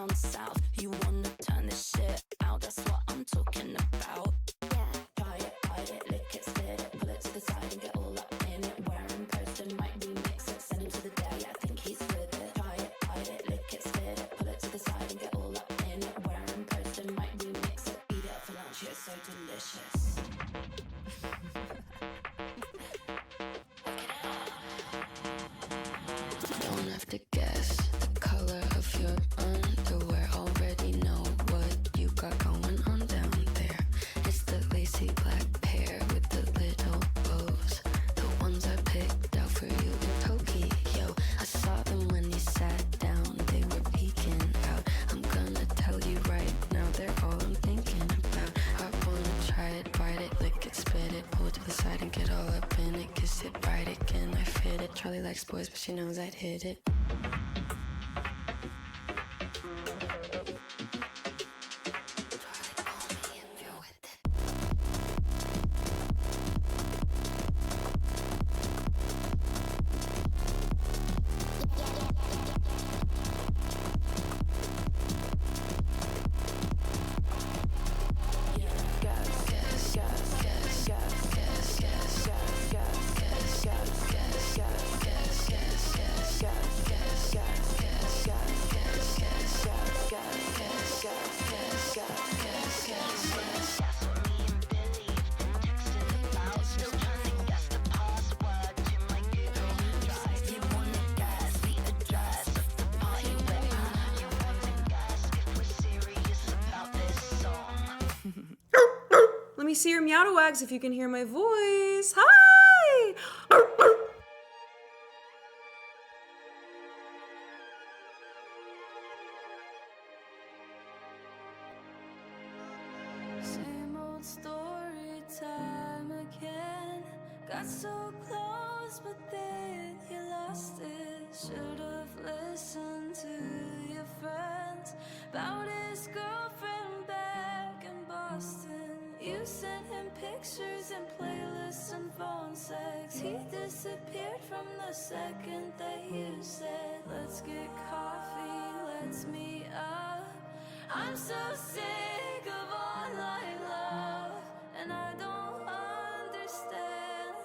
down south. You wanna turn this shit out, that's what I'm talking about. Yeah. Try it, bite it, lick it, spit it, pull it to the side and get all up in it. Wear and post and might remix it, send him to the day, I think he's with it. Try it, bite it, lick it, spit it, pull it to the side and get all up in it. Wear and post and might remix it, eat it for lunch, it's so delicious. Don't have to guess the color of your underwear. Already know what you got going on down there. It's the lacy black pair with the little bows, the ones I picked out for you in Tokyo. I saw them when you sat down, they were peeking out. I'm gonna tell you right now, they're all I'm thinking about. I wanna try it, bite it, lick it, spit it, pull it to the side and get all up in it. Kiss it, bite it, can I fit it? Charlie likes boys, but she knows I'd hit it. Let me see your MEOWDALYN'S if you can hear my voice. Hi! Same old story time again. Got so close, but then you lost it. Should've listened to your friends about his girlfriend back in Boston. You sent him pictures and playlists and phone sex. He disappeared from the second that you said, let's get coffee, let's meet up. I'm so sick of online love, and I don't understand.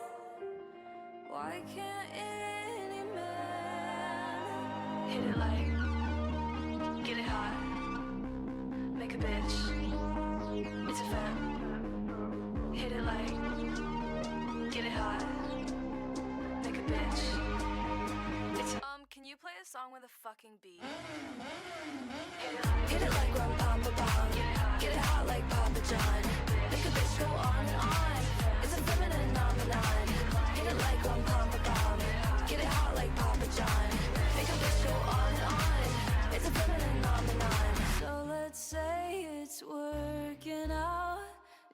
Why can't any man hit it like, get it hot, make a bitch, it's a fact. Hit it like, get it hot, make a bitch. It's can you play a song with a fucking beat? Hit it like rum papa bong. Get it hot like Papa John. Make a bitch go on and on. It's a feminine phenomenon. Hit it like rum papa bong. Get it hot like Papa John. Make a bitch go on and on. It's a feminine phenomenon. So let's say it's working out.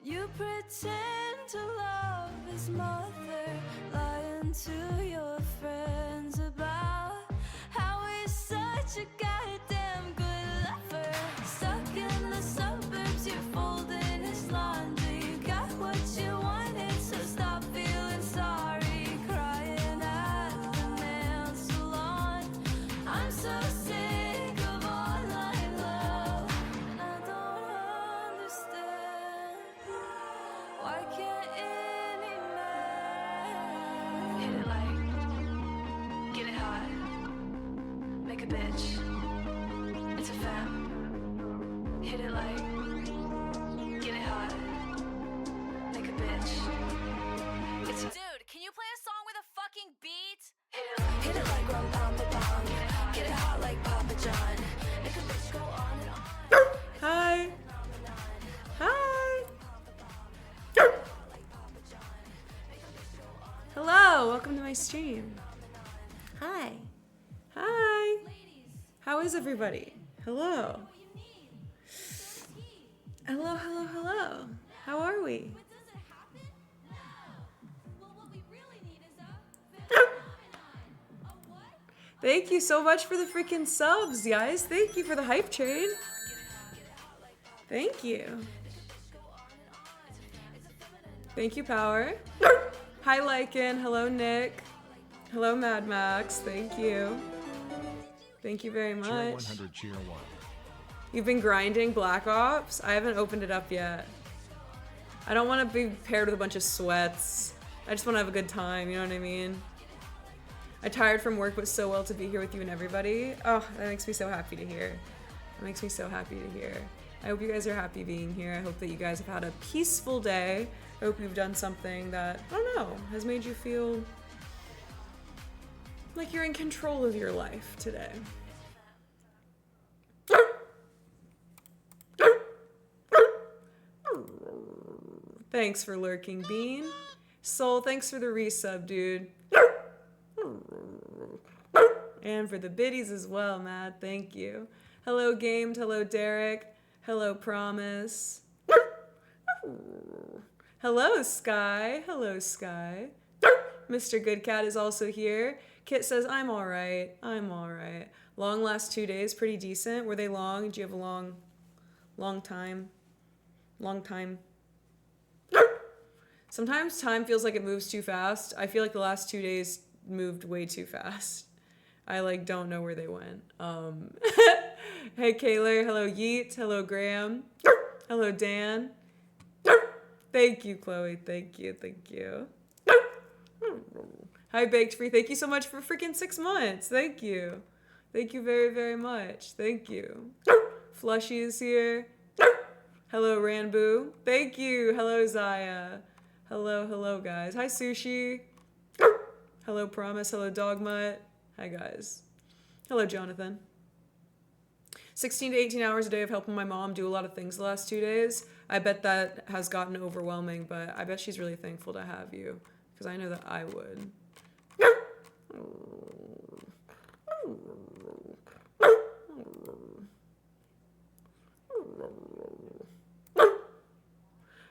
You pretend to love his mother, lying to your friends about how he's such a goddamn good lover. Stuck in the suburbs, you're folding his laundry. You got what you wanted, so stop feeling sorry. Crying at the nail salon. I'm so sick of online love, and I don't understand. Why can't any man hit it like, get it hot, make a bitch, it's a fam. Hit it like, get it hot, make a bitch, it's a dude, can you play a song with a fucking beat? Hit it like rum papa bong. Get it hot like Papa John. Make a bitch go on and on. Hi. Hi. Hello, welcome to my stream. Hi. Hi. How is everybody? Hello. Hello, hello, hello. How are we? Thank you so much for the freaking subs, guys. Thank you for the hype train. Thank you. Thank you, Power. Hi, Lycan. Hello, Nick. Hello, Mad Max. Thank you. Thank you very much. Cheer 100, cheer 1. You've been grinding Black Ops? I haven't opened it up yet. I don't want to be paired with a bunch of sweats. I just want to have a good time, you know what I mean? I'm tired from work, but so well to be here with you and everybody. Oh, that makes me so happy to hear. That makes me so happy to hear. I hope you guys are happy being here. I hope that you guys have had a peaceful day. I hope you've done something that, I don't know, has made you feel like you're in control of your life today. Thanks for lurking, Bean. Soul, thanks for the resub, dude. And for the biddies as well, Matt. Thank you. Hello, Gamed. Hello, Derek. Hello, Promise. Hello, Sky. Hello, Sky. Mr. Good Cat is also here. Kit says, I'm all right. I'm all right. Long last 2 days, pretty decent. Were they long? Did you have a long time? Long time. Sometimes time feels like it moves too fast. I feel like the last 2 days moved way too fast. I like don't know where they went. Hey Kayler, hello Yeet, hello Graham, hello Dan. Thank you, Chloe. Thank you, thank you. Hi Baked Free, thank you so much for freaking 6 months. Thank you. Thank you very, very much. Thank you. Flushy is here. Hello Ranboo. Thank you. Hello Zaya. Hello guys. Hi Sushi. Hello Promise. Hello Dogmutt. Hi guys. Hello Jonathan. 16 to 18 hours a day of helping my mom do a lot of things the last 2 days. I bet that has gotten overwhelming, but I bet she's really thankful to have you, because I know that I would.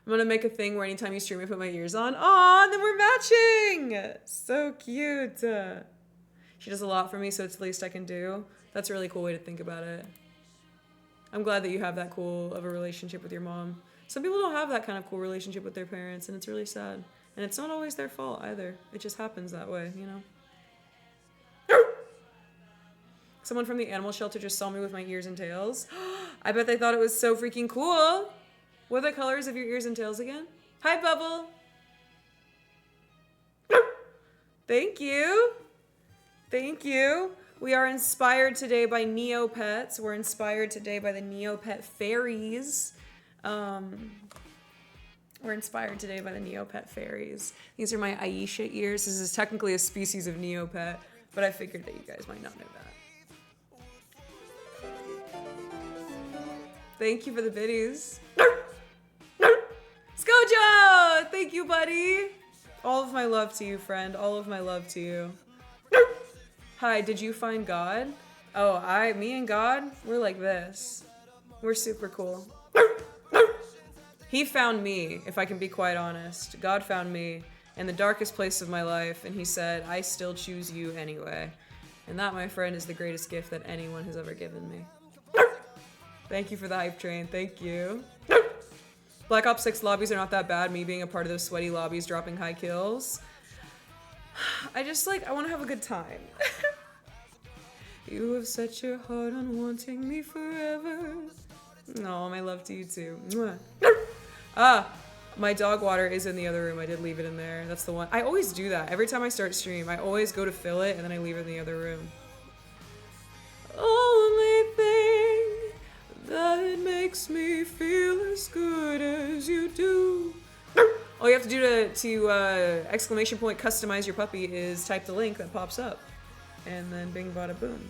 I'm gonna make a thing where anytime you stream I put my ears on. Aw, and then we're matching! So cute. She does a lot for me, so it's the least I can do. That's a really cool way to think about it. I'm glad that you have that cool of a relationship with your mom. Some people don't have that kind of cool relationship with their parents, and it's really sad. And it's not always their fault either. It just happens that way, you know? Someone from the animal shelter just saw me with my ears and tails. I bet they thought it was so freaking cool. What are the colors of your ears and tails again? Hi, Bubble. Thank you. Thank you. We are inspired today by Neopets. We're inspired today by the Neopet fairies. We're inspired today by the Neopet fairies. These are my Aisha ears. This is technically a species of Neopet, but I figured that you guys might not know that. Thank you for the biddies. Skojo! Thank you, buddy. All of my love to you, friend. All of my love to you. Hi, did you find God? Oh, me and God, we're like this. We're super cool. He found me, if I can be quite honest. God found me in the darkest place of my life, and he said, I still choose you anyway. And that, my friend, is the greatest gift that anyone has ever given me. Thank you for the hype train. Thank you. Black Ops 6 lobbies are not that bad, me being a part of those sweaty lobbies dropping high kills. I want to have a good time. You have set your heart on wanting me forever. No, my love to you too. Mwah. My dog water is in the other room. I did leave it in there. That's the one. I always do that. Every time I start stream, I always go to fill it and then I leave it in the other room. Only thing that makes me feel as good as you do. All you have to do to exclamation point customize your puppy is type the link that pops up. And then bing bada boom.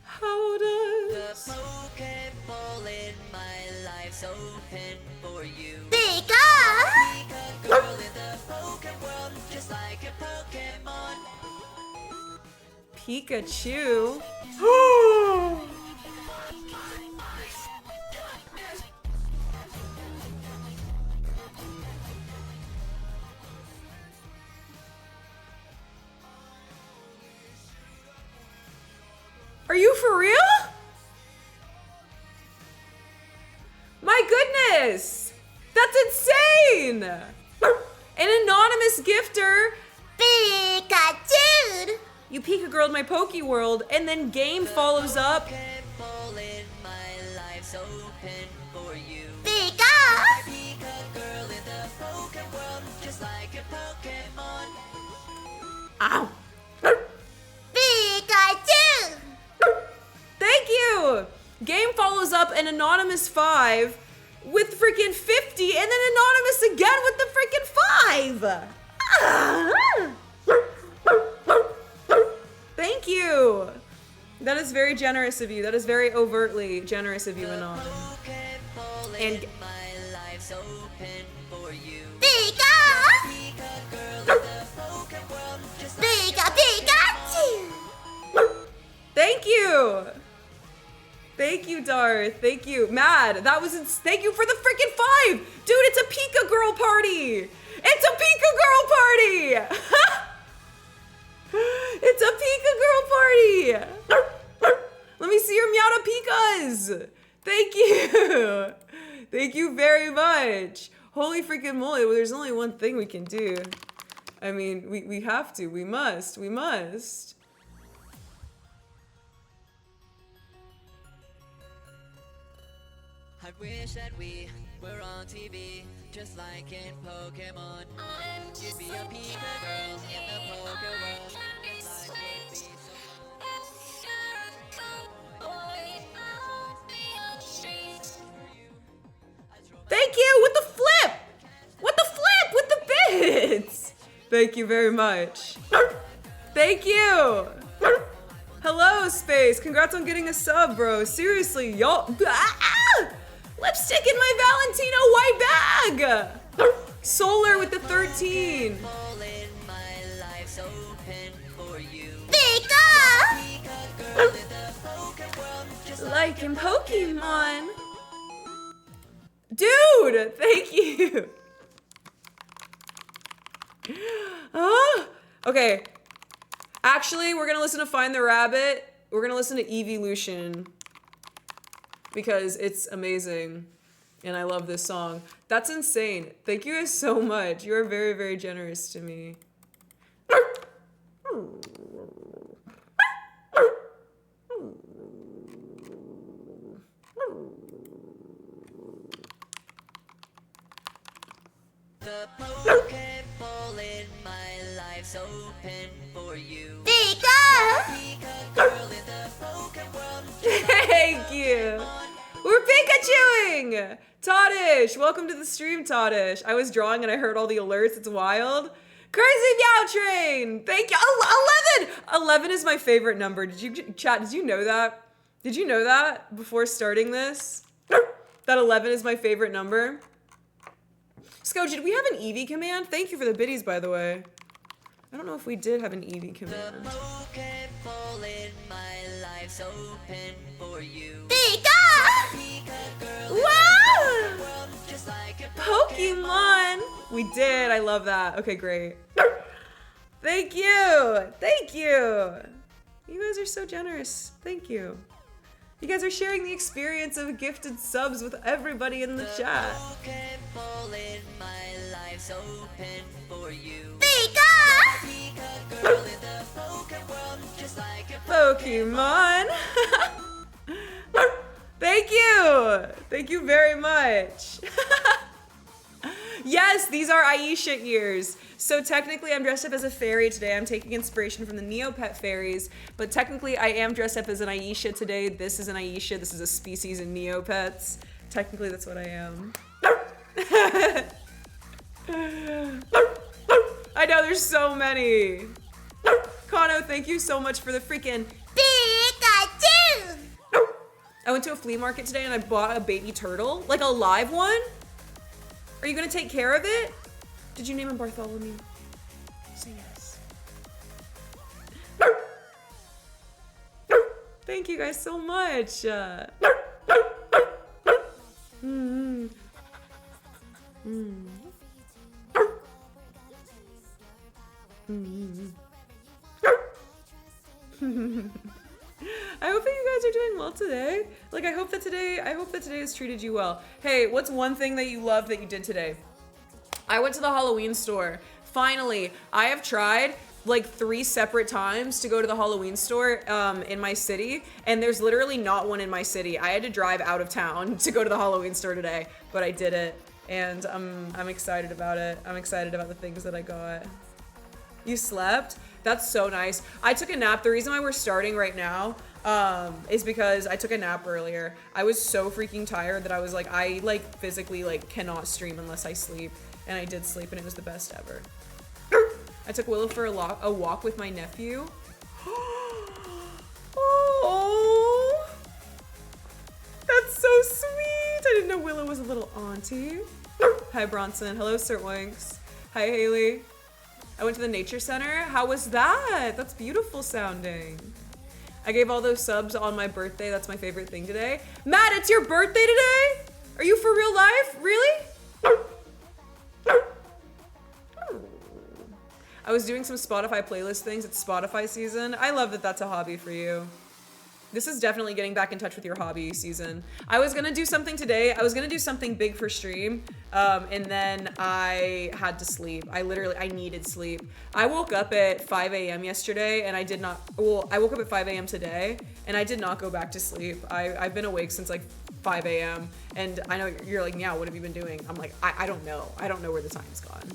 How does the Pokeball in my life's open for you? Pika! Pika girl in the Poke world, just like a Pokemon. Pikachu? Are you for real? My goodness! That's insane! An anonymous gifter. Pikachu! You Pika-girled my Poke World, and then game follows up. Pokeball in my life's open for you. Pika! Pika girl in the Poke world, just like a Pokemon. Ow. Pikachu! Thank you! Game follows up an anonymous 5 with freaking 50, and then anonymous again with the freaking 5! Ah. Thank you! That is very generous of you. That is very overtly generous of you, Anon. Pokeball And in my life's open for you. Pika! Pika girl in the Poke world, just like Pikachu! thank you! Thank you, Darth. Thank you. Mad, that was thank you for the freaking 5! Dude, it's a Pika girl party! It's a Pika girl party! It's a Pika girl party! Let me see your Meowda Pikas! Thank you! Thank you very much! Holy freaking moly, well, there's only one thing we can do. I mean, we have to, we must. I wish that we were on TV, just like in Pokemon. You'd be a Pika girl in the Poke world. Just like you'd be so Thank you with the flip! With the flip! With the bits! Thank you very much. Thank you! Hello, Space. Congrats on getting a sub, bro. Seriously, y'all. Ah! Lipstick in my Valentino white bag! Solar with the 13. Pokeball in my life's open for you. Pika! Pika girl in the Poke world, just Like in Pokemon. Dude, thank you. Ah, okay. Actually, we're gonna listen to Find the Rabbit. We're gonna listen to Evolution because it's amazing and I love this song. That's insane. Thank you guys so much. You are very, very generous to me. the Pokeball in my life's open for you. Pika! Pika girl in the Poke world, Thank you. We're Pikachuing! Toddish, welcome to the stream, Toddish. I was drawing and I heard all the alerts. It's wild. Crazy Meow Train! Thank you. 11! 11 is my favorite number. Did you, chat, did you know that? Did you know that before starting this? That 11 is my favorite number? Skoji, did we have an Eevee command? Thank you for the biddies, by the way. I don't know if we did have an Eevee command. Pokeball in my life's open for you. Pika! Pika girl Wow! just like a Pokemon! We did. I love that. Okay, great. Thank you. Thank you. You guys are so generous. Thank you. You guys are sharing the experience of gifted subs with everybody in the chat. Pokeball in my life's open for you. Pika! Pika girl in the Poke world, just like a Pokemon. Thank you. Thank you very much. Yes, these are Aisha ears. So technically I'm dressed up as a fairy today. I'm taking inspiration from the Neopet fairies, but technically I am dressed up as an Aisha today. This is an Aisha. This is a species in Neopets. Technically that's what I am. I know there's so many. Kano, thank you so much for the freaking Pikachu! I went to a flea market today and I bought a baby turtle, like a live one. Are you gonna take care of it? Did you name him Bartholomew? Say yes. Thank you guys so much. I hope that you guys are doing well today. Like, I hope that today has treated you well. Hey, what's one thing that you love that you did today? I went to the Halloween store. Finally, I have tried like 3 separate times to go to the Halloween store in my city, and there's literally not one in my city. I had to drive out of town to go to the Halloween store today, but I did it, and I'm excited about it. I'm excited about the things that I got. You slept? That's so nice. I took a nap. The reason why we're starting right now is because I took a nap earlier. I was so freaking tired that I was like, I like physically like cannot stream unless I sleep, and I did sleep, and it was the best ever. I took Willow for a walk with my nephew. Oh, that's so sweet. I didn't know Willow was a little auntie. Hi, Bronson. Hello, Sir Winks. Hi, Haley. I went to the nature center. How was that? That's beautiful sounding. I gave all those subs on my birthday. That's my favorite thing today. Matt, it's your birthday today? Are you for real life? Really? I was doing some Spotify playlist things. It's Spotify season. I love that that's a hobby for you. This is definitely getting back in touch with your hobby season. I was gonna do something today. I was gonna do something big for stream, and then I had to sleep. I needed sleep. I woke up at 5 a.m. yesterday, and I woke up at 5 a.m. today, and I did not go back to sleep. I've been awake since like 5 a.m., and I know you're like, yeah, what have you been doing? I'm like, I don't know. I don't know where the time's gone.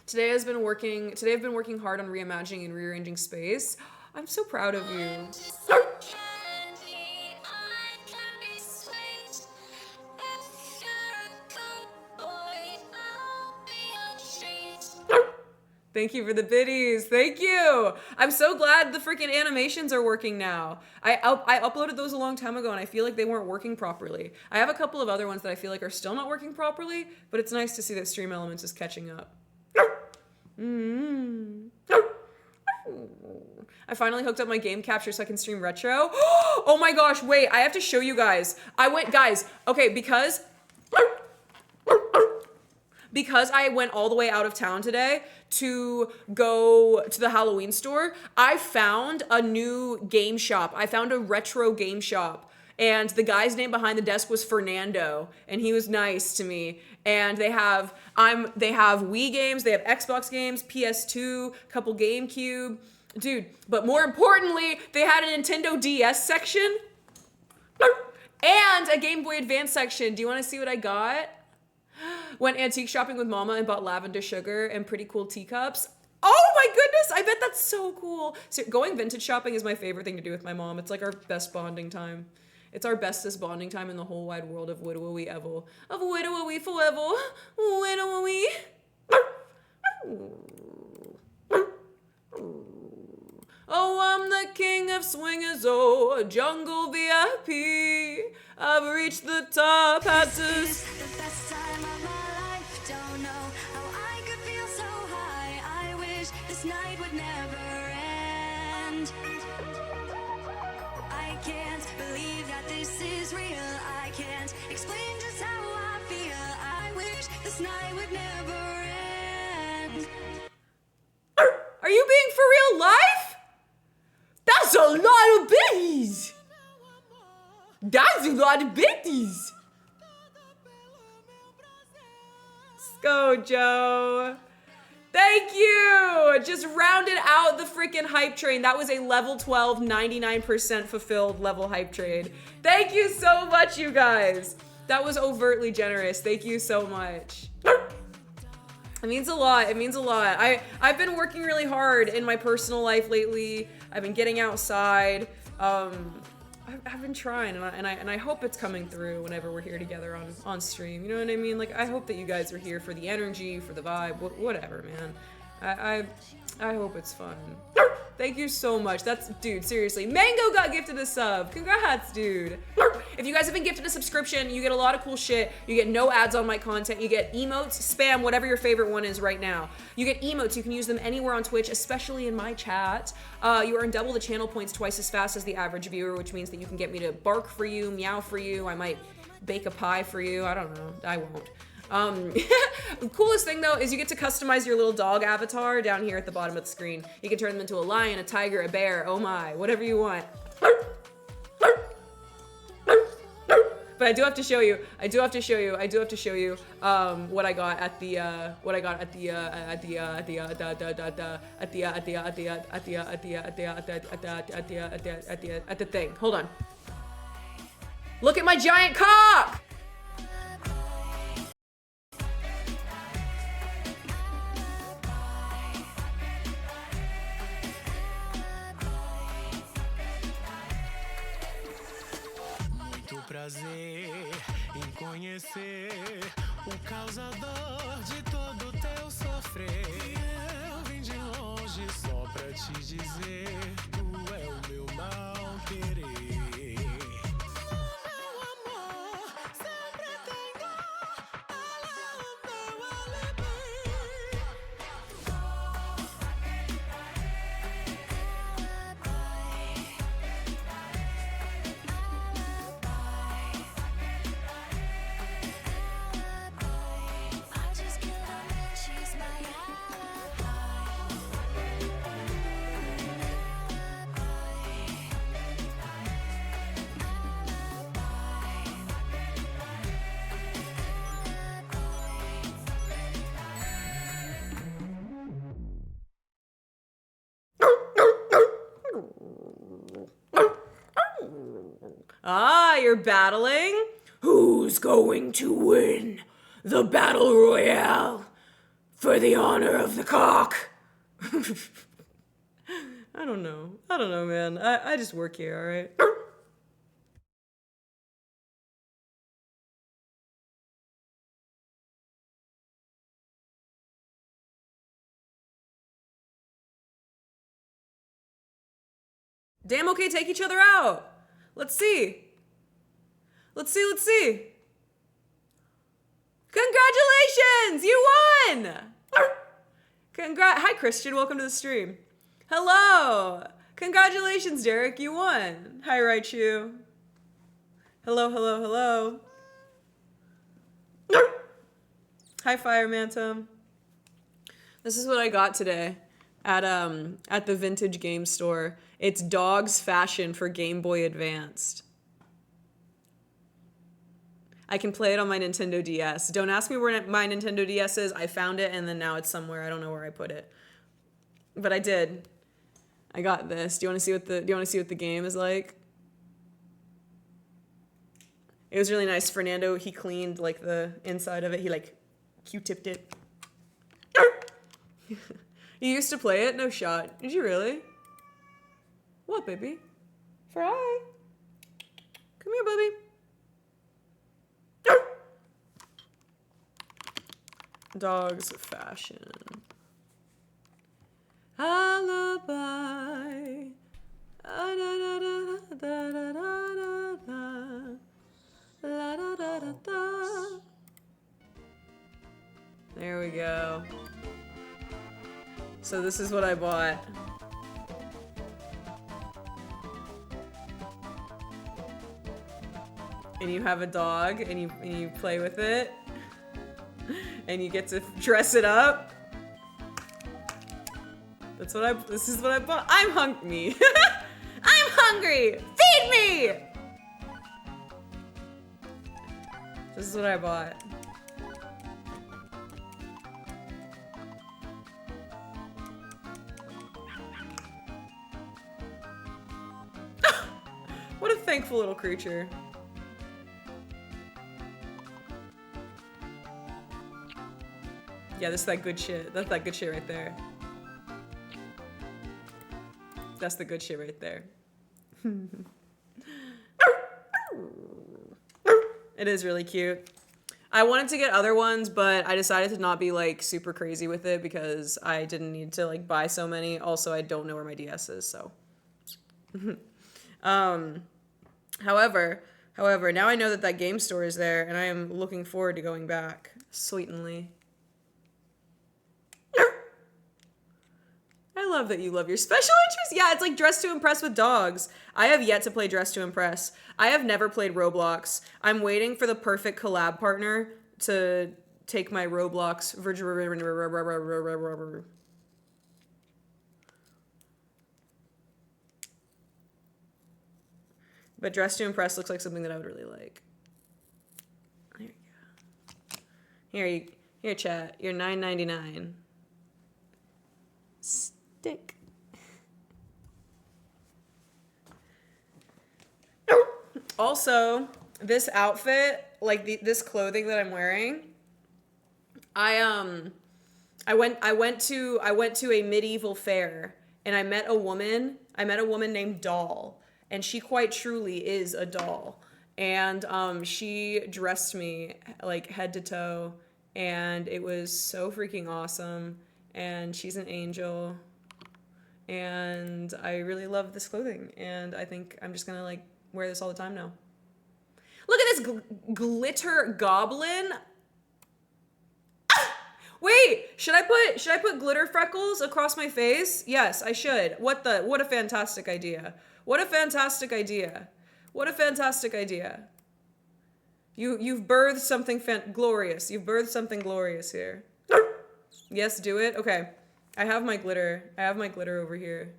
Today I've been working hard on reimagining and rearranging space. I'm so proud of you. Thank you for the biddies. Thank you. I'm so glad the freaking animations are working now. I uploaded those a long time ago, and I feel like they weren't working properly. I have a couple of other ones that I feel like are still not working properly, but it's nice to see that Stream Elements is catching up. I finally hooked up my game capture so I can stream retro. Oh my gosh, wait, I have to show you guys. Okay, because I went all the way out of town today to go to the Halloween store, I found a new game shop. I found a retro game shop. And the guy's name behind the desk was Fernando, and he was nice to me. And they have Wii games, they have Xbox games, PS2, couple GameCube. Dude, but more importantly, they had a Nintendo DS section and a Game Boy Advance section. Do you want to see what I got? Went antique shopping with Mama and bought lavender sugar and pretty cool teacups. Oh my goodness, I bet that's so cool. So going vintage shopping is my favorite thing to do with my mom. It's like our best bonding time. It's our bestest bonding time in the whole wide world of Widowy Evel. Of Widowy forever. Widowy. Oh, I'm the king of swingers, oh, a jungle VIP. I've reached the top, had to... It's the best time of my life. Don't know how I could feel so high. I wish this night would never end. I can't believe that this is real. I can't explain just how I feel. I wish this night would never end. Are you being for real life? That's a lot of bitties. That's a lot of bitties. Let's go, Joe. Thank you. Just rounded out the freaking hype train. That was a level 12, 99% fulfilled level hype train. Thank you so much, you guys. That was overtly generous. Thank you so much. It means a lot. It means a lot. I've been working really hard in my personal life lately. I've been getting outside. I've been trying, and I hope it's coming through whenever we're here together on stream. You know what I mean? Like, I hope that you guys are here for the energy, for the vibe, whatever, man. I hope it's fun. Thank you so much. Dude, seriously. Mango got gifted a sub. Congrats, dude. If you guys have been gifted a subscription, you get a lot of cool shit. You get no ads on my content. You get emotes, spam, whatever your favorite one is right now. You get emotes. You can use them anywhere on Twitch, especially in my chat. You earn double the channel points twice as fast as the average viewer, which means that you can get me to bark for you, meow for you. I might bake a pie for you. I don't know. I won't. The coolest thing though is you get to customize your little dog avatar down here at the bottom of the screen. You can turn them into a lion, a tiger, a bear, oh my, whatever you want. But I do have to show you. I do have to show you. I do have to show you what I got at the thing. Hold on. Look at my giant cock. Prazer em conhecer o causador de todo teu sofrer. Eu vim de longe só pra te dizer, tu é o meu mal querer. Meu amor sempre tem dor, ela é o meu alibi. I just killed a man, she's my alibi. Ah, you're battling? Who's going to win the battle royale for the honor of the cock? I don't know. I don't know, man. I just work here, all right? Damn, okay, take each other out. Let's see. Let's see, let's see. Congratulations! You won! Hi, Christian. Welcome to the stream. Hello. Congratulations, Derek. You won. Hi, Raichu. Hello, hello, hello. Hi, Fire Mantum. This is what I got today at the vintage game store. It's Dog's Fashion for Game Boy Advanced. I can play it on my Nintendo DS. Don't ask me where my Nintendo DS is. I found it and then now it's somewhere. I don't know where I put it. But I did. I got this. Do you want to see what the game is like? It was really nice. Fernando, he cleaned like the inside of it. He like Q-tipped it. You used to play it? No shot. Did you really? What, baby? Fry. Come here, baby. Dog's Fashion. Alibi. Ah, da, da, da, da, da, da, da. La, da, da, da, da. There we go. So this is what I bought. And you have a dog and you play with it. And you get to dress it up. This is what I bought. I'm hungry. I'm hungry. Feed me. This is what I bought. What a thankful little creature. Yeah, this is that good shit. That's that good shit right there. That's the good shit right there. It is really cute. I wanted to get other ones, but I decided to not be like super crazy with it because I didn't need to like buy so many. Also, I don't know where my DS is, so. However, now I know that game store is there, and I am looking forward to going back. Sweetenly. I love that you love your special interest. Yeah, it's like Dress to Impress with dogs. I have yet to play Dress to Impress. I have never played Roblox. I'm waiting for the perfect collab partner to take my Roblox. But Dress to Impress looks like something that I would really like. Here, chat. You're $9.99. Stick. Also, this outfit, like this clothing that I'm wearing, I went to a medieval fair and I met a woman named Doll, and she quite truly is a doll. And she dressed me like head to toe, and it was so freaking awesome. And she's an angel, and I really love this clothing, and I think I'm just gonna like wear this all the time now. Look at this glitter goblin. Ah! Wait, should I put glitter freckles across my face? Yes, I should. What a fantastic idea. What a fantastic idea. What a fantastic idea. You've birthed something glorious. You've birthed something glorious here. Yes, do it. Okay. I have my glitter. Over here.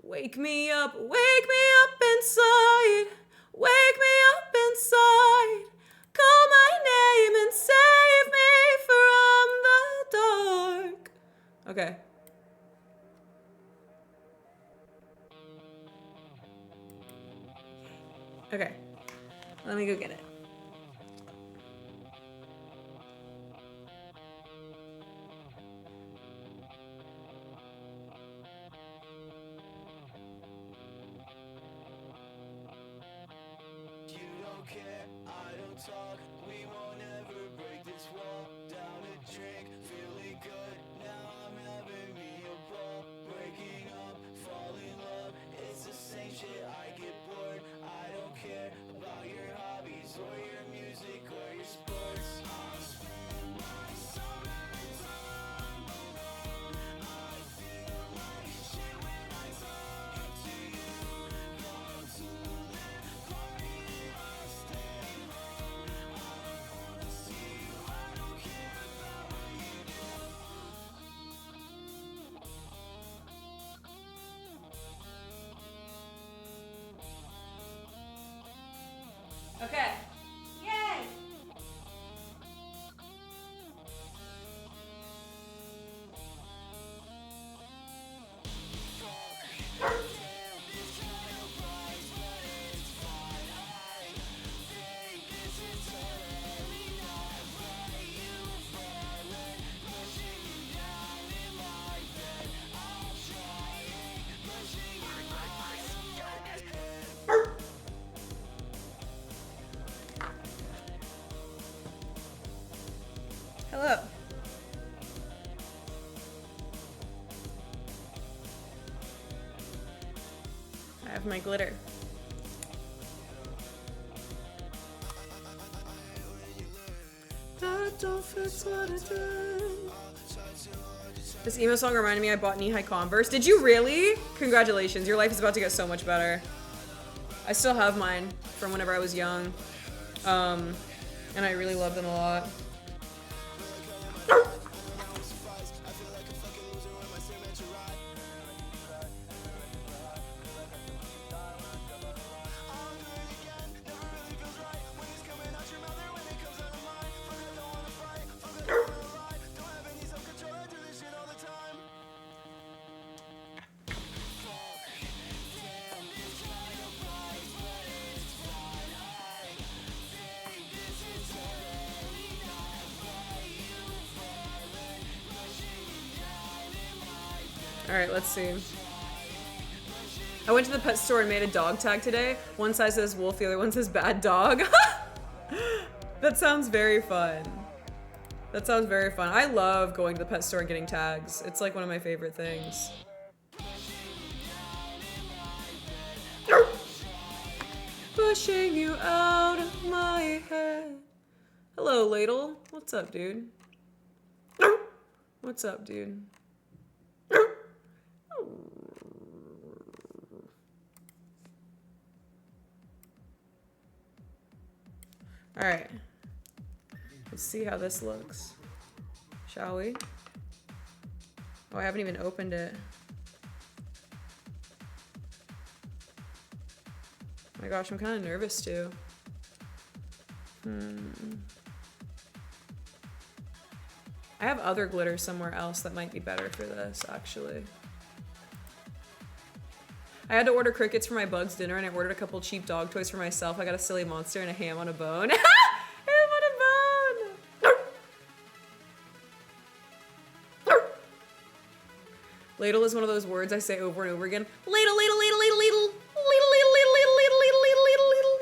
Wake me up inside. Wake me up inside. Call my name and save me from the dark. Okay. Okay. Let me go get it. Care, I don't talk, we won't ever break this wall. Down a drink, feeling good, now I'm having me a ball. Breaking up, fall in love, it's the same shit, I get bored. I don't care about your hobbies or your music or your sports. I spend my summer time alone. I feel like shit when I talk to you. Go to that party. Okay. Yay! Hello. I have my glitter. That don't fix what I did. This emo song reminded me I bought knee-high Converse. Did you really? Congratulations, your life is about to get so much better. I still have mine from whenever I was young. And I really love them a lot. Alright, let's see. I went to the pet store and made a dog tag today. One side says wolf, the other one says bad dog. That sounds very fun. That sounds very fun. I love going to the pet store and getting tags. It's like one of my favorite things. Pushing you out of my head. Hello, Ladle. What's up, dude? What's up, dude? All right, let's see how this looks, shall we? Oh, I haven't even opened it. Oh my gosh, I'm kind of nervous too. I have other glitter somewhere else that might be better for this, actually. I had to order crickets for my Bugs dinner, and I ordered a couple cheap dog toys for myself. I got a silly monster and a ham on a bone. Ham on a bone! Ladle is one of those words I say over and over again. Ladle, ladle, ladle, ladle, ladle. Ladle, ladle, ladle, ladle, ladle, ladle, ladle, ladle, ladle.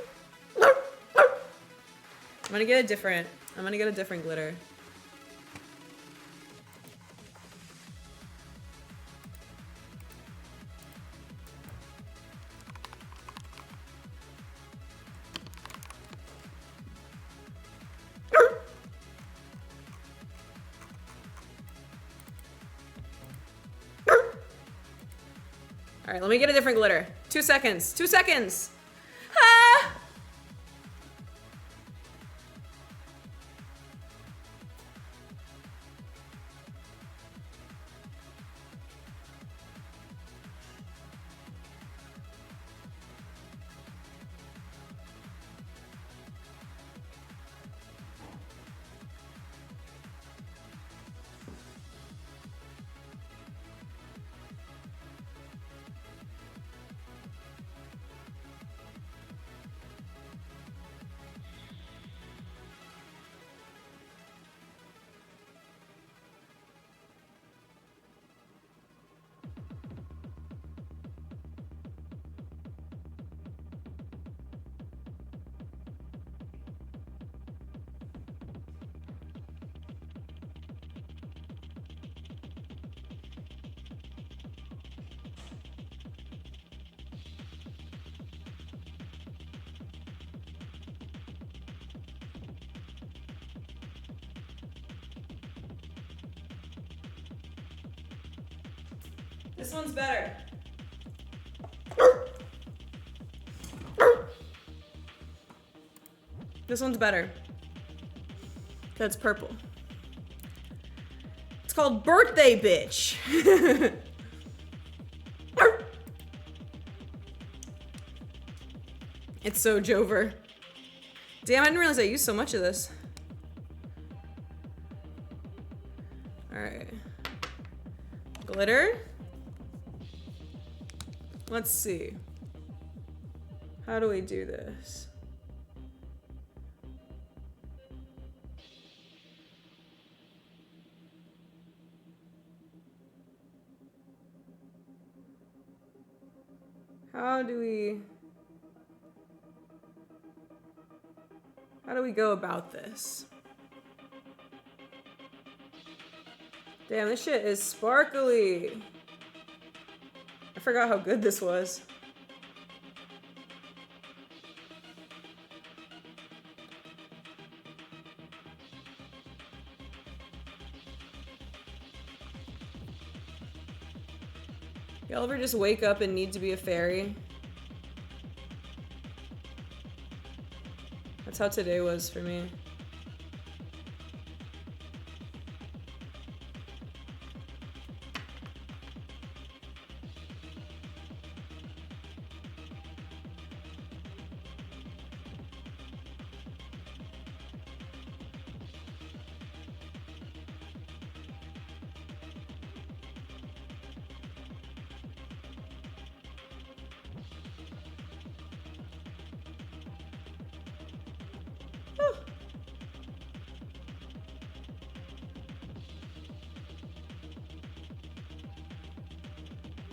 I'm gonna get a different glitter. All right, let me get a different glitter. 2 seconds. 2 seconds. Ah! This one's better. This one's better. That's purple. It's called Birthday Bitch. It's so Jover. Damn, I didn't realize I used so much of this. Alright. Glitter. Let's see. How do we do this? How do we go about this? Damn, this shit is sparkly. I forgot how good this was. Y'all ever just wake up and need to be a fairy? That's how today was for me.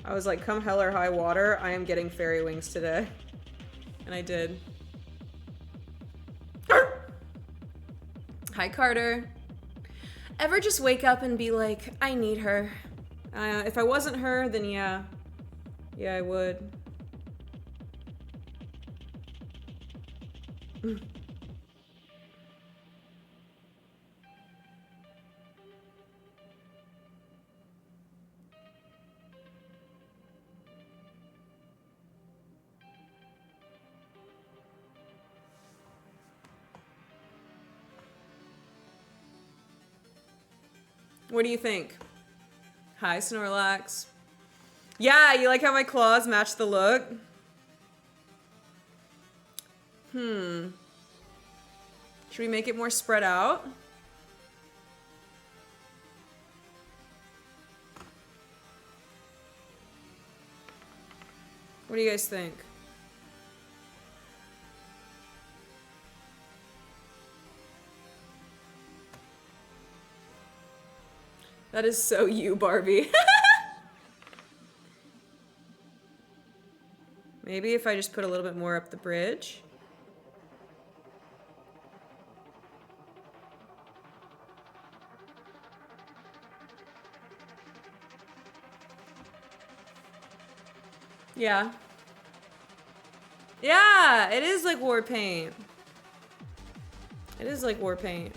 I was like, come hell or high water, I am getting fairy wings today. And I did. Hi, Carter. Ever just wake up and be like, I need her. If I wasn't her, then yeah. Yeah, I would. What do you think? Hi, Snorlax. Yeah, you like how my claws match the look? Should we make it more spread out? What do you guys think? That is so you, Barbie. Maybe if I just put a little bit more up the bridge. Yeah. Yeah, it is like war paint. It is like war paint.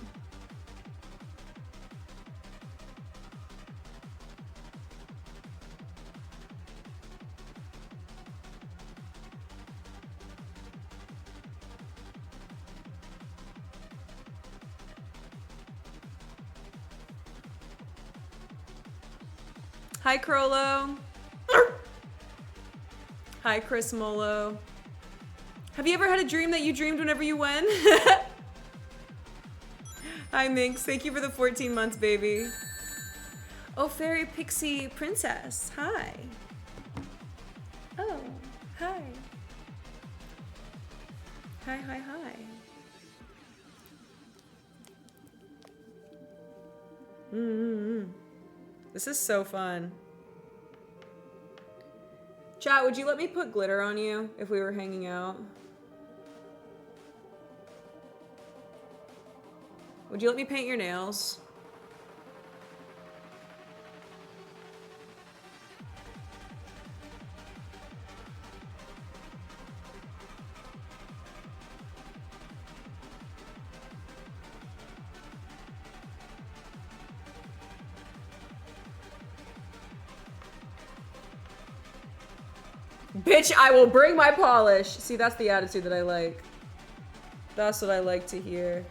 Hi, Crollo. Hi, Chris Molo. Have you ever had a dream that you dreamed whenever you win? Hi, Minx. Thank you for the 14 months, baby. Oh, fairy pixie princess. Hi. Oh, hi. Hi, hi, hi. This is so fun. Chat, would you let me put glitter on you if we were hanging out? Would you let me paint your nails? Bitch, I will bring my polish. See, that's the attitude that I like. That's what I like to hear.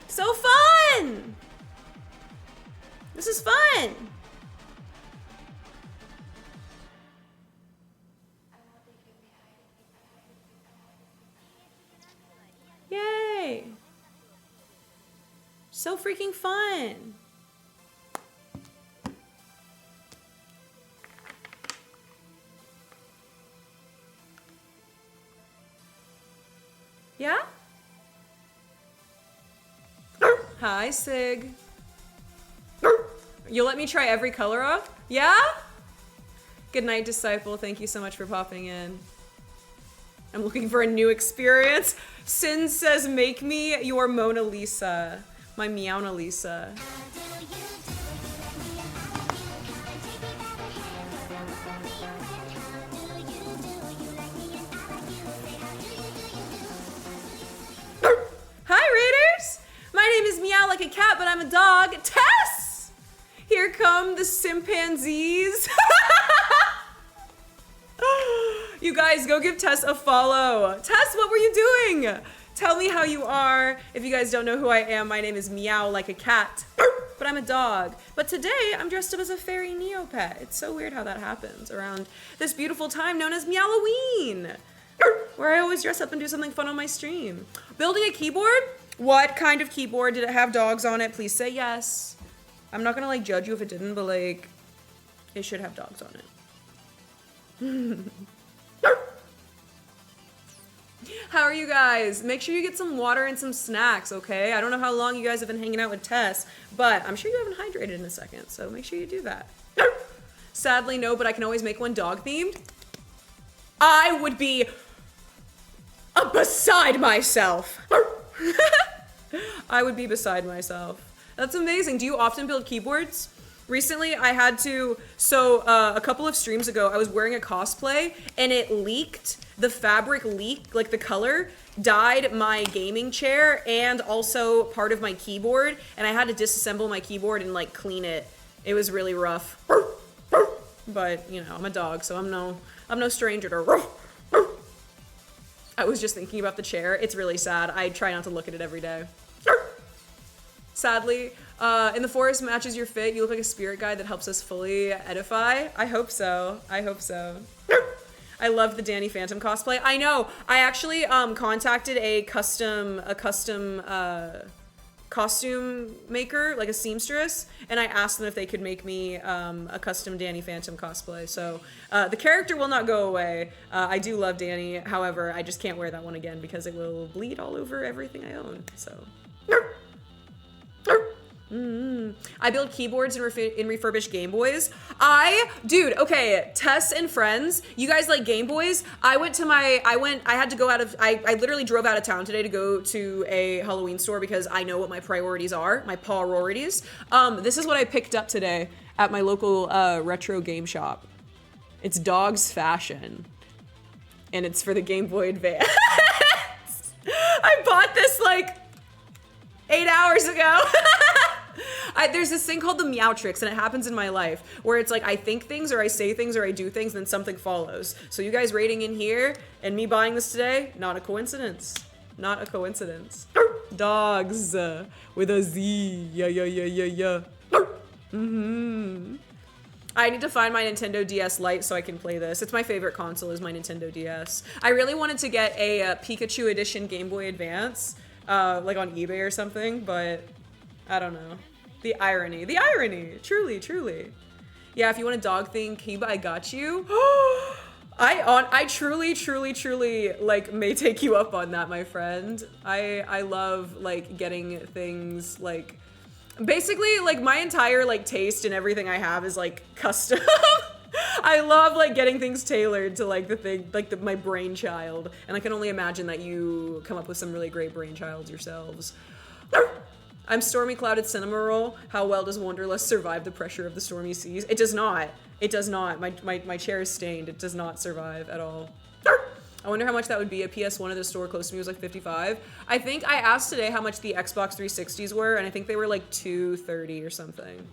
So fun! This is fun! Yay! So freaking fun! Yeah? Hi, Sig. You'll let me try every color off? Yeah? Good night, Disciple. Thank you so much for popping in. I'm looking for a new experience. Sin says, make me your Mona Lisa. My Meowna Lisa. Hi, Raiders! My name is Meow Like a Cat, but I'm a dog. Tess! Here come the chimpanzees. You guys, go give Tess a follow. Tess, what were you doing? Tell me how you are. If you guys don't know who I am, my name is Meow Like a Cat, but I'm a dog. But today, I'm dressed up as a fairy Neopet. It's so weird how that happens around this beautiful time known as Meowloween, where I always dress up and do something fun on my stream. Building a keyboard? What kind of keyboard? Did it have dogs on it? Please say yes. I'm not gonna like judge you if it didn't, but like, it should have dogs on it. How are you guys? Make sure you get some water and some snacks, okay? I don't know how long you guys have been hanging out with Tess, but I'm sure you haven't hydrated in a second, so make sure you do that. Sadly, no, but I can always make one dog-themed. I would be beside myself. I would be beside myself. That's amazing. Do you often build keyboards? Recently, I had to, a couple of streams ago, I was wearing a cosplay and it leaked. The fabric leaked, like the color, dyed my gaming chair and also part of my keyboard. And I had to disassemble my keyboard and like clean it. It was really rough. But, you know, I'm a dog, so I'm no stranger to I was just thinking about the chair. It's really sad. I try not to look at it every day. sadly. In the forest matches your fit. You look like a spirit guide that helps us fully edify. I hope so. I hope so. I love the Danny Phantom cosplay. I know. I actually contacted a custom costume maker, like a seamstress, and I asked them if they could make me a custom Danny Phantom cosplay. So the character will not go away. I do love Danny. However, I just can't wear that one again because it will bleed all over everything I own. So. I build keyboards in refurbished Game Boys. Dude, okay, Tess and friends, you guys like Game Boys? I literally drove out of town today to go to a Halloween store because I know what my priorities are, my priorities. This is what I picked up today at my local retro game shop. It's Dog's Fashion, and it's for the Game Boy Advance. I bought this like 8 hours ago. There's this thing called the meow tricks, and it happens in my life where it's like I think things or I say things or I do things, then something follows. So you guys rating in here and me buying this today, not a coincidence. Not a coincidence. Dogs with a Z. Yeah. I need to find my Nintendo DS Lite so I can play this. It's my favorite console is my Nintendo DS. I really wanted to get a Pikachu edition Game Boy Advance, like on eBay or something, but I don't know. The irony. Truly. Yeah, if you want a dog thing, Kiba, I got you. I truly like may take you up on that, my friend. I love like getting things like basically like my entire like taste and everything I have is like custom. I love like getting things tailored to like the thing, like my brainchild, and I can only imagine that you come up with some really great brainchilds yourselves. I'm stormy clouded cinema roll. How well does Wanderlust survive the pressure of the stormy seas? It does not. It does not. My chair is stained. It does not survive at all. I wonder how much that would be. A PS1 at the store close to me was like $55. I think I asked today how much the Xbox 360s were, and I think they were like $230 or something.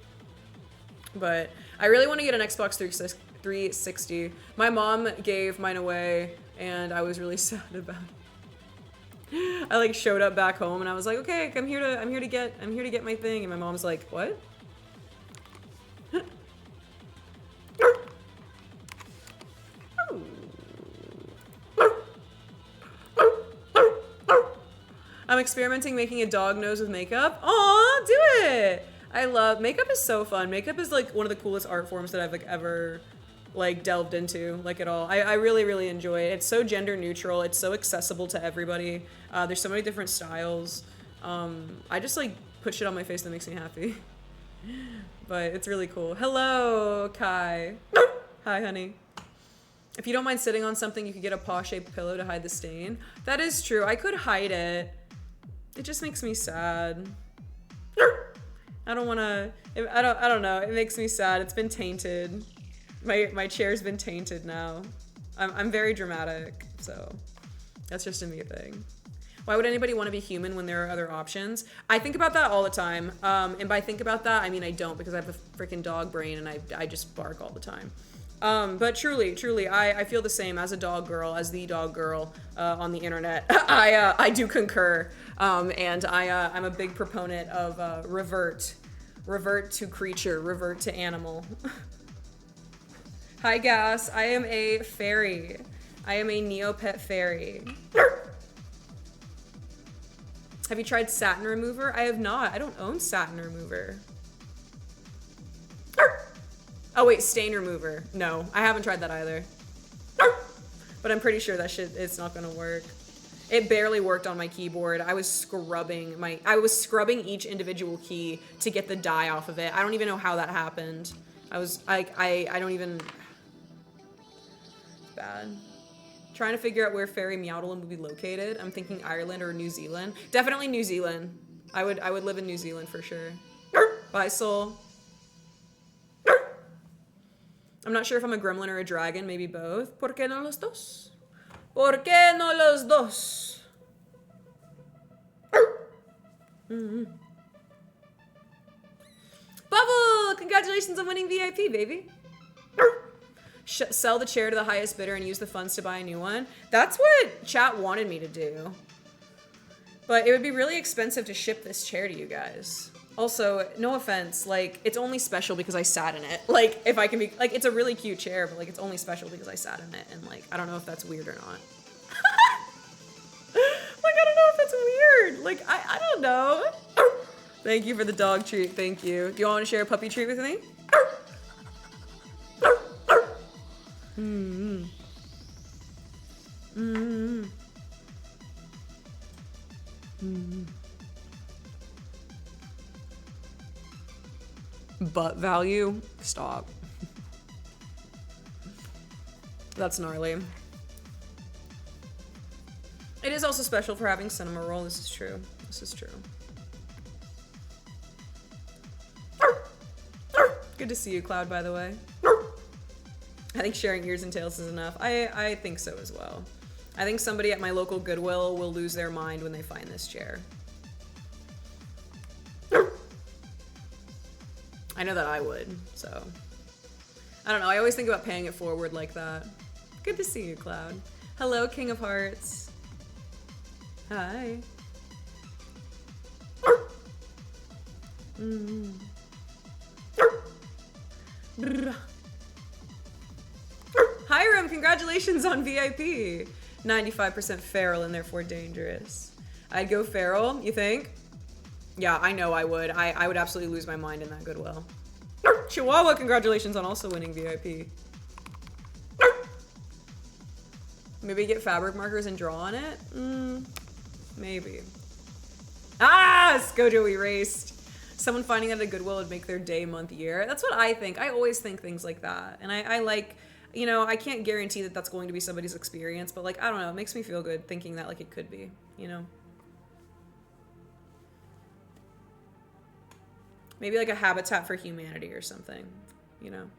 But I really want to get an Xbox 360. My mom gave mine away, and I was really sad about it. I like showed up back home and I was like, okay, I'm here to get my thing, and my mom's like, what? I'm experimenting making a dog nose with makeup. Aw, do it! I love makeup is so fun. Makeup is like one of the coolest art forms that I've like ever like delved into like at all. I really enjoy it. It's so gender neutral. It's so accessible to everybody. There's so many different styles. I just like put shit on my face that makes me happy. But it's really cool. Hello, Kai. Hi, honey. If you don't mind sitting on something, you could get a paw-shaped pillow to hide the stain. That is true. I could hide it. It just makes me sad. I don't want to. I don't know. It makes me sad. It's been tainted. My chair's been tainted now. I'm very dramatic, so that's just a me thing. Why would anybody want to be human when there are other options? I think about that all the time. And by think about that, I mean I don't, because I have a freaking dog brain and I just bark all the time. But truly, I feel the same as a dog girl, as the dog girl on the internet. I do concur. And I'm a big proponent of revert to creature, revert to animal. Hi, Gas. I am a fairy. I am a Neopet fairy. Have you tried satin remover? I have not. I don't own satin remover. Oh wait, stain remover. No, I haven't tried that either. But I'm pretty sure that shit, it's not gonna work. It barely worked on my keyboard. I was scrubbing each individual key to get the dye off of it. I don't even know how that happened. I don't even. It's bad. Trying to figure out where Fairy MEOWDALYN would be located. I'm thinking Ireland or New Zealand. Definitely New Zealand. I would live in New Zealand for sure. Bye, soul. I'm not sure if I'm a gremlin or a dragon, maybe both. ¿Por qué no los dos? ¿Por qué no los dos? Bubble! Congratulations on winning VIP, baby. Sell the chair to the highest bidder and use the funds to buy a new one. That's what chat wanted me to do. But it would be really expensive to ship this chair to you guys. Also, no offense, like, it's only special because I sat in it. Like, if I can be, like, it's a really cute chair, but, like, it's only special because I sat in it, and, like, I don't know if that's weird or not. Like, I don't know if that's weird. Like, I don't know. Thank you for the dog treat, thank you. Do you want to share a puppy treat with me? Mm-hmm. Mm-hmm. Mm-hmm. Butt value? Stop. That's gnarly. It is also special for having cinema roll. This is true. This is true. Good to see you, Cloud, by the way. I think sharing ears and tails is enough. I think so as well. I think somebody at my local Goodwill will lose their mind when they find this chair. I know that I would, so. I don't know, I always think about paying it forward like that. Good to see you, Cloud. Hello, King of Hearts. Hi. Mm. Hiram, congratulations on VIP. 95% feral and therefore dangerous. I'd go feral, you think? Yeah, I know I would. I would absolutely lose my mind in that Goodwill. Chihuahua, congratulations on also winning VIP. Maybe get fabric markers and draw on it? Maybe. Ah! Skojo erased. Someone finding that at a Goodwill would make their day, month, year. That's what I think. I always think things like that. And I like, you know, I can't guarantee that that's going to be somebody's experience, but like, I don't know, it makes me feel good thinking that like it could be, you know? Maybe like a Habitat for Humanity or something, you know?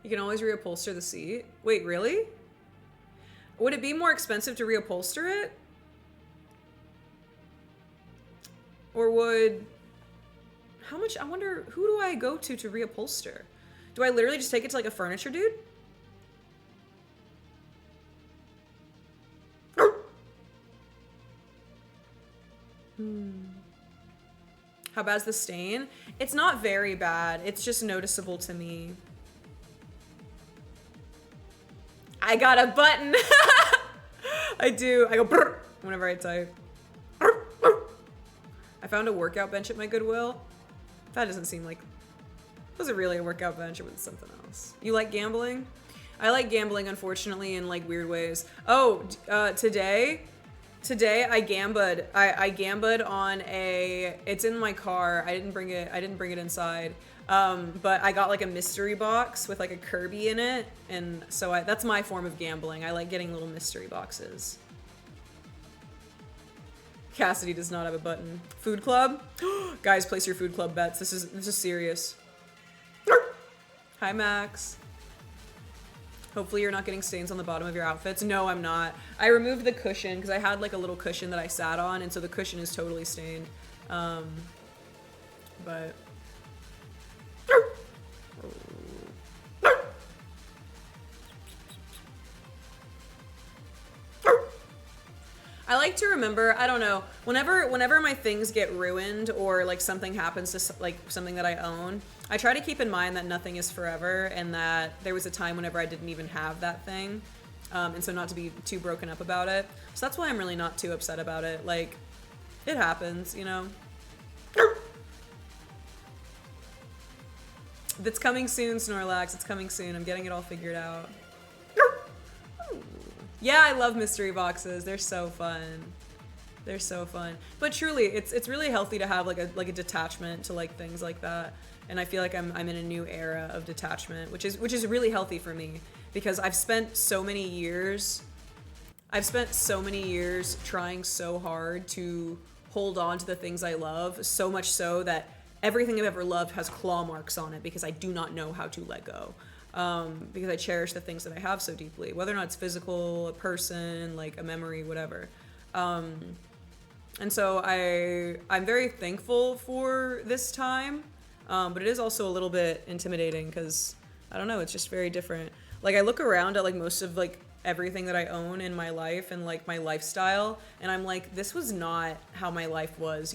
You can always reupholster the seat. Wait, really? Would it be more expensive to reupholster it? Or would... How much... I wonder, who do I go to reupholster? Do I literally just take it to like a furniture dude? How bad's the stain? It's not very bad. It's just noticeable to me. I got a button. I do. I go brr whenever I type. I found a workout bench at my Goodwill. That doesn't seem like... Was it really a workout bench or was it something else? You like gambling? I like gambling, unfortunately, in like weird ways. Oh, today I gambled. I gambled on a... It's in my car. I didn't bring it inside. But I got like a mystery box with like a Kirby in it. And so that's my form of gambling. I like getting little mystery boxes. Cassidy does not have a button. Food club? Guys, place your food club bets. This is serious. Hi, Max. Hopefully you're not getting stains on the bottom of your outfits. No, I'm not. I removed the cushion because I had like a little cushion that I sat on, and so the cushion is totally stained. But... I like to remember, I don't know, whenever my things get ruined or like something happens to like something that I own, I try to keep in mind that nothing is forever and that there was a time whenever I didn't even have that thing. And so not to be too broken up about it. So that's why I'm really not too upset about it. Like, it happens, you know? It's coming soon, Snorlax. It's coming soon. I'm getting it all figured out. Yeah, I love mystery boxes. They're so fun. They're so fun. But truly, it's really healthy to have like a detachment to like things like that. And I feel like I'm in a new era of detachment, which is really healthy for me because I've spent so many years trying so hard to hold on to the things I love, so much so that everything I've ever loved has claw marks on it because I do not know how to let go. Because I cherish the things that I have so deeply, whether or not it's physical, a person, like a memory, whatever. And so I'm very thankful for this time, but it is also a little bit intimidating because, I don't know, it's just very different. Like, I look around at like most of like everything that I own in my life and like my lifestyle, and I'm like, this was not how my life was,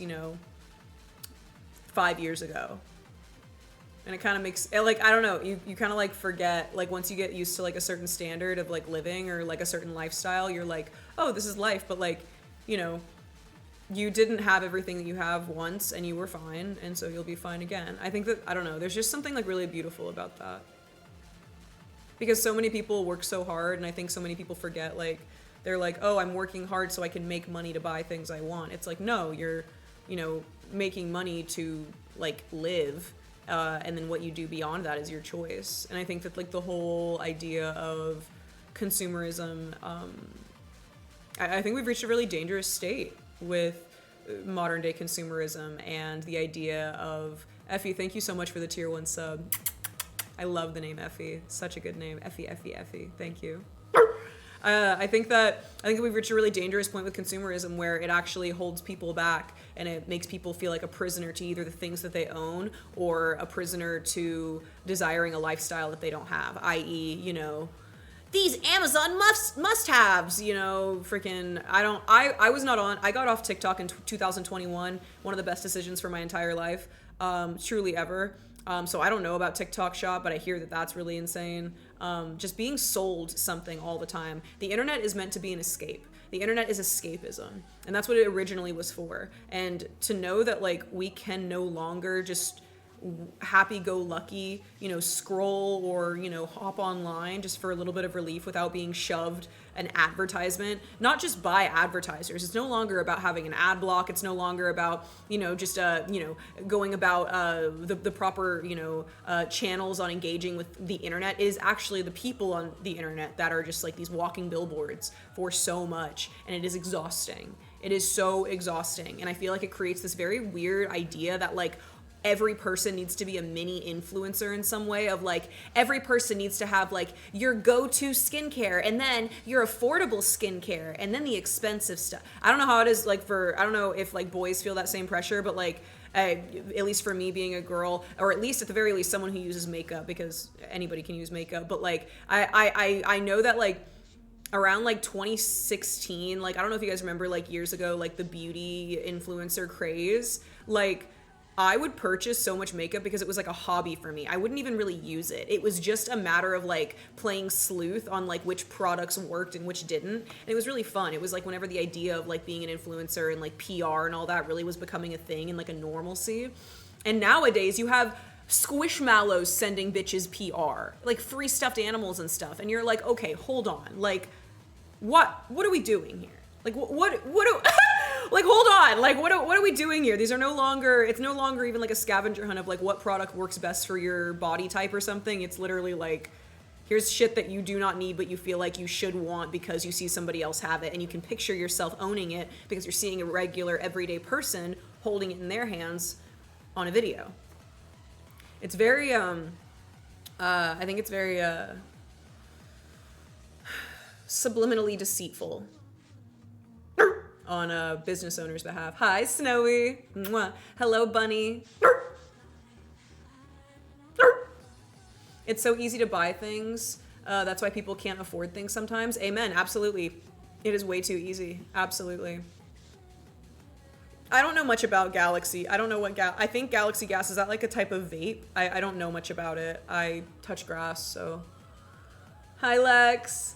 5 years ago. And it kind of makes it, like, I don't know, you kind of like forget, like once you get used to like a certain standard of like living or like a certain lifestyle, you're like, oh, this is life. But like, you didn't have everything that you have once and you were fine, and so you'll be fine again. I think that, I don't know, there's just something like really beautiful about that. Because so many people work so hard, and I think so many people forget, like, they're like, oh, I'm working hard so I can make money to buy things I want. It's like, no, you're, making money to like live, and then what you do beyond that is your choice. And I think that like the whole idea of consumerism, I think we've reached a really dangerous state with modern day consumerism and the idea of Effie. Thank you so much for the tier 1 sub. I love the name Effie. Such a good name. Effie. Thank you. I think that we've reached a really dangerous point with consumerism where it actually holds people back, and it makes people feel like a prisoner to either the things that they own or a prisoner to desiring a lifestyle that they don't have, i.e., these Amazon must-haves, freaking, I got off TikTok in 2021, one of the best decisions for my entire life, truly ever. So I don't know about TikTok Shop, but I hear that that's really insane. Just being sold something all the time. The internet is meant to be an escape. The internet is escapism, and that's what it originally was for. And to know that like we can no longer just happy-go-lucky, scroll or, hop online just for a little bit of relief without being shoved an advertisement, not just by advertisers. It's no longer about having an ad block. It's no longer about, just, going about the proper, channels on engaging with the internet. It is actually the people on the internet that are just like these walking billboards for so much, and it is exhausting. It is so exhausting, and I feel like it creates this very weird idea that like every person needs to be a mini influencer in some way, of like every person needs to have like your go-to skincare and then your affordable skincare and then the expensive stuff. I don't know how it is like I don't know if like boys feel that same pressure, but like at least for me being a girl, or at least at the very least someone who uses makeup, because anybody can use makeup, but like I know that like around like 2016, like I don't know if you guys remember like years ago, like the beauty influencer craze, like I would purchase so much makeup because it was like a hobby for me. I wouldn't even really use it. It was just a matter of like playing sleuth on like which products worked and which didn't. And it was really fun. It was like whenever the idea of like being an influencer and like PR and all that really was becoming a thing and like a normalcy. And nowadays you have Squishmallows sending bitches PR, like free stuffed animals and stuff. And you're like, okay, hold on. Like, what are we doing here? Like, what do, like, hold on, like, what are we doing here? These are no longer, it's no longer even like a scavenger hunt of like what product works best for your body type or something. It's literally like, here's shit that you do not need, but you feel like you should want because you see somebody else have it, and you can picture yourself owning it because you're seeing a regular everyday person holding it in their hands on a video. It's very, I think it's very, subliminally deceitful on a business owner's behalf. Hi, Snowy. Mwah. Hello, Bunny. It's so easy to buy things. That's why people can't afford things sometimes. Amen. Absolutely. It is way too easy. Absolutely. I don't know much about Galaxy. I don't know what I think Galaxy Gas, is that like a type of vape? I don't know much about it. I touch grass, so. Hi, Lex.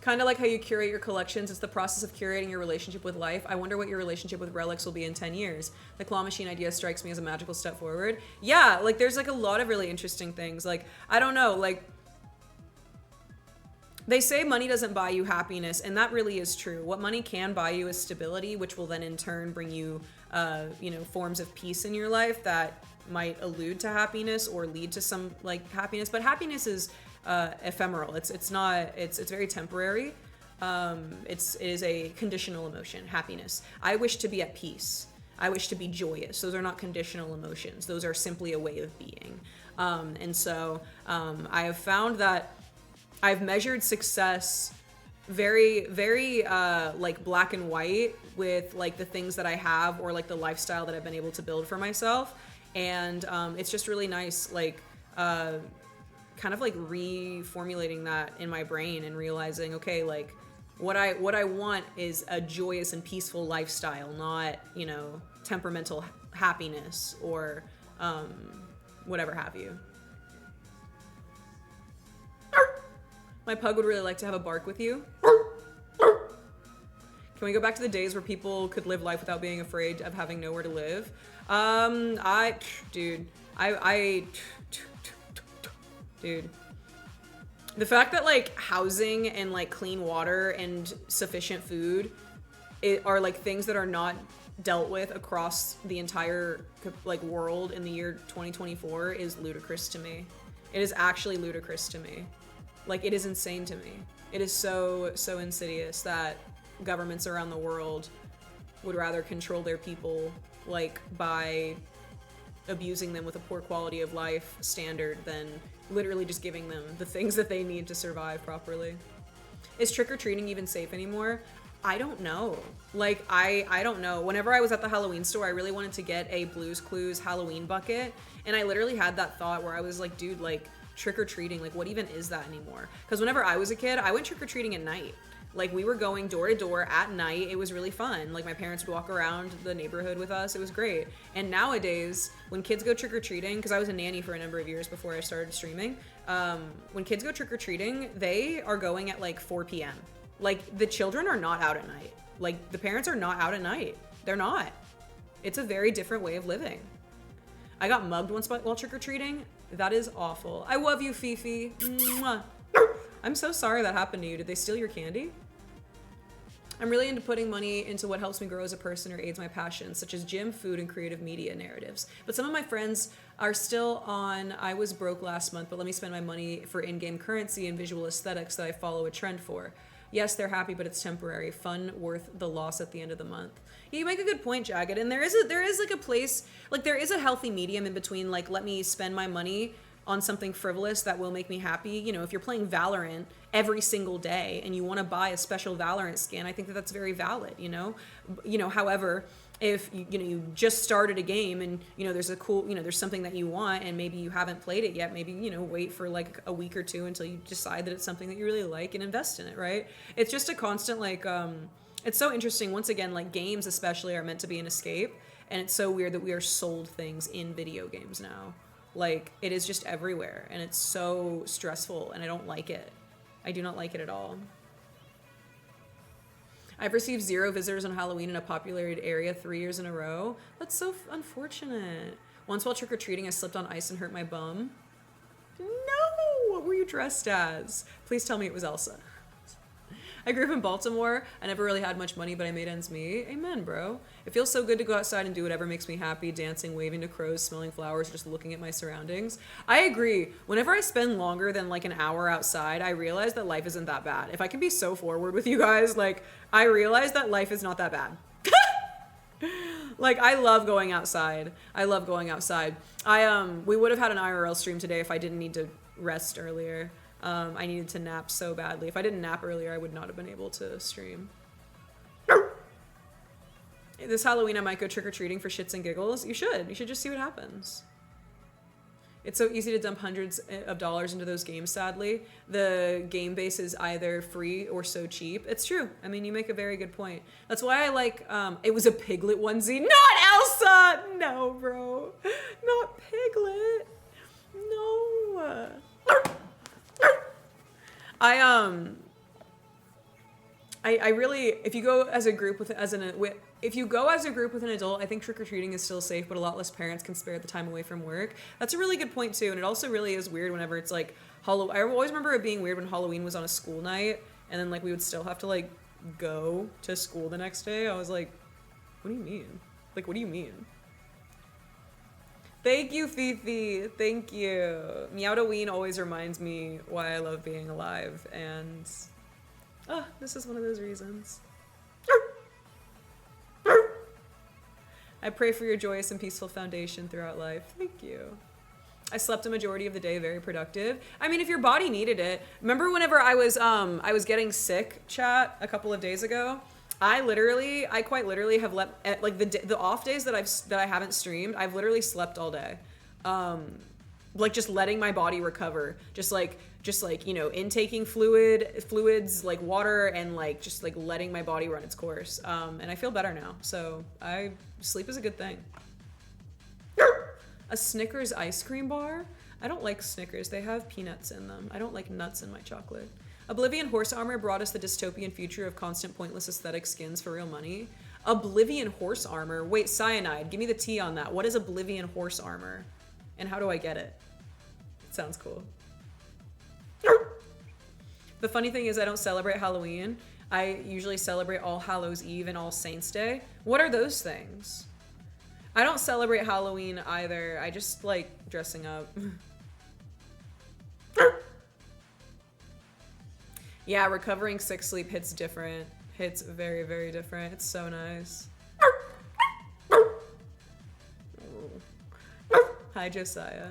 Kind of like how you curate your collections. It's the process of curating your relationship with life. I wonder what your relationship with relics will be in 10 years. The claw machine idea strikes me as a magical step forward. Yeah, like there's like a lot of really interesting things. Like, I don't know, like they say money doesn't buy you happiness, and that really is true. What money can buy you is stability, which will then in turn bring you, forms of peace in your life that might allude to happiness or lead to some like happiness. But happiness is ephemeral. It's very temporary. It is a conditional emotion, happiness. I wish to be at peace. I wish to be joyous. Those are not conditional emotions. Those are simply a way of being. And so I have found that I've measured success very, very like black and white with like the things that I have or like the lifestyle that I've been able to build for myself. And it's just really nice, like kind of like reformulating that in my brain and realizing, okay, like what I want is a joyous and peaceful lifestyle, not, you know, temperamental happiness or whatever have you. My pug would really like to have a bark with you. Can we go back to the days where people could live life without being afraid of having nowhere to live? Dude, the fact that like housing and like clean water and sufficient food are like things that are not dealt with across the entire like world in the year 2024 is ludicrous to me. It is actually ludicrous to me. Like, it is insane to me. It is so insidious that governments around the world would rather control their people like by abusing them with a poor quality of life standard than literally just giving them the things that they need to survive properly. Is trick-or-treating even safe anymore? I don't know. Like, I don't know. Whenever I was at the Halloween store, I really wanted to get a Blue's Clues Halloween bucket, and I literally had that thought where I was like, dude, like, trick-or-treating, like, what even is that anymore? Because whenever I was a kid, I went trick-or-treating at night. Like, we were going door to door at night. It was really fun. Like, my parents would walk around the neighborhood with us. It was great. And nowadays, when kids go trick-or-treating, because I was a nanny for a number of years before I started streaming, when kids go trick-or-treating, they are going at like 4 p.m. Like, the children are not out at night. Like, the parents are not out at night. They're not. It's a very different way of living. I got mugged once while trick-or-treating. That is awful. I love you, Fifi. Mwah. I'm so sorry that happened to you. Did they steal your candy? I'm really into putting money into what helps me grow as a person or aids my passions, such as gym, food, and creative media narratives. But some of my friends are still on, I was broke last month, but let me spend my money for in-game currency and visual aesthetics that I follow a trend for. Yes, they're happy, but it's temporary. Fun worth the loss at the end of the month. Yeah, you make a good point, Jagged. And there is like a place, like there is a healthy medium in between, like, let me spend my money on something frivolous that will make me happy. You know, if you're playing Valorant every single day and you want to buy a special Valorant skin, I think that that's very valid, you know? However, if you just started a game and, there's a cool, there's something that you want and maybe you haven't played it yet, maybe, wait for like a week or two until you decide that it's something that you really like and invest in it, right? It's just a constant, like, it's so interesting. Once again, like, games especially are meant to be an escape, and it's so weird that we are sold things in video games now. Like, it is just everywhere, and it's so stressful, and I don't like it. I do not like it at all. I've received 0 visitors on Halloween in a populated area 3 years in a row. That's so unfortunate. Once while trick-or-treating, I slipped on ice and hurt my bum. No! What were you dressed as? Please tell me it was Elsa. I grew up in Baltimore. I never really had much money, but I made ends meet. Amen, bro. It feels so good to go outside and do whatever makes me happy, dancing, waving to crows, smelling flowers, just looking at my surroundings. I agree. Whenever I spend longer than like an hour outside, I realize that life isn't that bad. If I can be so forward with you guys, like, I realize that life is not that bad. Like, I love going outside. I love going outside. We would have had an IRL stream today if I didn't need to rest earlier. I needed to nap so badly. If I didn't nap earlier, I would not have been able to stream. This Halloween, I might go trick-or-treating for shits and giggles. You should. You should just see what happens. It's so easy to dump hundreds of dollars into those games, sadly. The game base is either free or so cheap. It's true. I mean, you make a very good point. That's why I like, it was a Piglet onesie. Not Elsa! No, bro. Not Piglet. No. I really, if you go as a group with an adult, I think trick-or-treating is still safe, but a lot less parents can spare the time away from work. That's a really good point too, and it also really is weird whenever it's like I always remember it being weird when Halloween was on a school night, and then like we would still have to like go to school the next day. I was like, what do you mean? Like, what do you mean? Thank you, Fifi. Thank you. MEOWDALYN'S always reminds me why I love being alive, and this is one of those reasons. I pray for your joyous and peaceful foundation throughout life. Thank you. I slept a majority of the day, very productive. I mean, if your body needed it. Remember whenever I was getting sick, chat, a couple of days ago? I quite literally have let, like, the off days that I haven't streamed, I've literally slept all day. like just letting my body recover, just like you know, intaking fluids like water, and like just like letting my body run its course. And I feel better now, so sleep is a good thing. A Snickers ice cream bar? I don't like Snickers. They have peanuts in them. I don't like nuts in my chocolate. Oblivion Horse Armor brought us the dystopian future of constant pointless aesthetic skins for real money. Oblivion Horse Armor? Wait, Cyanide. Give me the tea on that. What is Oblivion Horse Armor? And how do I get it? It sounds cool. The funny thing is I don't celebrate Halloween. I usually celebrate All Hallows Eve and All Saints Day. What are those things? I don't celebrate Halloween either. I just like dressing up. Yeah, recovering sick sleep hits different. Hits very, very different. It's so nice. Hi, Josiah.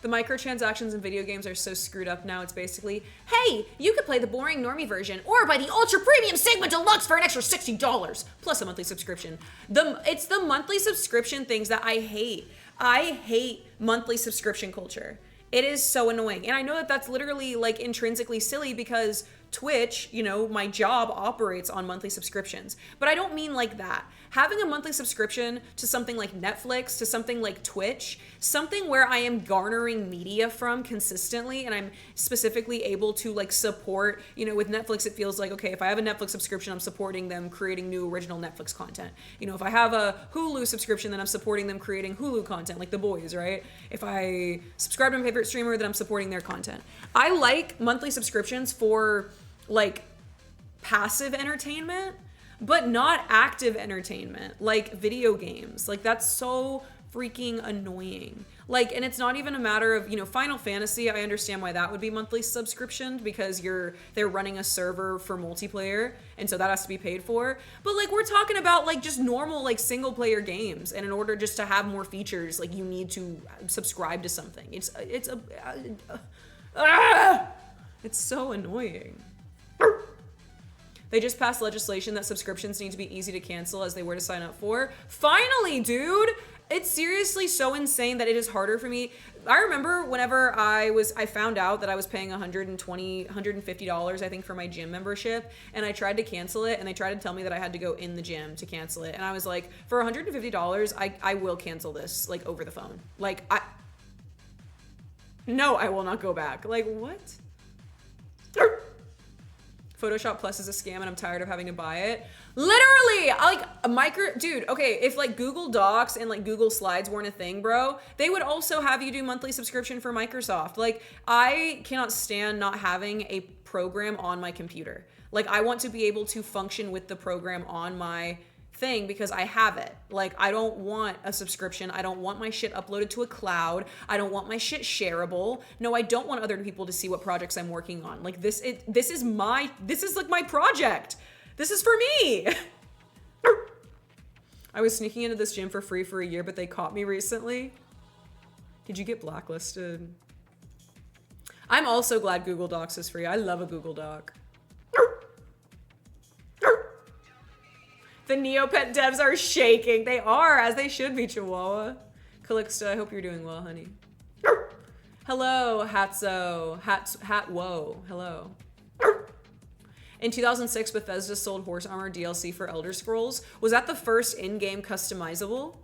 The microtransactions in video games are so screwed up now. It's basically, hey, you could play the boring normie version or buy the ultra premium Sigma Deluxe for an extra $60 plus a monthly subscription. It's the monthly subscription things that I hate. I hate monthly subscription culture. It is so annoying. And I know that that's literally like intrinsically silly because Twitch, you know, my job operates on monthly subscriptions, but I don't mean like that. Having a monthly subscription to something like Netflix, to something like Twitch, something where I am garnering media from consistently, and I'm specifically able to like support, you know, with Netflix, it feels like, okay, if I have a Netflix subscription, I'm supporting them creating new original Netflix content. You know, if I have a Hulu subscription, then I'm supporting them creating Hulu content, like The Boys, right? If I subscribe to my favorite streamer, then I'm supporting their content. I like monthly subscriptions for like passive entertainment, but not active entertainment, like video games. Like that's so freaking annoying. Like, and it's not even a matter of, you know, Final Fantasy, I understand why that would be monthly subscription because they're running a server for multiplayer, and so that has to be paid for. But like we're talking about like just normal like single player games, and in order just to have more features, like you need to subscribe to something. It's so annoying. They just passed legislation that subscriptions need to be easy to cancel as they were to sign up for. Finally, dude! It's seriously so insane that it is harder for me. I remember whenever I found out that I was paying $150, I think, for my gym membership, and I tried to cancel it, and they tried to tell me that I had to go in the gym to cancel it. And I was like, for $150, I will cancel this, like, over the phone. Like, no, I will not go back. Like, what? Photoshop Plus is a scam and I'm tired of having to buy it. Literally, dude, okay, if like Google Docs and like Google Slides weren't a thing, bro, they would also have you do monthly subscription for Microsoft. Like, I cannot stand not having a program on my computer. Like, I want to be able to function with the program on my thing because I have it. Like, I don't want a subscription. I don't want my shit uploaded to a cloud. I don't want my shit shareable. No, I don't want other people to see what projects I'm working on. Like, this is like my project. This is for me. I was sneaking into this gym for free for a year, but they caught me recently. Did you get blacklisted? I'm also glad Google Docs is free. I love a Google Doc. The Neopet devs are shaking. They are, as they should be, Chihuahua. Calixto, I hope you're doing well, honey. Hello, Hatzo. Hatwo. Hello. In 2006, Bethesda sold Horse Armor DLC for Elder Scrolls. Was that the first in-game customizable?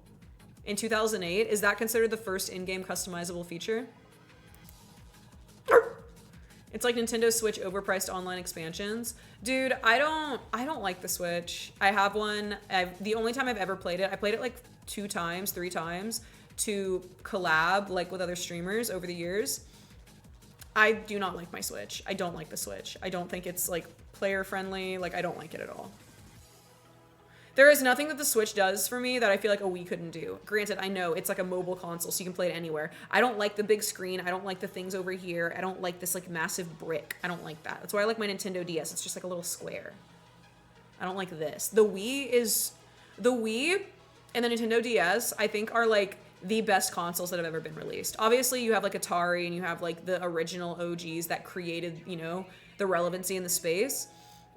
In 2008, is that considered the first in-game customizable feature? It's like Nintendo Switch overpriced online expansions. Dude, I don't like the Switch. I have one. The only time I've ever played it, I played it like 3 times to collab like with other streamers over the years. I do not like my Switch. I don't like the Switch. I don't think it's like player friendly. Like, I don't like it at all. There is nothing that the Switch does for me that I feel like a Wii couldn't do. Granted, I know it's like a mobile console, so you can play it anywhere. I don't like the big screen. I don't like the things over here. I don't like this like massive brick. I don't like that. That's why I like my Nintendo DS. It's just like a little square. I don't like this. The Wii and the Nintendo DS, I think, are like the best consoles that have ever been released. Obviously, you have like Atari and you have like the original OGs that created, you know, the relevancy in the space.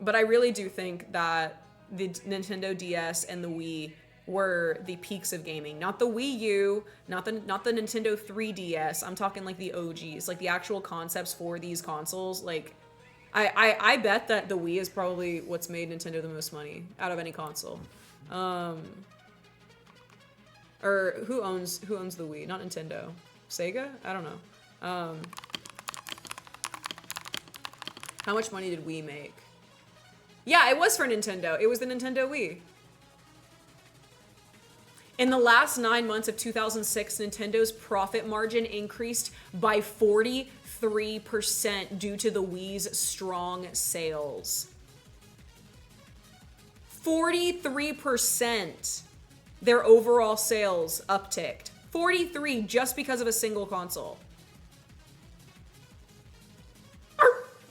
But I really do think that the Nintendo DS and the Wii were the peaks of gaming. Not the Wii U, not the Nintendo 3DS. I'm talking like the OGs, like the actual concepts for these consoles. Like, I bet that the Wii is probably what's made Nintendo the most money out of any console. Or who owns the Wii? Not Nintendo. Sega? I don't know. How much money did Wii make? Yeah, it was for Nintendo. It was the Nintendo Wii. In the last 9 months of 2006, Nintendo's profit margin increased by 43% due to the Wii's strong sales. 43%. Their overall sales upticked. 43 just because of a single console.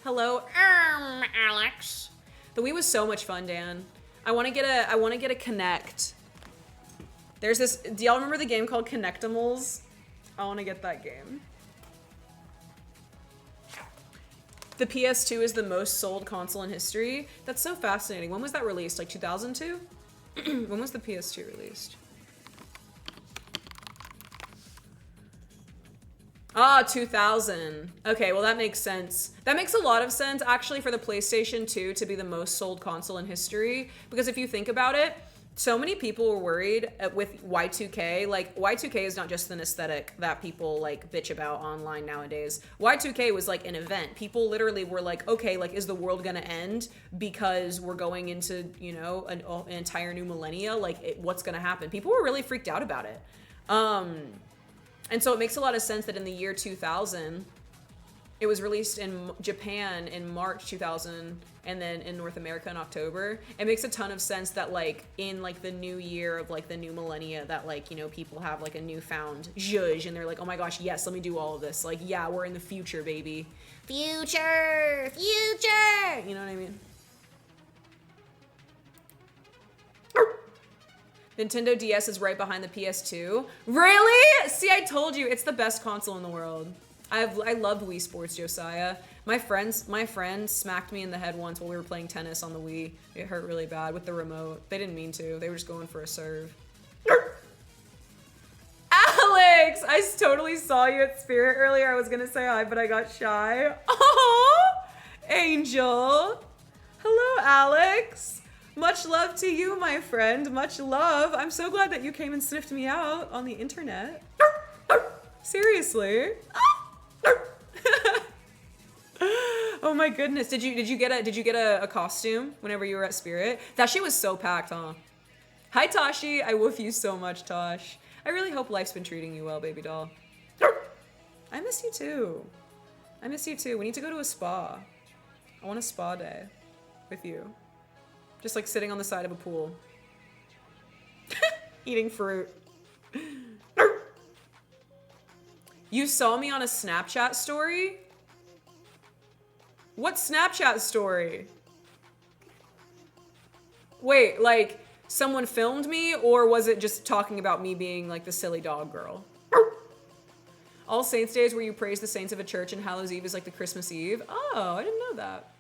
Hello, Alex. The Wii was so much fun, Dan. I want to get a Kinect. There's this. Do y'all remember the game called Connectimals? I want to get that game. The PS2 is the most sold console in history. That's so fascinating. When was that released? Like 2002? When was the PS2 released? Ah, 2000. Okay, well that makes sense. That makes a lot of sense actually for the PlayStation 2 to be the most sold console in history. Because if you think about it, so many people were worried with Y2K. Like, Y2K is not just an aesthetic that people like bitch about online nowadays. Y2K was like an event. People literally were like, okay, like, is the world gonna end because we're going into, you know, an entire new millennia? Like, what's gonna happen? People were really freaked out about it. And so it makes a lot of sense that in the year 2000, it was released in Japan in March 2000, and then in North America in October. It makes a ton of sense that like in like the new year of like the new millennia that like, you know, people have like a newfound zhuzh and they're like, oh my gosh, yes, let me do all of this. Like, yeah, we're in the future, baby. Future, future. You know what I mean? Nintendo DS is right behind the PS2. Really? See, I told you, it's the best console in the world. I loved Wii Sports, Josiah. My friend smacked me in the head once while we were playing tennis on the Wii. It hurt really bad with the remote. They didn't mean to. They were just going for a serve. Alex! I totally saw you at Spirit earlier. I was gonna say hi, but I got shy. Oh, Angel. Hello, Alex. Much love to you, my friend. Much love. I'm so glad that you came and sniffed me out on the internet. Seriously. Oh my goodness. Did you get a costume whenever you were at Spirit? That shit was so packed, huh? Hi Toshi. I woof you so much, Tosh. I really hope life's been treating you well, baby doll. I miss you too. I miss you too. We need to go to a spa. I want a spa day with you. Just like sitting on the side of a pool. Eating fruit. You saw me on a Snapchat story? What Snapchat story? Wait, like someone filmed me, or was it just talking about me being like the silly dog girl? All Saints Day is where you praise the saints of a church, and Hallows Eve is like the Christmas Eve. Oh, I didn't know that.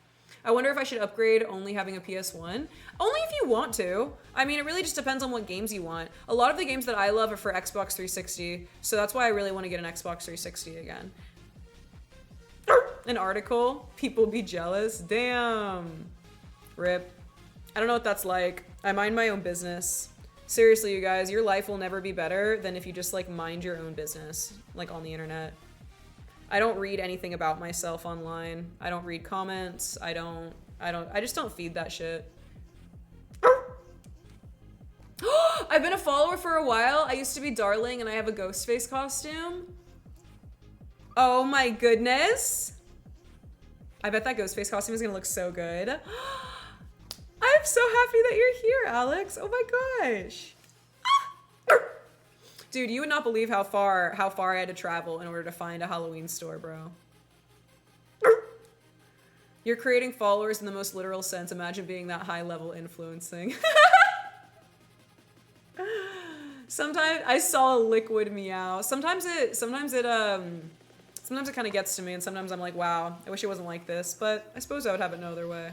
I wonder if I should upgrade only having a PS1. Only if you want to. I mean, it really just depends on what games you want. A lot of the games that I love are for Xbox 360, so that's why I really want to get an Xbox 360 again. An article? People be jealous? Damn. Rip. I don't know what that's like. I mind my own business. Seriously, you guys, your life will never be better than if you just like mind your own business, like on the internet. I don't read anything about myself online. I don't read comments. I just don't feed that shit. I've been a follower for a while. I used to be Darling and I have a ghost face costume. Oh my goodness. I bet that ghost face costume is gonna look so good. I'm so happy that you're here, Alex. Oh my gosh. Dude, you would not believe how far I had to travel in order to find a Halloween store, bro. You're creating followers in the most literal sense. Imagine being that high level influencing. Sometimes I saw a liquid meow. Sometimes it kind of gets to me, and sometimes I'm like, wow, I wish it wasn't like this, but I suppose I would have it no other way.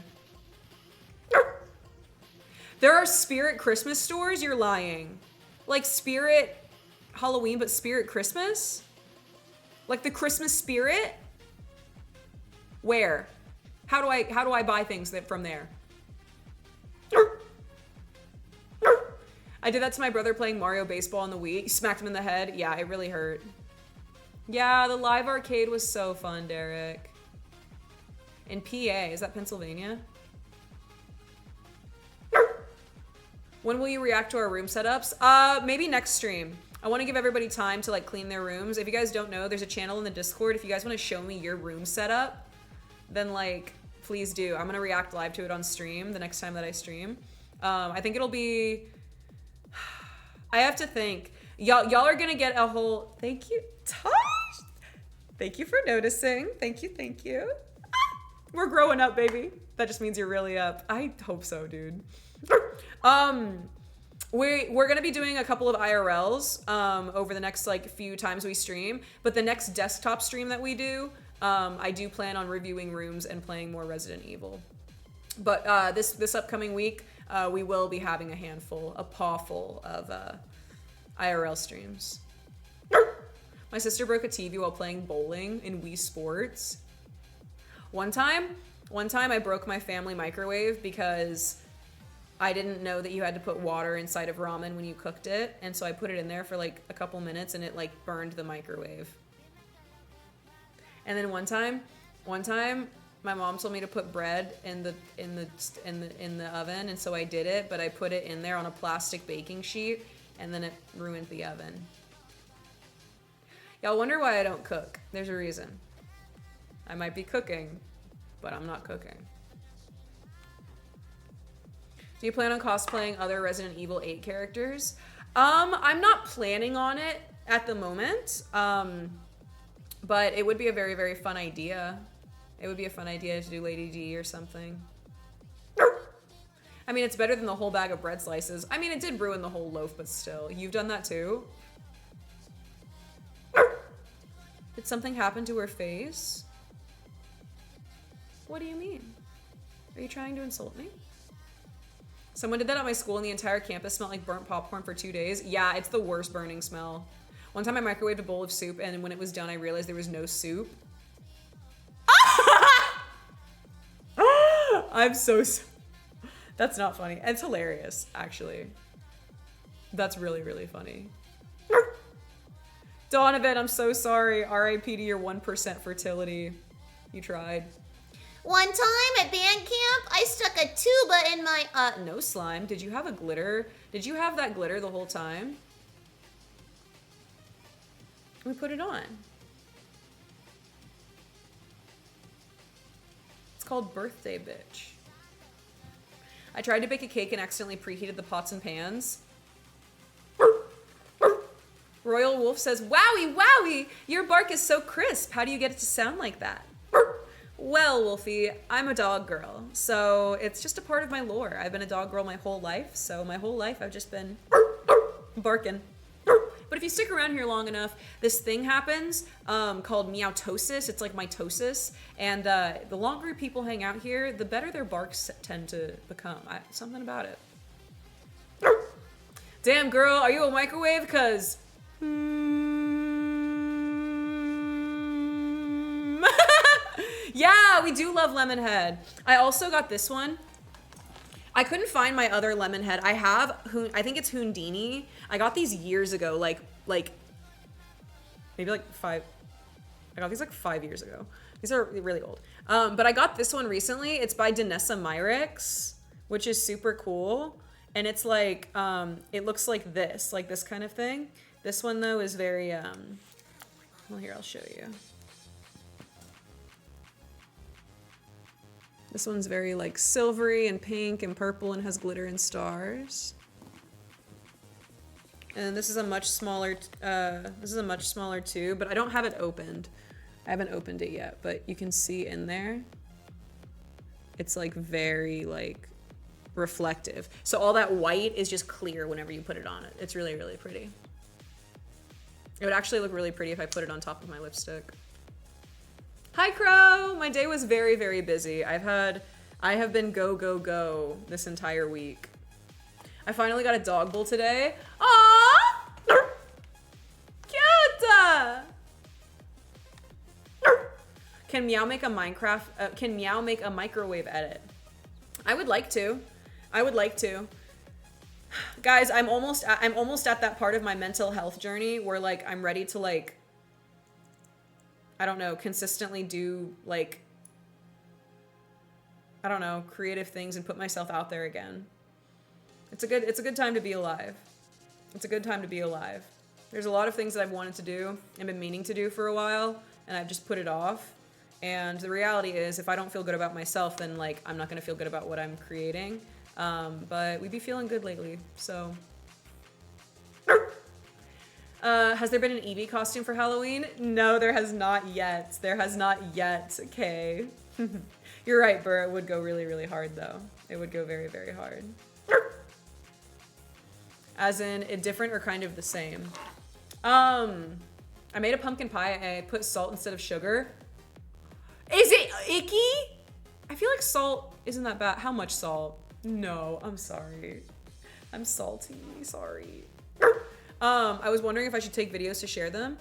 There are spirit Christmas stores? You're lying. Like spirit Halloween, but spirit Christmas? Like the Christmas spirit? Where? How do I buy things from there? I did that to my brother playing Mario Baseball on the Wii. Smacked him in the head. Yeah, it really hurt. Yeah, the live arcade was so fun, Derek. In PA, is that Pennsylvania? When will you react to our room setups? Maybe next stream. I want to give everybody time to like clean their rooms. If you guys don't know, there's a channel in the Discord. If you guys want to show me your room setup, then like, please do. I'm gonna react live to it on stream the next time that I stream. I think it'll be, I have to think. Y'all are gonna get a whole, thank you, Tosh. Thank you for noticing. Thank you. We're growing up, baby. That just means you're really up. I hope so, dude. We're gonna be doing a couple of IRLs over the next like few times we stream, but the next desktop stream that we do, I do plan on reviewing rooms and playing more Resident Evil. But this upcoming week, we will be having a pawful of IRL streams. My sister broke a TV while playing bowling in Wii Sports. One time I broke my family microwave because I didn't know that you had to put water inside of ramen when you cooked it, and so I put it in there for like a couple minutes and it like burned the microwave. And then one time my mom told me to put bread in the oven, and so I did it, but I put it in there on a plastic baking sheet and then it ruined the oven. Y'all wonder why I don't cook. There's a reason. I might be cooking, but I'm not cooking. Do you plan on cosplaying other Resident Evil 8 characters? I'm not planning on it at the moment, but it would be a very, very fun idea. It would be a fun idea to do Lady D or something. I mean, it's better than the whole bag of bread slices. I mean, it did ruin the whole loaf, but still. You've done that too? Did something happen to her face? What do you mean? Are you trying to insult me? Someone did that at my school and the entire campus smelled like burnt popcorn for 2 days. Yeah, it's the worst burning smell. One time I microwaved a bowl of soup and when it was done, I realized there was no soup. I'm so... That's not funny. It's hilarious, actually. That's really, really funny. Donovan, I'm so sorry. R.I.P. to your 1% fertility. You tried. One time at band camp, I stuck a tuba in my, No slime. Did you have a glitter? Did you have that glitter the whole time? We put it on. It's called Birthday Bitch. I tried to bake a cake and accidentally preheated the pots and pans. Royal Wolf says, "Wowie, wowie, your bark is so crisp. How do you get it to sound like that?" Well, Wolfie, I'm a dog girl, so it's just a part of my lore. I've been a dog girl my whole life, so my whole life I've just been barking. But if you stick around here long enough, this thing happens called meowtosis. It's like mitosis, and the longer people hang out here, the better their barks tend to become. Something about it. Damn, girl, are you a microwave? Cause yeah, we do love lemon head. I also got this one. I couldn't find my other lemon head. I have, I think it's Houdini. I got these years ago, like maybe like 5. I got these like 5 years ago. These are really old. But I got this one recently. It's by Danessa Myrix, which is super cool. And it's like, it looks like this kind of thing. This one though is very, well here, I'll show you. This one's very like silvery and pink and purple and has glitter and stars. And this is a much smaller tube, but I don't have it opened. I haven't opened it yet, but you can see in there. It's like very like reflective. So all that white is just clear whenever you put it on it. It's really, really pretty. It would actually look really pretty if I put it on top of my lipstick. Hi, Crow! My day was very, very busy. I have been go, go, go this entire week. I finally got a dog bowl today. Aww! Cute! Can Meow make a Minecraft, can Meow make a microwave edit? I would like to. I would like to. Guys, I'm almost at that part of my mental health journey where like I'm ready to like, I don't know, consistently do like, I don't know, creative things and put myself out there again. It's a good time to be alive. It's a good time to be alive. There's a lot of things that I've wanted to do and been meaning to do for a while, and I've just put it off. And the reality is, if I don't feel good about myself, then like I'm not gonna feel good about what I'm creating. But we be feeling good lately, so. Has there been an Eevee costume for Halloween? No, there has not yet. There has not yet, okay. You're right, Burr, it would go really, really hard though. It would go very, very hard. As in, different or kind of the same. I made a pumpkin pie, I put salt instead of sugar. Is it icky? I feel like salt isn't that bad. How much salt? No, I'm sorry. I'm salty, sorry. I was wondering if I should take videos to share them.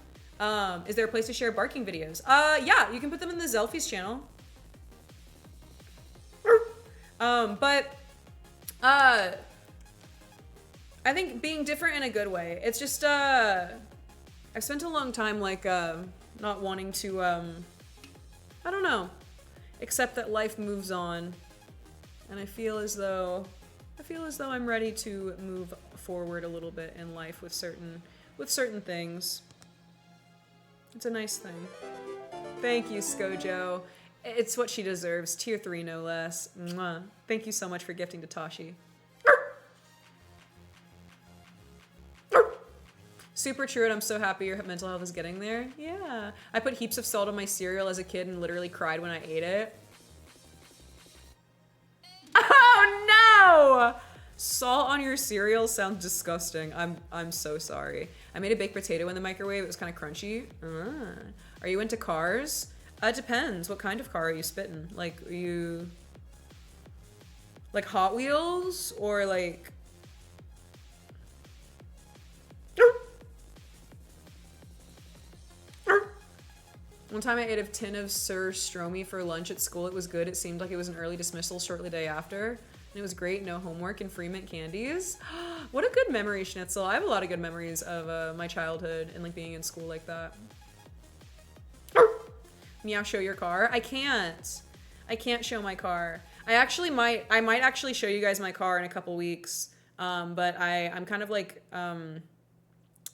Is there a place to share barking videos? Yeah, you can put them in the Zelfies channel. I think being different in a good way. It's just, I've spent a long time like, not wanting to, I don't know, accept that life moves on. And I feel as though I'm ready to move forward a little bit in life with certain things. It's a nice thing. Thank you, Skojo. It's what she deserves. Tier 3, no less. Mwah. Thank you so much for gifting to Tashi. Super true, and I'm so happy your mental health is getting there. Yeah. I put heaps of salt on my cereal as a kid and literally cried when I ate it. Oh no! Salt on your cereal sounds disgusting. I'm so sorry. I made a baked potato in the microwave. It was kind of crunchy. Are you into cars? It depends. What kind of car are you spitting? Like, are you like Hot Wheels or like? One time I ate a tin of Sir Stromy for lunch at school. It was good. It seemed like it was an early dismissal shortly day after. And it was great. No homework and free mint candies. What a good memory, Schnitzel. I have a lot of good memories of my childhood and like being in school like that. Meow, show your car. I can't show my car. I might actually show you guys my car in a couple weeks. But I'm kind of like, I'm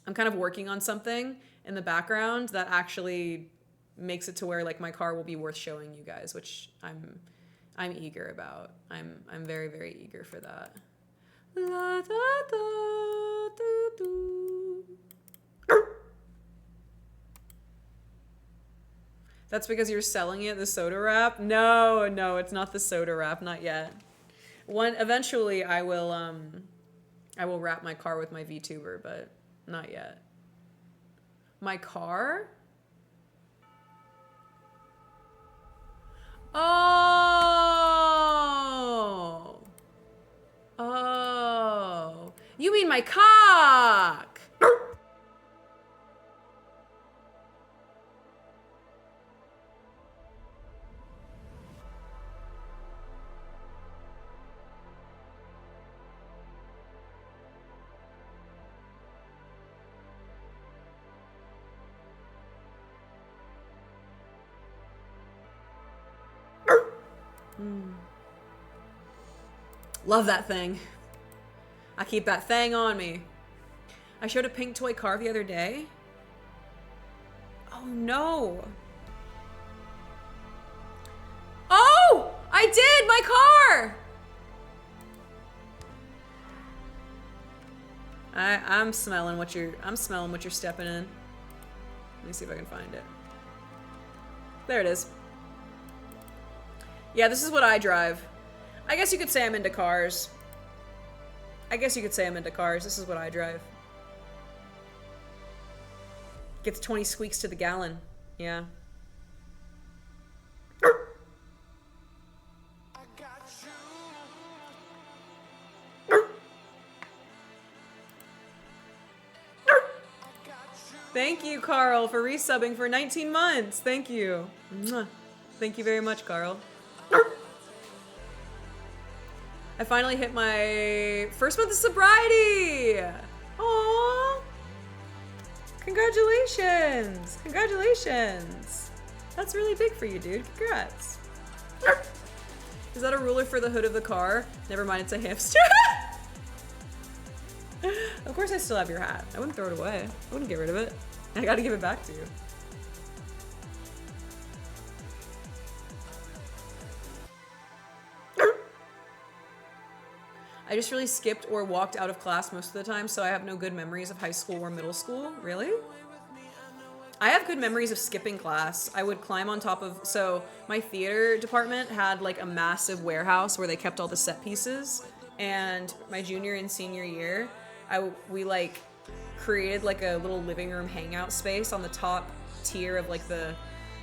kind of working on something in the background that actually makes it to where like my car will be worth showing you guys, which I'm eager about. I'm very, very eager for that. La, da, da, doo, doo. That's because you're selling it, the soda wrap? No, it's not the soda wrap, not yet. Eventually I will wrap my car with my VTuber, but not yet. My car? Oh, you mean my cock? Love that thing. I keep that thing on me. I showed a pink toy car the other day. Oh no. Oh, I did, my car. I'm smelling what you're stepping in. Let me see if I can find it. There it is. Yeah, this is what I drive. I guess you could say I'm into cars. This is what I drive. Gets 20 squeaks to the gallon. Yeah. Thank you, Carl, for resubbing for 19 months. Thank you. Mwah. Thank you very much, Carl. I finally hit my first month of sobriety. Aww. Congratulations. Congratulations. That's really big for you, dude. Congrats. Is that a ruler for the hood of the car? Never mind, it's a hamster. Of course I still have your hat. I wouldn't throw it away. I wouldn't get rid of it. I gotta give it back to you. I just really skipped or walked out of class most of the time, so I have no good memories of high school or middle school. Really? I have good memories of skipping class. I would climb on top of, so my theater department had like a massive warehouse where they kept all the set pieces, and my junior and senior year, we like created like a little living room hangout space on the top tier of like the,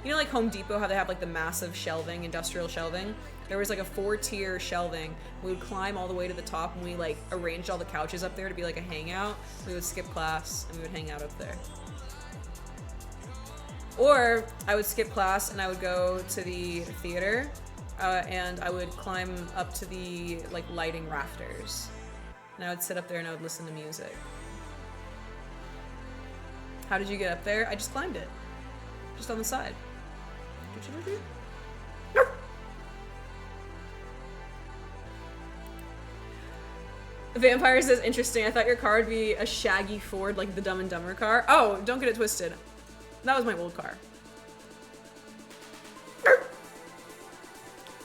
you know, like Home Depot, how they have like the massive shelving, industrial shelving. There was like a 4-tier shelving. We would climb all the way to the top, and we like arranged all the couches up there to be like a hangout. We would skip class and we would hang out up there. Or I would skip class and I would go to the theater and I would climb up to the like lighting rafters. And I would sit up there and I would listen to music. How did you get up there? I just climbed it. Just on the side. Vampire says, interesting. I thought your car would be a shaggy Ford like the Dumb and Dumber car. Oh, don't get it twisted. That was my old car.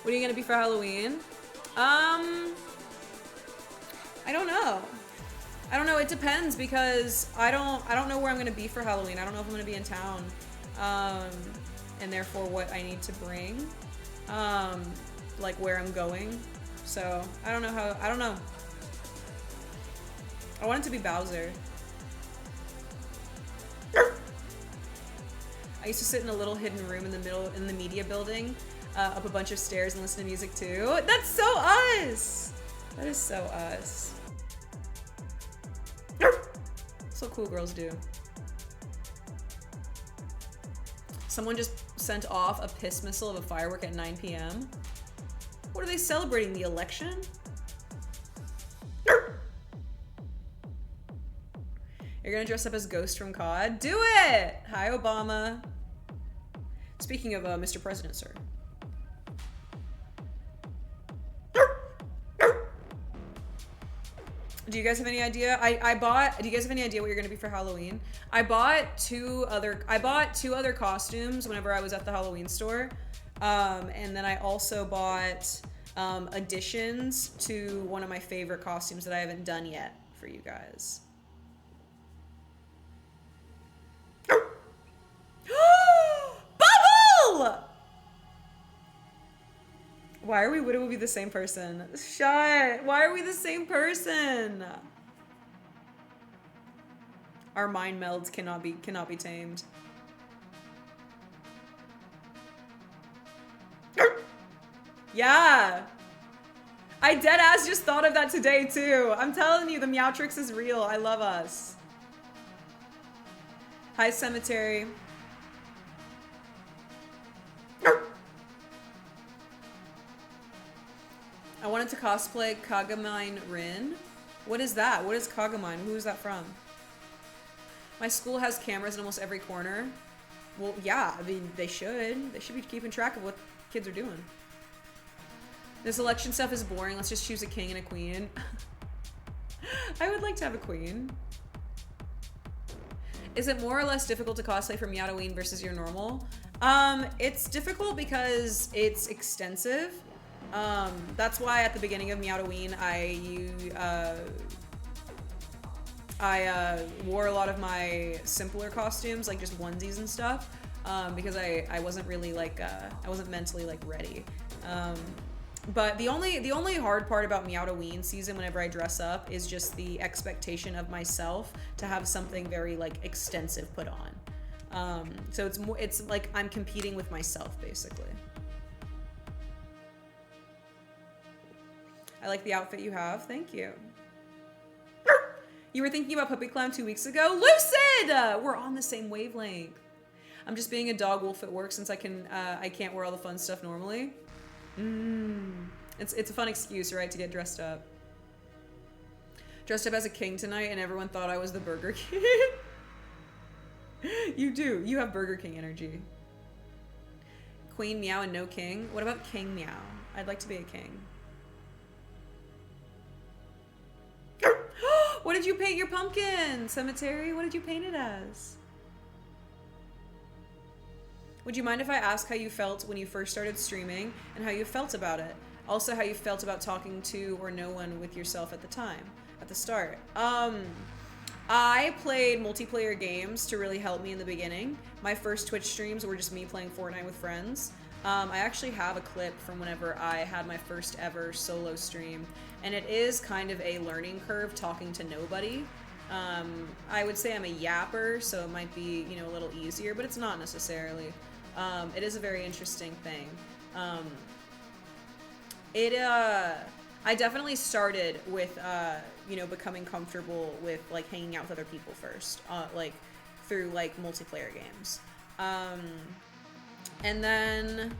What are you gonna be for Halloween? I don't know. I don't know. It depends because I don't know where I'm gonna be for Halloween. I don't know if I'm gonna be in town, and therefore what I need to bring, like where I'm going. So I don't know how. I don't know. I want it to be Bowser. I used to sit in a little hidden room in the middle, in the media building, up a bunch of stairs and listen to music too. That's so us! That is so us. That's what cool girls do. Someone just sent off a piss missile of a firework at 9 p.m. What are they celebrating, the election? You're gonna dress up as Ghost from COD? Do it! Hi, Obama. Speaking of Mr. President, sir. Do you guys have any idea? Do you guys have any idea what you're gonna be for Halloween? I bought two other costumes whenever I was at the Halloween store. And then I also bought additions to one of my favorite costumes that I haven't done yet for you guys. Bubble! Why are we Widow will be the same person? Shut. Why are we the same person? Our mind melds cannot be tamed. Yeah. I deadass just thought of that today too. I'm telling you, the Meowtrix is real. I love us. Hi, Cemetery. I wanted to cosplay Kagamine Rin. What is that? What is Kagamine? Who is that from? My school has cameras in almost every corner. Well, yeah, I mean, they should. They should be keeping track of what kids are doing. This election stuff is boring. Let's just choose a king and a queen. I would like to have a queen. Is it more or less difficult to cosplay for MEOWDALYN versus your normal? It's difficult because it's extensive. That's why at the beginning of MEOWDALYN, I wore a lot of my simpler costumes, like just onesies and stuff, because I wasn't really like, I wasn't mentally like ready. But the only hard part about MEOWDALYN season whenever I dress up is just the expectation of myself to have something very like extensive put on. So it's like I'm competing with myself basically. I like the outfit you have. Thank you. You were thinking about Puppy Clown 2 weeks ago? Lucid! We're on the same wavelength. I'm just being a dog wolf at work since I can't wear all the fun stuff normally. It's a fun excuse, right, to get dressed up. Dressed up as a king tonight and everyone thought I was the Burger King. You do. You have Burger King energy. Queen Meow and no king? What about King Meow? I'd like to be a king. What did you paint your pumpkin, Cemetery? What did you paint it as? Would you mind if I ask how you felt when you first started streaming and how you felt about it? Also how you felt about talking to or no one with yourself at the time, at the start. I played multiplayer games to really help me in the beginning. My first Twitch streams were just me playing Fortnite with friends. I actually have a clip from whenever I had my first ever solo stream, and it is kind of a learning curve talking to nobody. I would say I'm a yapper, so it might be, you know, a little easier, but it's not necessarily. It is a very interesting thing. I definitely started with, you know, becoming comfortable with, like, hanging out with other people first, like, through, like, multiplayer games. And then,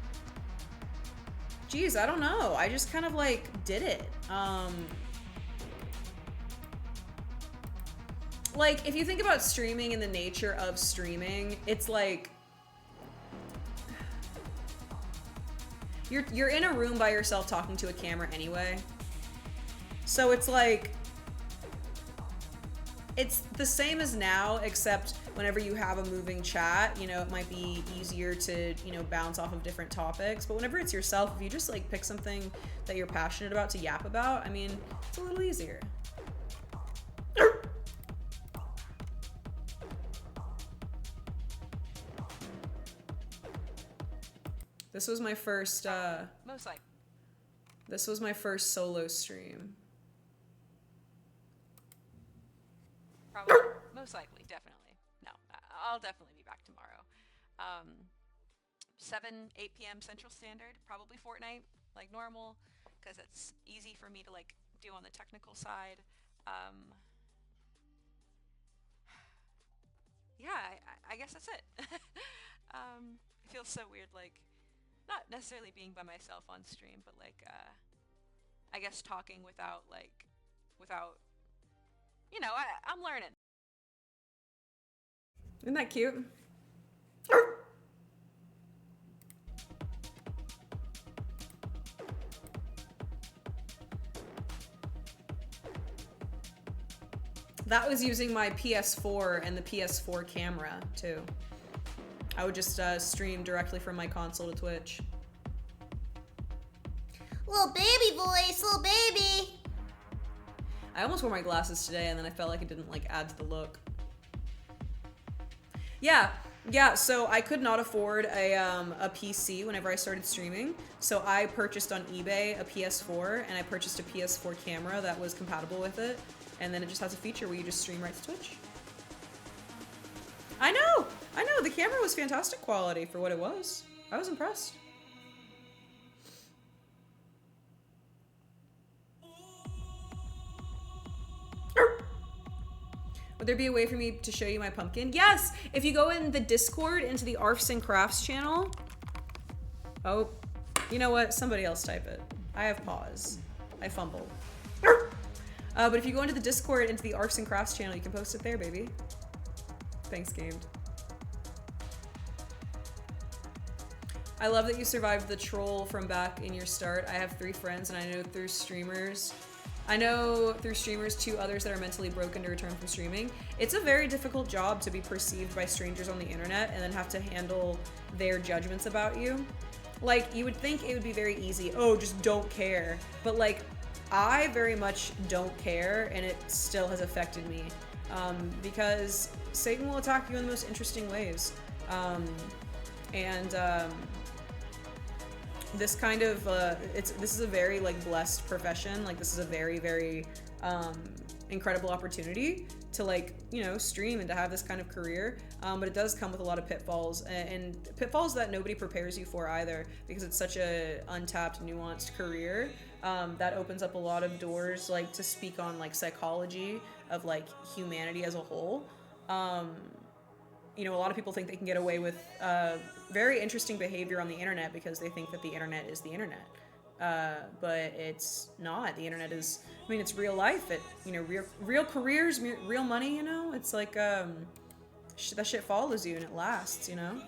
geez, I don't know. I just kind of, like, did it. Like, if you think about streaming and the nature of streaming, it's like, you're in a room by yourself talking to a camera anyway. So it's like, it's the same as now, except whenever you have a moving chat, you know, it might be easier to, you know, bounce off of different topics. But whenever it's yourself, if you just like pick something that you're passionate about to yap about, I mean, it's a little easier. This was my first, most likely. this was my first solo stream. Probably. Most likely, definitely. No, I'll definitely be back tomorrow. 8 p.m. Central Standard, probably Fortnite, like normal, because it's easy for me to like do on the technical side. Yeah, I guess that's it. It feels so weird, like, not necessarily being by myself on stream, but like, I guess talking without, you know, I'm learning. Isn't that cute? That was using my PS4 and the PS4 camera, too. I would just stream directly from my console to Twitch. Little baby voice, little baby. I almost wore my glasses today, and then I felt like it didn't like add to the look. Yeah, so I could not afford a PC whenever I started streaming, so I purchased on eBay a PS4, and I purchased a PS4 camera that was compatible with it, and then it just has a feature where you just stream right to Twitch. I know, the camera was fantastic quality for what it was. I was impressed. Would there be a way for me to show you my pumpkin? Yes! If you go in the Discord into the Arts and Crafts channel. Oh, you know what? Somebody else type it. I have pause. I fumbled. But if you go into the Discord into the Arts and Crafts channel, you can post it there, baby. Thanks, Gamed. I love that you survived the troll from back in your start. I have 3 friends, and I know through streamers 2 others that are mentally broken to return from streaming. It's a very difficult job to be perceived by strangers on the internet and then have to handle their judgments about you. Like, you would think it would be very easy. Oh, just don't care. But like, I very much don't care, and it still has affected me. Because Satan will attack you in the most interesting ways. This kind of, this is a very, like, blessed profession. Like, this is a very, very, incredible opportunity to, like, you know, stream and to have this kind of career. But it does come with a lot of pitfalls, and pitfalls that nobody prepares you for either, because it's such a untapped, nuanced career. that opens up a lot of doors, like to speak on like psychology of like humanity as a whole. You know, a lot of people think they can get away with very interesting behavior on the internet because they think that the internet is the internet. But it's not. The internet is, I mean, it's real life. It, you know, real careers, real money, you know? It's like, that shit follows you and it lasts, you know?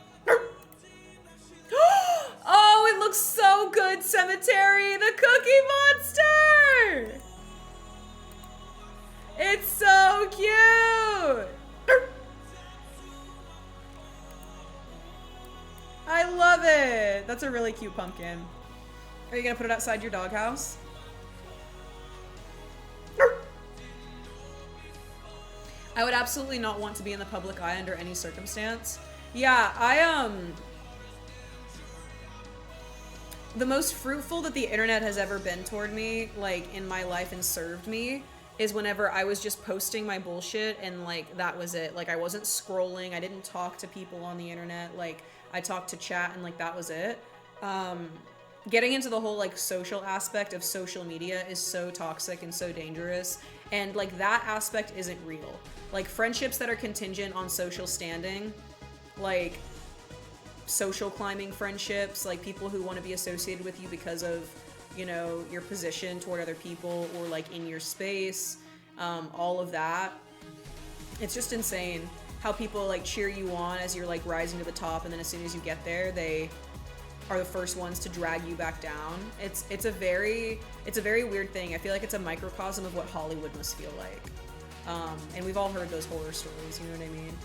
Oh, it looks so good, Cemetery! The Cookie Monster! It's so cute! I love it! That's a really cute pumpkin. Are you gonna put it outside your doghouse? I would absolutely not want to be in the public eye under any circumstance. Yeah, the most fruitful that the internet has ever been toward me, like, in my life and served me, is whenever I was just posting my bullshit and, like, that was it. Like, I wasn't scrolling, I didn't talk to people on the internet, like, I talked to chat and, like, that was it. Getting into the whole, like, social aspect of social media is so toxic and so dangerous, and, like, that aspect isn't real. Like, friendships that are contingent on social standing, like, social climbing friendships, like people who want to be associated with you because of, you know, your position toward other people or like in your space, all of that. It's just insane how people like cheer you on as you're like rising to the top, and then as soon as you get there, they are the first ones to drag you back down. It's a very weird thing. I feel like it's a microcosm of what Hollywood must feel like. And we've all heard those horror stories, you know what I mean?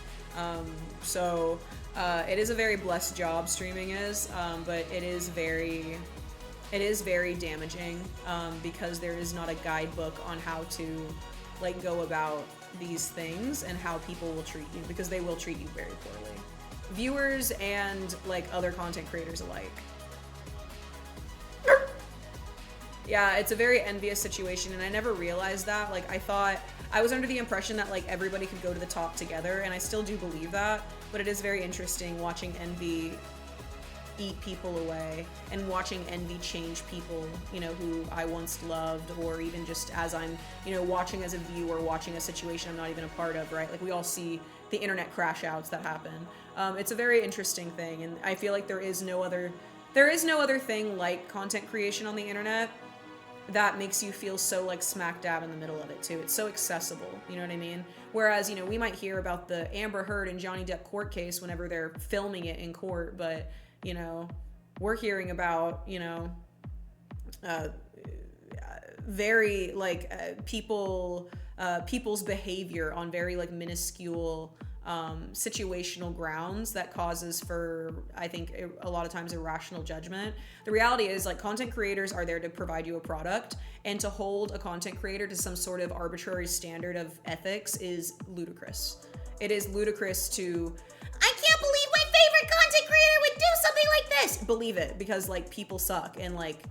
It is a very blessed job, streaming is, but it is very damaging, because there is not a guidebook on how to like go about these things and how people will treat you, because they will treat you very poorly. Viewers and like other content creators alike. Yeah, it's a very envious situation, and I never realized that. Like, I was under the impression that like everybody could go to the top together, and I still do believe that, but it is very interesting watching envy eat people away and watching envy change people, you know, who I once loved, or even just as I'm, you know, watching as a viewer, watching a situation I'm not even a part of, right? Like, we all see the internet crash outs that happen. It's a very interesting thing, and I feel like there is no other thing like content creation on the internet that makes you feel so like smack dab in the middle of it too. It's so accessible, you know what I mean? Whereas, you know, we might hear about the Amber Heard and Johnny Depp court case whenever they're filming it in court, but, you know, we're hearing about, you know, very like people's behavior on very like minuscule situational grounds that causes for, I think, a lot of times irrational judgment. The reality is, like, content creators are there to provide you a product, and to hold a content creator to some sort of arbitrary standard of ethics is ludicrous. It is ludicrous to, I can't believe my favorite content creator would do something like this! Believe it, because like people suck, and like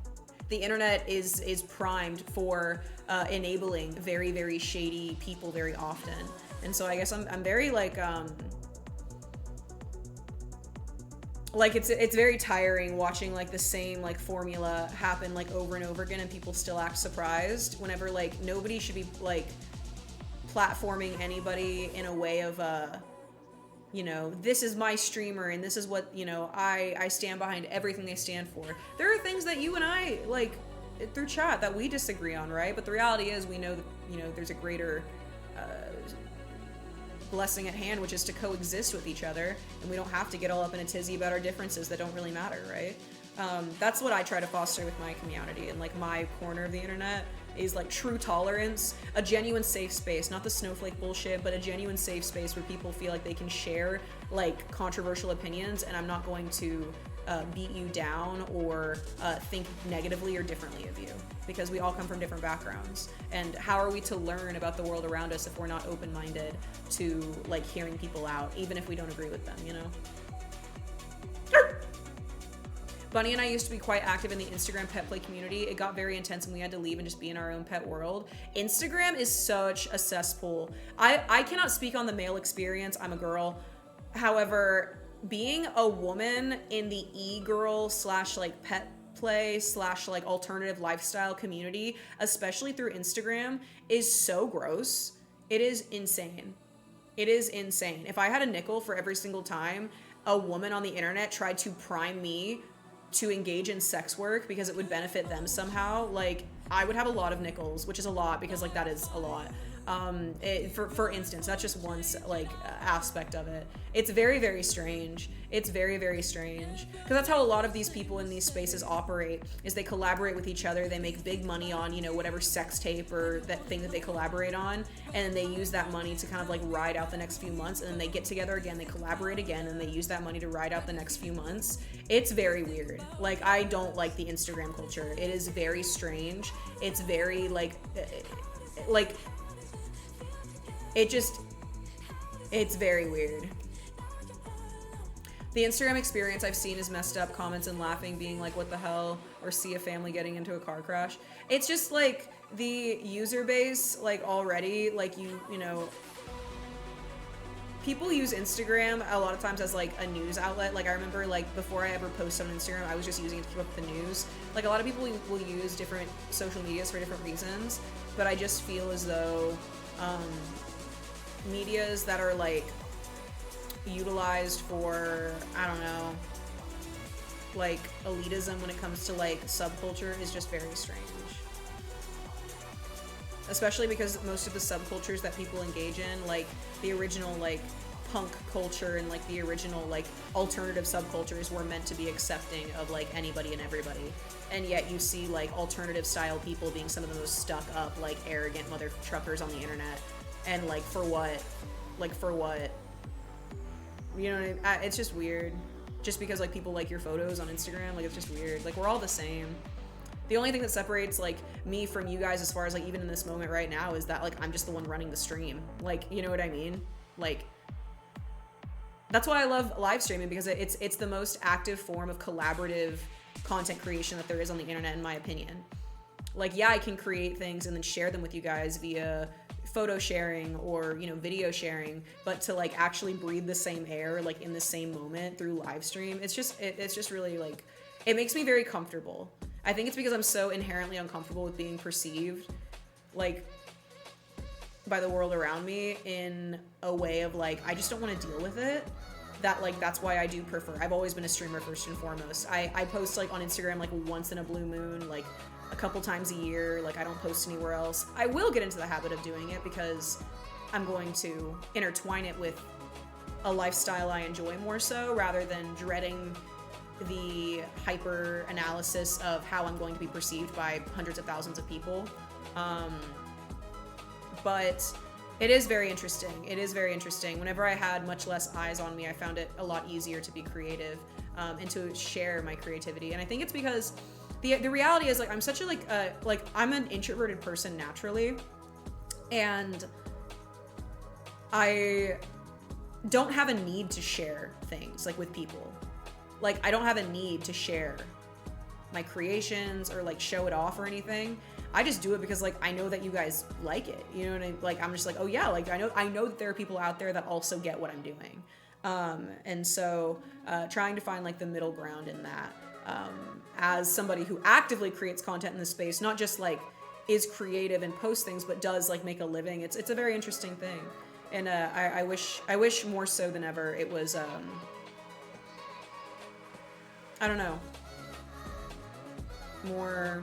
the internet is primed for enabling very, very shady people very often. And so I guess I'm very like it's very tiring watching like the same like formula happen like over and over again, and people still act surprised whenever like nobody should be like platforming anybody in a way of you know, this is my streamer and this is what, you know, I stand behind everything they stand for. There are things that you and I like through chat that we disagree on, right? But the reality is, we know that, you know, there's a greater blessing at hand, which is to coexist with each other, and we don't have to get all up in a tizzy about our differences that don't really matter, right? That's what I try to foster with my community, and like my corner of the internet is like true tolerance, a genuine safe space, not the snowflake bullshit, but a genuine safe space where people feel like they can share like controversial opinions, and I'm not going to beat you down or think negatively or differently of you, because we all come from different backgrounds. And how are we to learn about the world around us if we're not open-minded to like hearing people out, even if we don't agree with them, you know? Bunny and I used to be quite active in the Instagram pet play community. It got very intense and we had to leave and just be in our own pet world. Instagram is such a cesspool. I cannot speak on the male experience. I'm a girl. However, being a woman in the e-girl / like pet play / like alternative lifestyle community, especially through Instagram, is so gross. It is insane. It is insane. If I had a nickel for every single time a woman on the internet tried to prime me to engage in sex work because it would benefit them somehow, like, I would have a lot of nickels, which is a lot because, like, that is a lot. For instance, that's just one, like, aspect of it. It's very, very strange. It's very, very strange. Because that's how a lot of these people in these spaces operate, is they collaborate with each other, they make big money on, you know, whatever sex tape or that thing that they collaborate on, and then they use that money to kind of, like, ride out the next few months, and then they get together again, they collaborate again, and they use that money to ride out the next few months. It's very weird. Like, I don't like the Instagram culture. It is very strange. It's very, like, it's very weird. The Instagram experience I've seen is messed up comments and laughing, being like, what the hell, or see a family getting into a car crash. It's just like the user base, like, already, like, you know, people use Instagram a lot of times as like a news outlet. Like, I remember, like, before I ever post on Instagram, I was just using it to keep up with the news. Like, a lot of people will use different social medias for different reasons, but I just feel as though medias that are, like, utilized for, I don't know, like, elitism when it comes to, like, subculture is just very strange. Especially because most of the subcultures that people engage in, like, the original, like, punk culture and, like, the original, like, alternative subcultures were meant to be accepting of, like, anybody and everybody. And yet you see, like, alternative style people being some of the most stuck up, like, arrogant mother truckers on the internet. And, like, for what? Like, for what? You know what I mean? It's just weird. Just because, like, people like your photos on Instagram, like, it's just weird. Like, we're all the same. The only thing that separates, like, me from you guys as far as, like, even in this moment right now is that, like, I'm just the one running the stream. Like, you know what I mean? Like, that's why I love live streaming, because it's the most active form of collaborative content creation that there is on the internet, in my opinion. Like, yeah, I can create things and then share them with you guys via photo sharing or, you know, video sharing, but to, like, actually breathe the same air, like, in the same moment through live stream, it's just really, like, it makes me very comfortable. I think it's because I'm so inherently uncomfortable with being perceived, like, by the world around me in a way of, like, I just don't want to deal with it. That, like, that's why I do prefer. I've always been a streamer first and foremost. I post, like, on Instagram, like, once in a blue moon, like, a couple times a year. Like, I don't post anywhere else. I will get into the habit of doing it because I'm going to intertwine it with a lifestyle I enjoy more so, rather than dreading the hyper analysis of how I'm going to be perceived by hundreds of thousands of people. But it is very interesting. It is very interesting. Whenever I had much less eyes on me, I found it a lot easier to be creative and to share my creativity. And I think it's because the reality is, like, I'm such a, like, I'm an introverted person naturally, and I don't have a need to share things, like, with people. Like, I don't have a need to share my creations or, like, show it off or anything. I just do it because, like, I know that you guys like it. You know what I mean? Like, I'm just like, oh yeah, like, I know that there are people out there that also get what I'm doing. And so trying to find, like, the middle ground in that, as somebody who actively creates content in this space, not just, like, is creative and posts things, but does, like, make a living. It's a very interesting thing. And I wish more so than ever it was, I don't know, more,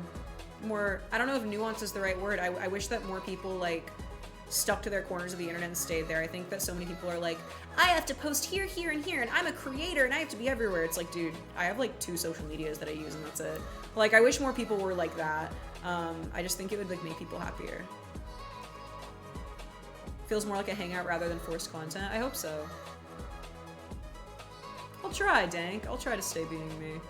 I don't know if nuance is the right word. I wish that more people, like, stuck to their corners of the internet and stayed there. I think that so many people are like, I have to post here, here, and here, and I'm a creator, and I have to be everywhere. It's like, dude, I have, like, 2 social medias that I use, and that's it. Like, I wish more people were like that. I just think it would, like, make people happier. Feels more like a hangout rather than forced content. I hope so. I'll try, Dank. I'll try to stay being me.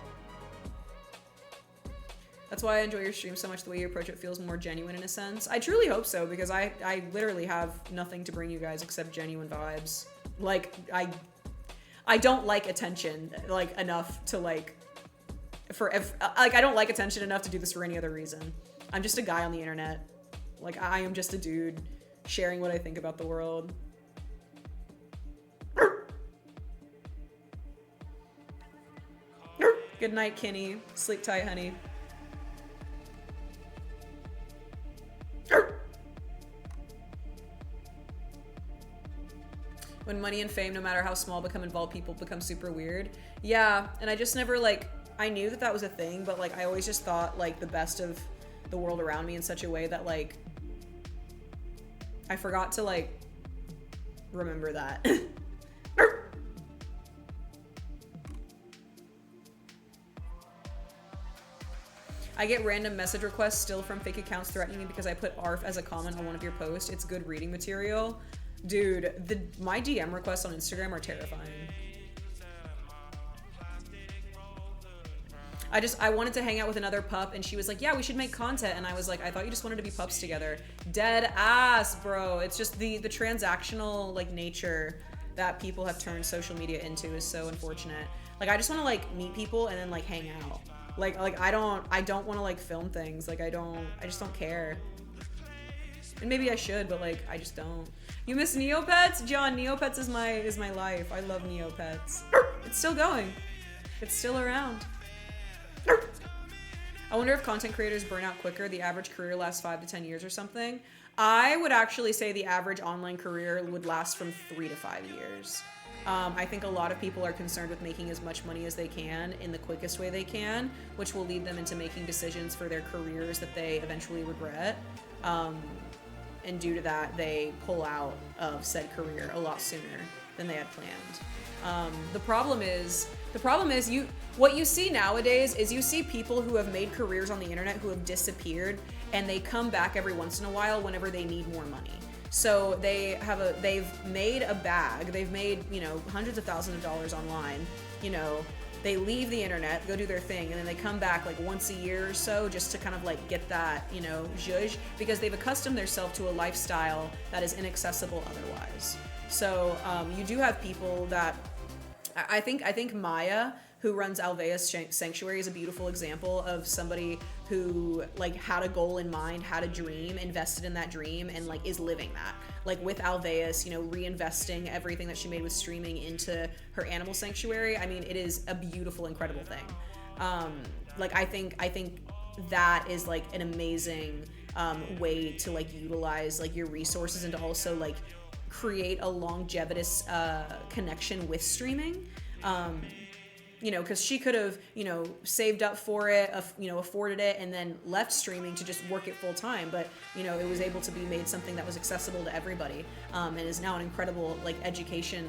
That's why I enjoy your stream so much. The way you approach it feels more genuine in a sense. I truly hope so, because I literally have nothing to bring you guys except genuine vibes. Like, I don't like attention, like, enough to, like, I don't like attention enough to do this for any other reason. I'm just a guy on the internet. Like, I am just a dude sharing what I think about the world. Good night, Kinney. Sleep tight, honey. When money and fame, no matter how small, become involved, people become super weird. Yeah, and I just never, like, I knew that that was a thing, but, like, I always just thought, like, the best of the world around me in such a way that, like, I forgot to, like, remember that. I get random message requests still from fake accounts threatening me because I put ARF as a comment on one of your posts. It's good reading material. Dude, my DM requests on Instagram are terrifying. I wanted to hang out with another pup and she was like, yeah, we should make content. And I was like, I thought you just wanted to be pups together. Dead ass, bro. It's just the transactional, like, nature that people have turned social media into is so unfortunate. Like, I just want to, like, meet people and then, like, hang out. Like I don't want to, like, film things. Like, I just don't care. And maybe I should, but, like, I just don't. You miss Neopets? John, Neopets is my life. I love Neopets. It's still going. It's still around. I wonder if content creators burn out quicker. The average career lasts 5 to 10 years or something. I would actually say the average online career would last from 3 to 5 years. I think a lot of people are concerned with making as much money as they can in the quickest way they can, which will lead them into making decisions for their careers that they eventually regret. And due to that, they pull out of said career a lot sooner than they had planned. The problem is what you see nowadays is you see people who have made careers on the internet who have disappeared, and they come back every once in a while whenever they need more money. So they've made a bag, they've made, you know, hundreds of thousands of dollars online, you know, they leave the internet, go do their thing, and then they come back like once a year or so just to kind of like get that, you know, zhuzh, because they've accustomed themselves to a lifestyle that is inaccessible otherwise. So you do have people that, I think Maya, who runs Alvea's Sanctuary, is a beautiful example of somebody who, like, had a goal in mind, had a dream, invested in that dream, and, like, is living that. Like, with Alvea's, you know, reinvesting everything that she made with streaming into her animal sanctuary. I mean, it is a beautiful, incredible thing. Like, I think that is, like, an amazing way to, like, utilize, like, your resources and to also, like, create a longevitous connection with streaming. You know, because she could have, you know, saved up for it, you know, afforded it, and then left streaming to just work it full time. But, you know, it was able to be made something that was accessible to everybody, and is now an incredible, like, educational,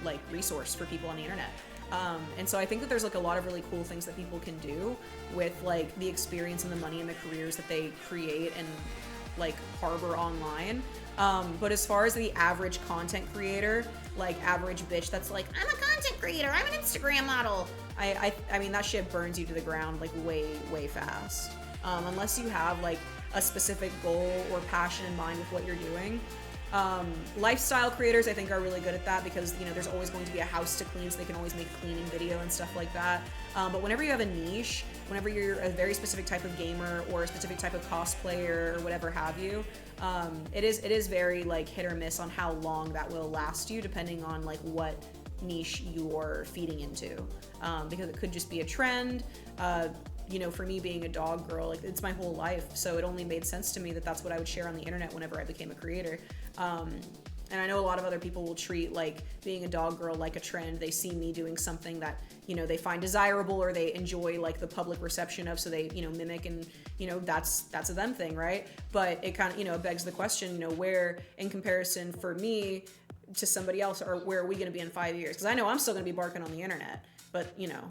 like, resource for people on the internet. And so I think that there's, like, a lot of really cool things that people can do with, like, the experience and the money and the careers that they create and, like, harbor online. But as far as the average content creator, like, average bitch that's like, I'm a content creator, I'm an Instagram model, I mean, that shit burns you to the ground, like, way fast. Unless you have, like, a specific goal or passion in mind with what you're doing. Lifestyle creators, I think, are really good at that because, you know, there's always going to be a house to clean, so they can always make a cleaning video and stuff like that. But whenever you have a niche, whenever you're a very specific type of gamer or a specific type of cosplayer or whatever have you, it is very, like, hit or miss on how long that will last you, depending on, like, what niche you're feeding into. Because it could just be a trend. You know, for me being a dog girl, like, it's my whole life, so it only made sense to me that that's what I would share on the internet whenever I became a creator. And I know a lot of other people will treat, like, being a dog girl like a trend. They see me doing something that, you know, they find desirable or they enjoy, like, the public reception of, so they, you know, mimic, and, you know, that's a them thing, right? But it kind of, you know, begs the question, you know, where in comparison for me to somebody else, or where are we going to be in 5 years? Because I know I'm still going to be barking on the internet, but, you know.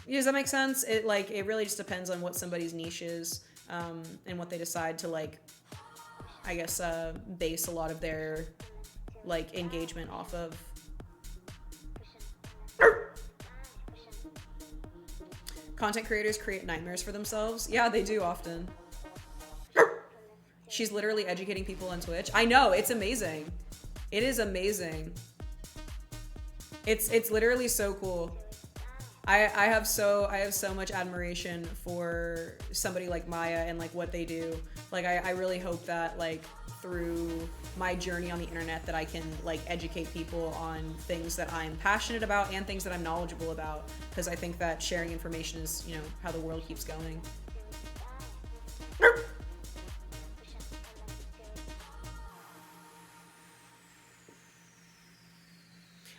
Does that make sense? It really just depends on what somebody's niche is, and what they decide to, like, I guess, base a lot of their, like, engagement off of. Content creators create nightmares for themselves. Yeah, they do often. She's literally educating people on Twitch. I know, it's amazing. It is amazing. It's literally so cool. I have so much admiration for somebody like Maya and, like, what they do. Like, I really hope that, like, through my journey on the internet that I can like educate people on things that I'm passionate about and things that I'm knowledgeable about, because I think that sharing information is, you know, how the world keeps going.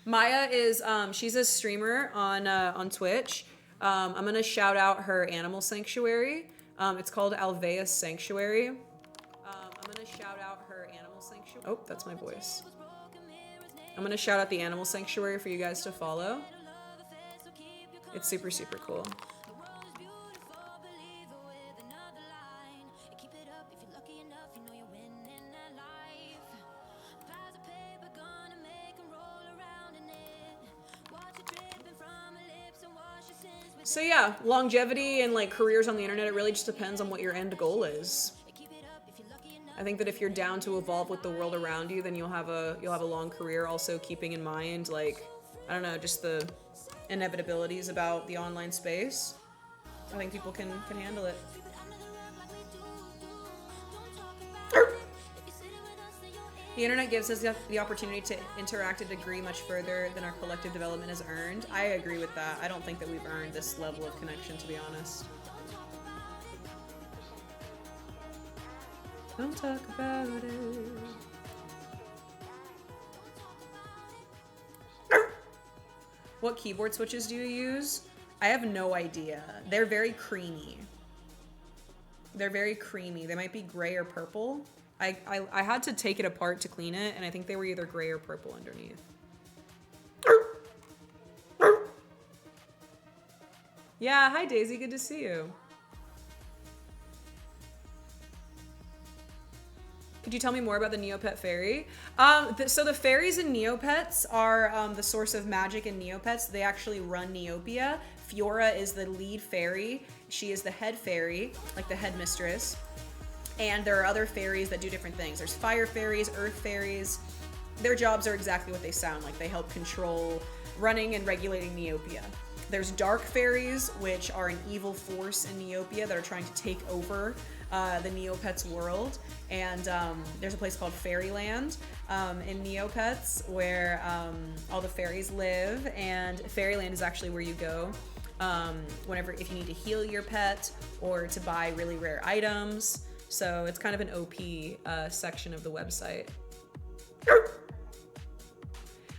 Maya is she's a streamer on Twitch. I'm gonna shout out her animal sanctuary. It's called Alveus Sanctuary. I'm gonna shout out her animal sanctuary. Oh, that's my voice. I'm gonna shout out the animal sanctuary for you guys to follow. It's super, super cool. So yeah, longevity and like careers on the internet, it really just depends on what your end goal is. I think that if you're down to evolve with the world around you, then you'll have a long career. Also keeping in mind, like, I don't know, just the inevitabilities about the online space. I think people can handle it. The internet gives us the opportunity to interact a degree much further than our collective development has earned. I agree with that. I don't think that we've earned this level of connection, to be honest. Don't talk about it. What keyboard switches do you use? I have no idea. They're very creamy. They're very creamy. They might be gray or purple. I had to take it apart to clean it, and I think they were either gray or purple underneath. Yeah, hi Daisy, good to see you. Could you tell me more about the Neopet fairy? So the fairies in Neopets are the source of magic in Neopets. They actually run Neopia. Fiora is the lead fairy. She is the head fairy, like the headmistress. And there are other fairies that do different things. There's fire fairies, earth fairies. Their jobs are exactly what they sound like. They help control running and regulating Neopia. There's dark fairies, which are an evil force in Neopia that are trying to take over the Neopets world. And there's a place called Fairyland in Neopets where all the fairies live. And Fairyland is actually where you go if you need to heal your pet or to buy really rare items. So it's kind of an OP section of the website.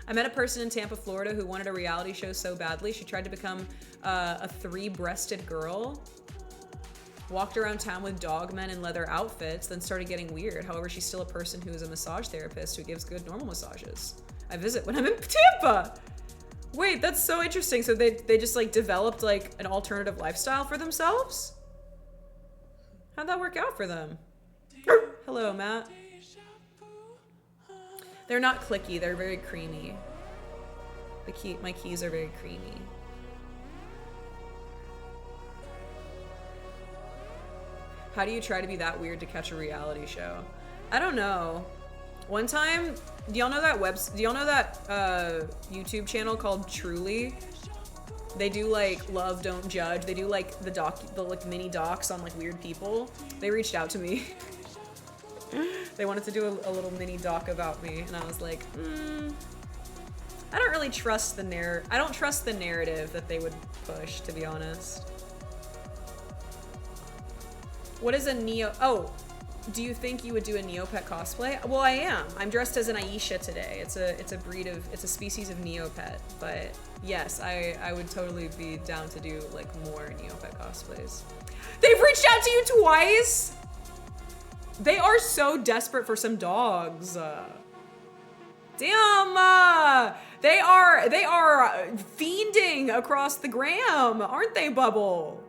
I met a person in Tampa, Florida who wanted a reality show so badly. She tried to become a 3-breasted girl, walked around town with dog men in leather outfits, then started getting weird. However, she's still a person who is a massage therapist who gives good normal massages. I visit when I'm in Tampa. Wait, that's so interesting. So they just like developed like an alternative lifestyle for themselves? How'd that work out for them? Hello, Matt. They're not clicky, they're very creamy. My keys are very creamy. How do you try to be that weird to catch a reality show? I don't know. One time, do y'all know that YouTube channel called Truly? They do like Love Don't Judge. They do like the like mini docs on like weird people. They reached out to me. They wanted to do a little mini doc about me, and I was like, I don't really trust I don't trust the narrative that they would push, to be honest. What is a do you think you would do a Neopet cosplay? Well, I am. I'm dressed as an Aisha today. It's a species of Neopet, but yes, I would totally be down to do like more Neopet cosplays. They've reached out to you twice? They are so desperate for some dogs. Damn, they are fiending across the gram, aren't they, Bubble?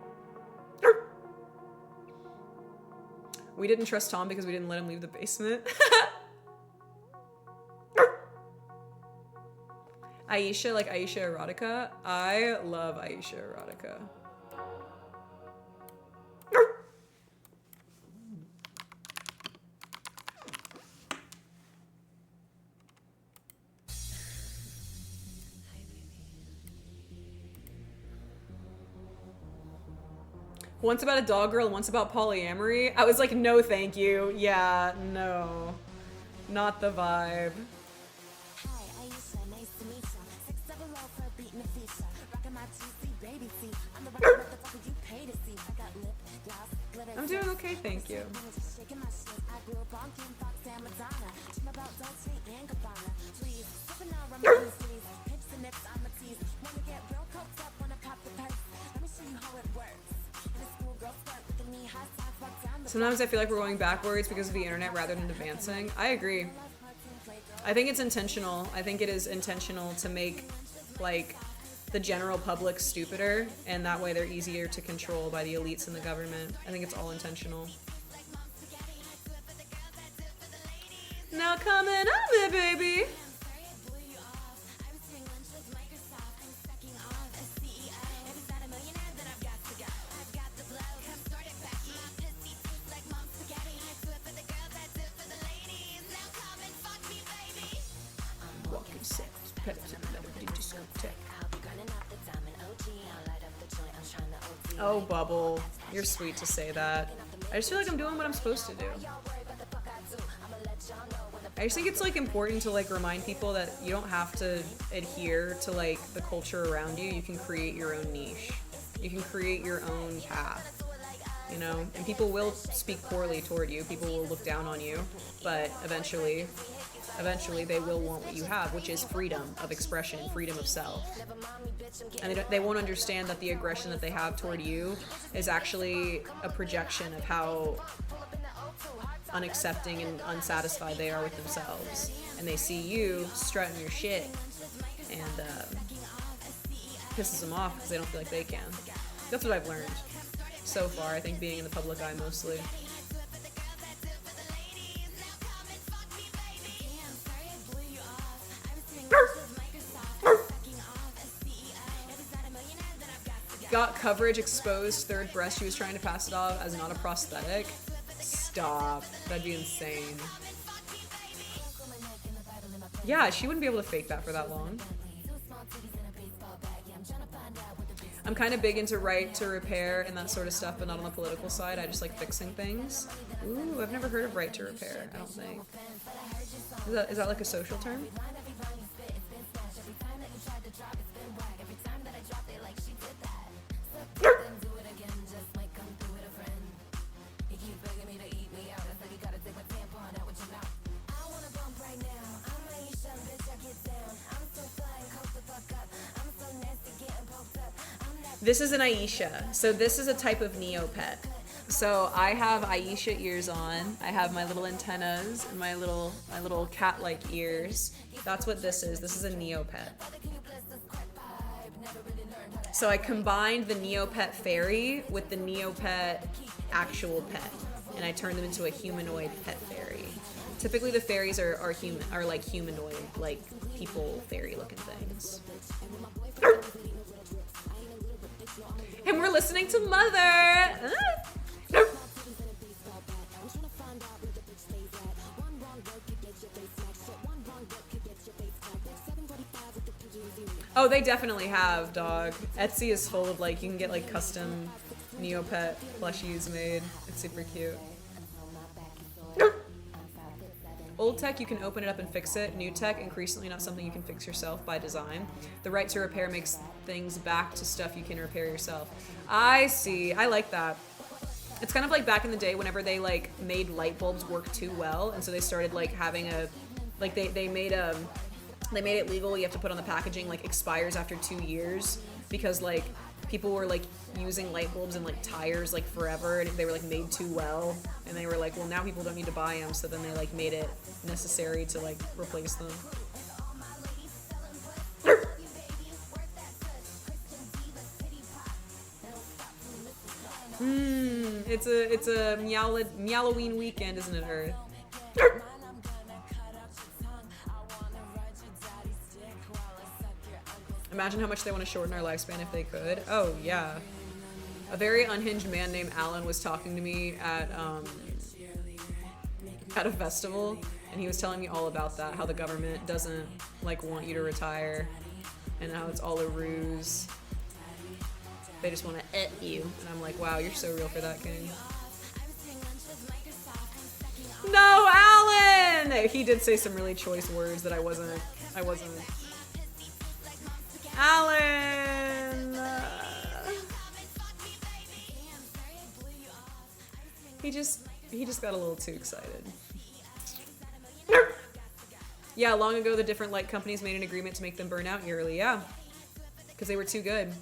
We didn't trust Tom because we didn't let him leave the basement. Aisha, like Aisha Erotica. I love Aisha Erotica. Once about a dog girl and once about polyamory. I was like, no, thank you. Yeah, no. Not the vibe. I'm doing okay, thank you. Sometimes I feel like we're going backwards because of the internet rather than advancing. I agree. I think it's intentional. I think it is intentional to make, like, the general public stupider, and that way they're easier to control by the elites in the government. I think it's all intentional. Now coming up there, baby. Walking sex, peps in the discotheque. Oh, Bubble. You're sweet to say that. I just feel like I'm doing what I'm supposed to do. I just think it's, like, important to, like, remind people that you don't have to adhere to, like, the culture around you. You can create your own niche. You can create your own path, you know? And people will speak poorly toward you. People will look down on you. But eventually they will want what you have, which is freedom of expression, freedom of self. And they won't understand that the aggression that they have toward you is actually a projection of how unaccepting and unsatisfied they are with themselves. And they see you strutting your shit, and pisses them off because they don't feel like they can. That's what I've learned so far, I think, being in the public eye mostly. Got coverage, exposed third breast. She was trying to pass it off as not a prosthetic. Stop. That'd be insane. Yeah, she wouldn't be able to fake that for that long. I'm kind of big into right to repair and that sort of stuff, but not on the political side. I just like fixing things. Ooh, I've never heard of right to repair, I don't think. Is that like a social term? This is an Aisha. So this is a type of Neopet. So I have Aisha ears on. I have my little antennas and my little cat-like ears. That's what this is. This is a Neopet. So I combined the Neopet fairy with the Neopet actual pet, and I turned them into a humanoid pet fairy. Typically the fairies are like humanoid, like people fairy looking things. And we're listening to Mother. Oh, they definitely have, dog. Etsy is full of, like, you can get, like, custom Neopet plushies made. It's super cute. Old tech, you can open it up and fix it. New tech, increasingly not something you can fix yourself by design. The right to repair makes things back to stuff you can repair yourself. I see. I like that. It's kind of like back in the day whenever they, like, made light bulbs work too well, and so they started, like, having a, like, they made it legal. You have to put on the packaging, like, expires after 2 years, because, like, people were, like, using light bulbs and, like, tires, like, forever, and they were, like, made too well, and they were like, well, now people don't need to buy them, so then they, like, made it necessary to, like, replace them. It's a Meowdalyn weekend, isn't it, Earth? Imagine how much they want to shorten our lifespan if they could. Oh, yeah. A very unhinged man named Alan was talking to me at a festival, and he was telling me all about that, how the government doesn't, like, want you to retire, and how it's all a ruse. They just want to you. And I'm like, wow, you're so real for that, King. No, Alan! he did say some really choice words that I wasn't. Alan! He just got a little too excited. Yeah, long ago the different light companies made an agreement to make them burn out yearly, yeah. Because they were too good.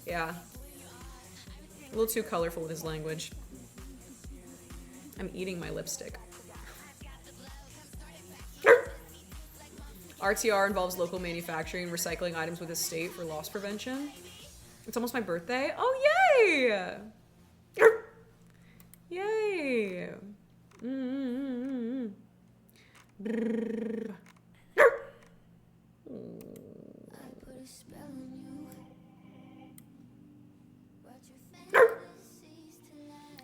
Yeah. A little too colorful with his language. I'm eating my lipstick. RTR involves local manufacturing, recycling items with a state for loss prevention. It's almost my birthday. Oh, yay! Yay!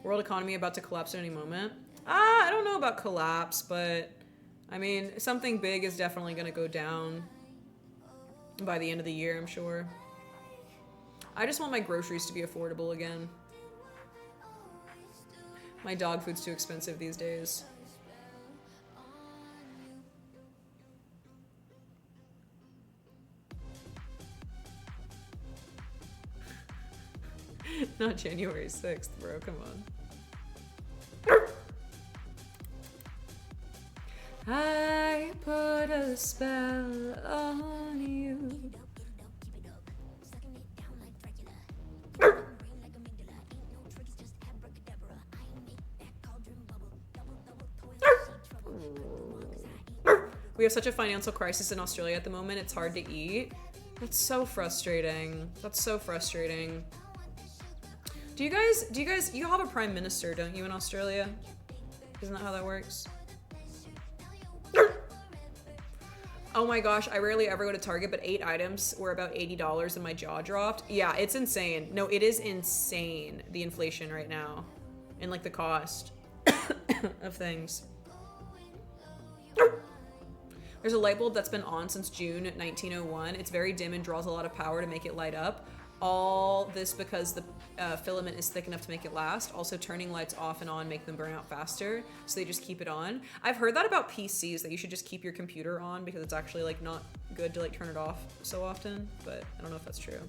World economy about to collapse at any moment. I don't know about collapse, but I mean, something big is definitely going to go down by the end of the year, I'm sure. I just want my groceries to be affordable again. My dog food's too expensive these days. Not January 6th, bro. Come on. I put a spell on you. We have such a financial crisis in Australia at the moment, it's hard to eat. That's so frustrating. That's so frustrating. You have a prime minister, don't you, in Australia? Isn't that how that works? Oh my gosh, I rarely ever go to Target, but 8 items were about $80 and my jaw dropped. Yeah, it's insane. No, it is insane, the inflation right now. And like the cost of things. There's a light bulb that's been on since June 1901. It's very dim and draws a lot of power to make it light up. All this because the filament is thick enough to make it last. Also, turning lights off and on make them burn out faster, so they just keep it on. I've heard that about PCs, that you should just keep your computer on because it's actually like not good to like turn it off so often, but I don't know if that's true.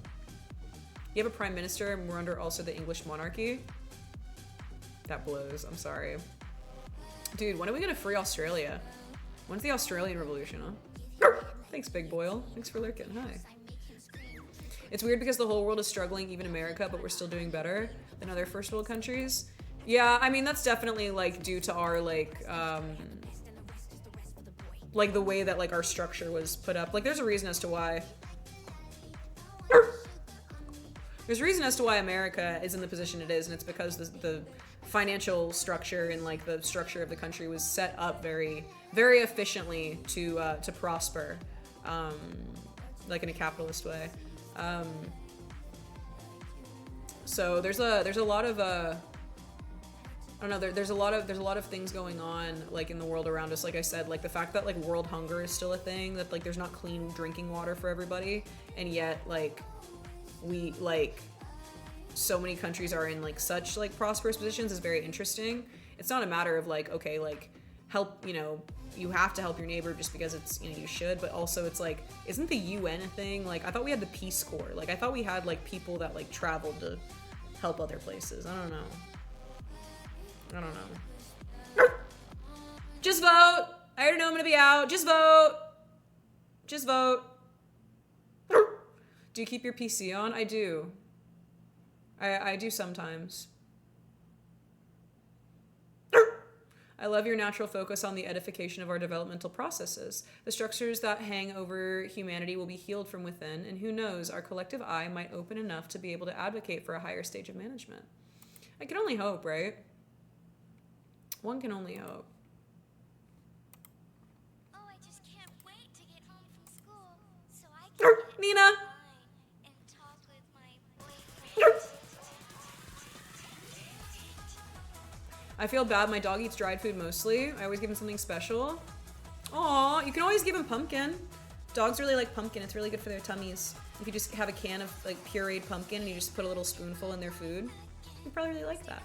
You have a prime minister and we're under also the English monarchy. That blows, I'm sorry. Dude, when are we gonna free Australia? When's the Australian Revolution, huh? Thanks, Big Boyle. Thanks for lurking, hi. It's weird because the whole world is struggling, even America, but we're still doing better than other first world countries. Yeah, I mean, that's definitely like due to our like the way that like our structure was put up. Like there's a reason as to why. There's a reason as to why America is in the position it is, and it's because the financial structure and like the structure of the country was set up very, very efficiently to prosper, like in a capitalist way. So there's a lot of I don't know, there's a lot of things going on like in the world around us. Like I said, like the fact that like world hunger is still a thing, that like there's not clean drinking water for everybody, and yet like we like so many countries are in like such like prosperous positions is very interesting. It's not a matter of like, okay, like help, you know, you have to help your neighbor just because it's, you know, you should, but also it's like, isn't the UN a thing? Like I thought we had the Peace Corps. Like I thought we had like people that like traveled to help other places. I don't know. Just vote. I already know I'm gonna be out. Just vote. Just vote. Do you keep your PC on? I do. I do sometimes. I love your natural focus on the edification of our developmental processes. The structures that hang over humanity will be healed from within, and who knows, our collective eye might open enough to be able to advocate for a higher stage of management. I can only hope, right? One can only hope. Oh, I just can't wait to get home from school so I can get Nina! online and talk with my boyfriend. I feel bad. My dog eats dried food mostly. I always give him something special. Aw, you can always give him pumpkin. Dogs really like pumpkin. It's really good for their tummies. If you just have a can of like pureed pumpkin and you just put a little spoonful in their food, you probably really like that.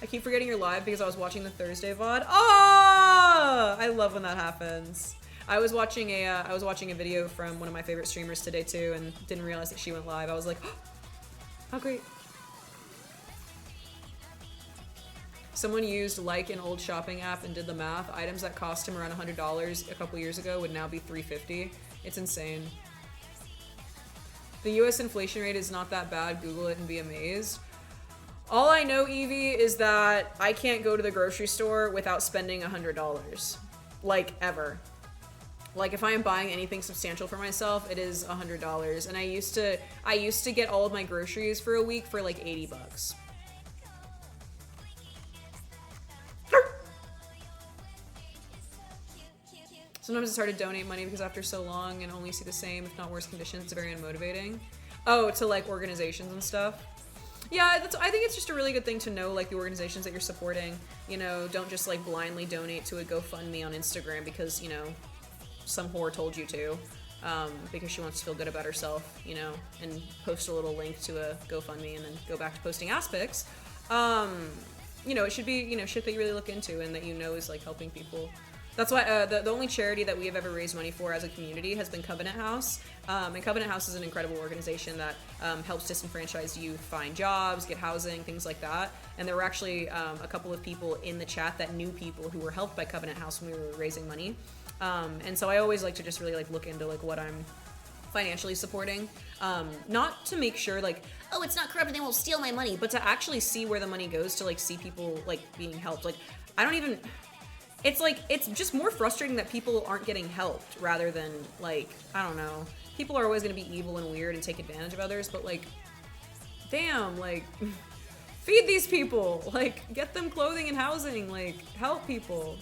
I keep forgetting you're live because I was watching the Thursday VOD. Oh, I love when that happens. I was watching a video from one of my favorite streamers today too, and didn't realize that she went live. I was like, oh, great. Someone used like an old shopping app and did the math. Items that cost him around $100 a couple years ago would now be $350. It's insane. The US inflation rate is not that bad. Google it and be amazed. All I know, Evie, is that I can't go to the grocery store without spending $100. Like, ever. Like, if I am buying anything substantial for myself, it is $100. And I used to get all of my groceries for a week for like 80 bucks. Sometimes it's hard to donate money because after so long and only see the same, if not worse conditions, it's very unmotivating. Oh, to like organizations and stuff. Yeah, I think it's just a really good thing to know like the organizations that you're supporting. You know, don't just like blindly donate to a GoFundMe on Instagram because, you know, some whore told you to, because she wants to feel good about herself, you know, and post a little link to a GoFundMe and then go back to posting ass pics. You know, it should be, you know, shit that you really look into and that you know is like helping people. That's why the only charity that we have ever raised money for as a community has been Covenant House. And Covenant House is an incredible organization that helps disenfranchised youth find jobs, get housing, things like that. And there were actually a couple of people in the chat that knew people who were helped by Covenant House when we were raising money. And so I always like to just really like look into like what I'm financially supporting. Not to make sure like, oh, it's not corrupt and they won't steal my money, but to actually see where the money goes to like see people like being helped. Like, I don't even... It's like, it's just more frustrating that people aren't getting helped rather than like, I don't know. People are always gonna be evil and weird and take advantage of others, but like, damn, like, feed these people. Like, get them clothing and housing, like, help people.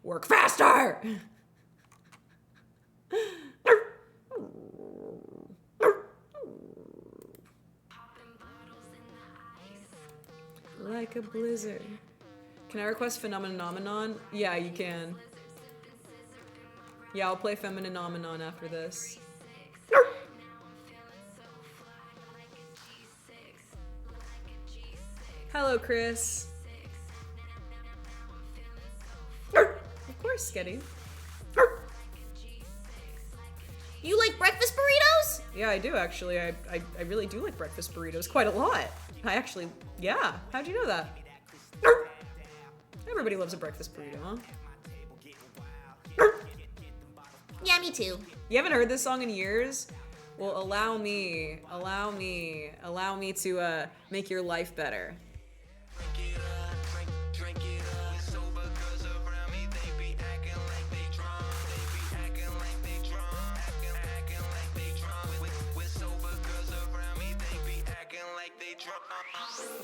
Work faster! Like a blizzard. Can I request Phenomenon? Yeah, you can. Yeah, I'll play Phenomenon after this. Hello, Chris. Of course, Sketty. You like breakfast burritos? Yeah, I do actually. I really do like breakfast burritos quite a lot. I actually, yeah. How'd you know that? Everybody loves a breakfast burrito, huh? Yeah, me too. You haven't heard this song in years? Well, allow me to make your life better.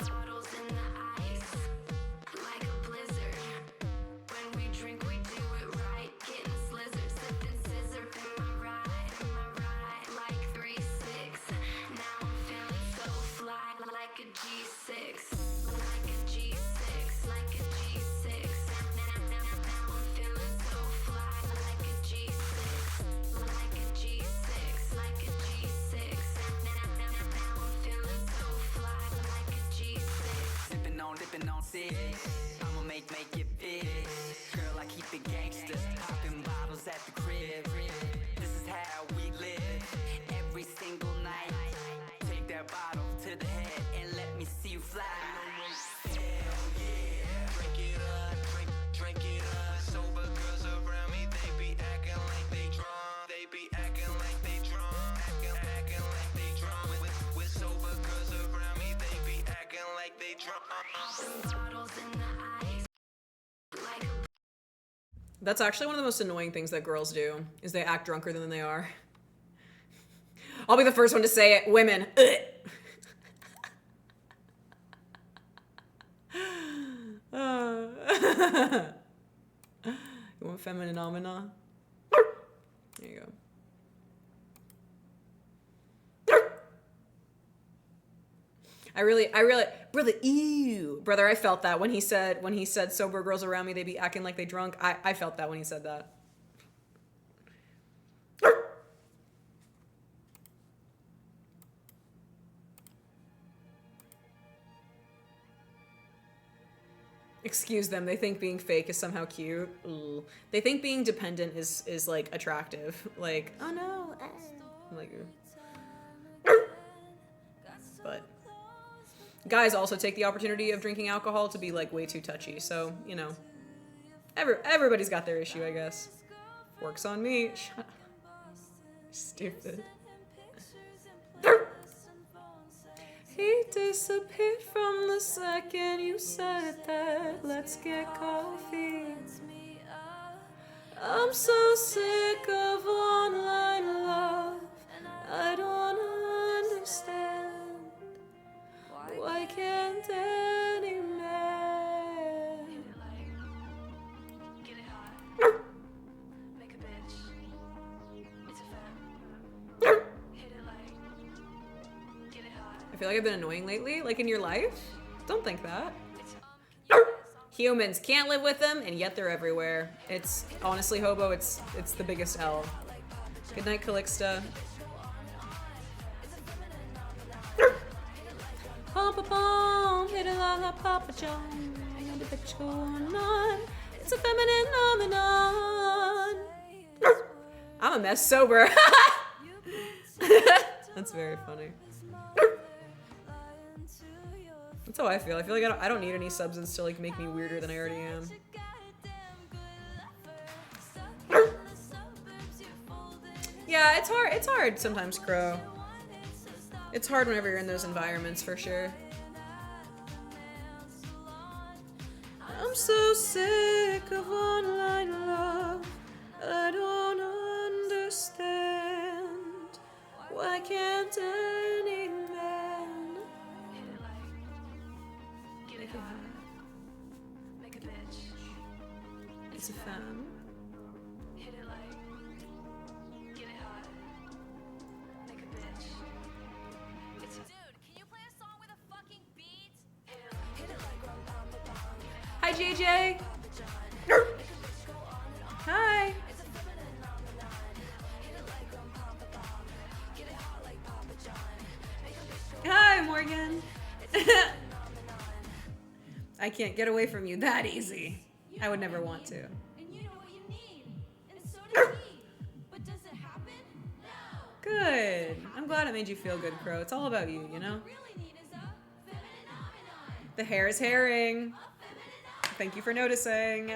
Bottles in the ice, like a blizzard. When we drink, we do it right. Getting slizzard, sipping scissor. Am I right? Like 3-6. Now I'm feeling so fly, like a G6. Like a G6, like a G6. Now I'm feeling so fly, like a G6. Like a G6, like a G6. Now I'm feeling so fly, like a G6. Dipping on six. I'ma make it big. Girl, I keep it gangster. Popping bottles at the crib. This is how we live. Every single night. Take that bottle to the head and let me see you fly. Hell yeah. Drink it up, drink it up. Sober girls around me, they be acting like they drunk. They be acting like they drunk. Acting like they drunk. With sober girls around me, they be acting like they drunk. Bottles in the ice, like a That's actually one of the most annoying things that girls do, is they act drunker than they are. I'll be the first one to say it. Women. You want Phenomenon? There you go. brother, ew. Brother, I felt that when he said sober girls around me, they be acting like they drunk. I felt that when he said that. Excuse them, they think being fake is somehow cute. Ooh. They think being dependent is like attractive. Like, oh no, I'm like, but guys also take the opportunity of drinking alcohol to be like way too touchy. So, you know, everybody's got their issue, I guess. Works on me. Shut up. Stupid. He disappeared from the second you said that. Let's get coffee. I'm so sick of online love. I don't understand. Why can't any man Get it hot. Make a bitch. It's a fam. Hit it like. Get it hot. I feel like I've been annoying lately, like in your life? Don't think that. Humans can't live with them, and yet they're everywhere. It's honestly, Hobo, it's the biggest L. Good night, Calixta. Pom pom, hit it la la Papa John. And the bitch going on. It's a feminine phenomenon. I'm a mess sober. That's very funny. That's how I feel. I feel like I don't need any substance to like make me weirder than I already am. Yeah, it's hard sometimes, Crow. It's hard whenever you're in those environments, for sure. I'm so sick of online love. I don't understand. Why can't any man Get it hot. Make a bitch. It's a fan. Hit it like. Get it hot. Make a bitch. It's a dude. Can you play a song with a fucking beat? Hit it like rum pum pum. Hi, JJ. Hi. Hi, Morgan. I can't get away from you that easy. I would never want to. And you know what you need. And so do we. But does it happen? No. Good. I'm glad it made you feel good, Crow. It's all about you, you know? Really need is a feminine. The hair is herring. Thank you for noticing.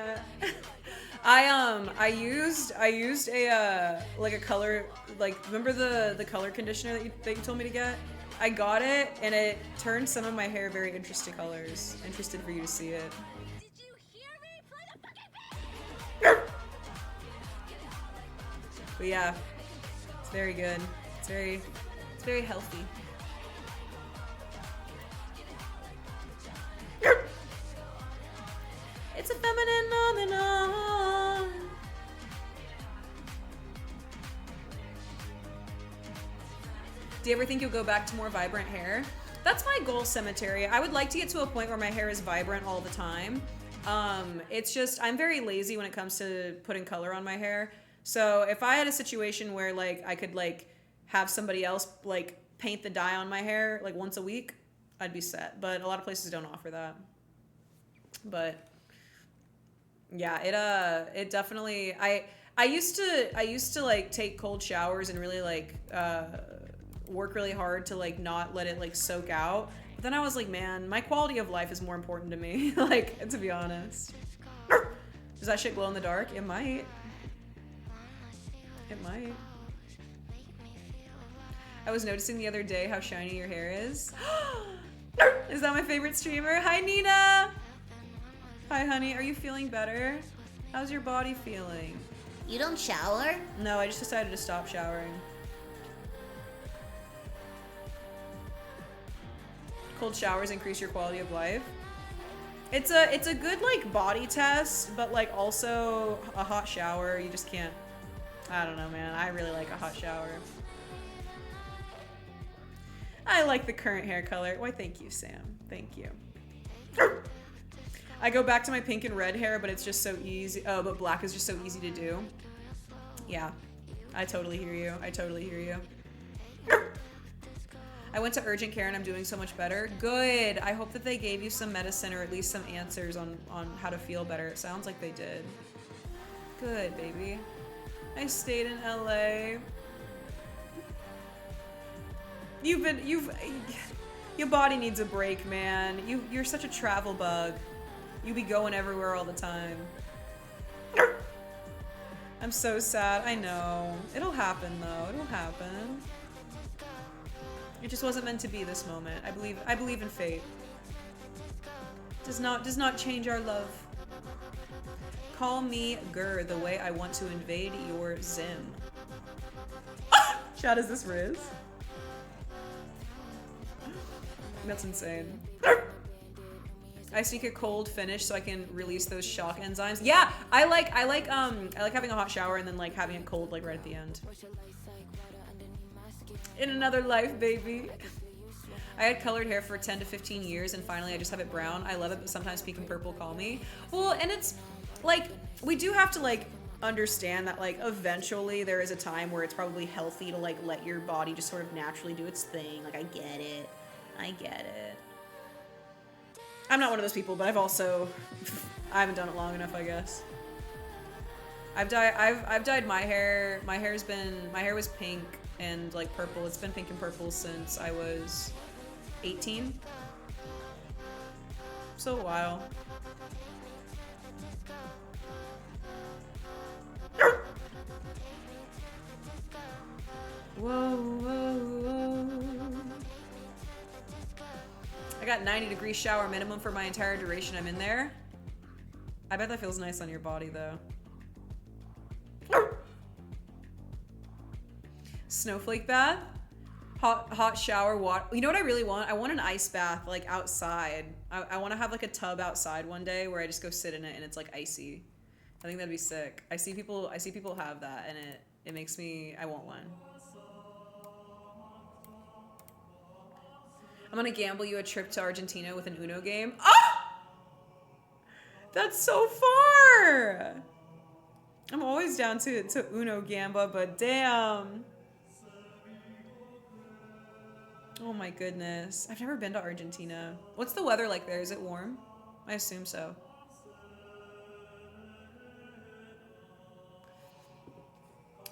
I used a like a color, like, remember the color conditioner that you told me to get? I got it and it turned some of my hair very interesting colors. Interested for you to see it. Did you hear me? Play the fucking beat. But yeah, it's very good. It's very healthy. It's a feminine phenomenon. Do you ever think you'll go back to more vibrant hair? That's my goal, Cemetery. I would like to get to a point where my hair is vibrant all the time. It's just, I'm very lazy when it comes to putting color on my hair. So if I had a situation where like I could like have somebody else like paint the dye on my hair like once a week, I'd be set. But a lot of places don't offer that. But yeah, it definitely, I used to like take cold showers and really like work really hard to like not let it like soak out. But then I was like, man, my quality of life is more important to me. Like, to be honest. Does that shit glow in the dark? It might. It might. I was noticing the other day how shiny your hair is. Is that my favorite streamer? Hi, Nina. Hi, honey. Are you feeling better? How's your body feeling? You don't shower? No, I just decided to stop showering. Cold showers increase your quality of life. It's a good like body test, but like also a hot shower, you just can't. I don't know, man. I really like a hot shower. I like the current hair color. Why, thank you, Sam. Thank you. I go back to my pink and red hair, but it's just so easy. Oh, but black is just so easy to do. Yeah, I totally hear you. I totally hear you. I went to urgent care and I'm doing so much better. Good. I hope that they gave you some medicine or at least some answers on how to feel better. It sounds like they did. Good, baby. I stayed in LA. Your body needs a break, man. You're such a travel bug. You be going everywhere all the time. I'm so sad. I know. It'll happen though. It'll happen. It just wasn't meant to be this moment. I believe in fate. Does not change our love. Call me Gur the way I want to invade your Zim. Chat, is this Riz? That's insane. I seek a cold finish so I can release those shock enzymes. Yeah, I like having a hot shower and then like having it cold like right at the end. In another life, baby. I had colored hair for 10 to 15 years and finally I just have it brown. I love it, but sometimes pink and purple call me. Well, and it's like, we do have to like understand that like eventually there is a time where it's probably healthy to like let your body just sort of naturally do its thing. Like, I get it. I get it. I'm not one of those people, but I haven't done it long enough, I guess. I've dyed my hair. My hair was pink and like purple. It's been pink and purple since I was 18. So a while. Whoa, whoa, whoa. I got 90-degree shower minimum for my entire duration I'm in there. I bet that feels nice on your body though. Snowflake bath, hot shower, water. You know what I really want? I want an ice bath like outside. I want to have like a tub outside one day where I just go sit in it and it's like icy. I think that'd be sick. I see people have that and it makes me, I want one. I'm gonna gamble you a trip to Argentina with an Uno game. Ah! That's so far! I'm always down to Uno Gamba, but damn. Oh my goodness. I've never been to Argentina. What's the weather like there? Is it warm? I assume so.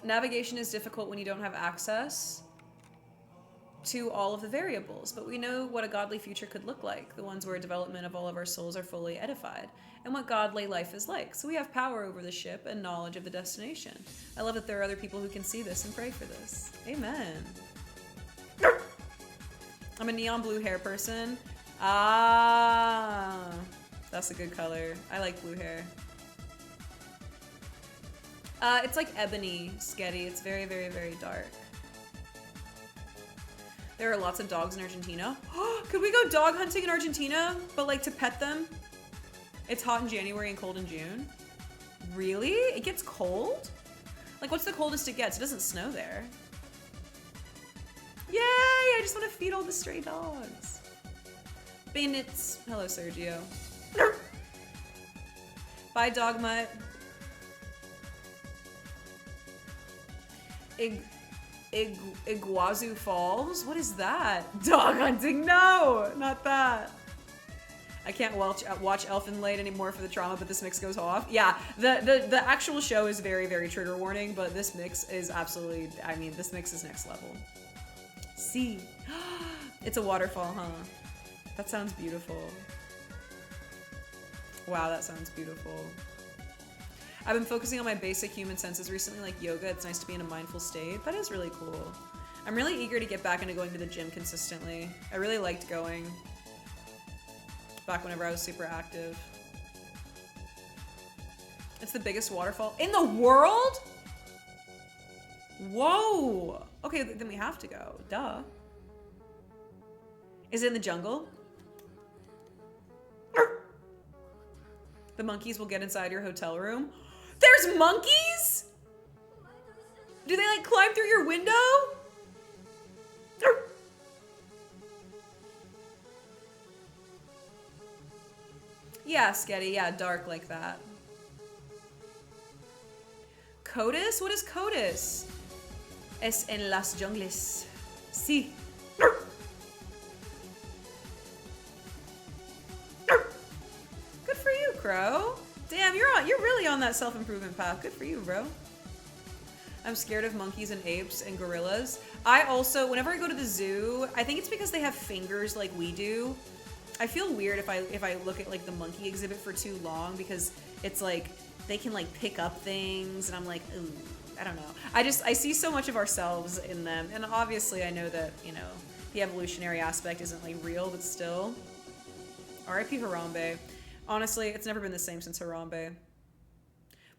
Navigation is difficult when you don't have access to all of the variables, but we know what a godly future could look like, the ones where development of all of our souls are fully edified, and what godly life is like. So we have power over the ship and knowledge of the destination. I love that there are other people who can see this and pray for this. Amen. I'm a neon blue hair person. Ah, that's a good color. I like blue hair. It's like ebony sketty. It's very, very, very dark. There are lots of dogs in Argentina. Could we go dog hunting in Argentina, but like to pet them? It's hot in January and cold in June. Really? It gets cold? Like, what's the coldest it gets? It doesn't snow there. Yay! I just want to feed all the stray dogs. Bandits. Hello, Sergio. Bye, dog mutt. Iguazu Falls? What is that? Dog hunting? No! Not that. I can't watch Elfin Light anymore for the trauma, but this mix goes off. Yeah, the actual show is very, very trigger warning, but this mix is absolutely, I mean, this mix is next level. See? It's a waterfall, huh? That sounds beautiful. Wow, that sounds beautiful. I've been focusing on my basic human senses recently, like yoga. It's nice to be in a mindful state. That is really cool. I'm really eager to get back into going to the gym consistently. I really liked going back whenever I was super active. It's the biggest waterfall in the world? Whoa. Okay, then we have to go. Duh. Is it in the jungle? The monkeys will get inside your hotel room. There's monkeys? Do they like climb through your window? Yeah, Sketty, yeah, dark like that. Codis? What is Codis? Es en las jungles. Sí. Good for you, Crow. Damn, you're really on that self-improvement path. Good for you, bro. I'm scared of monkeys and apes and gorillas. I also, whenever I go to the zoo, I think it's because they have fingers like we do. I feel weird if I look at like the monkey exhibit for too long because it's like they can like pick up things and I'm like, ooh, I don't know. I see so much of ourselves in them, and obviously I know that, you know, the evolutionary aspect isn't like real, but still. R.I.P. Harambe. Honestly, it's never been the same since Harambe.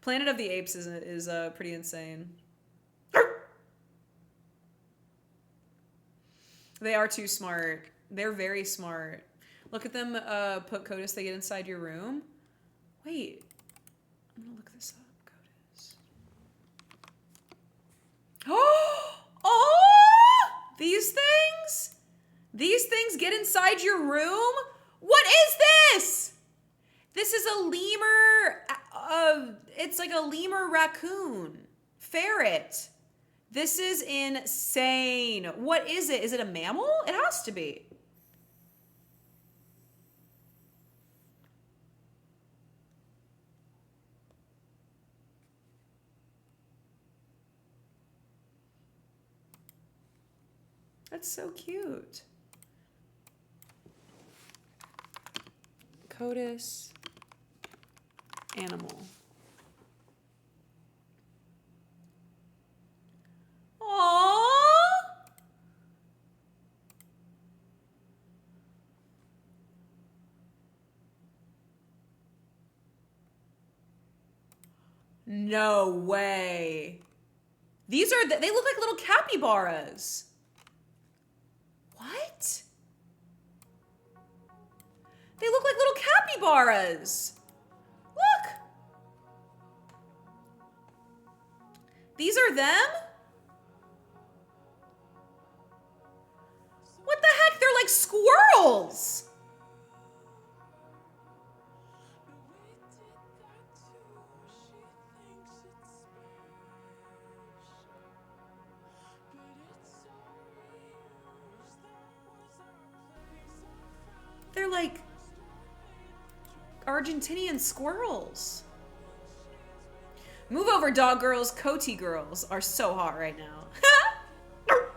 Planet of the Apes is pretty insane. They are too smart. They're very smart. Look at them put Codis, they get inside your room. Wait. I'm gonna look this up. Codis. Oh! These things? These things get inside your room? What is this? This is a lemur. It's like a lemur raccoon. Ferret. This is insane. What is it? Is it a mammal? It has to be. That's so cute. Codis. Animal. Aww. No way. These are, they look like little capybaras. What? They look like little capybaras. Look. These are them? What the heck? They're like squirrels. They're like Argentinian squirrels. Move over, dog girls. Coty girls are so hot right now.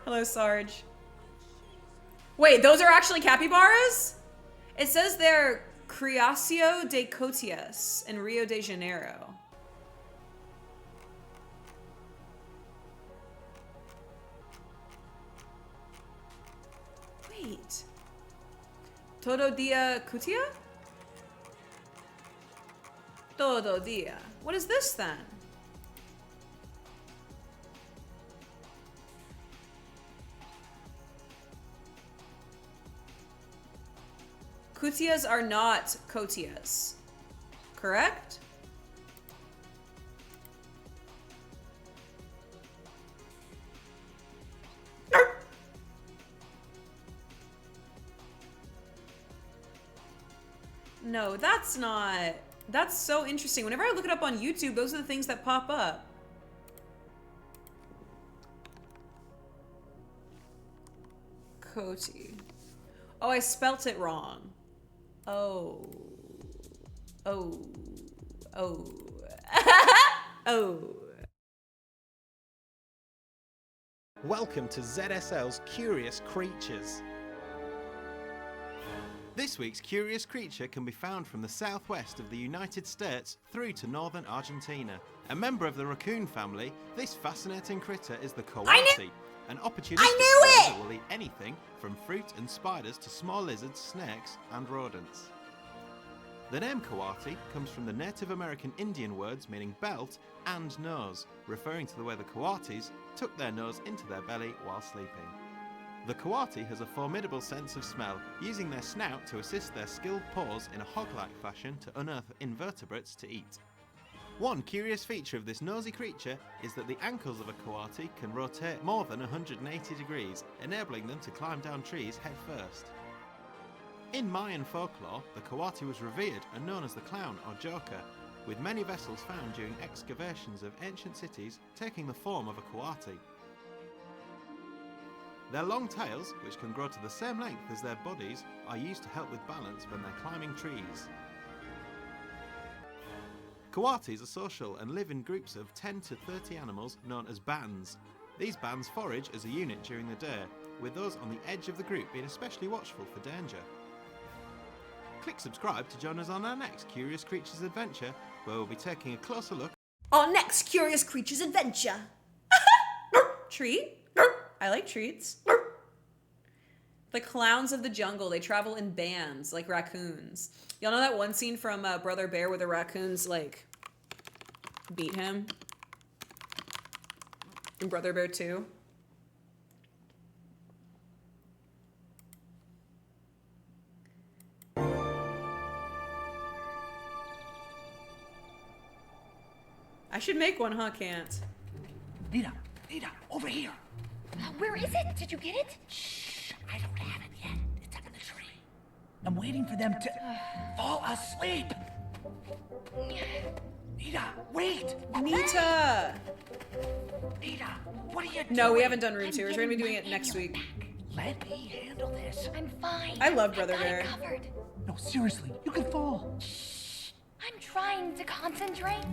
Hello, Sarge. Wait, those are actually capybaras? It says they're Criacio de Cotias in Rio de Janeiro. Wait. Todo dia cutia? Todo dia. What is this then? Cutias are not cotias, correct? No, that's not. That's so interesting. Whenever I look it up on YouTube, those are the things that pop up. Coty. Oh, I spelt it wrong. Oh. Oh. Oh. Oh. Welcome to ZSL's Curious Creatures. This week's curious creature can be found from the southwest of the United States through to northern Argentina. A member of the raccoon family, this fascinating critter is the coati, an opportunistic bird that will eat anything from fruit and spiders to small lizards, snakes and rodents. The name coati comes from the Native American Indian words meaning belt and nose, referring to the way the coatis tuck their nose into their belly while sleeping. The coati has a formidable sense of smell, using their snout to assist their skilled paws in a hog-like fashion to unearth invertebrates to eat. One curious feature of this nosy creature is that the ankles of a coati can rotate more than 180 degrees, enabling them to climb down trees head first. In Mayan folklore, the Coati was revered and known as the clown or joker, with many vessels found during excavations of ancient cities taking the form of a Coati. Their long tails, which can grow to the same length as their bodies, are used to help with balance when they're climbing trees. Coatis are social and live in groups of 10 to 30 animals known as bands. These bands forage as a unit during the day, with those on the edge of the group being especially watchful for danger. Click subscribe to join us on our next Curious Creatures adventure, where we'll be taking a closer look. Our next Curious Creatures adventure. Treat? I like treats. The clowns of the jungle, they travel in bands like raccoons. Y'all know that one scene from Brother Bear where the raccoons like beat him? In Brother Bear 2? I should make one, huh, Can't? Nita, over here. Where is it? Did you get it? Shh, I don't have it yet. It's up in the tree. I'm waiting for them to fall asleep. Nita, wait. Nita! Nita, what are you doing? No, we haven't done room tours. We're gonna be doing it next week. Let me handle this. I'm fine. I love Brother got it Bear. covered. No, seriously, you could fall. I'm trying to concentrate.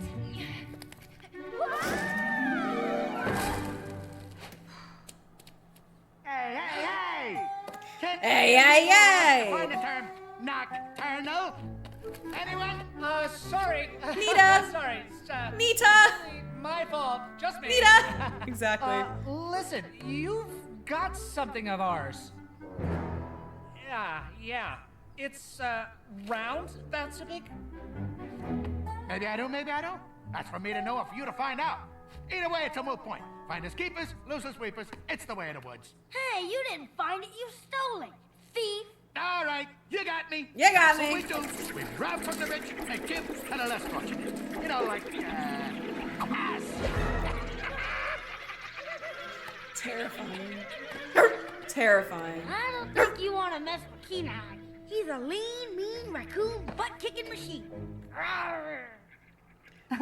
Hey! Hey! Find the term nocturnal. Anyone? Sorry. Nita! Sorry. Nita! My fault. Just me. Nita! Exactly. Listen, you've got something of ours. Yeah. It's, round, that's so big? Maybe I do, maybe I don't. That's for me to know or for you to find out. Either way, it's a moot point. Finders keepers, losers sweepers. It's the way of the woods. Hey, you didn't find it. You stole it. Thief. All right, you got me. You got That's me. what we do. We rob from the rich and give to the less fortunate. You know, like, us. Terrifying. Terrifying. I don't think you want to mess with Kenai. He's a lean, mean raccoon butt-kicking machine. Rawr. Go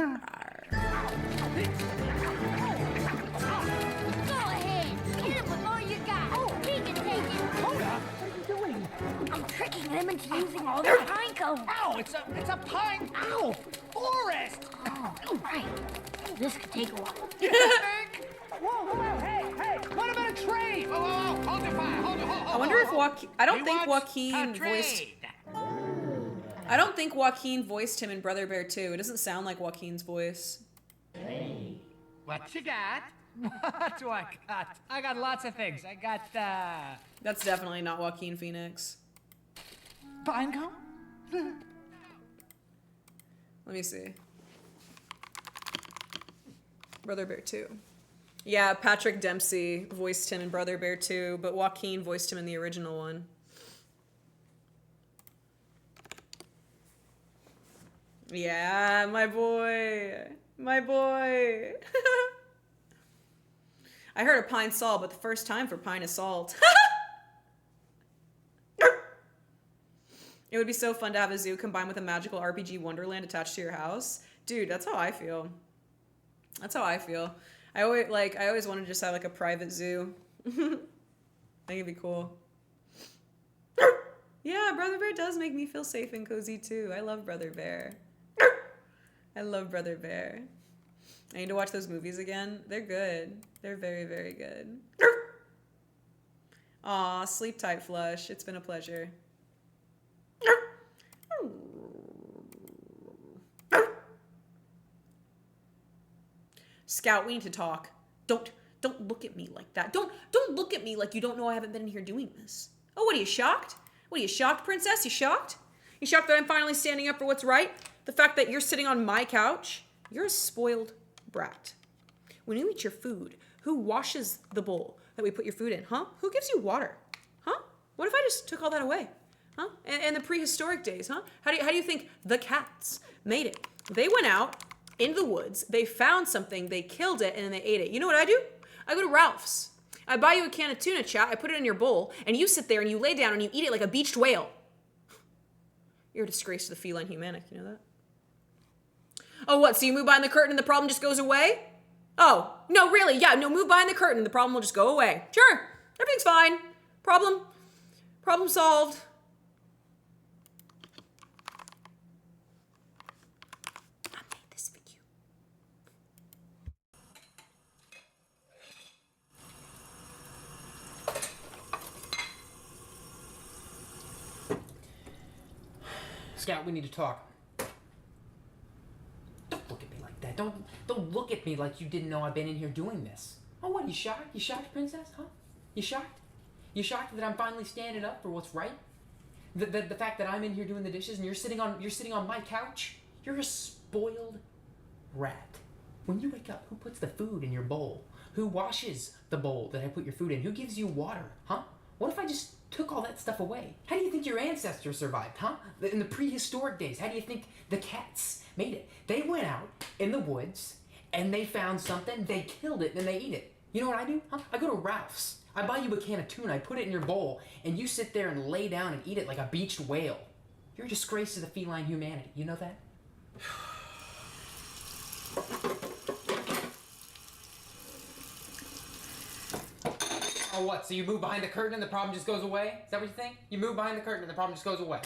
ahead, hit him with all you got. He can take it. Hold up. What are you doing? I'm tricking them into using all their pine cones. Ow, it's a pine. Ow, forest. Oh, right. This could take a while. Whoa, hey, what about a trade? Whoa, hold your fire, hold. I wonder if Joaquin... I don't He think wants Joaquin a voiced... trade. I don't think Joaquin voiced him in Brother Bear 2. It doesn't sound like Joaquin's voice. What you got? What do I got? I got lots of things. I got, That's definitely not Joaquin Phoenix. pine cone? Let me see. Brother Bear 2. Yeah, Patrick Dempsey voiced him in Brother Bear 2, but Joaquin voiced him in the original one. Yeah, my boy. My boy. I heard of Pine Sol, but the first time for Pine Assault. It would be so fun to have a zoo combined with a magical RPG wonderland attached to your house. Dude, that's how I feel. That's how I feel. I always wanted to just have like a private zoo. I think it'd be cool. Yeah, Brother Bear does make me feel safe and cozy too. I love Brother Bear. I love Brother Bear. I need to watch those movies again. They're good. They're very, very good. Aw, sleep tight, Flush. It's been a pleasure. Scout, we need to talk. Don't look at me like that. Don't look at me like you don't know I haven't been in here doing this. Oh, what are you, shocked? What are you, shocked, princess? You shocked? You shocked that I'm finally standing up for what's right? The fact that you're sitting on my couch? You're a spoiled brat. When you eat your food, who washes the bowl that we put your food in, huh? Who gives you water? Huh? What if I just took all that away? Huh? And the prehistoric days, huh? How do you think the cats made it? They went out into the woods, they found something, they killed it, and then they ate it. You know what I do? I go to Ralph's. I buy you a can of tuna, chat, I put it in your bowl, and you sit there and you lay down and you eat it like a beached whale. You're a disgrace to the feline humanity, you know that? Oh, what? So you move behind the curtain and the problem just goes away? Oh, no, really? Yeah, no, move behind the curtain. The problem will just go away. Sure, everything's fine. Problem solved. I made this for you. Scout, we need to talk. Don't look at me like that. Don't look at me like you didn't know I've been in here doing this. Oh, what? You shocked? You shocked, princess? Huh? You shocked? You shocked that I'm finally standing up for what's right? The fact that I'm in here doing the dishes and you're sitting on my couch? You're a spoiled rat. When you wake up, who puts the food in your bowl? Who washes the bowl that I put your food in? Who gives you water? Huh? What if I just took all that stuff away? How do you think your ancestors survived, huh? In the prehistoric days, how do you think the cats made it? They went out in the woods and they found something, they killed it, and they eat it. You know what I do? Huh? I go to Ralph's. I buy you a can of tuna, I put it in your bowl, and you sit there and lay down and eat it like a beached whale. You're a disgrace to the feline humanity. You know that? Oh, what? So you move behind the curtain and the problem just goes away? Is that what you think? You move behind the curtain and the problem just goes away.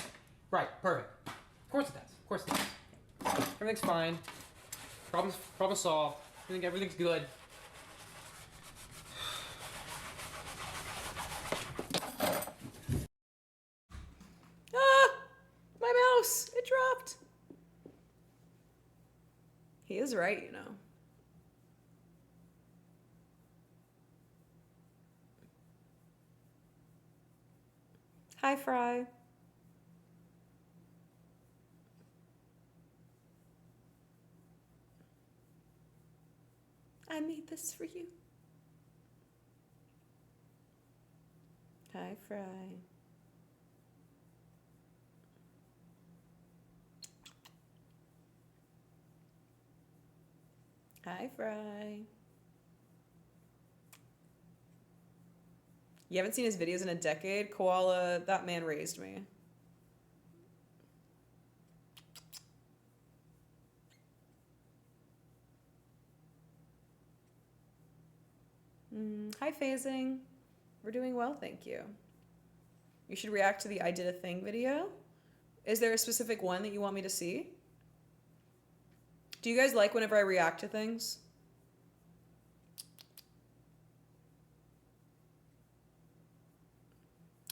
Right, perfect. Of course it does. Of course it does. Everything's fine. Problem solved. Everything's good. Ah! My mouse! It dropped. He is right, you know. Hi, Fry. I made this for you. Hi, Fry. Hi, Fry. You haven't seen his videos in a decade? Koala, that man raised me. Hi, Phasing. We're doing well, thank you. You should react to the I Did a Thing video. Is there a specific one that you want me to see? Do you guys like whenever I react to things?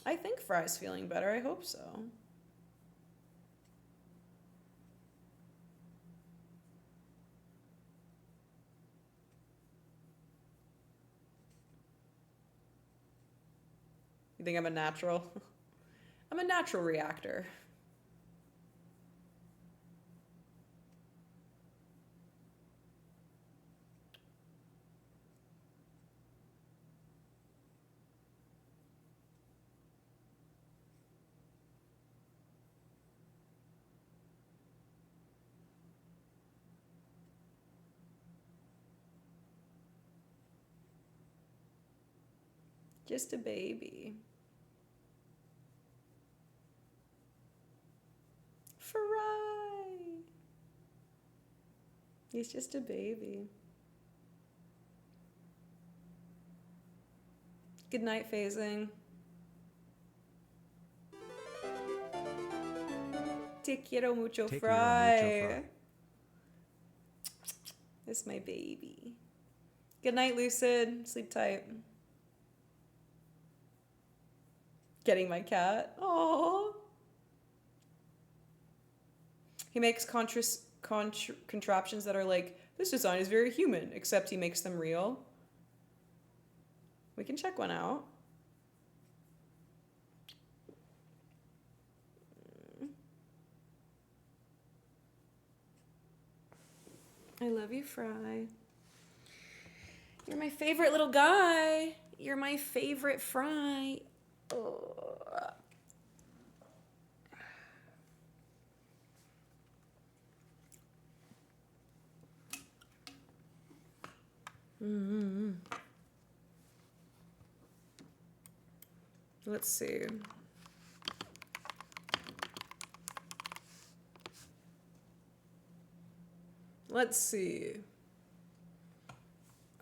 I think Fry's feeling better. I hope so. You think I'm a natural? I'm a natural reactor. Just a baby. Fry. He's just a baby. Good night, Phasing. Te quiero mucho, Te quiero mucho, Fry. Fry. This is my baby. Good night, Lucid. Sleep tight. Getting my cat. Aww. He makes contraptions that are like, this design is very human, except he makes them real. We can check one out. I love you, Fry. You're my favorite little guy. You're my favorite Fry. Oh. Let's see. Let's see.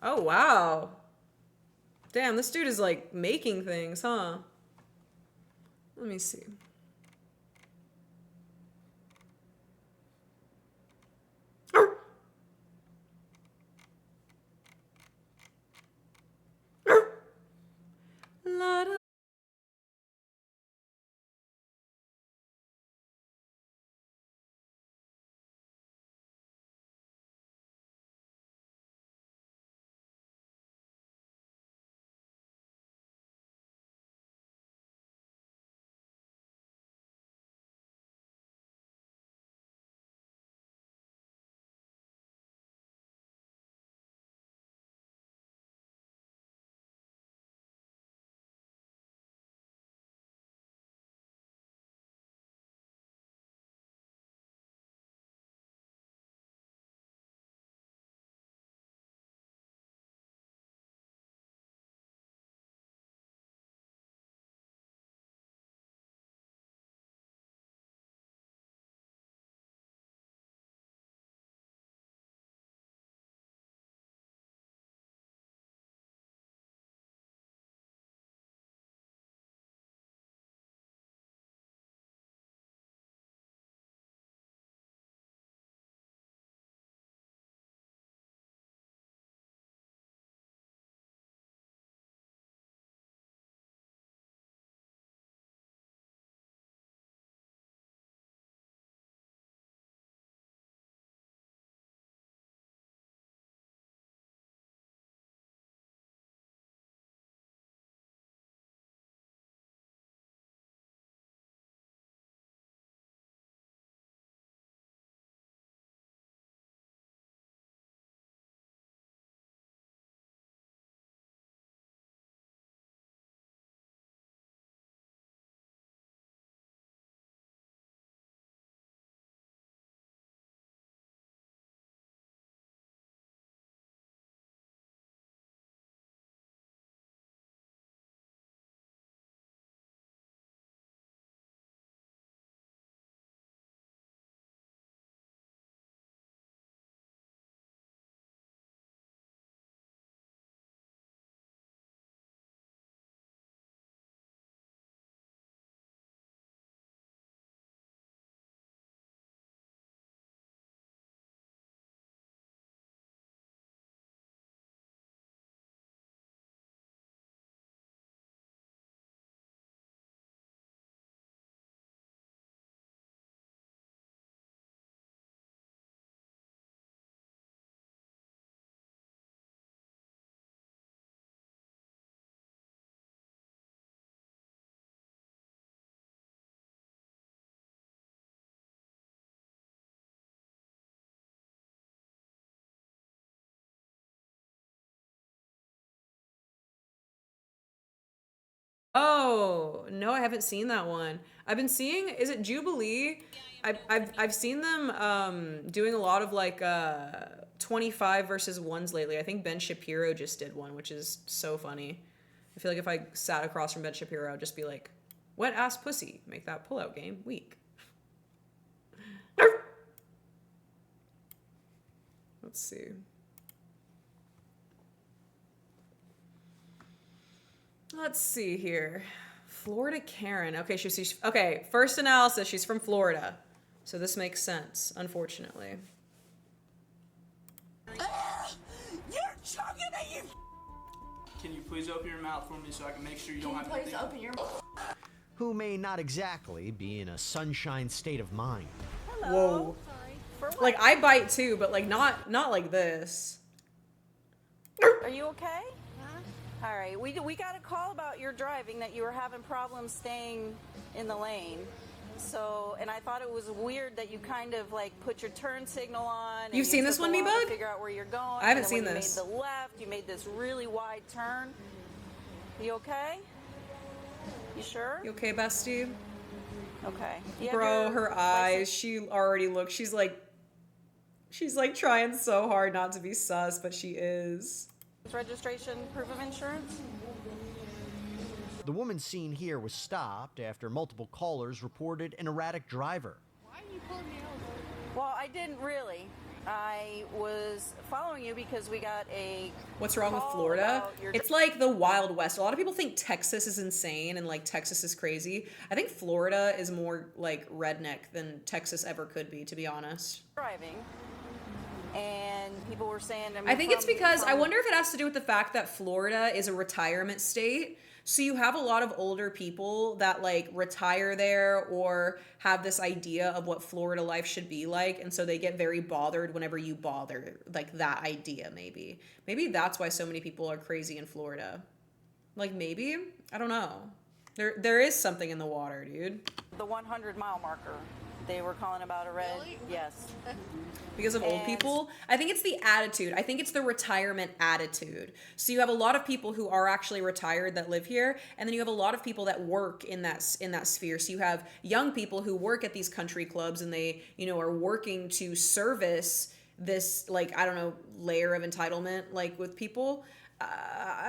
Oh, wow. Damn, this dude is like making things, huh? Let me see. La da. Oh, no, I haven't seen that one. I've been seeing, is it Jubilee? I've seen them doing a lot of like 25 versus ones lately. I think Ben Shapiro just did one, which is so funny. I feel like if I sat across from Ben Shapiro, I'd just be like, wet ass pussy, make that pullout game weak. Let's see. Let's see here. Florida Karen. Okay, she's okay. First analysis, she's from Florida, so this makes sense. Unfortunately. You're choking at you. Can you please open your mouth for me so I can make sure you don't have to think? Please open your mouth. Who may not exactly be in a sunshine state of mind. Whoa. Like I bite too, but like not like this. Are you okay? All right, we got a call about your driving, that you were having problems staying in the lane. So, and I thought it was weird that you kind of like put your turn signal on. You've seen this one, Me-Bug? Me-Bug? Figure out where you're going. I haven't seen when this. You made the left. You made this really wide turn. You okay? You sure? You okay, bestie? Okay. Bro, her eyes. She already looks. She's like trying so hard not to be sus, but she is. Registration, proof of insurance? The woman seen here was stopped after multiple callers reported an erratic driver. Why did you pull me over? Well, I didn't really. I was following you because we got a. What's wrong with call Florida? about your- It's like the Wild West. A lot of people think Texas is insane and like Texas is crazy. I think Florida is more like redneck than Texas ever could be, to be honest. driving, and people were saying. I think it's because I wonder if it has to do with the fact that Florida is a retirement state. So you have a lot of older people that like retire there or have this idea of what Florida life should be like, and so they get very bothered whenever you bother like that idea. Maybe that's why so many people are crazy in Florida. Like maybe, I don't know. There is something in the water, dude. The 100-mile marker. They were calling about a red. Really? Yes. Because of old And- people. I think it's the attitude. I think it's the retirement attitude. So you have a lot of people who are actually retired that live here, and then you have a lot of people that work in that sphere. So you have young people who work at these country clubs, and they, you know, are working to service this, like, I don't know, layer of entitlement, like with people.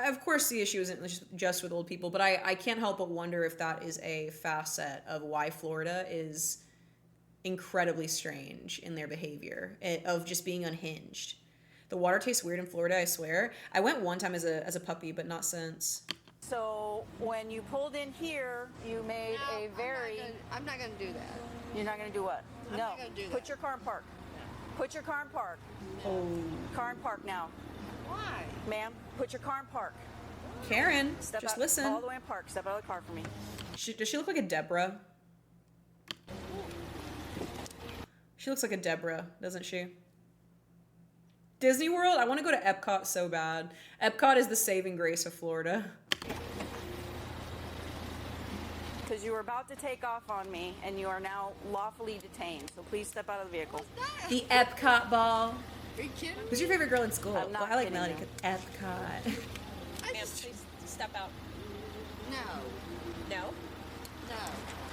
Of course, the issue isn't just with old people, but I can't help but wonder if that is a facet of why Florida is incredibly strange in their behavior of just being unhinged. The water tastes weird in Florida, I swear. I went one time as a puppy, but not since. So when you pulled in here, you made a very. I'm not gonna do that. You're not going to do what? I'm no. not gonna do Put that. your car in park. Put your car in park. Oh. Car in park now. Why? Ma'am, put your car in park. Karen, Step just out, listen. all the way in park. Step out of the car for me. Does she look like a Deborah? She looks like a Deborah, doesn't she? Disney World? I want to go to Epcot so bad. Epcot is the saving grace of Florida. Because you were about to take off on me, and you are now lawfully detained. So please step out of the vehicle. The Epcot ball. Are you kidding? Who's your favorite girl in school? I'm not Well, I like kidding Melody you. because Epcot. Ma'am, please step out. No. No? No.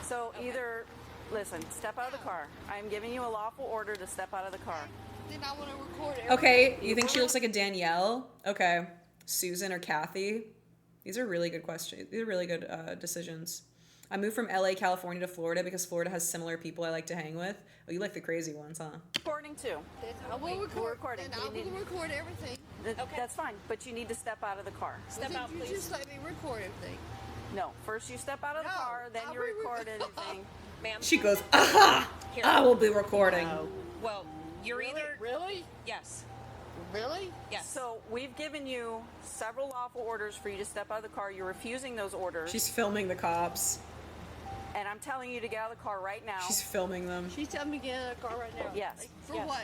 So either, listen, step out of the car. I'm giving you a lawful order to step out of the car. Then I want to record it. Okay, you think she looks like a Danielle? Okay. Susan or Kathy? These are really good questions. These are really good decisions. I moved from LA, California to Florida because Florida has similar people I like to hang with. Oh, you like the crazy ones, huh? Recording too. Then I will We're record. recording. Then I You will need- record everything. That's fine, but you need to step out of the car. Step out, You please. just let me record everything. No, first you step out of the No, car, then I'll you be record anything. Ma'am. She goes, aha! Here. I will be recording. Well, you're either. Really? Yes. Really? Yes. So we've given you several lawful orders for you to step out of the car. You're refusing those orders. She's filming the cops. And I'm telling you to get out of the car right now. She's filming them. She's telling me to get out of the car right now. Yes. Like, for Yes. what?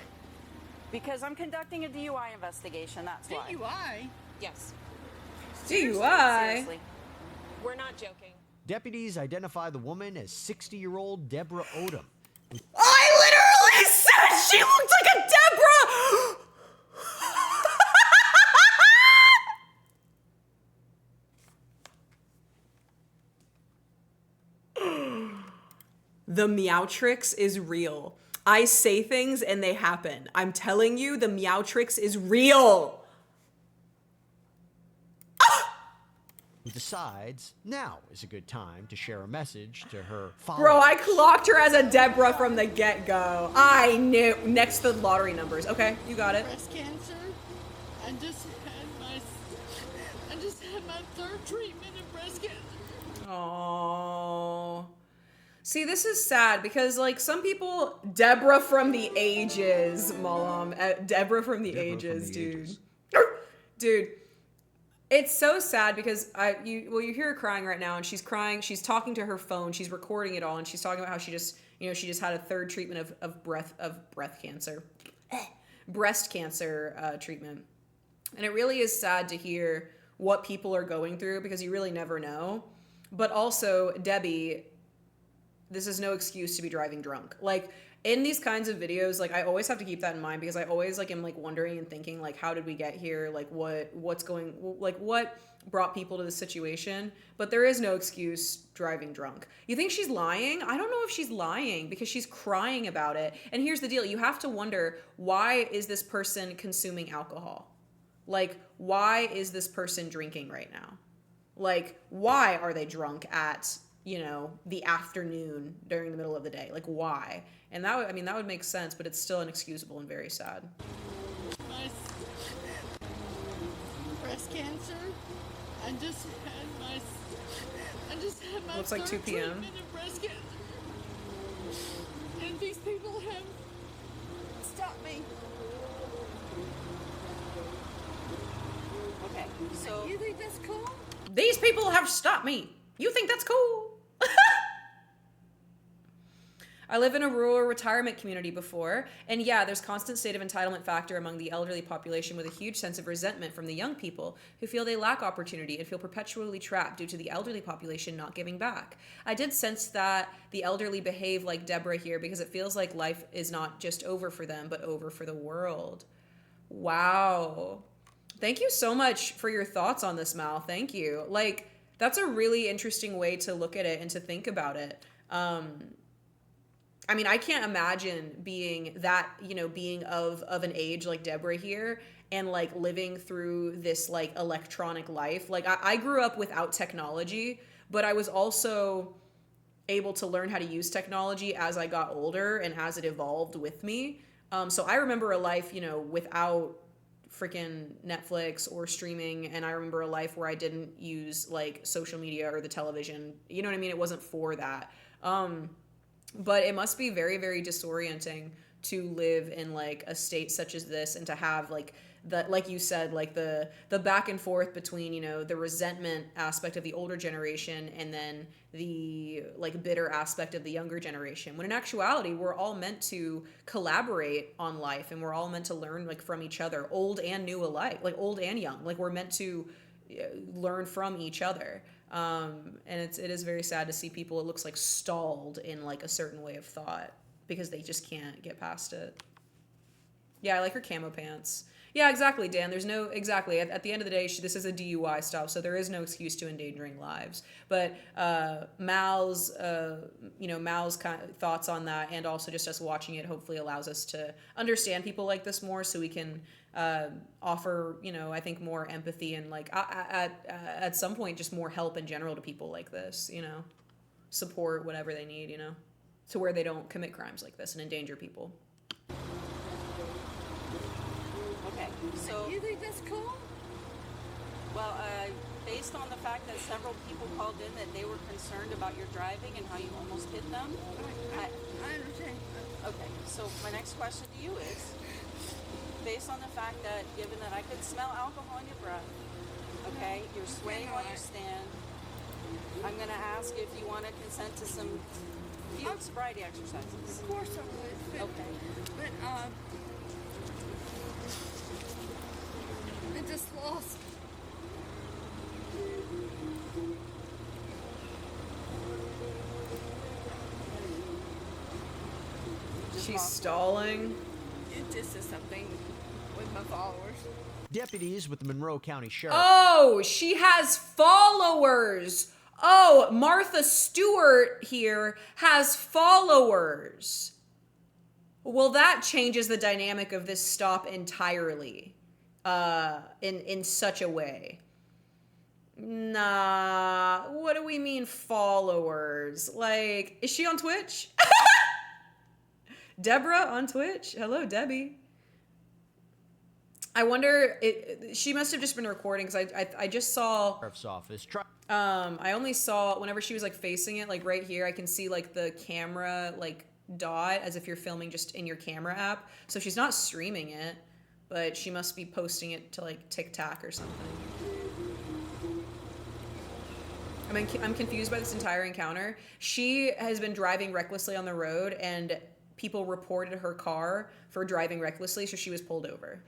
Because I'm conducting a DUI investigation, that's why. DUI? Yes. DUI? Seriously. We're not joking. Deputies identify the woman as 60-year-old Deborah Odom. I literally said she looked like a Deborah! The Meowtrix is real. I say things and they happen. I'm telling you, the Meowtrix is real. Who decides now is a good time to share a message to her followers. Bro, I clocked her as a Deborah from the get-go. I knew. Next to the lottery numbers. Okay, you got it. Breast cancer. I just had my third treatment of breast cancer. Oh. See, this is sad because, like, some people, Deborah from the ages, Malam. Deborah from the ages, dude. Dude, it's so sad because you hear her crying right now, and she's crying. She's talking to her phone. She's recording it all, and she's talking about how she just had a third treatment of breast cancer treatment, and it really is sad to hear what people are going through because you really never know. But also, Debbie, this is no excuse to be driving drunk. Like, in these kinds of videos, like, I always have to keep that in mind because I always, like, am, like, wondering and thinking, like, how did we get here? Like, what brought people to this situation? But there is no excuse driving drunk. You think she's lying? I don't know if she's lying because she's crying about it. And here's the deal. You have to wonder, why is this person consuming alcohol? Like, why is this person drinking right now? Like, why are they drunk at you know, the afternoon during the middle of the day? Like, why? And that would, I mean, that would make sense, but it's still inexcusable and very sad. My breast cancer. I just had my Looks like 2 third p.m. treatment of breast cancer. And these people have stopped me. Okay, so You think that's cool? These people have stopped me. You think that's cool? I live in a rural retirement community before, and yeah, there's constant state of entitlement factor among the elderly population with a huge sense of resentment from the young people who feel they lack opportunity and feel perpetually trapped due to the elderly population not giving back. I did sense that the elderly behave like Deborah here because it feels like life is not just over for them, but over for the world. Wow. Thank you so much for your thoughts on this, Mal. Thank you. Like, that's a really interesting way to look at it and to think about it. I mean, I can't imagine being that, you know, being of an age like Deborah here and like living through this like electronic life. Like I grew up without technology, but I was also able to learn how to use technology as I got older and as it evolved with me. So I remember a life, you know, without freaking Netflix or streaming, and I remember a life where I didn't use like social media or the television. You know what I mean? It wasn't for that. But it must be very, very disorienting to live in like a state such as this and to have like the, like you said, like the back and forth between, you know, the resentment aspect of the older generation and then the like bitter aspect of the younger generation. When in actuality, we're all meant to collaborate on life and we're all meant to learn like from each other, old and new alike, like old and young. Like we're meant to learn from each other. And it is very sad to see people, it looks like, stalled in like a certain way of thought because they just can't get past it. Yeah, I like her camo pants. Yeah, exactly, Dan. There's no, exactly. At the end of the day, this is a DUI stop, so there is no excuse to endangering lives. But Mal's, you know, Mal's kind of thoughts on that, and also just us watching it, hopefully allows us to understand people like this more, so we can offer, you know, I think more empathy and like at some point just more help in general to people like this, you know, support whatever they need, you know, to where they don't commit crimes like this and endanger people. okay, so You think that's cool? well, based on the fact that several people called in that they were concerned about your driving and how you almost hit them. I understand. Okay, so my next question to you is, based on the fact that, given that I could smell alcohol in your breath, okay, you're swaying while you stand, I'm going to ask if you want to consent to some field sobriety exercises. Of course I would. Okay. But I just lost. She's stalling. It just is something with my followers. Deputies with the Monroe County Sheriff. Oh, she has followers. Oh, Martha Stewart here has followers. Well, that changes the dynamic of this stop entirely. In such a way. Nah, what do we mean followers? Like, is she on Twitch? Deborah on Twitch? Hello, Debbie. I wonder, she must have just been recording because I just saw. Sheriff's office. I only saw whenever she was like facing it, like right here, I can see like the camera like dot as if you're filming just in your camera app. So she's not streaming it, but she must be posting it to like TikTok or something. I mean, I'm confused by this entire encounter. She has been driving recklessly on the road and people reported her car for driving recklessly, so she was pulled over.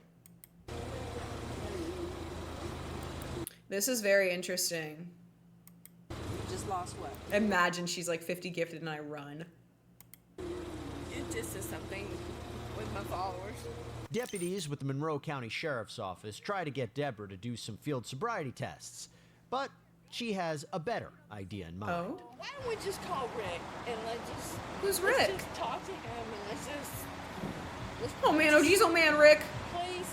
This is very interesting. You just lost what? Imagine she's like 50 gifted and I run. It just is something with my followers. Deputies with the Monroe County Sheriff's Office try to get Deborah to do some field sobriety tests, but she has a better idea in mind. Oh? Why don't we just call Rick and Who's let's Rick? just talk to him and let's Oh man, oh geez, oh man, Rick. please,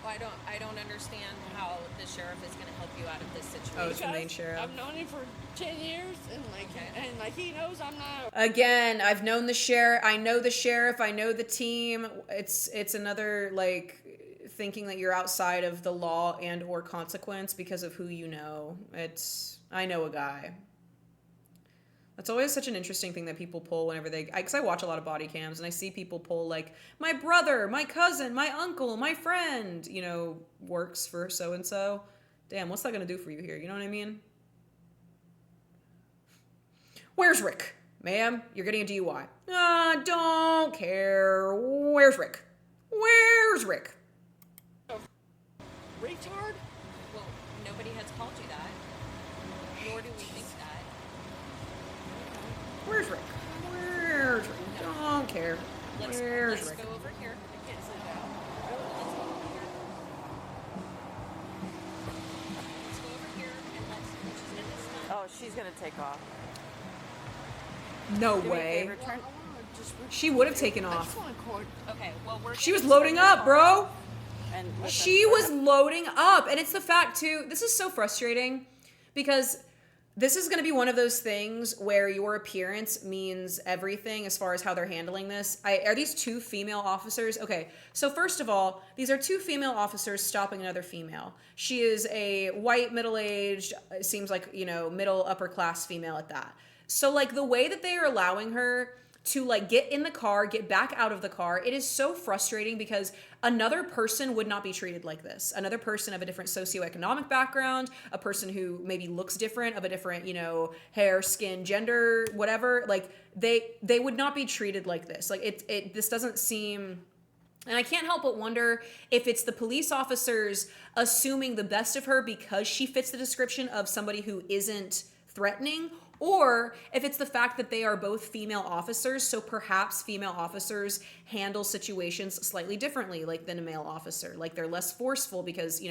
I don't understand how the sheriff is going to help you out of this situation. Oh, it's the main sheriff. I've known him for 10 years, and he knows I'm not. Again, I've known the sheriff. I know the sheriff. I know the team. It's another like thinking that you're outside of the law and or consequence because of who you know. I know a guy. That's always such an interesting thing that people pull whenever because I watch a lot of body cams and I see people pull like, my brother, my cousin, my uncle, my friend, works for so-and-so. Damn, what's that gonna do for you here? You know what I mean? Where's Rick? Ma'am, you're getting a DUI. Don't care. Where's Rick? Where's Rick? Retard? Well, nobody has called you that. Nor do we think that. Where's Rick? Where's Rick? Don't care. Where's Let's Rick? go over here. I can't sit down. Let's go over here and let's get this done. Oh, she's gonna take off. No Do me a way. favor, turn- She would have taken off. Okay, well, we're She was loading up, bro. And listen, She was loading up. And it's the fact, too, this is so frustrating because this is going to be one of those things where your appearance means everything as far as how they're handling this. Are these two female officers? Okay, so first of all, these are two female officers stopping another female. She is a white, middle-aged, seems like, middle, upper-class female at that. So, like, the way that they are allowing her to, like, get in the car, get back out of the car, it is so frustrating because another person would not be treated like this. Another person of a different socioeconomic background, a person who maybe looks different, of a different, hair, skin, gender, whatever, like, they would not be treated like this. Like, this doesn't seem... And I can't help but wonder if it's the police officers assuming the best of her because she fits the description of somebody who isn't threatening, or if it's the fact that they are both female officers, so perhaps female officers handle situations slightly differently like than a male officer. Like they're less forceful because,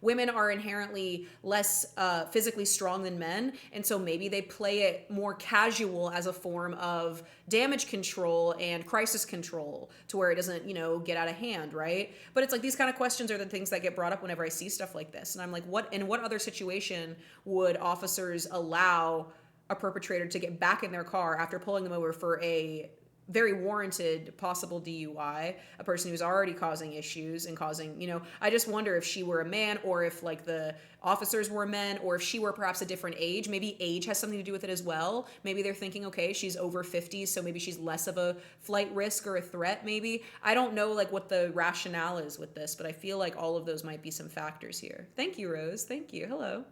women are inherently less physically strong than men, and so maybe they play it more casual as a form of damage control and crisis control to where it doesn't, get out of hand, right? But it's like these kind of questions are the things that get brought up whenever I see stuff like this. And I'm like, in what other situation would officers allow a perpetrator to get back in their car after pulling them over for a very warranted possible DUI, a person who's already causing issues and causing, I just wonder if she were a man or if like the officers were men or if she were perhaps a different age. Maybe age has something to do with it as well. Maybe they're thinking, okay, she's over 50, so maybe she's less of a flight risk or a threat maybe. I don't know like what the rationale is with this, but I feel like all of those might be some factors here. Thank you, Rose. Thank you. Hello.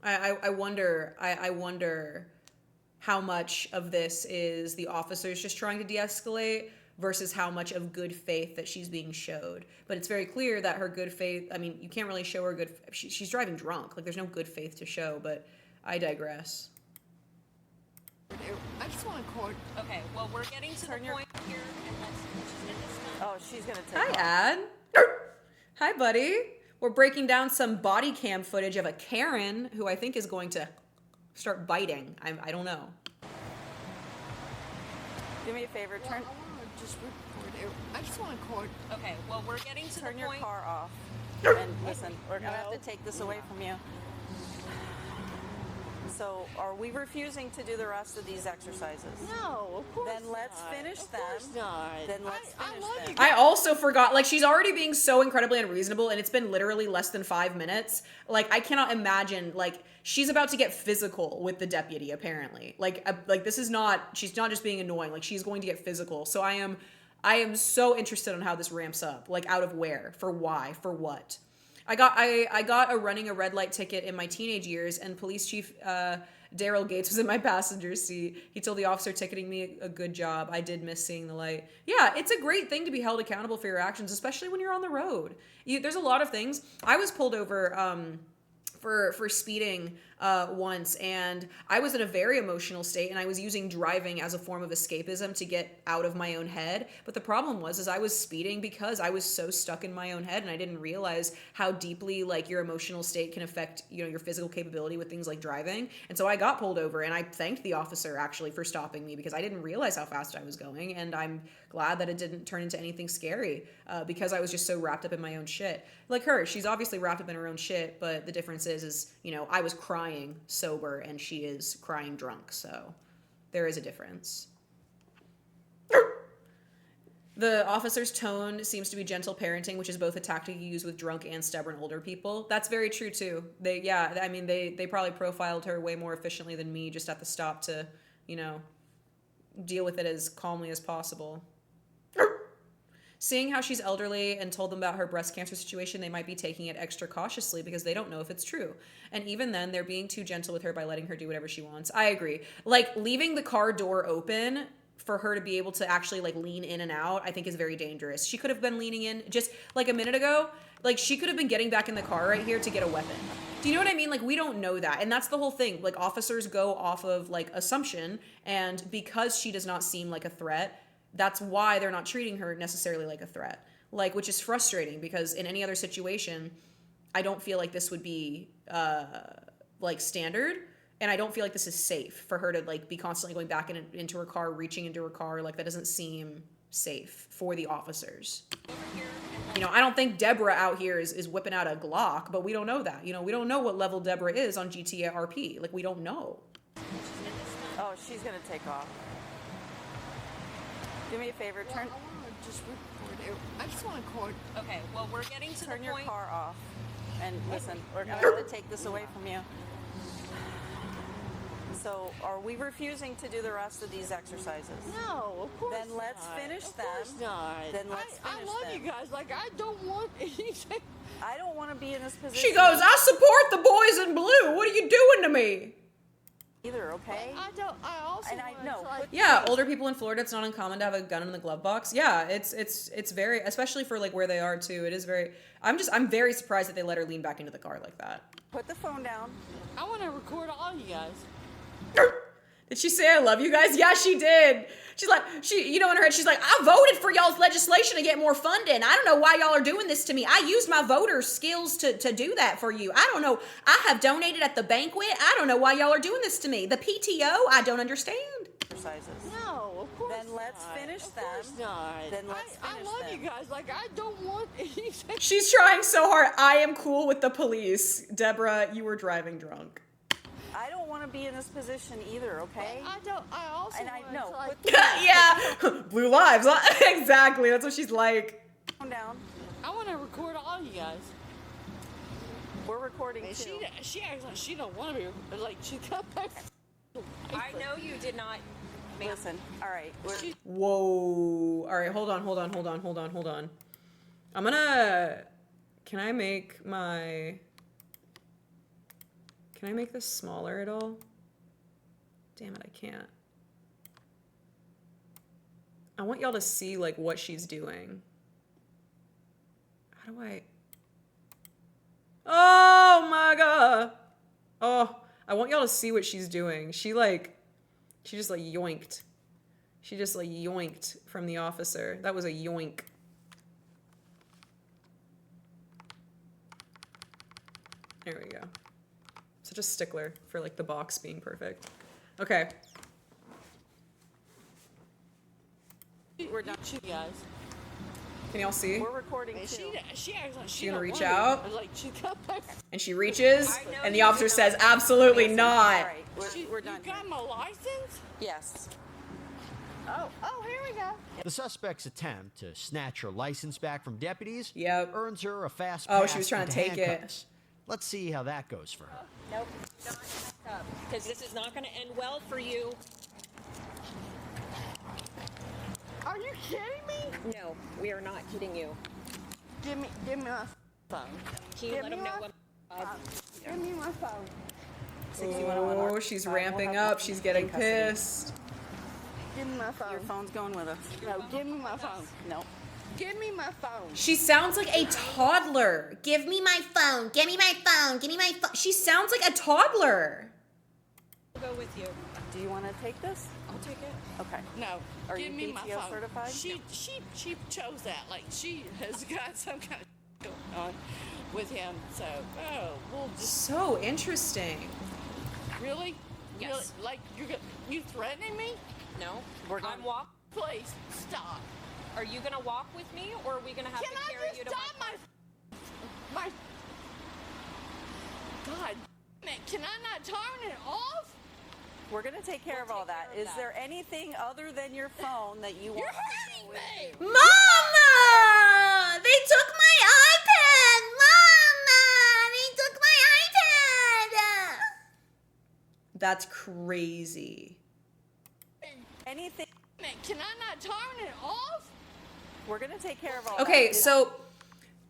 I wonder how much of this is the officers just trying to de-escalate versus how much of good faith that she's being showed. But it's very clear that her good faith, you can't really show her she's driving drunk. Like there's no good faith to show, but I digress. I just want to court. Okay, well, we're getting to the point here, and let's get this done. Oh, she's gonna take Hi, off. Ad. Hi, buddy. We're breaking down some body cam footage of a Karen who I think is going to start biting. I don't know. Do me a favor, turn. I just want to court. Okay, well, we're getting to Turn the your point. car off. And listen, we're gonna have to take this away from you. So, are we refusing to do the rest of these exercises? No, of course Then let's not. finish Of them. course not. Then let's finish them. I also forgot, like, she's already being so incredibly unreasonable, and it's been literally less than 5 minutes. Like, I cannot imagine, like, she's about to get physical with the deputy, apparently. Like this is not, she's not just being annoying, like, she's going to get physical. So I am so interested on how this ramps up. Like, out of where? For why? For what? I got a running a red light ticket in my teenage years, and police chief Daryl Gates was in my passenger seat. He told the officer ticketing me a good job. I did miss seeing the light. Yeah, it's a great thing to be held accountable for your actions, especially when you're on the road. There's a lot of things. I was pulled over for speeding once, and I was in a very emotional state, and I was using driving as a form of escapism to get out of my own head. But the problem was I was speeding because I was so stuck in my own head, and I didn't realize how deeply like your emotional state can affect, you know, your physical capability with things like driving. And so I got pulled over, and I thanked the officer actually for stopping me because I didn't realize how fast I was going, and I'm glad that it didn't turn into anything scary because I was just so wrapped up in my own shit. Like her, she's obviously wrapped up in her own shit, but the difference is, you know, I was crying sober and she is crying drunk, so there is a difference. The officer's tone seems to be gentle parenting, which is both a tactic you use with drunk and stubborn older people. That's very true too. They probably profiled her way more efficiently than me just at the stop to, you know, deal with it as calmly as possible. Seeing how she's elderly and told them about her breast cancer situation, they might be taking it extra cautiously because they don't know if it's true. And even then, they're being too gentle with her by letting her do whatever she wants. I agree. Like, leaving the car door open for her to be able to actually, like, lean in and out, I think is very dangerous. She could have been leaning in just, like, a minute ago. Like, she could have been getting back in the car right here to get a weapon. Do you know what I mean? Like, we don't know that. And that's the whole thing. Like, officers go off of, like, assumption. And because she does not seem like a threat, that's why they're not treating her necessarily like a threat. Like, which is frustrating because in any other situation, I don't feel like this would be, like, standard. And I don't feel like this is safe for her to, like, be constantly going back into her car, reaching into her car. Like, that doesn't seem safe for the officers. You know, I don't think Deborah out here is whipping out a Glock, but we don't know that. You know, we don't know what level Deborah is on GTA RP. Like, we don't know. Oh, she's gonna take off. Do me a favor, turn. I want to just record it. I just want to record. Okay, well, we're getting to Turn the your point. car off. And listen, we're gonna have to take this away from you. So, are we refusing to do the rest of these exercises? No, of course Then let's not. finish Of them. course not. Then let's I finish love them. you guys. Like, I don't want anything. I don't want to be in this position. She goes, I support the boys in blue. What are you doing to me? Either, okay? I don't. I also. And I know. Yeah, older people in Florida, it's not uncommon to have a gun in the glove box. Yeah, it's very, especially for like where they are too. It is very. I'm very surprised that they let her lean back into the car like that. Put the phone down. I want to record all you guys. Did she say I love you guys? Yeah, she did. She's like, you know, in her head, she's like, I voted for y'all's legislation to get more funding. I don't know why y'all are doing this to me. I used my voter skills to do that for you. I don't know. I have donated at the banquet. I don't know why y'all are doing this to me. The PTO, I don't understand. Exercises. No, of course Then let's not. finish of them. Course not. Then let's I finish love them. you guys. Like, I don't want anything. She's trying so hard. I am cool with the police. Deborah, you were driving drunk. I don't want to be in this position either, okay? I don't. I also. And I want know. to, like, Yeah, blue lives. Exactly. That's what she's like. Calm down. I want to record all you guys. We're recording And too. she acts like she don't want to be. Like, she got back. I know you did not. Listen, all right. Whoa. All right, hold on. I'm gonna. Can I make this smaller at all? Damn it, I can't. I want y'all to see like what she's doing. How do I? Oh my god. Oh, I want y'all to see what she's doing. She just like yoinked. She just like yoinked from the officer. That was a yoink. There we go. Such a stickler for like the box being perfect. Okay. We're done. You guys. Can y'all see? We're recording And too. she acts like She she gonna don't reach want to out? be. Like, she got back. And she reaches, and the officer says, absolutely not. All right, we're done. You got my license? Yes. Oh, here we go. The suspect's attempt to snatch her license back from deputies earns her a fast Oh, pass she was trying to into take it. handcuffs. Let's see how that goes for her. Nope, not up, because this is not going to end well for you. Are you kidding me? No, we are not kidding you. Give me my phone. Can you let them know what? Give me my phone. Oh, she's ramping up. She's getting pissed. Give me my phone. Your phone's going with us. No, give me my phone. No. Give me my phone. She sounds like a toddler. Give me my phone. Give me my phone. Give me my phone. She sounds like a toddler. I'll go with you. Do you want to take this? I'll take it. Okay. No, Are give you me my PTO phone. certified? She chose that. Like she has got some kind of going on with him. So we'll just. So interesting. Really? Yes. Really? Like you threatening me? No. I'm walk. Please stop. Are you gonna walk with me, or are we gonna have Can to I carry just you to stop my God? Man, can I not turn it off? We're going to take care of all that. Is there anything other than your phone that you want? You're hurting me. Mama! They took my iPad! Mama! They took my iPad! That's crazy. Anything? Man, can I not turn it off? We're going to take care of all that. Okay, so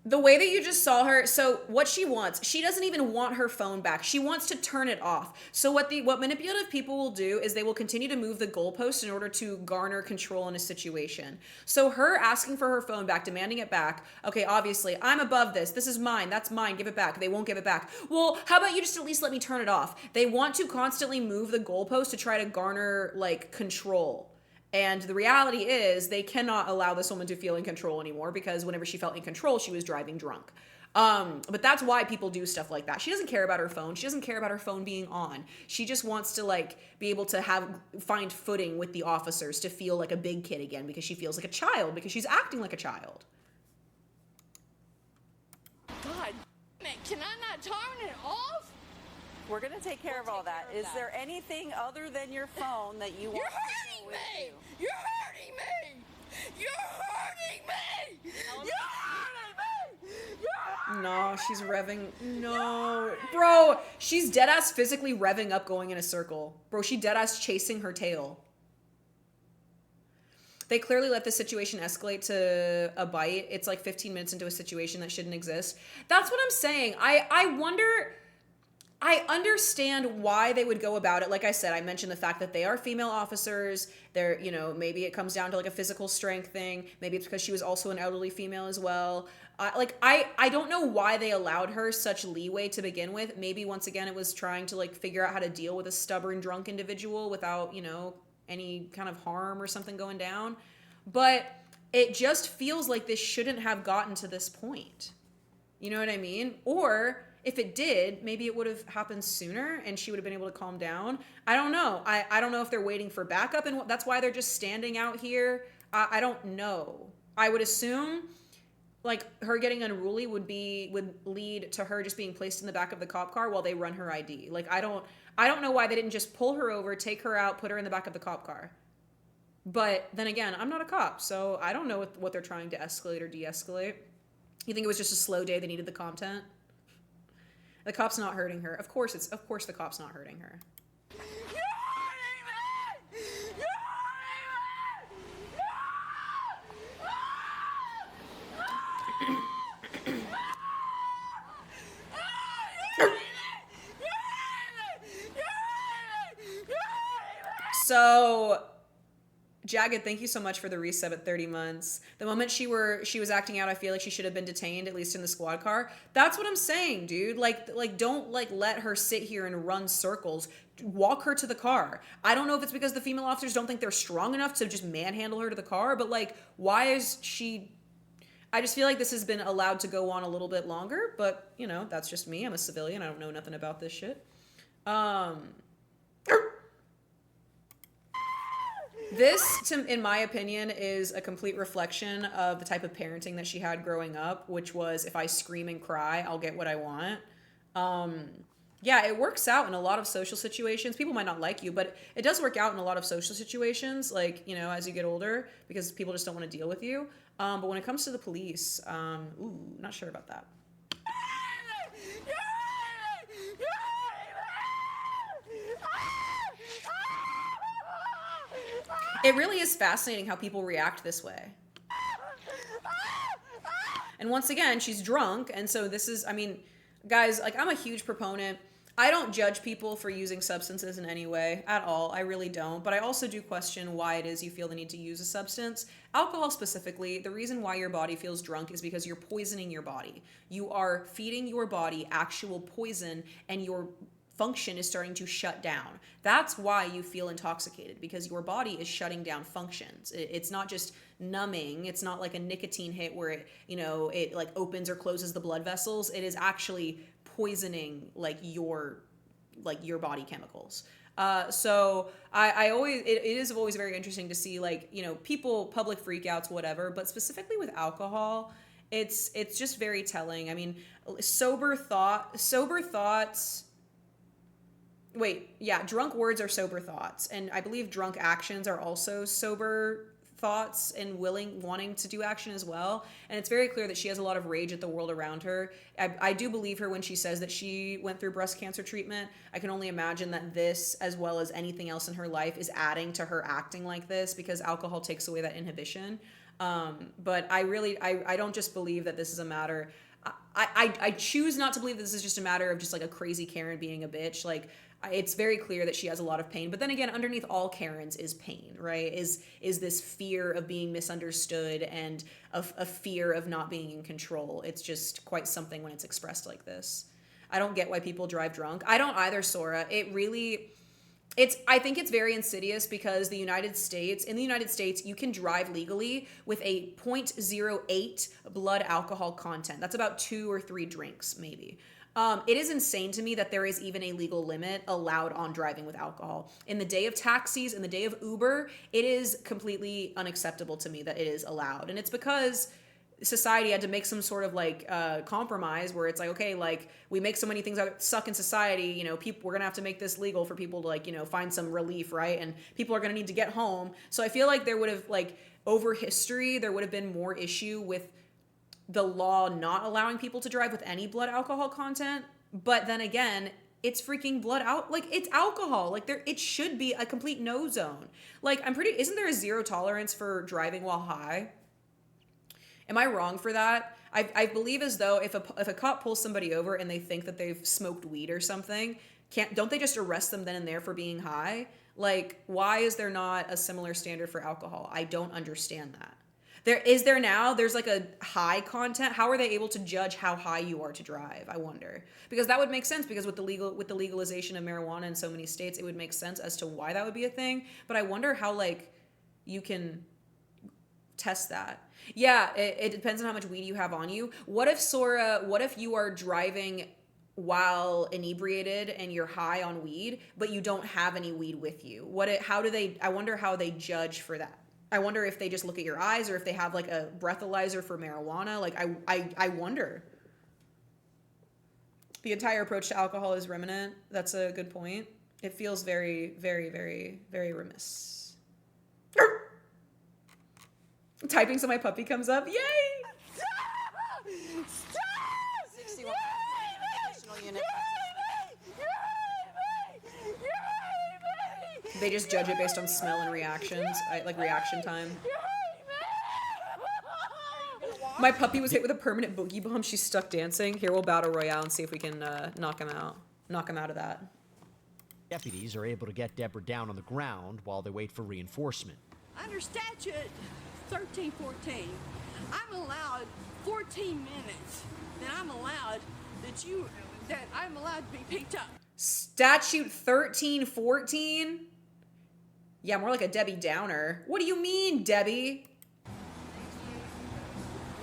the way that you just saw her, so what she wants, she doesn't even want her phone back. She wants to turn it off. So what manipulative people will do is they will continue to move the goalpost in order to garner control in a situation. So her asking for her phone back, demanding it back, okay, obviously, I'm above this. This is mine. That's mine. Give it back. They won't give it back. Well, how about you just at least let me turn it off? They want to constantly move the goalpost to try to garner, like, control. And the reality is they cannot allow this woman to feel in control anymore because whenever she felt in control, she was driving drunk. But that's why people do stuff like that. She doesn't care about her phone. She doesn't care about her phone being on. She just wants to like be able to find footing with the officers to feel like a big kid again because she feels like a child because she's acting like a child. God, man, can I not turn it off? We're going to take care of all that. Is there anything other than your phone that you want? You're hurting me. You're hurting me. You're hurting me. You're hurting me. You're No, she's revving. No. Bro, she's deadass physically revving up going in a circle. Bro, she deadass chasing her tail. They clearly let the situation escalate to a bite. It's like 15 minutes into a situation that shouldn't exist. That's what I'm saying. I wonder... I understand why they would go about it. Like I said, I mentioned the fact that they are female officers. They're, maybe it comes down to like a physical strength thing. Maybe it's because she was also an elderly female as well. I don't know why they allowed her such leeway to begin with. Maybe once again, it was trying to like figure out how to deal with a stubborn drunk individual without, any kind of harm or something going down. But it just feels like this shouldn't have gotten to this point. You know what I mean? Or if it did, maybe it would have happened sooner and she would have been able to calm down. I don't know. I don't know if they're waiting for backup and that's why they're just standing out here. I don't know. I would assume like her getting unruly would lead to her just being placed in the back of the cop car while they run her ID. Like I don't know why they didn't just pull her over, take her out, put her in the back of the cop car. But then again, I'm not a cop, so I don't know what they're trying to escalate or de-escalate. You think it was just a slow day, they needed the content? The cop's not hurting her. Of course the cop's not hurting her. So, Jagged, thank you so much for the resub at 30 months. The moment she was acting out, I feel like she should have been detained, at least in the squad car. That's what I'm saying, dude. Like don't let her sit here and run circles. Walk her to the car. I don't know if it's because the female officers don't think they're strong enough to just manhandle her to the car, but like, why is she... I just feel like this has been allowed to go on a little bit longer, but, that's just me. I'm a civilian. I don't know nothing about this shit. This, in my opinion, is a complete reflection of the type of parenting that she had growing up, which was if I scream and cry, I'll get what I want. Yeah, it works out in a lot of social situations. People might not like you, but it does work out in a lot of social situations, like, as you get older, because people just don't want to deal with you. But when it comes to the police, not sure about that. It really is fascinating how people react this way. And once again, she's drunk, and so this is, guys, like, I'm a huge proponent I don't judge people for using substances in any way at all. I really don't. But I also do question why it is you feel the need to use a substance. Alcohol specifically, the reason why your body feels drunk is because you're poisoning your body. You are feeding your body actual poison, and your function is starting to shut down. That's why you feel intoxicated, because your body is shutting down functions. It's not just numbing. It's not like a nicotine hit where it, it like opens or closes the blood vessels. It is actually poisoning like your body chemicals. So I always, it is always very interesting to see like, people, public freakouts, whatever, but specifically with alcohol, it's just very telling. I mean, sober thoughts. Wait, yeah, drunk words are sober thoughts. And I believe drunk actions are also sober thoughts and wanting to do action as well. And it's very clear that she has a lot of rage at the world around her. I do believe her when she says that she went through breast cancer treatment. I can only imagine that this, as well as anything else in her life, is adding to her acting like this, because alcohol takes away that inhibition. But I don't just believe that this is a matter. I choose not to believe that this is just a matter of just like a crazy Karen being a bitch. Like, it's very clear that she has a lot of pain. But then again, underneath all Karens is pain, right? Is this fear of being misunderstood and a fear of not being in control. It's just quite something when it's expressed like this. I don't get why people drive drunk. I don't either, Sora. I think it's very insidious, because in the United States, you can drive legally with a 0.08 blood alcohol content. That's about 2 or 3 drinks, maybe. It is insane to me that there is even a legal limit allowed on driving with alcohol. In the day of taxis, in the day of Uber, it is completely unacceptable to me that it is allowed. And it's because society had to make some sort of like compromise where it's like, okay, like we make so many things that suck in society, we're gonna have to make this legal for people to like, find some relief, right? And people are gonna need to get home. So I feel like there would have like over history, there would have been more issue with the law not allowing people to drive with any blood alcohol content. But then again, it's freaking it's alcohol. Like it should be a complete no zone. Like isn't there a 0 tolerance for driving while high? Am I wrong for that? I believe as though if a cop pulls somebody over and they think that they've smoked weed or something, don't they just arrest them then and there for being high? Like, why is there not a similar standard for alcohol? I don't understand that. There's like a high content. How are they able to judge how high you are to drive? I wonder. Because that would make sense, because with the legalization of marijuana in so many states, it would make sense as to why that would be a thing. But I wonder how like you can test that. Yeah, it depends on how much weed you have on you. What if you are driving while inebriated and you're high on weed, but you don't have any weed with you? I wonder how they judge for that. I wonder if they just look at your eyes, or if they have like a breathalyzer for marijuana. Like I wonder. The entire approach to alcohol is remnant. That's a good point. It feels very, very, very, very remiss. Typing so my puppy comes up. Yay! Stop! 61 additional unit. They just judge it based on smell and reactions, like reaction time. My puppy was hit with a permanent boogie bomb. She's stuck dancing. Here, we'll battle royale and see if we can knock him out. Knock him out of that. Deputies are able to get Deborah down on the ground while they wait for reinforcement. Under statute 1314, I'm allowed 14 minutes. Then I'm allowed to be picked up. Statute 1314? Yeah, more like a Debbie Downer. What do you mean, Debbie?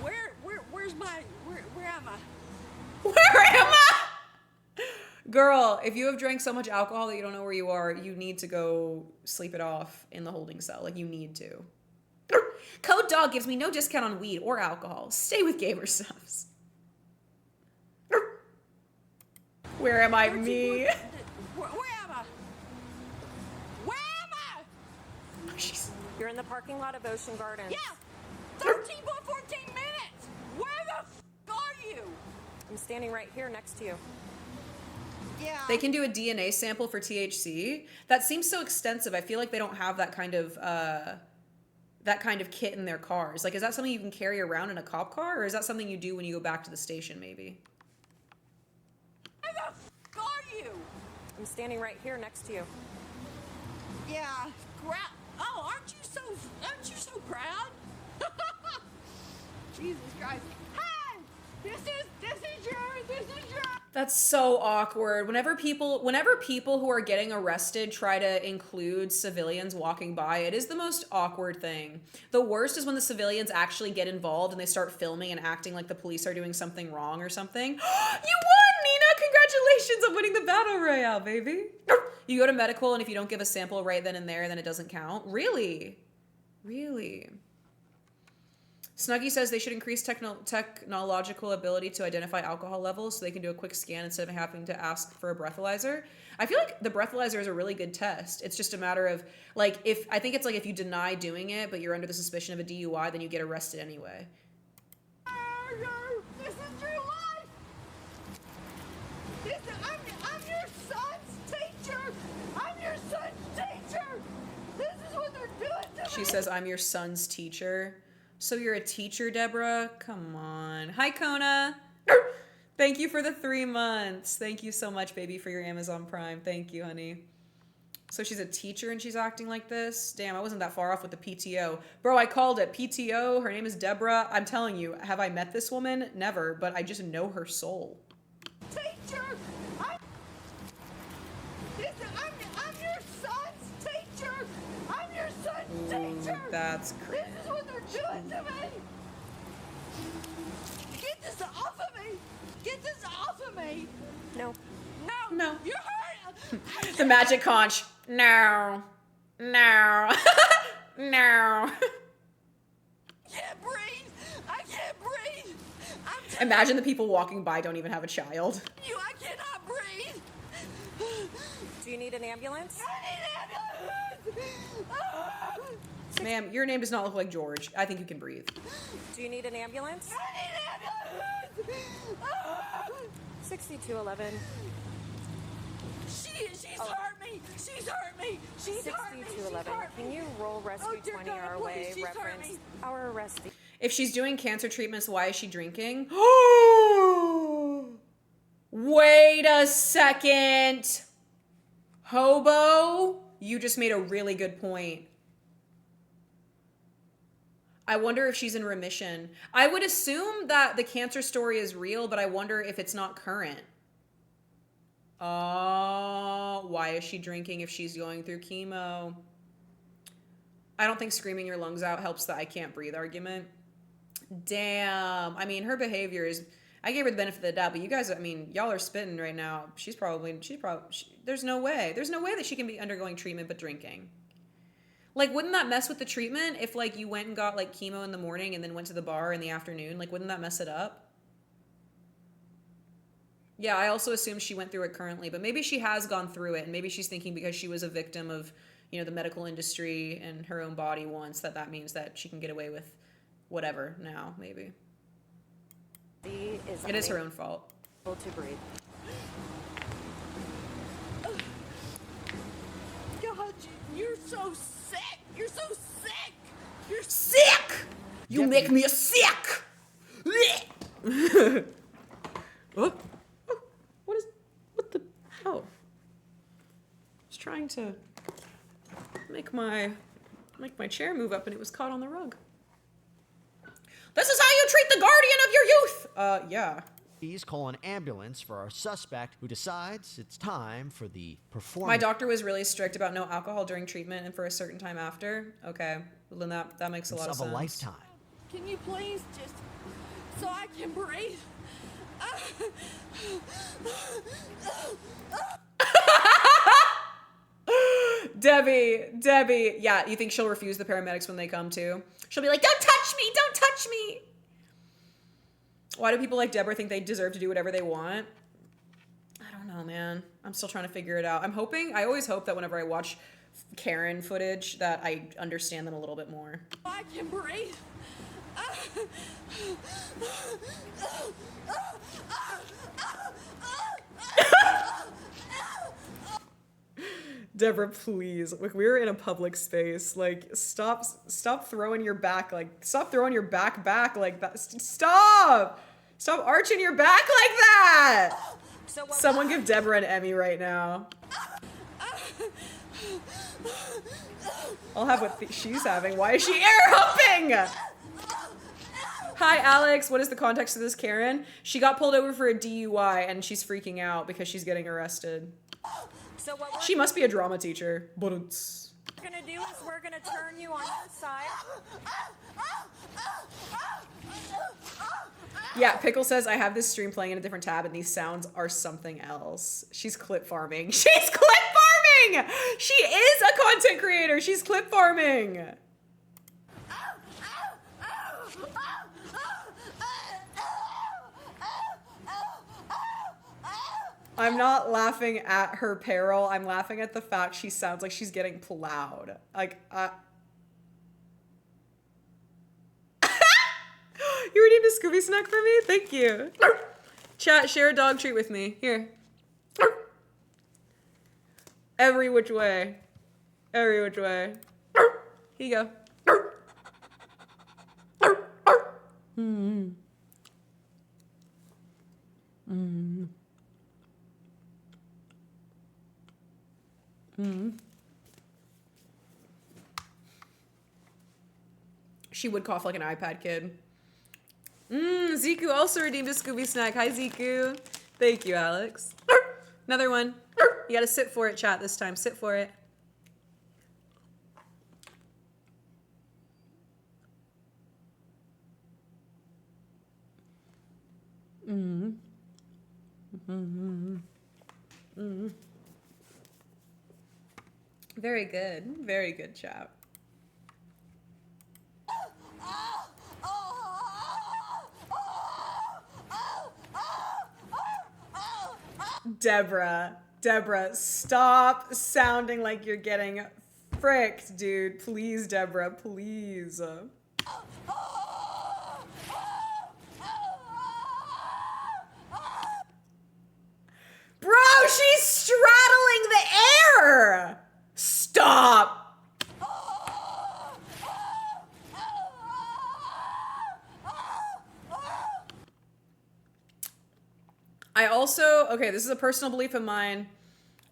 Where am I? Where am I? Girl, if you have drank so much alcohol that you don't know where you are, you need to go sleep it off in the holding cell. Like, you need to. Code Dog gives me no discount on weed or alcohol. Stay with Gamer Subs. Where am I, me? Where am I? Where am I? Oh, you're in the parking lot of Ocean Gardens. Yeah, 14 minutes. Where the f*** are you? I'm standing right here next to you. Yeah. They can do a DNA sample for THC. That seems so extensive. I feel like they don't have that kind of kit in their cars. Like, is that something you can carry around in a cop car, or is that something you do when you go back to the station, maybe? Where the f*** are you? I'm standing right here next to you. Yeah, oh, aren't you so proud? Jesus Christ. Hey! This is yours. That's so awkward. Whenever people who are getting arrested try to include civilians walking by, it is the most awkward thing. The worst is when the civilians actually get involved and they start filming and acting like the police are doing something wrong or something. You won, Nina! Congratulations on winning the battle royale, baby. You go to medical and if you don't give a sample right then and there, then it doesn't count. Really? Really? Snuggie says they should increase technological ability to identify alcohol levels so they can do a quick scan instead of having to ask for a breathalyzer. I feel like the breathalyzer is a really good test. It's just a matter of, like, I think it's like if you deny doing it, but you're under the suspicion of a DUI, then you get arrested anyway. This is your life. I'm your son's teacher. I'm your son's teacher. This is what they're doing to me. She says, I'm your son's teacher. So you're a teacher, Deborah? Come on. Hi, Kona. Thank you for the 3 months. Thank you so much, baby, for your Amazon Prime. Thank you, honey. So she's a teacher and she's acting like this? Damn, I wasn't that far off with the PTO. Bro, I called it. PTO, her name is Deborah. I'm telling you, have I met this woman? Never, but I just know her soul. Teacher! I'm your son's teacher! I'm your son's teacher! That's crazy. This is what they're doing to me! Get this off of me! Get this off of me! No. No! You're hurting! The magic conch. No. No. No. I can't breathe! I can't breathe! Imagine the people walking by don't even have a child. I cannot breathe! Do you need an ambulance? I need an ambulance! Ma'am, your name does not look like George. I think you can breathe. Do you need an ambulance? I need an ambulance! 6211. She's hurt me! She's hurt me! She's hurt me! 6211. Can you roll rescue 20 our way? Reference our arrestee. If she's doing cancer treatments, why is she drinking? Wait a second. Hobo, you just made a really good point. I wonder if she's in remission. I would assume that the cancer story is real, but I wonder if it's not current. Oh, why is she drinking if she's going through chemo? I don't think screaming your lungs out helps the I can't breathe argument. Damn. I mean, her behavior is... I gave her the benefit of the doubt, but you guys, I mean, y'all are spitting right now. There's no way. There's no way that she can be undergoing treatment but drinking. Like, wouldn't that mess with the treatment if, like, you went and got, like, chemo in the morning and then went to the bar in the afternoon? Like, wouldn't that mess it up? Yeah, I also assume she went through it currently, but maybe she has gone through it, and maybe she's thinking because she was a victim of, you know, the medical industry and her own body once, that means that she can get away with whatever now, maybe. It is her own fault. To breathe. God, you're so sick! You're so sick! You're sick! You make me sick! Oh. Oh. I was trying to make my chair move up and it was caught on the rug. This is how you treat the guardian of your youth! Yeah. Please call an ambulance for our suspect who decides it's time for the performance. My doctor was really strict about no alcohol during treatment and for a certain time after. Okay, well then that makes a lot of sense. Of a lifetime. Can you please just... so I can breathe? Debbie, yeah, you think she'll refuse the paramedics when they come too? She'll be like, don't touch me, don't touch me. Why do people like Deborah think they deserve to do whatever they want? I don't know, man. I'm still trying to figure it out. I always hope that whenever I watch Karen footage that I understand them a little bit more. I can breathe. Deborah, please. Like, we're in a public space. Like, stop throwing your back. Like, stop throwing your back like that. Stop arching your back like that. Someone give Deborah an Emmy right now. I'll have what she's having. Why is she air humping? Hi, Alex. What is the context of this, Karen? She got pulled over for a DUI and she's freaking out because she's getting arrested. So what She must be a drama teacher. we're gonna do is we're gonna turn you on your side. Yeah, Pickle says, I have this stream playing in a different tab and these sounds are something else. She's clip farming. She's clip farming! She is a content creator. She's clip farming. I'm not laughing at her peril. I'm laughing at the fact she sounds like she's getting plowed. Like, You redeemed a Scooby snack for me? Thank you. Chat, share a dog treat with me. Here. Every which way. Every which way. Here you go. Mm-hmm. Mm-hmm. Mm-hmm. She would cough like an iPad kid. Ziku also redeemed a Scooby snack. Hi, Ziku. Thank you, Alex. Another one. You gotta sit for it, chat, this time. Sit for it. Mm-hmm. Mm-hmm. Mm-hmm. Very good. Very good, chat. Deborah, stop sounding like you're getting fricked, dude. Please, Deborah, please. Bro, she's straddling the air! Stop! I also, okay, this is a personal belief of mine.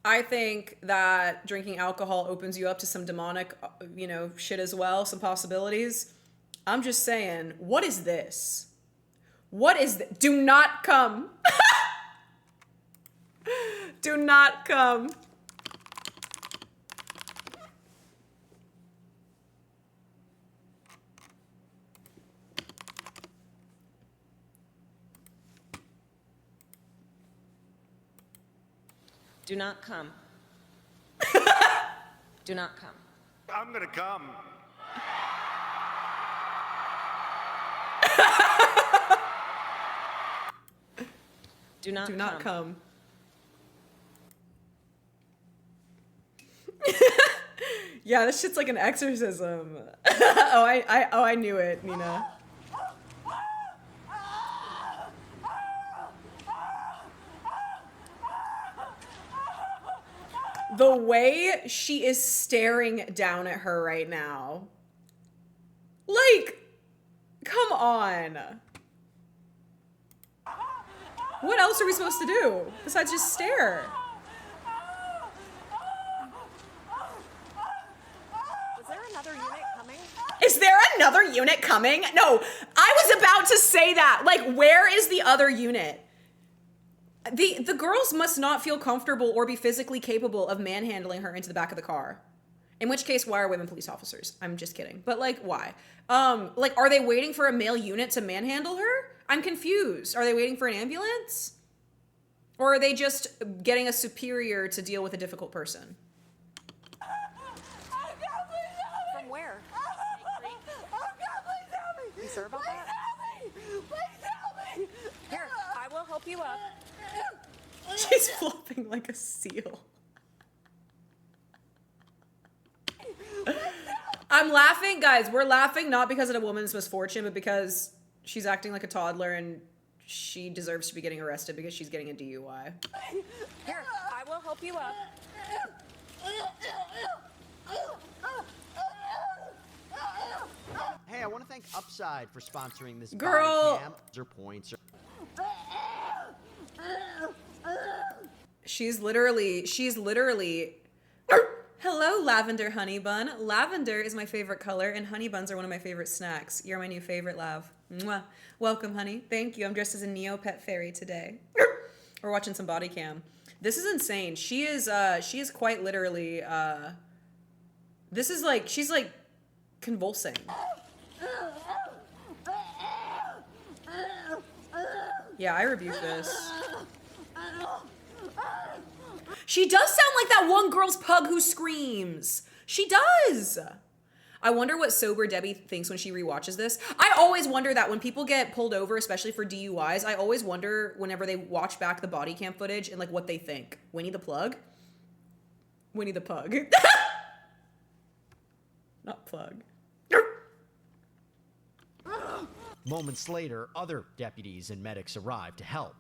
I think that drinking alcohol opens you up to some demonic, shit as well, some possibilities. I'm just saying, what is this? What is this? Do not come. Do not come. Do not come. Do not come. I'm gonna come. Do not come. Yeah, this shit's like an exorcism. I knew it, Nina. The way she is staring down at her right now. Like, come on. What else are we supposed to do besides just stare? Is there another unit coming? Is there another unit coming? No, I was about to say that. Like, where is the other unit? The girls must not feel comfortable or be physically capable of manhandling her into the back of the car. In which case, why are women police officers? I'm just kidding. But like, why? Like, are they waiting for a male unit to manhandle her? I'm confused. Are they waiting for an ambulance? Or are they just getting a superior to deal with a difficult person? From where? You sure about that? Here, I will help you up. She's flopping like a seal. I'm laughing, guys. We're laughing not because of a woman's misfortune, but because she's acting like a toddler and she deserves to be getting arrested because she's getting a DUI. Here, I will help you up. Hey, I want to thank Upside for sponsoring this Girl. body cam. Or points. She's literally Hello, Lavender Honey Bun. Lavender is my favorite color, and honey buns are one of my favorite snacks. You're my new favorite, Lav. Mwah. Welcome, honey. Thank you. I'm dressed as a Neopet fairy today. We're watching some body cam. This is insane. She is quite literally, this is like, she's like convulsing. Yeah, I rebuke this. She does sound like that one girl's pug who screams. She does. I wonder what sober Debbie thinks when she rewatches this. I always wonder that when people get pulled over, especially for DUIs, I always wonder whenever they watch back the body cam footage and like what they think. Winnie the Plug? Winnie the Pug. Not Plug. Moments later, other deputies and medics arrive to help.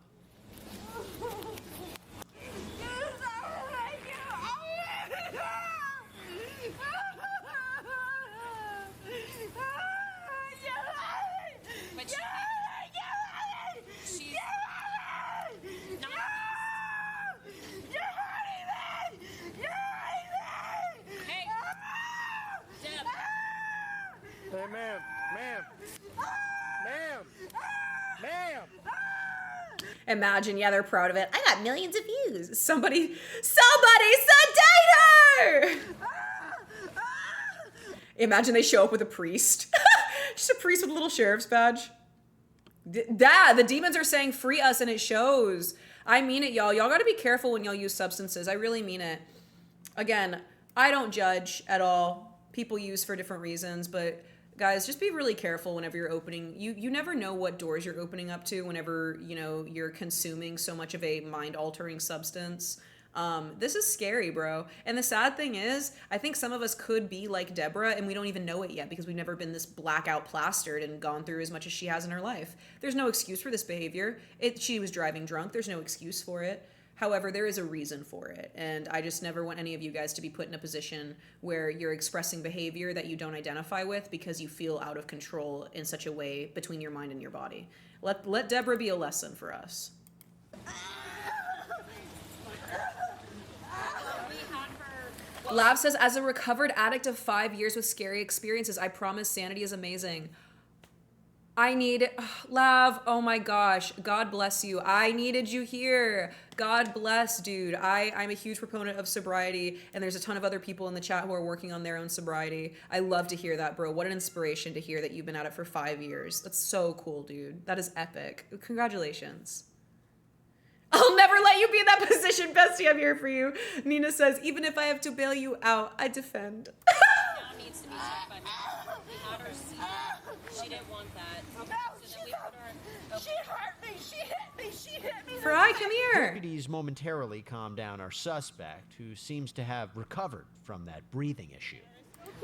Hey, ma'am. Imagine, yeah, they're proud of it. I got millions of views. Somebody sedate her! Imagine they show up with a priest. Just a priest with a little sheriff's badge. Dad, the demons are saying free us and it shows. I mean it, y'all. Y'all gotta be careful when y'all use substances. I really mean it. Again, I don't judge at all. People use for different reasons, but guys, just be really careful whenever you're opening. You never know what doors you're opening up to whenever, you know, you're consuming so much of a mind-altering substance. This is scary, bro. And the sad thing is, I think some of us could be like Deborah and we don't even know it yet because we've never been this blackout plastered and gone through as much as she has in her life. There's no excuse for this behavior. She was driving drunk. There's no excuse for it. However, there is a reason for it, and I just never want any of you guys to be put in a position where you're expressing behavior that you don't identify with because you feel out of control in such a way between your mind and your body. Let Deborah be a lesson for us. Lav says, as a recovered addict of 5 years with scary experiences, I promise sanity is amazing. I need, Lav, oh my gosh, God bless you. I needed you here. God bless, dude. I'm a huge proponent of sobriety, and there's a ton of other people in the chat who are working on their own sobriety. I love to hear that, bro. What an inspiration to hear that you've been at it for 5 years. That's so cool, dude. That is epic. Congratulations. I'll never let you be in that position, bestie. I'm here for you. Nina says, even if I have to bail you out, I defend. Needs to be checked by me. We had her see it. She didn't want that. She hurt me. She hit me. She hit me. Fry, come here. Deputies momentarily calm down our suspect, who seems to have recovered from that breathing issue.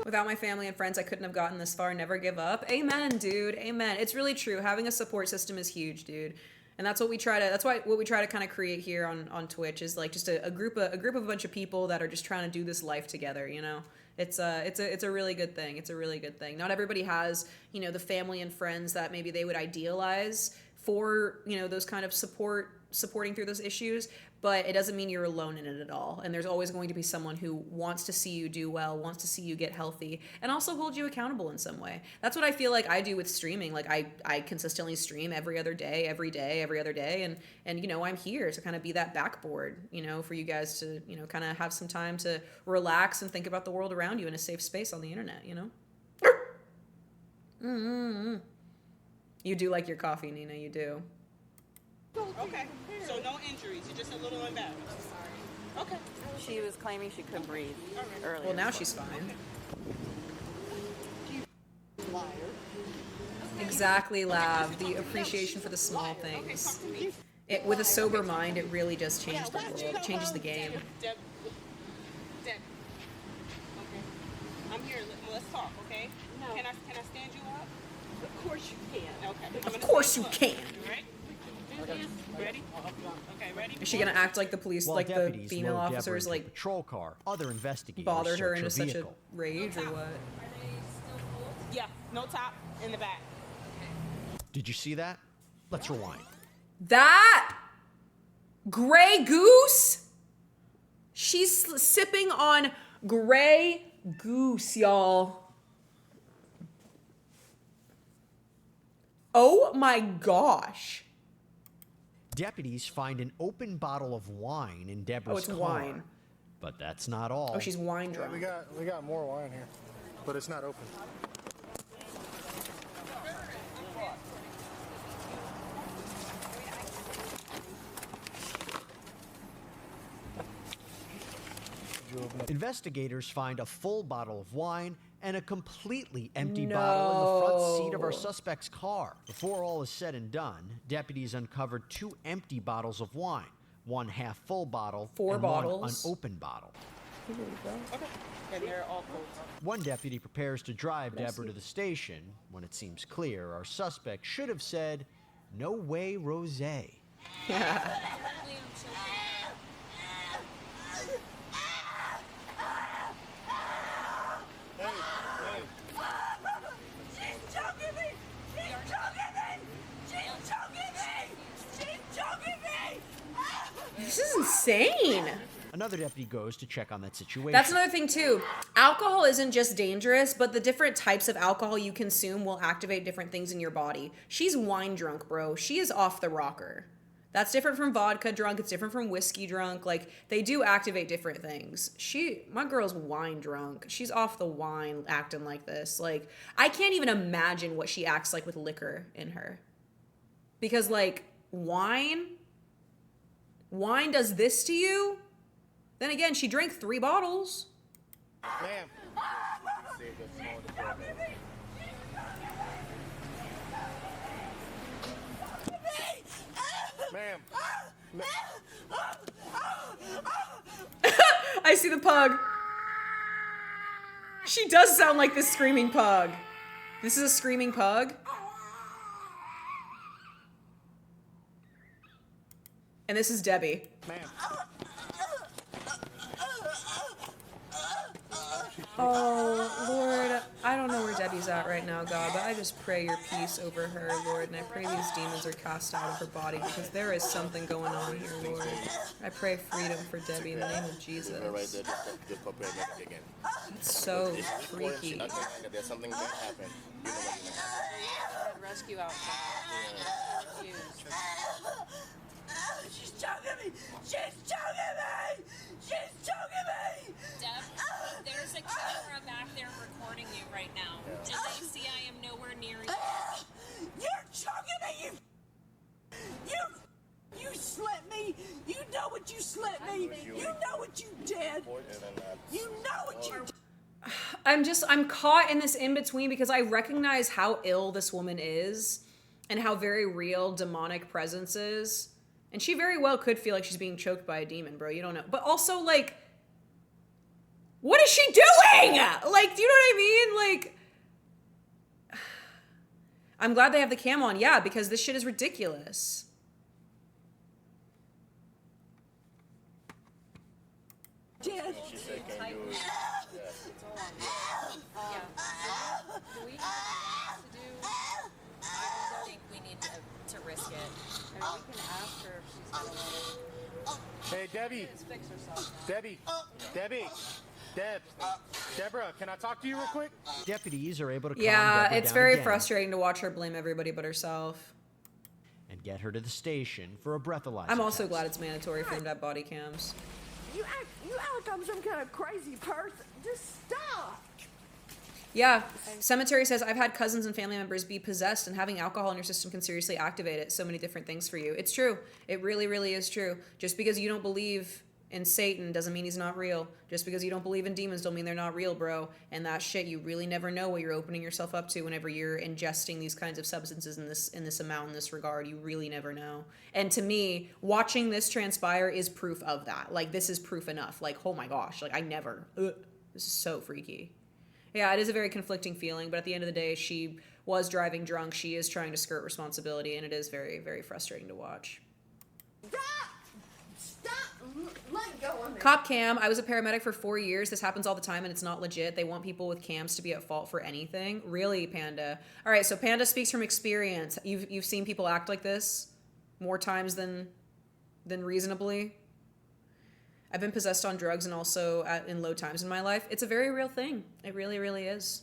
Without my family and friends, I couldn't have gotten this far. Never give up. Amen, dude. Amen. It's really true. Having a support system is huge, dude. And that's what we try to. That's what we try to kind of create here on Twitch is like just a group of a bunch of people that are just trying to do this life together. You know, it's a really good thing. It's a really good thing. Not everybody has, you know, the family and friends that maybe they would idealize for, you know, those kind of supporting through those issues, but it doesn't mean you're alone in it at all. And there's always going to be someone who wants to see you do well, wants to see you get healthy, and also hold you accountable in some way. That's what I feel like I do with streaming. Like I consistently stream every other day, every other day, and you know, I'm here to kind of be that backboard, you know, for you guys to, you know, kind of have some time to relax and think about the world around you in a safe space on the internet, you know? Mm-hmm. You do like your coffee, Nina, you do. Okay, so no injuries, you're just a little embarrassed. Sorry. Okay. She was claiming she couldn't breathe earlier. Well, now she's fine. Liar. Exactly, Lav. The appreciation for the small things. With a sober mind, it really does change the world. It changes the game. Deb. Okay. I'm here. Let's talk, okay? No. Can I stand you up? Of course you can. Okay. Of course you can. Right? Ready? Okay, ready? Is she gonna act like the police, While like the deputies female load Deborah officers, into like the patrol car, other investigators bothered her search into such a vehicle. rage, or what? Yeah, no top in the back. Did you see that? Let's rewind. That Grey Goose? She's sipping on Gray goose, y'all. Oh my gosh. Deputies find an open bottle of wine in Deborah's it's car. wine. But that's not all. Oh, she's wine drunk. We got more wine here, but it's not open. Investigators find a full bottle of wine and a completely empty bottle in the front seat of our suspect's car. Before all is said and done, deputies uncovered 2 empty bottles of wine, 1 half-full bottle and bottles. 1 unopened bottle. Okay. And they're all cold. One deputy prepares to drive Deborah to the station. When it seems clear, our suspect should have said, "No way, Rosé." She's choking me! She's choking me! She's choking me! She's choking me! This is insane. Another deputy goes to check on that situation. That's another thing too. Alcohol isn't just dangerous, but the different types of alcohol you consume will activate different things in your body. She's wine drunk, bro. She is off the rocker. That's different from vodka drunk. It's different from whiskey drunk. Like, they do activate different things. My girl's wine drunk. She's off the wine acting like this. Like, I can't even imagine what she acts like with liquor in her. Because, like, wine does this to you. Then again, she drank 3 bottles. Ma'am. Ma'am. I see the pug. She does sound like this screaming pug. This is a screaming pug. And this is Debbie. Ma'am. Oh, Lord, I don't know where Debbie's at right now, God, but I just pray your peace over her, Lord, and I pray these demons are cast out of her body because there is something going on here, Lord. I pray freedom for Debbie in the name of Jesus. It's so freaky. There's something that happened. Rescue outfit. She's choking me! She's choking me! She's choking me! Deb, there's a camera back there recording you right now, and they see I am nowhere near you. You're choking me! You slipped me! You know what you slipped me! You know what you did! You know what you did! I'm caught in this in-between because I recognize how ill this woman is and how very real demonic presence is. And she very well could feel like she's being choked by a demon, bro. You don't know. But also, like, what is she doing? Like, do you know what I mean? Like, I'm glad they have the cam on. Yeah, because this shit is ridiculous. Did. She said, can you do it? Do we have to do? I don't think we need to risk it. I mean, we can ask her if she's gonna let it. Hey, Debbie. Fix herself now. Debbie. Deborah, can I talk to you real quick? Deputies are able to calm Yeah, Deborah it's down very again frustrating to watch her blame everybody but herself. and get her to the station for a breathalyzer I'm also test. glad it's mandatory for them to have body cams. You act like I'm some kind of crazy person. Just stop! Yeah, Cemetery says, I've had cousins and family members be possessed, and having alcohol in your system can seriously activate it. So many different things for you. It's true. It really, really is true. Just because you don't believe in Satan doesn't mean he's not real. Just because you don't believe in demons don't mean they're not real, bro. And that shit, you really never know what you're opening yourself up to whenever you're ingesting these kinds of substances in this amount, in this regard. You really never know. And to me, watching this transpire is proof of that. Like, this is proof enough. Like, oh my gosh. Like, this is so freaky. Yeah, it is a very conflicting feeling, but at the end of the day, she was driving drunk. She is trying to skirt responsibility, and it is very, very frustrating to watch. Stop! Let go of me. Cop cam. I was a paramedic for 4 years. This happens all the time, and it's not legit. They want people with cams to be at fault for anything. Really, Panda? All right, so Panda speaks from experience. You've seen people act like this more times than reasonably. I've been possessed on drugs and also in low times in my life. It's a very real thing. It really, really is.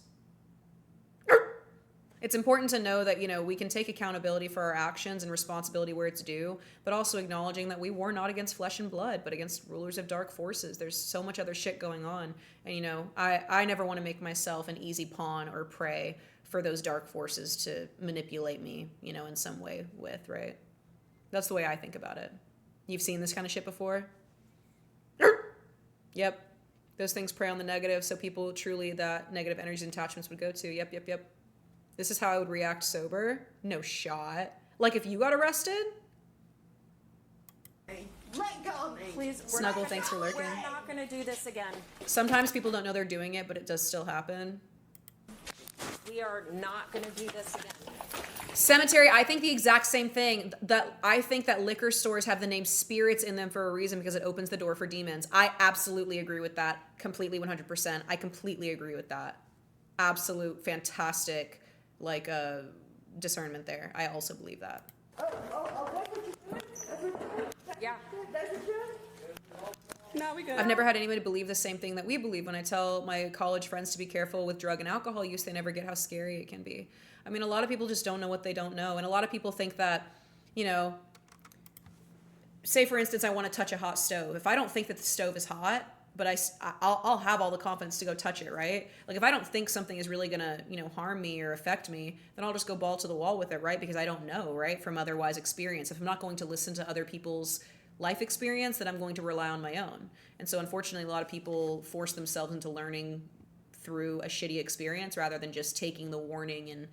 It's important to know that, you know, we can take accountability for our actions and responsibility where it's due, but also acknowledging that we war not against flesh and blood, but against rulers of dark forces. There's so much other shit going on. And, you know, I never want to make myself an easy pawn or prey for those dark forces to manipulate me, you know, in some way with, right? That's the way I think about it. You've seen this kind of shit before? Yep. Those things prey on the negative, so people truly that negative energies and attachments would go to. Yep. This is how I would react sober. No shot. Like if you got arrested? Let go of me. Please, Snuggle, thanks for lurking. We're not going to do this again. Sometimes people don't know they're doing it, but it does still happen. We are not going to do this again. Cemetery, I think the exact same thing. That I think that liquor stores have the name spirits in them for a reason because it opens the door for demons. I absolutely agree with that. Completely 100%. I completely agree with that. Absolute fantastic like discernment there. I also believe that. Yeah. No, we good. I've never had anybody believe the same thing that we believe. When I tell my college friends to be careful with drug and alcohol use, they never get how scary it can be. I mean, a lot of people just don't know what they don't know. And a lot of people think that, you know, say for instance, I want to touch a hot stove. If I don't think that the stove is hot, but I'll have all the confidence to go touch it, right? Like if I don't think something is really gonna, you know, harm me or affect me, then I'll just go ball to the wall with it, right? Because I don't know, right? From otherwise experience. If I'm not going to listen to other people's life experience, then I'm going to rely on my own. And so unfortunately, a lot of people force themselves into learning through a shitty experience rather than just taking the warning and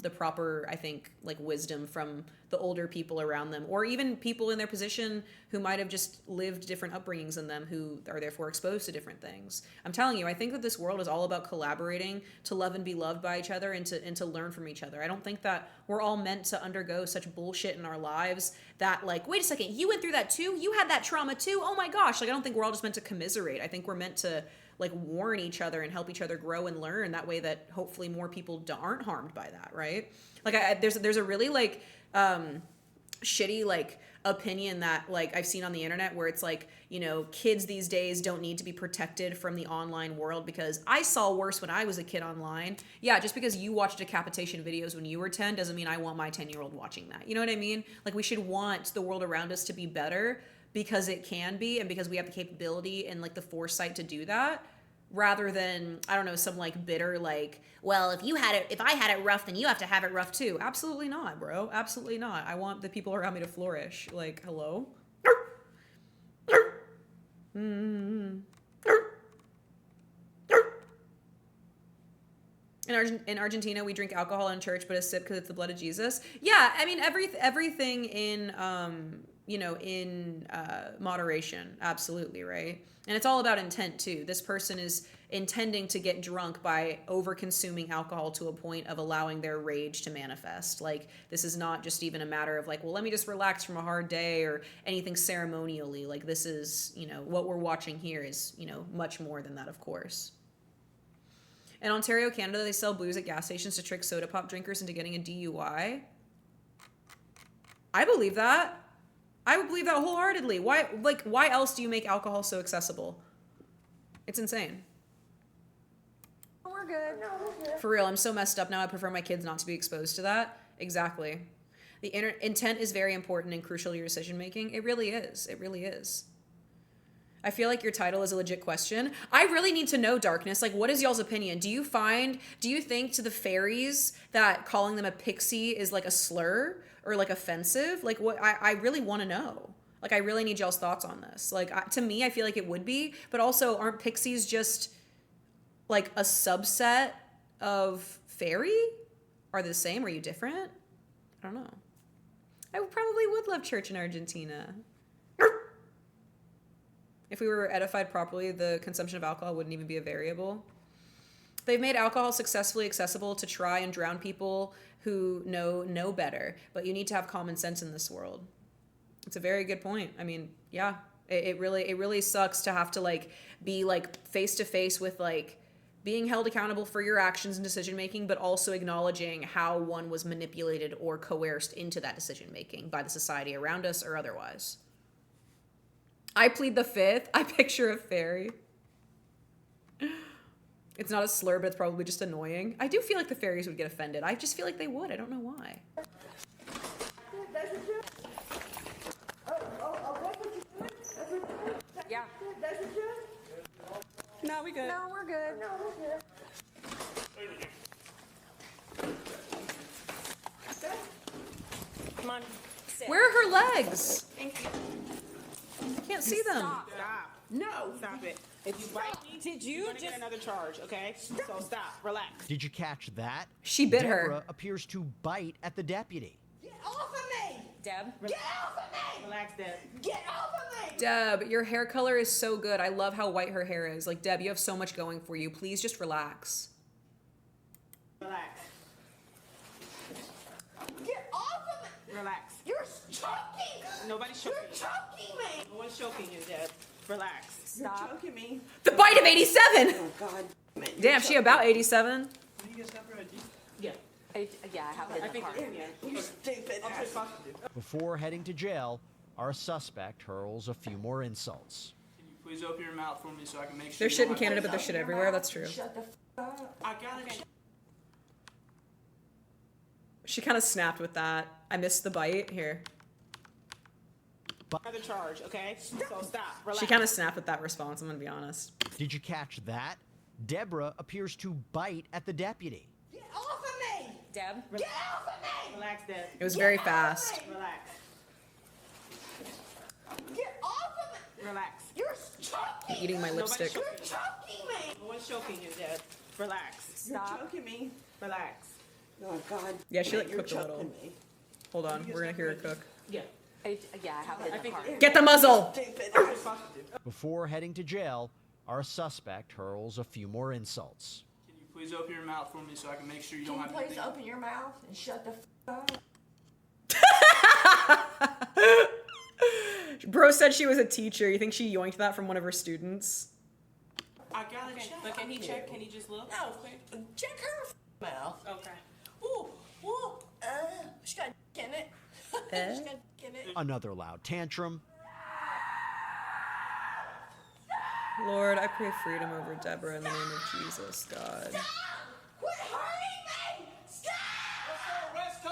the proper, I think, like wisdom from the older people around them, or even people in their position who might have just lived different upbringings than them, who are therefore exposed to different things. I'm telling you, I think that this world is all about collaborating to love and be loved by each other and to learn from each other. I don't think that we're all meant to undergo such bullshit in our lives that like, wait a second, you went through that too? You had that trauma too? Oh my gosh. Like, I don't think we're all just meant to commiserate. I think we're meant to like warn each other and help each other grow and learn that way, that hopefully more people aren't harmed by that, right? Like there's a really like shitty like opinion that like I've seen on the internet where it's like, you know, kids these days don't need to be protected from the online world because I saw worse when I was a kid online. Yeah, just because you watched decapitation videos when you were 10 doesn't mean I want my 10-year-old watching that. You know what I mean? Like we should want the world around us to be better because it can be, and because we have the capability and like the foresight to do that, rather than, I don't know, some like bitter like, well, if I had it rough, then you have to have it rough too. Absolutely not, bro. Absolutely not. I want the people around me to flourish. Like, hello? In Argentina, we drink alcohol in church, but a sip because it's the blood of Jesus. Yeah, I mean, everything in you know, in moderation, absolutely, right? And it's all about intent too. This person is intending to get drunk by over consuming alcohol to a point of allowing their rage to manifest. Like, this is not just even a matter of like, well, let me just relax from a hard day or anything ceremonially. Like, this is, you know, what we're watching here is, you know, much more than that, of course. In Ontario, Canada, they sell booze at gas stations to trick soda pop drinkers into getting a DUI. I believe that. I would believe that wholeheartedly. Why else do you make alcohol so accessible? It's insane. We're good. No, we're good. For real, I'm so messed up now. I prefer my kids not to be exposed to that. Exactly. The intent is very important and crucial to your decision making. It really is. It really is. I feel like your title is a legit question. I really need to know, Darkness. Like, what is y'all's opinion? Do you think to the fairies that calling them a pixie is like a slur or like offensive? Like, what? I really want to know. Like, I really need y'all's thoughts on this. Like, to me, I feel like it would be, but also aren't pixies just like a subset of fairy? Are they the same? Are you different? I don't know. I probably would love church in Argentina. If we were edified properly, the consumption of alcohol wouldn't even be a variable. They've made alcohol successfully accessible to try and drown people who know better, but you need to have common sense in this world. It's a very good point. I mean, yeah, it really sucks to have to like be like face to face with like being held accountable for your actions and decision making, but also acknowledging how one was manipulated or coerced into that decision making by the society around us or otherwise. I plead the fifth. I picture a fairy. It's not a slur, but it's probably just annoying. I do feel like the fairies would get offended. I just feel like they would. I don't know why. Yeah. No, we good. No, we're good. No, we're good. Come on. Sit. Where are her legs? Thank you. I can't see them. Stop. No. Stop it. If you bite me, you're gonna get another charge, okay? So stop. Relax. Did you catch that? She bit her. Deborah appears to bite at the deputy. Get off of me! Deb. Get off of me! Relax, Deb. Get off of me! Deb, your hair color is so good. I love how white her hair is. Like, Deb, you have so much going for you. Please just relax. Relax. Get off of me! Relax. You're choking! Nobody's choking. You're choking me! No one's choking you, Deb. Relax. Stop. You're choking me. The bite of 87! Oh, God. Man, Damn, she about 87. Yeah. Yeah, I have it in the car. You stupid ass. Before heading to jail, our suspect hurls a few more insults. Can you please open your mouth for me so I can make sure There's shit in Canada, but there's shit everywhere. That's true. Shut the f up. I got it. She kind of snapped with that. I missed the bite. Here. Another charge, okay? So stop. Relax. She kind of snapped with that response, I'm gonna be honest. Did you catch that? Deborah appears to bite at the deputy. Get off of me! Deb. Get off of me! Relax, Deb. It was very fast. Relax. Get off of me! Relax. You're choking! Eating my lipstick. You're choking me! No one's choking you, Deb. Relax. Stop. You're choking me. Relax. Oh, God. Yeah, she like You're cooked a little. choking me. Hold on, we're gonna hear her cook. Yeah. Yeah, I have it in the car. Get the muzzle! Stupid ass. Before heading to jail, our suspect hurls a few more insults. Can you please open your mouth for me so I can make sure you Can don't you have please anything? open your mouth and shut the f up? Bro said she was a teacher. You think she yoinked that from one of her students? I got it. But can he check? Can he just look? No, check her mouth. Okay. Ooh, ooh, she got in it. She got in it. Another loud tantrum. Lord, I pray freedom over Deborah in the name of Jesus, God. Quit hurting me! Stop! Arrest time!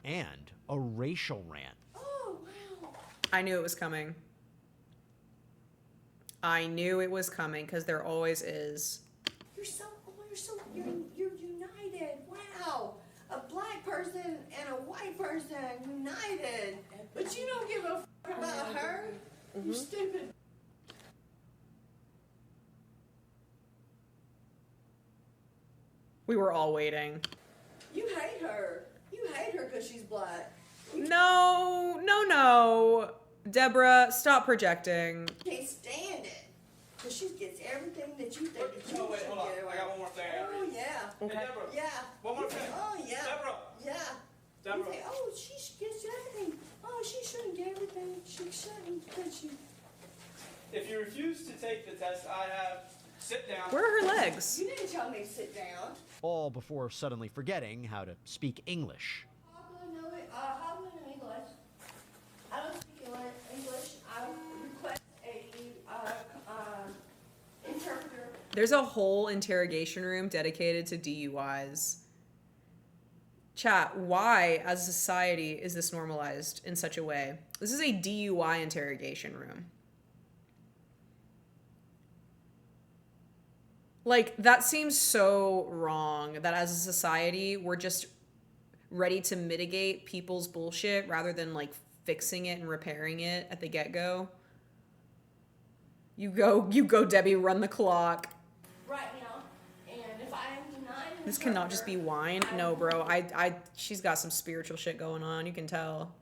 And a racial rant. Oh, wow. I knew it was coming. I knew it was coming, because there always is. You're united. Wow. A black person and a white person united. But you don't give a f about her. You stupid. We were all waiting. You hate her. You hate her because she's black. No, no, no. Deborah, stop projecting. Can't stand it. Because she gets everything that you think that you Oh, wait, should hold on. get. I got one more thing. Oh, yeah. Hey, Deborah. Yeah. One more You thing. think, oh, yeah. Deborah. Yeah. Deborah. You think, oh, she gets everything. Oh, she shouldn't get everything. She shouldn't. Because she... If you refuse to take the test, I have sit down. Where are her legs? You didn't tell me to sit down. All before suddenly forgetting how to speak English. How do I know it? How do I know English? I don't speak English. I request a interpreter. There's a whole interrogation room dedicated to DUIs. Chat, why, as a society, is this normalized in such a way? This is a DUI interrogation room. Like, that seems so wrong that as a society, we're just ready to mitigate people's bullshit rather than, like, fixing it and repairing it at the get-go. You go, Debbie, run the clock. Right now. And if I am denied... This cannot just be wine. No, bro. She's got some spiritual shit going on. You can tell.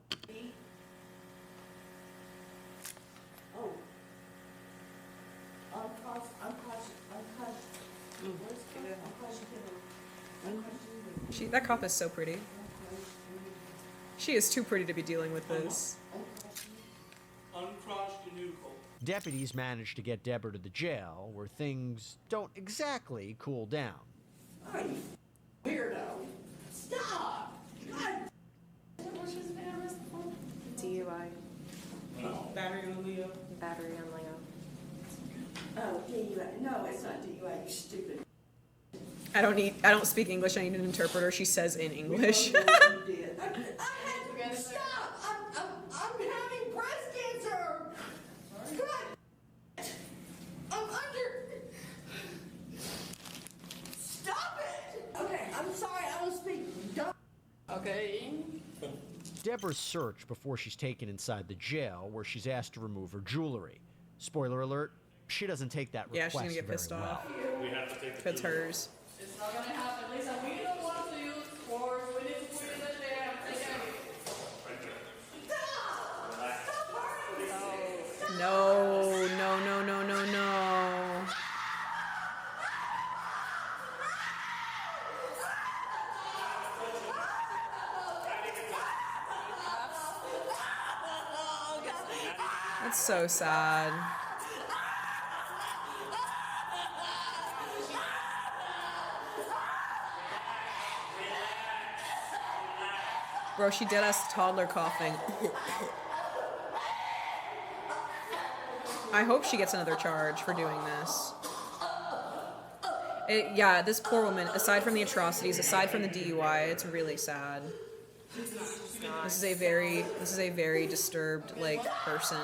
Oh. That cop is so pretty. She is too pretty to be dealing with this. Uncross the noodle. Deputies manage to get Deborah to the jail, where things don't exactly cool down. Oh, you weirdo. Stop! God. DUI. Oh. Battery on Leo. Battery on Leo. Oh, DUI. No, it's not DUI, you stupid. I don't speak English. I need an interpreter. She says in English. I had to stop. I'm having breast cancer. God. I'm under. Stop it. Okay, I'm sorry. I don't speak dumb. Okay. Deborah's searched before she's taken inside the jail, where she's asked to remove her jewelry. Spoiler alert, she doesn't take that Yeah, request she's gonna get pissed very off. well. We have to take If it's hers. It's not gonna happen. Lisa, we don't want to use force. We need to put it in the chair. No, no, no, no, no, no. That's so sad. Bro, she dead ass toddler coughing. I hope she gets another charge for doing this. Yeah, this poor woman, aside from the atrocities, aside from the DUI, it's really sad. This is a very disturbed, like, person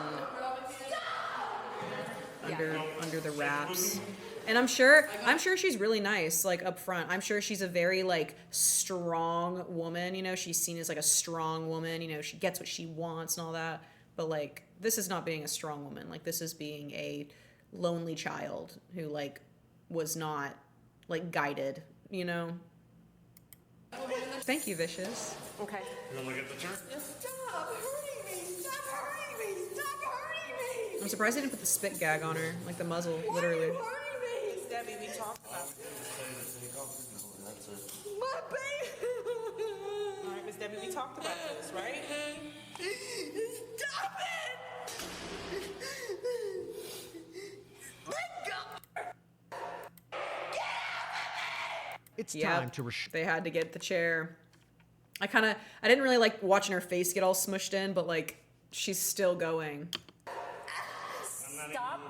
under the wraps. And I'm sure she's really nice, like, up front. I'm sure she's a very, like, strong woman, you know? She's seen as, like, a strong woman, you know? She gets what she wants and all that. But, like, this is not being a strong woman. Like, this is being a lonely child who, like, was not, like, guided, you know? Thank you, Vicious. Okay. You want to get the turn? Stop hurting me. Stop hurting me. Stop hurting me. I'm surprised they didn't put the spit gag on her, like the muzzle, literally. Debbie, we talked about this. My baby. All right, Miss Debbie, we talked about this, right? Stop it. Let go. It's Yep, time to they had to get the chair. I didn't really like watching her face get all smushed in, but like she's still going. Stop.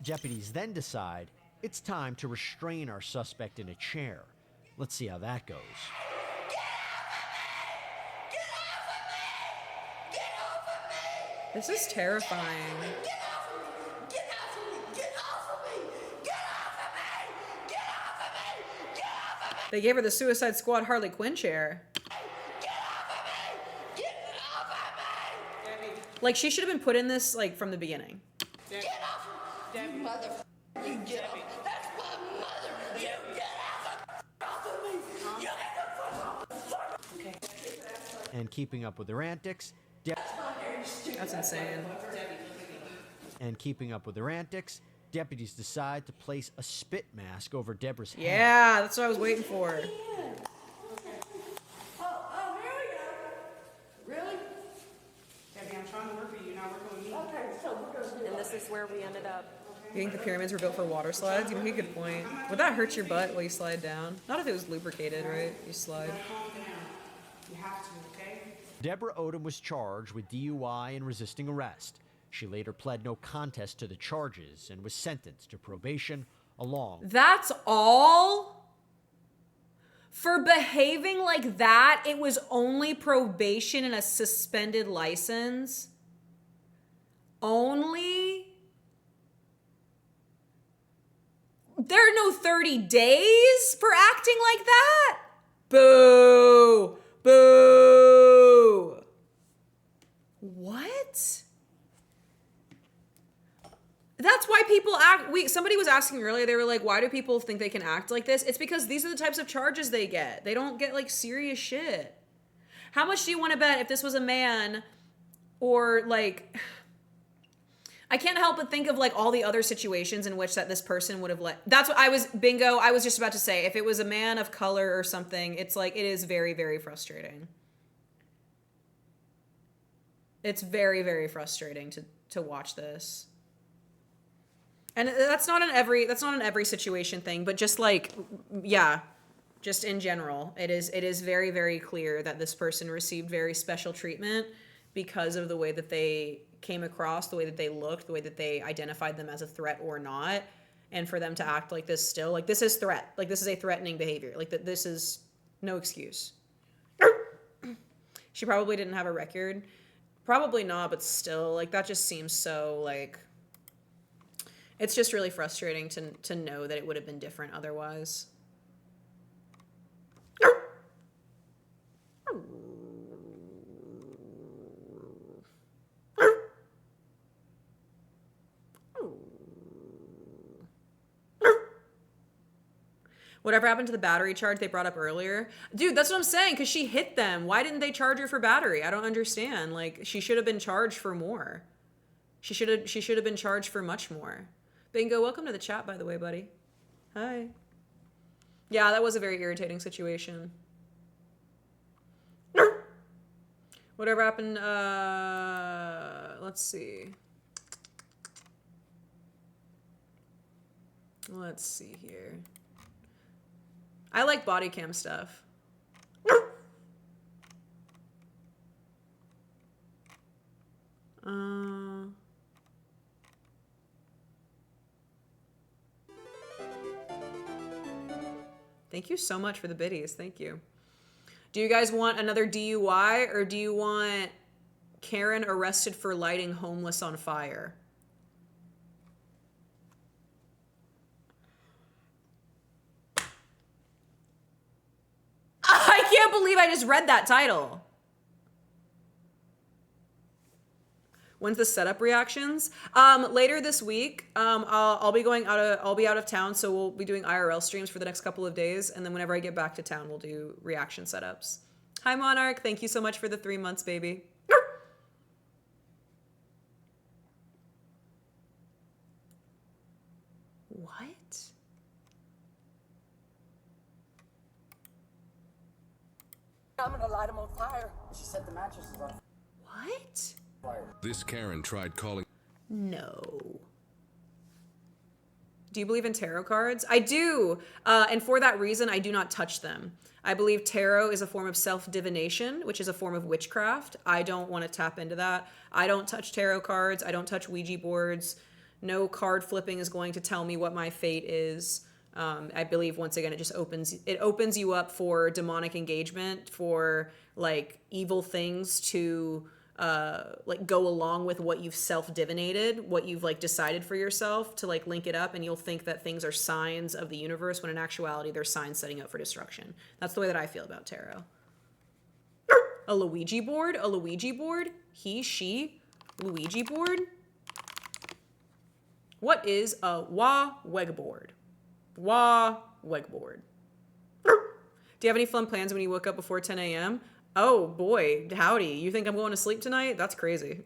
Deputies then decide it's time to restrain our suspect in a chair. Let's see how that goes. This is terrifying. They gave her the Suicide Squad Harley Quinn chair. Like, she should have been put in this, like, from the beginning. Get off. Debbie. Mother. You get off. That's my mother. You get off of me. You get the fuck. And keeping up with their antics, That's insane. And keeping up with their antics, deputies decide to place a spit mask over Deborah's head. Yeah, that's what I was waiting for. Oh, here we go. Really? Debbie, I'm trying to work for you, not working with me. Okay, so we're going to do And this is where we ended up. You think the pyramids were built for water slides? You make a good point. Would that hurt your butt while you slide down? Not if it was lubricated, right? You slide. You have to, okay? Deborah Odom was charged with DUI and resisting arrest. She later pled no contest to the charges and was sentenced to probation along. That's all? For behaving like that, it was only probation and a suspended license? Only? There are no 30 days for acting like that? Boo! Boo! What? That's why people act. Somebody was asking earlier, they were like, why do people think they can act like this? It's because these are the types of charges they get. They don't get like serious shit. How much do you want to bet if this was a man or like, I can't help but think of like all the other situations in which that this person would have that's what I was, bingo, I was just about to say. If it was a man of color or something, it's like, it is very, very frustrating. It's very, very frustrating to watch this. And that's not an every situation thing, but just like, yeah, just in general, it is very, very clear that this person received very special treatment because of the way that they came across, the way that they looked, the way that they identified them as a threat or not. And for them to act like this still, like this is threat. Like this is a threatening behavior. Like that this is no excuse. She probably didn't have a record. Probably not, but still, like that just seems so like, it's just really frustrating to know that it would have been different otherwise. Whatever happened to the battery charge they brought up earlier? Dude, that's what I'm saying, because she hit them. Why didn't they charge her for battery? I don't understand. Like, she should have been charged for more. She should have been charged for much more. Bingo, welcome to the chat, by the way, buddy. Hi. Yeah, that was a very irritating situation. Whatever happened, let's see. Let's see here. I like body cam stuff. Thank you so much for the biddies. Thank you. Do you guys want another DUI or do you want Karen arrested for lighting homeless on fire? I can't believe I just read that title. When's the setup reactions? Later this week. I'll be out of town, so we'll be doing IRL streams for the next couple of days, and then whenever I get back to town, we'll do reaction setups. Hi, Monarch. Thank you so much for the 3 months, baby. What? I'm gonna light him on fire. She set the mattresses on What? fire. This Karen tried calling. No. Do you believe in tarot cards? I do. And for that reason, I do not touch them. I believe tarot is a form of self-divination, which is a form of witchcraft. I don't want to tap into that. I don't touch tarot cards. I don't touch Ouija boards. No card flipping is going to tell me what my fate is. I believe once again, it just opens you up for demonic engagement, for like evil things to like go along with what you've self-divinated, what you've like decided for yourself, to like link it up, and you'll think that things are signs of the universe when in actuality they're signs setting up for destruction. That's the way that I feel about tarot. A Luigi board? A Luigi board? He, she, Luigi board? What is a weg board? Weg board. Do you have any fun plans when you woke up before 10 a.m.? Oh boy, howdy. You think I'm going to sleep tonight? That's crazy.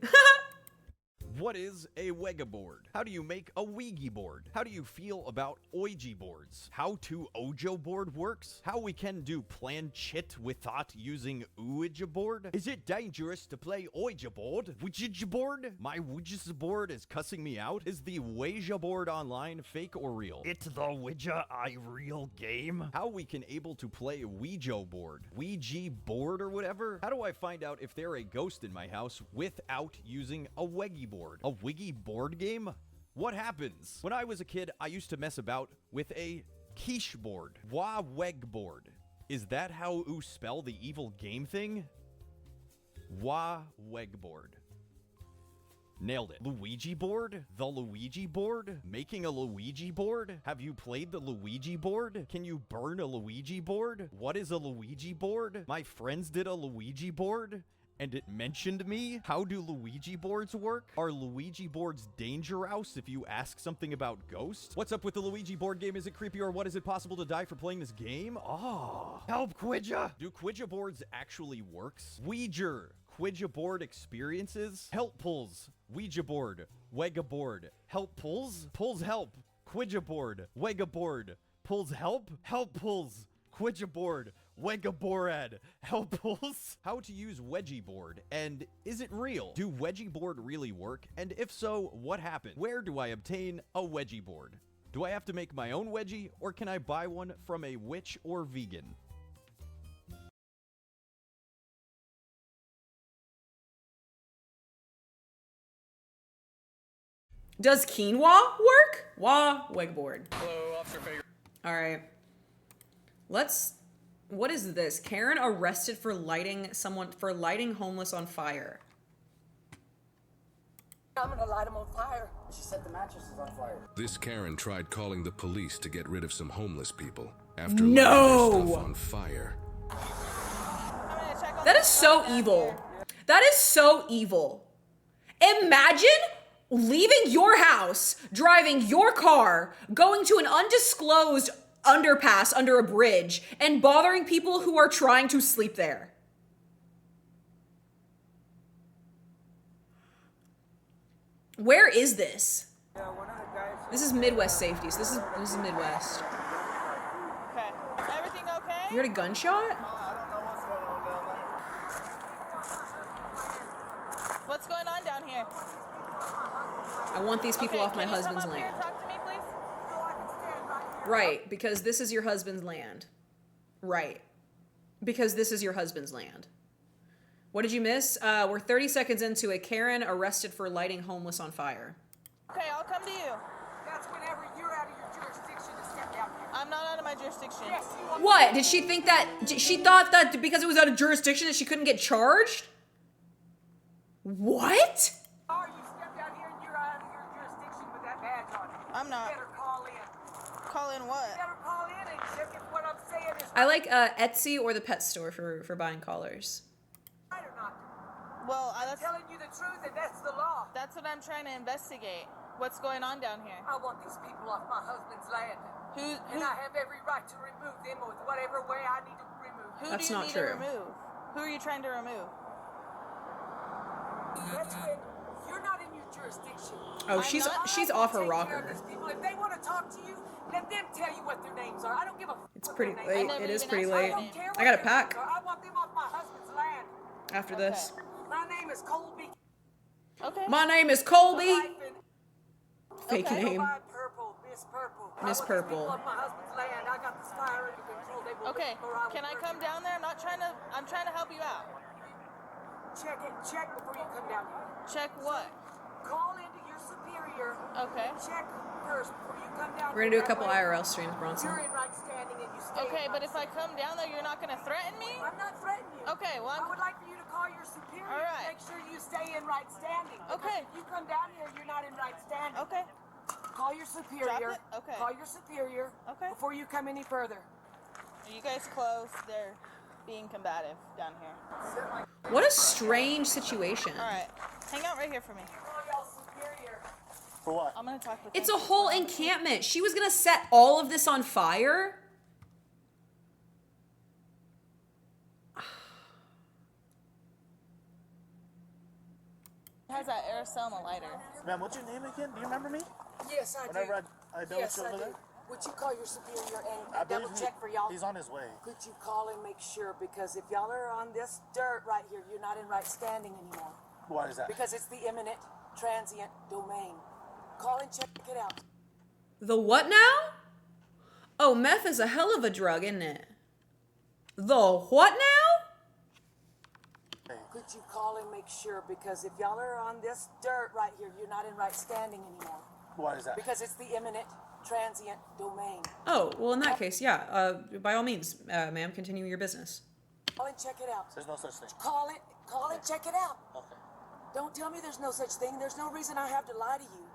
What is a Ouija board? How do you make a Ouija board? How do you feel about Ouija boards? How to Ojo board works? How we can do planchette without using Ouija board? Is it dangerous to play Ouija board? Ouija board? My Ouija board is cussing me out. Is the Ouija board online fake or real? It's the Ouija I real game. How we can able to play Ouija board? Ouija board or whatever? How do I find out if they're a ghost in my house without using a Ouija board? A Wiggy board game? What happens? When I was a kid, I used to mess about with a quiche board. Weg board. Is that how you spell the evil game thing? Weg board. Nailed it. Luigi board? The Luigi board? Making a Luigi board? Have you played the Luigi board? Can you burn a Luigi board? What is a Luigi board? My friends did a Luigi board, and it mentioned me. How do Luigi boards work? Are Luigi boards dangerous if you ask something about ghosts? What's up with the Luigi board game? Is it creepy, or what? Is it possible to die for playing this game? Oh, help Quidja. Do Quidja boards actually works? Ouija board experiences? Help pulls. Ouija board. Wega board. Help pulls? Pulls help. Quidja board. Wega board. Pulls help? Help pulls. Quidja board. Wega Borad, help pulls. How to use Wedgie board, and is it real? Do Wedgie board really work? And if so, what happened? Where do I obtain a Wedgie board? Do I have to make my own Wedgie, or can I buy one from a witch or vegan? Does quinoa work? Wah, wakeboard. Hello, Officer Fager. All right. What is this? Karen arrested for lighting homeless on fire. I'm gonna light him on fire. She set the mattresses on fire. This Karen tried calling the police to get rid of some homeless people after No! lighting their stuff on fire. That is so evil. That is so evil. Imagine leaving your house, driving your car, going to an undisclosed underpass under a bridge, and bothering people who are trying to sleep there. Where is this? This is Midwest safety. So this is Midwest. Okay. Is everything okay? You heard a gunshot? What's going on down here? I want these people off my Can you come husband's up here land. and talk to me, please? Right, because this is your husband's land. Right. Because this is your husband's land. What did you miss? We're 30 seconds into a Karen arrested for lighting homeless on fire. Okay, I'll come to you. That's whenever you're out of your jurisdiction to step down here. I'm not out of my jurisdiction. Yes, you are. What? Did she think that? She thought that because it was out of jurisdiction that she couldn't get charged? What? Oh, you stepped out here and you're out of your jurisdiction with that badge on. I'm not. You better call in. Call in what? You better call in and check if what I'm saying is I like Etsy or the pet store for buying collars. right or not. Well, I'm telling you the truth, and that's the law. That's what I'm trying to investigate. What's going on down here? I want these people off my husband's land. Who And I have every right to remove them with whatever way I need to remove them. Who That's do you not need true. to remove? Who are you trying to remove? That's when you're not in your jurisdiction. Oh, she's off her rocker. These people, if they want to talk to you, let them tell you what their names are. I don't give a It's what pretty their names late. are. It is pretty I late. don't care I got a what their pack names are. I want them off my husband's land. after this. My name is Colby. Okay. My name is Colby. Fake Okay. name. Purple, Miss Purple. Miss I want these Purple. people off my husband's land. I got this fire under control. They will Okay. leave or I will Can I burn come you. down there? I'm trying to help you out. Check it. Check before you come down here. Check what? Call into your superior. Okay. Check first before you come down. We're gonna do a here. couple That way, IRL streams, Bronson. You're in right standing and you stay. Okay, in but right if I come down there, you're not going to threaten me? I'm not threatening you. Okay, well, I would like for you to call your superior. All right. To make sure you stay in right standing. Okay. If you come down here, you're not in right standing. Okay. Call your superior. Drop it? Okay. Call your superior. Okay. Before you come any further. Are you guys close? They're being combative down here. What a strange situation. All right. Hang out right here for me. Call your superior. For what? I'm going to talk with It's them. a whole encampment. She was gonna set all of this on fire? It has that Aerosol lighter. Ma'am, what's your name again? Do you remember me? Yes, I Whenever do. I dealt Yes, with you I over do. there? Would you call your superior and I believe double check for y'all? He's on his way. Could you call and make sure? Because if y'all are on this dirt right here, you're not in right standing anymore. Why is that? Because it's the imminent transient domain. Call and check it out. The what now? Oh, meth is a hell of a drug, isn't it? The what now? Could you call and make sure? Because if y'all are on this dirt right here, you're not in right standing anymore. Why is that? Because it's the imminent transient domain. Oh, well, in that case, yeah. By all means, ma'am, continue your business. Call and check it out. There's no such thing. Call and check it out. Okay. Don't tell me there's no such thing. There's no reason I have to lie to you.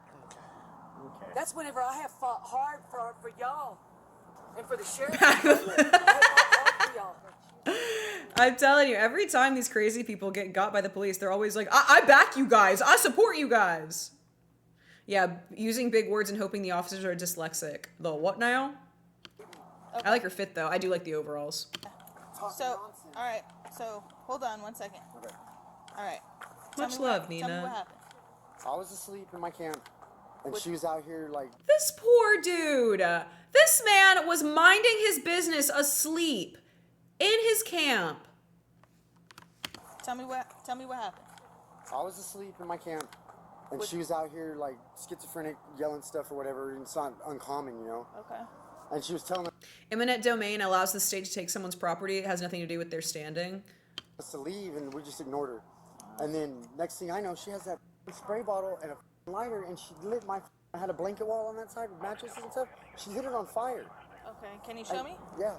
Okay. That's whenever I have fought hard for y'all and for the sheriff. I have fought hard for y'all. I'm telling you, every time these crazy people get got by the police, they're always like, I back you guys. I support you guys. Yeah, using big words and hoping the officers are dyslexic. The what now? Okay. I like her fit, though. I do like the overalls. So, all right. So, hold on 1 second. Okay. All right. Much love, Tell me Nina. what happened. I was asleep in my camp, and she was out here like... This poor dude. This man was minding his business asleep in his camp. Tell me what happened. I was asleep in my camp, and she was out here like schizophrenic, yelling stuff or whatever, and it's not uncommon, you know? Okay. And she was telling Eminent domain allows the state to take someone's property. It has nothing to do with their standing. us to leave, and we just ignored her. And then next thing I know, she has that spray bottle and a lighter and she lit my. I had a blanket wall on that side with mattresses and stuff. She lit it on fire. Okay, can you show me? Yeah.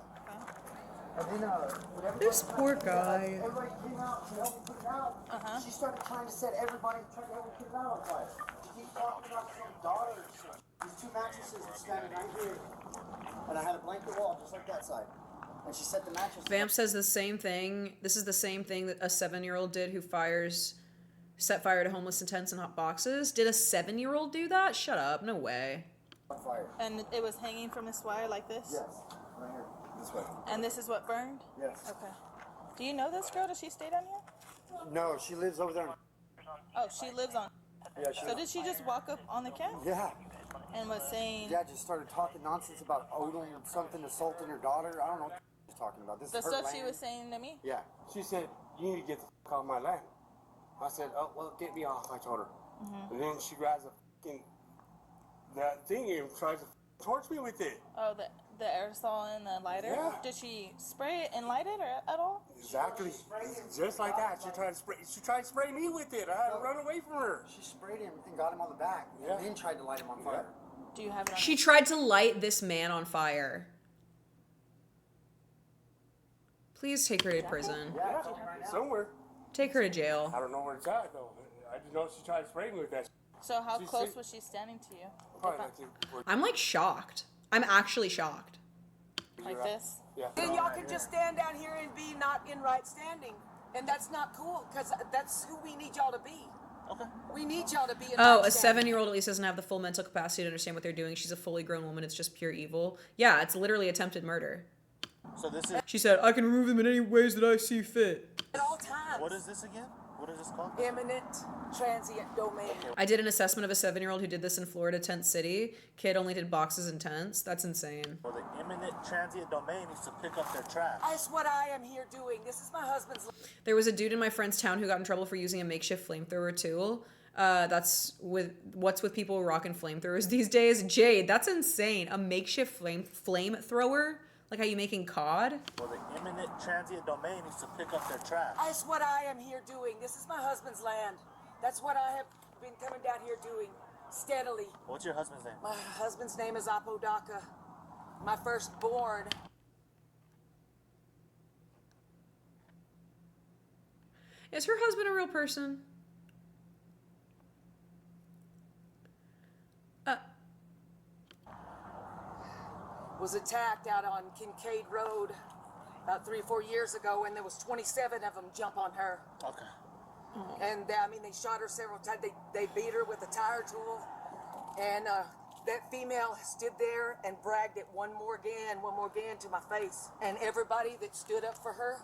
Okay. And then, This poor guy. Everybody came out to help me put it out. She started trying to set everybody, trying to help me put it out on fire. She keeps talking about some daughter or something. These two mattresses were standing right here. And I had a blanket wall just like that side. And she set the mattress. Vamp says the same thing. This is the same thing that a 7-year-old did who set fire to homeless tents and hot boxes. Did a 7-year-old do that? Shut up. No way. On fire. And it was hanging from this wire like this? Yes. Right here. This way. And this is what burned? Yes. Okay. Do you know this girl? Does she stay down here? No, she lives over there. Oh, she lives on. Yeah, So did she just walk up on the camp? Yeah. And was saying. Yeah, just started talking nonsense about odling something, assaulting her daughter. I don't know what she's talking about. This The is her stuff land. she was saying to me? Yeah. She said, you need to get the f off my land. I said, oh, well, get me off, I told her. And then she grabs that thing and tries to torch me with it. Oh, the aerosol and the lighter? Yeah. Did she spray it and light it or at all? Exactly. Just like that. She tried to spray me with it. I had to run away from her. She sprayed him and got him on the back. Yeah. And then tried to light him on fire. Do you have it on? She tried to light this man on fire. Please take her to prison. Yeah, somewhere. Take her to jail. I don't know where it's at, though. I just know she tried to spray me with that. So how She close said- was she standing to you? Probably like I'm like shocked. I'm actually shocked. Like this? Yeah. Then y'all can just stand down here and be not in right standing. And that's not cool, because that's who we need y'all to be. Okay. We need y'all to be in Oh, right a standing. 7-year-old at least doesn't have the full mental capacity to understand what they're doing. She's a fully grown woman. It's just pure evil. Yeah, it's literally attempted murder. So this is. She said, I can remove them in any ways that I see fit. At all times. What is this again? What is this called? Eminent transient domain. I did an assessment of a 7-year-old who did this in Florida, Tent City. Kid only did boxes and tents. That's insane. Well, the imminent transient domain is to pick up their trash. That's what I am here doing. This is my husband's. There was a dude in my friend's town who got in trouble for using a makeshift flamethrower tool. That's what's with people rocking flamethrowers these days. Jade, that's insane. A makeshift flamethrower? Like how you making COD? Well, the imminent transient domain is to pick up their trash. That's what I am here doing. This is my husband's land. That's what I have been coming down here doing steadily. What's your husband's name? My husband's name is Apodaka. My firstborn. Is her husband a real person? Was attacked out on Kincaid Road about 3 or 4 years ago, and there was 27 of them jump on her. Okay. And they shot her several times. They beat her with a tire tool, and that female stood there and bragged it one more again to my face. And everybody that stood up for her.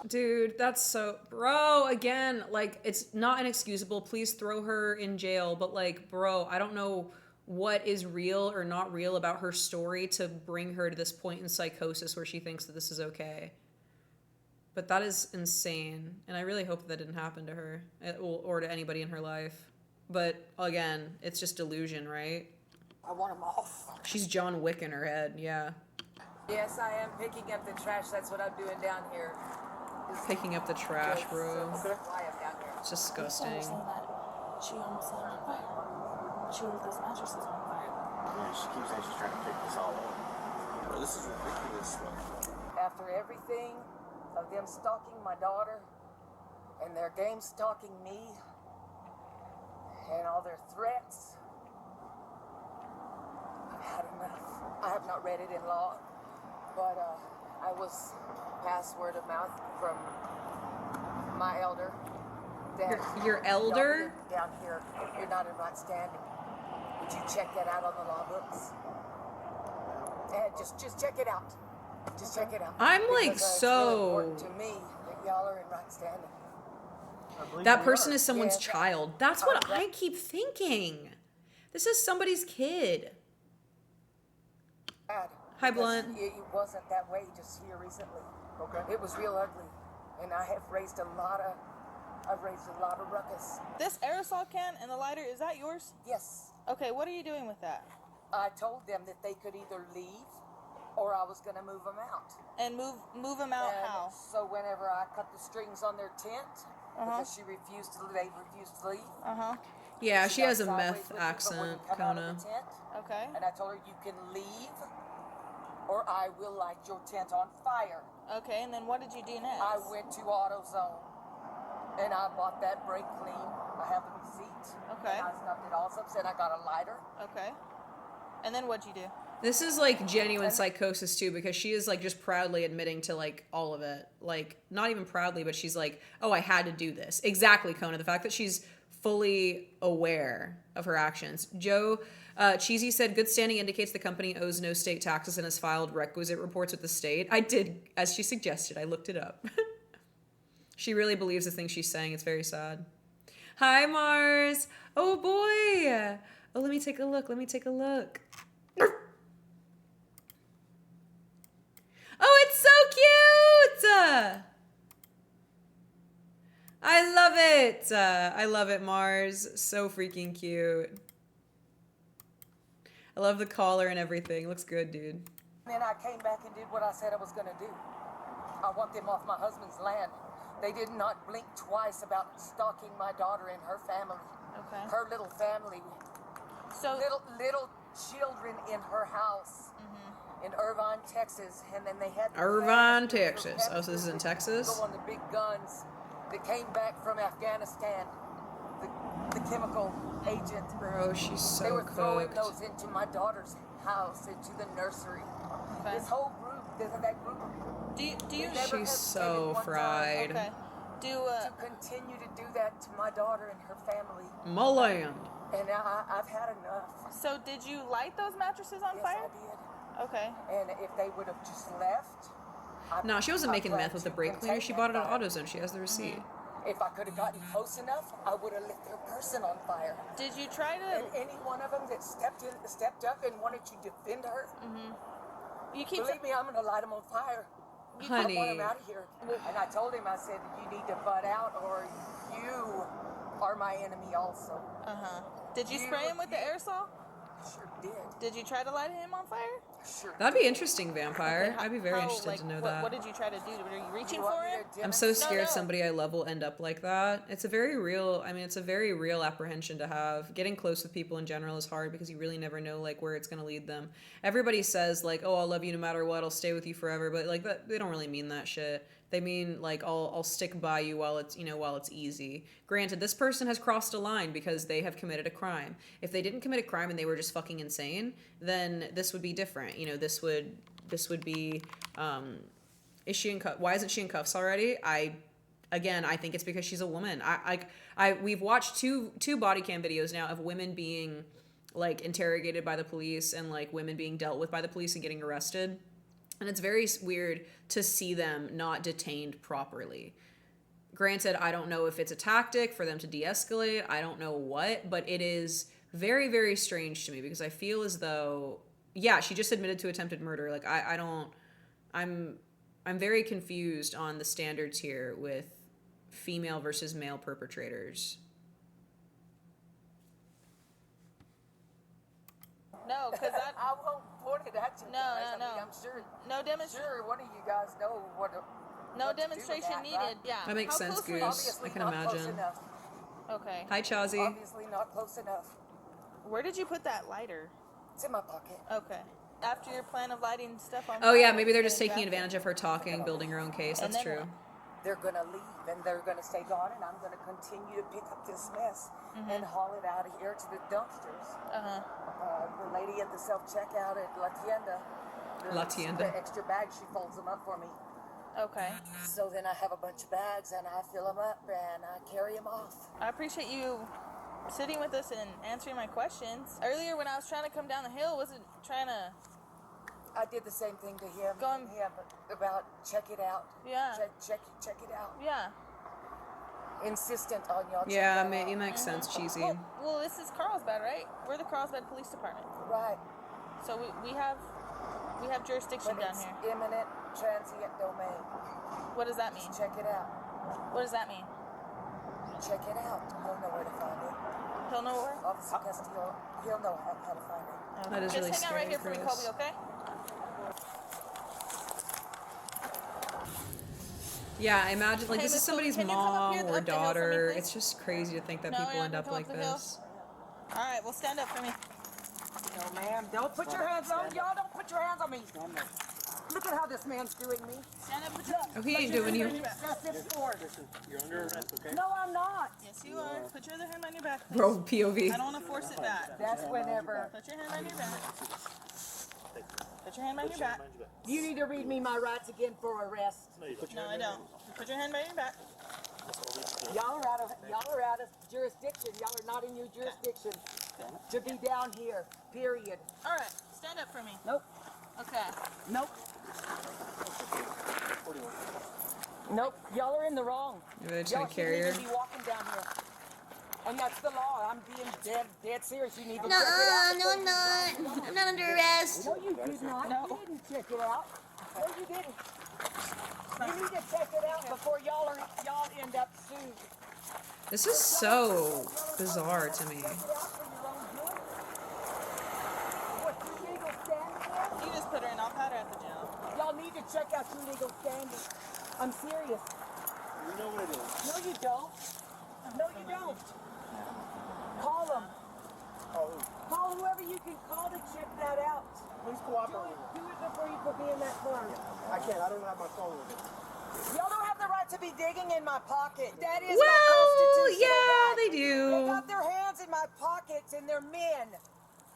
Dude, that's so... Bro, again, like, it's not inexcusable. Please throw her in jail. But, like, bro, I don't know what is real or not real about her story to bring her to this point in psychosis where she thinks that this is okay. But that is insane. And I really hope that didn't happen to her or to anybody in her life. But, again, it's just delusion, right? I want them off. She's John Wick in her head, yeah. Yes, I am picking up the trash. That's what I'm doing down here. Picking up the trash, bro. Why I'm down here. It's disgusting. She almost set on fire. She lit those mattresses on fire. Yeah, she keeps saying she's trying to pick this all up. Bro, this is ridiculous. After everything of them stalking my daughter and their game stalking me and all their threats, I've had enough. I have not read it in law, but I was passed word of mouth from my elder that your elder? down here, you're not in right standing. Would you check that out on the law books? And just check it out. Just check it out. I'm like Because, it's so... really important to me that y'all are in right standing. That person is someone's Yeah. child. That's what I keep thinking. This is somebody's kid. Bad, Hi, because Blunt. It wasn't that way just here recently. Okay. It was real ugly, and I have raised a lot of ruckus. This aerosol can and the lighter, is that yours? Yes. Okay, what are you doing with that? I told them that they could either leave, or I was going to move them out. And move them out And how? So whenever I cut the strings on their tent, because they refused to leave. Yeah, she has a got meth sideways with me, but wouldn't accent, come out of Kona. the tent. Okay. And I told her, you can leave, or I will light your tent on fire. Okay, and then what did you do next? I went to AutoZone, and I bought that brake clean. I have the receipt. Okay. And I stuffed it all up, said I got a lighter. Okay. And then what'd you do? This is like genuine psychosis too, because she is like just proudly admitting to like all of it. Like, not even proudly, but she's like, oh, I had to do this. Exactly, Kona. The fact that she's fully aware of her actions. Joe Cheesy said, good standing indicates the company owes no state taxes and has filed requisite reports with the state. I did, as she suggested. I looked it up. She really believes the things she's saying. It's very sad. Hi, Mars. Oh, boy. Oh, let me take a look. Let me take a look. Oh, it's so cute! I love it. I love it, Mars. So freaking cute. I love the collar and everything. Looks good, dude. And then I came back and did what I said I was going to do. I want them off my husband's land. They did not blink twice about stalking my daughter and her family. Okay. Her little family. So little children in her house in Irvine, Texas, and then they had Irvine, Texas. Oh, so this is in Texas? go on the big guns that came back from Afghanistan. The chemical agent. Bro, she's so They were throwing cooked. those into my daughter's house, into the nursery. Okay. This whole group, that group. Do you She's so fried. Okay. To continue to do that to my daughter and her family. My land. And I've had enough. So did you light those mattresses on fire? Yes, I did. Okay. And if they would have just left. No, she wasn't making meth with the brake cleaner. She bought it at AutoZone. She has the receipt. If I could have gotten close enough, I would have lit their person on fire. Did you try to? And any one of them that stepped up and wanted to defend her. You keep. Believe me, I'm gonna light them on fire. Honey. I want him out of here. And I told him, I said, you need to butt out, or you are my enemy also. Did you spray him with the aerosol? Sure did. Did you try to light him on fire? Sure. That'd be interesting, Vampire. Okay, I'd be very how, interested like, to know what did you try to do? Were you reaching for him? I'm so scared somebody I love will end up like that. It's a very real, it's a very real apprehension to have. Getting close with people in general is hard because you really never know like where it's going to lead them. Everybody says like, oh, I'll love you no matter what. I'll stay with you forever. But like that, they don't really mean that shit. They mean like I'll stick by you while it's easy. Granted, this person has crossed a line because they have committed a crime. If they didn't commit a crime and they were just fucking insane, then this would be different. This would be is she in cuffs? Why isn't she in cuffs already? I think it's because she's a woman. We've watched two body cam videos now of women being like interrogated by the police and like women being dealt with by the police and getting arrested. And it's very weird to see them not detained properly. Granted, I don't know if it's a tactic for them to de-escalate. I don't know what, but it is very, very strange to me because I feel as though, yeah, she just admitted to attempted murder. Like, I'm very confused on the standards here with female versus male perpetrators. No, because I won't point it at you. No. I'm sure. No demonstration. Sure, one of you guys know what. No demonstration needed. Right? Yeah. That makes sense, Goose. I can imagine. Okay. Hi, Chazzy. Obviously not close enough. Where did you put that lighter? It's in my pocket. Okay. After your plan of lighting stuff on. Oh yeah, maybe they're just taking advantage of her talking, building her own case. That's true. They're gonna leave and they're gonna stay gone, and I'm gonna continue to pick up this mess and haul it out of here to the dumpsters. The lady at the self-checkout at La Tienda, the extra bags, she folds them up for me. Okay. So then I have a bunch of bags and I fill them up and I carry them off. I appreciate you sitting with us and answering my questions. Earlier when I was trying to come down the hill, wasn't trying to... I did the same thing to him. About check it out. Yeah. Check it out. Yeah. Insistent on y'all. Yeah, it makes sense, Cheesy. Well, this is Carlsbad, right? We're the Carlsbad Police Department. Right. So we have jurisdiction down here. Imminent transient domain. What does that mean? Just check it out. What does that mean? Check it out. He'll know where to find it. He'll know where? Officer Castillo, he'll know how to find it. Okay. That is really Just hang out right here for me, Colby, okay? Yeah, I imagine, like, Hey, this is Miss Colby, somebody's can you come up mom here or up the hill for me, daughter. please? It's just crazy to think that No, people yeah, end up come up like the hill. this. All right, well, stand up for me. No, ma'am. Don't put your hands on y'all. Don't put your hands on me. Look at how this man's doing me. Stand up, put your Oh, he ain't doing you. Excessive force. You're under arrest, okay? No, I'm not. Yes, you are. Put your other hand on your back, please. Bro, POV. I don't want to force it back. That's whenever. Put your hand on your back. Put your hand on your back. You need to read me my rights again for arrest. No, I don't. Put your hand by your back. Y'all are out of jurisdiction. Y'all are not in your jurisdiction to be down here. Period. All right, stand up for me. Nope. Okay. Nope. Nope. Y'all are in the wrong. Maybe they're Y'all trying to carry shouldn't her. even be walking down here. And that's the law. I'm being dead serious. You need to No, check it out. no, I'm not. I'm not under arrest. No, you did not. No. You didn't check it out. No, you didn't. You need to check it out before y'all end up sued. This is so bizarre to me. You just put her in. I'll pat her at the jail. Y'all need to check out your legal standing. I'm serious. You know what it is. No, you don't. No, you don't. Call them. Call whoever you can call to check that out. Please cooperate. Do it before you put me in that car. I can't. I don't have my phone with me. Y'all don't have the right to be digging in my pocket. That is my Well, constitutional yeah, right. they do. They got their hands in my pockets and they're men.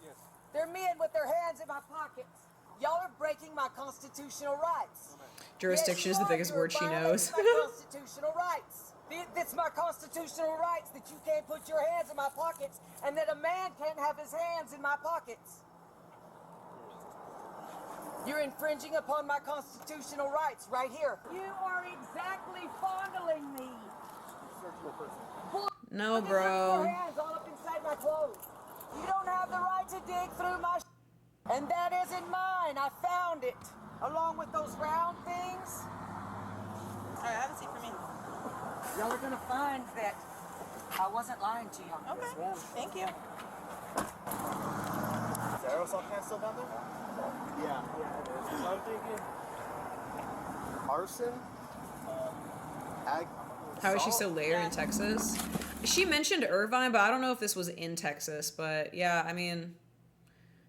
Yes. They're men with their hands in my pockets. Y'all are breaking my constitutional rights. Jurisdiction is the biggest word she knows. My constitutional rights. It's my constitutional rights that you can't put your hands in my pockets and that a man can't have his hands in my pockets. You're infringing upon my constitutional rights right here. You are exactly fondling me. No, Look at bro. your hands all up inside my clothes. You don't have the right to dig through my and that isn't mine. I found it along with those round things. All right, have a seat for me. Y'all are gonna find that I wasn't lying to y'all. Okay. Thank you. Is the aerosol can still down there? Yeah, it is. So I'm thinking arson, How is she so later in Texas? She mentioned Irvine, but I don't know if this was in Texas. But yeah, I mean,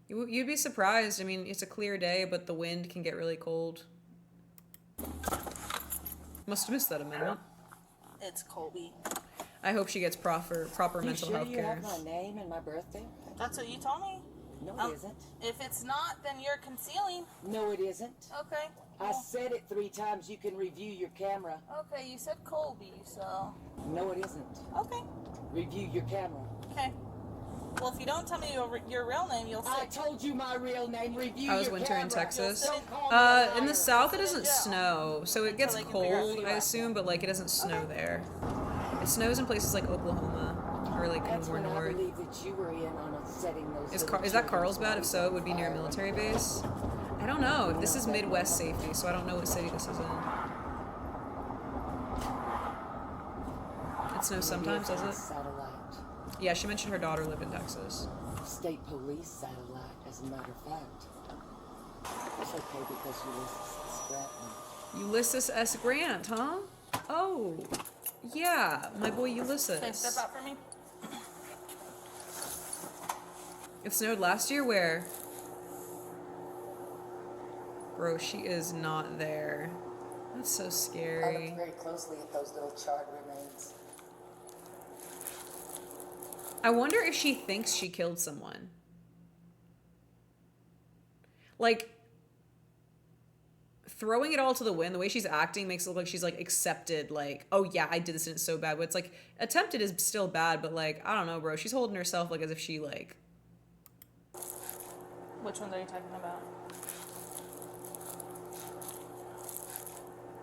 you'd be surprised. I mean, it's a clear day, but the wind can get really cold. Must have missed that amendment. It's Colby. I hope she gets proper mental health You care. have my name and my birthday? That's what you told me. No, it isn't. If it's not, then you're concealing. No, it isn't. Okay. I said it 3 times. You can review your camera. Okay, you said Colby, so. No, it isn't. Okay. Review your camera. Okay. Well, if you don't tell me your real name, you'll I sit. told you my real name. Review How was your winter camera. in Texas? Don't call me a liar. In the south, it doesn't snow, so it gets they can figure out who cold, you I are. assume, but like it doesn't snow there. It snows in places like Oklahoma or like That's more when I north. believe that you were in on setting those. Is little that children's Carlsbad? If so, it would be near a fire. military base. I don't know. This is Midwest safety, so I don't know what city this is in. It snows sometimes, does it? Satellite. Yeah, she mentioned her daughter lived in Texas. State police satellite, as a matter of fact. It's okay because Ulysses S. Grant, huh? Oh, yeah, my boy Ulysses. Okay, step out for me. It snowed last year where? Bro, she is not there. That's so I scary. looked very closely at those little charred remains. I wonder if she thinks she killed someone. Like, throwing it all to the wind, the way she's acting makes it look like she's like accepted, like, oh yeah, I did this and it's so bad. But it's like, attempted is still bad, but like, I don't know, bro. She's holding herself like as if she like. Which ones are you talking about?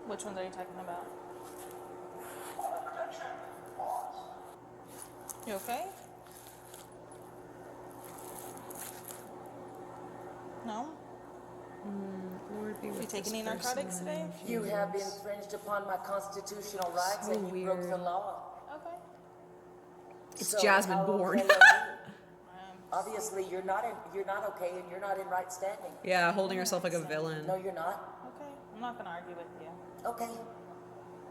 Which ones are you talking about? You okay? No? Lord be with You take this any narcotics person. today? You have infringed upon my constitutional rights So and you broke the weird. law. Okay. It's So Jasmine how Bourne. okay are you? Obviously, you're not okay, and you're not in right standing. Yeah, holding herself like a villain. No, you're not. Okay. I'm not gonna argue with you. Okay.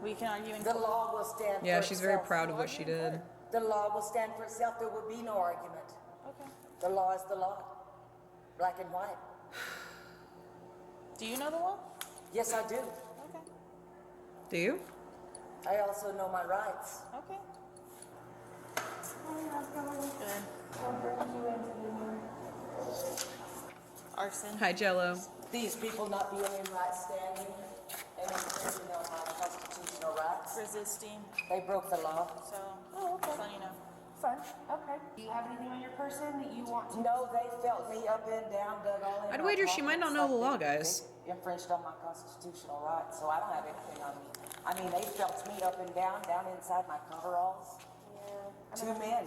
We can argue in The court. law will stand. Yeah, for she's very itself. proud of what she did. The law will stand for itself. There will be no argument. The law is the law. Black and white. Do you know the law? Yes, I do. Okay. Do you? I also know my rights. Okay. Arson. Hi, Jello. These people not being in right standing and infringing on my constitutional rights. Resisting. They broke the law. So, oh, okay. Fun, you know. Fun. Okay. Do you have anything on your person that you want to? No, they felt me up and down, dug all in. I'd my wager she might not know the law, pockets. guys. They infringed on my constitutional rights, so I don't have anything on me. I mean, they felt me up and down inside my coveralls. Yeah. Two men.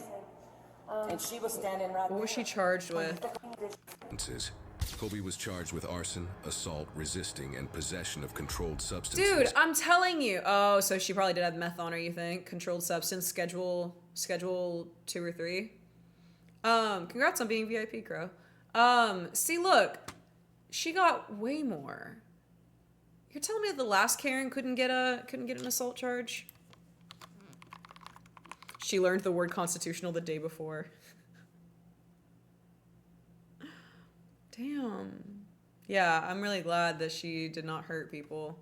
And she was standing right there. What was she charged with? Colby was charged with arson, assault, resisting, and possession of controlled substances. Dude, I'm telling you. Oh, so she probably did have meth on her, you think? Controlled substance, schedule 2 or 3. Congrats on being VIP, Crow. See, look, she got way more. You're telling me that the last Karen couldn't get an assault charge? She learned the word constitutional the day before. Damn. Yeah, I'm really glad that she did not hurt people.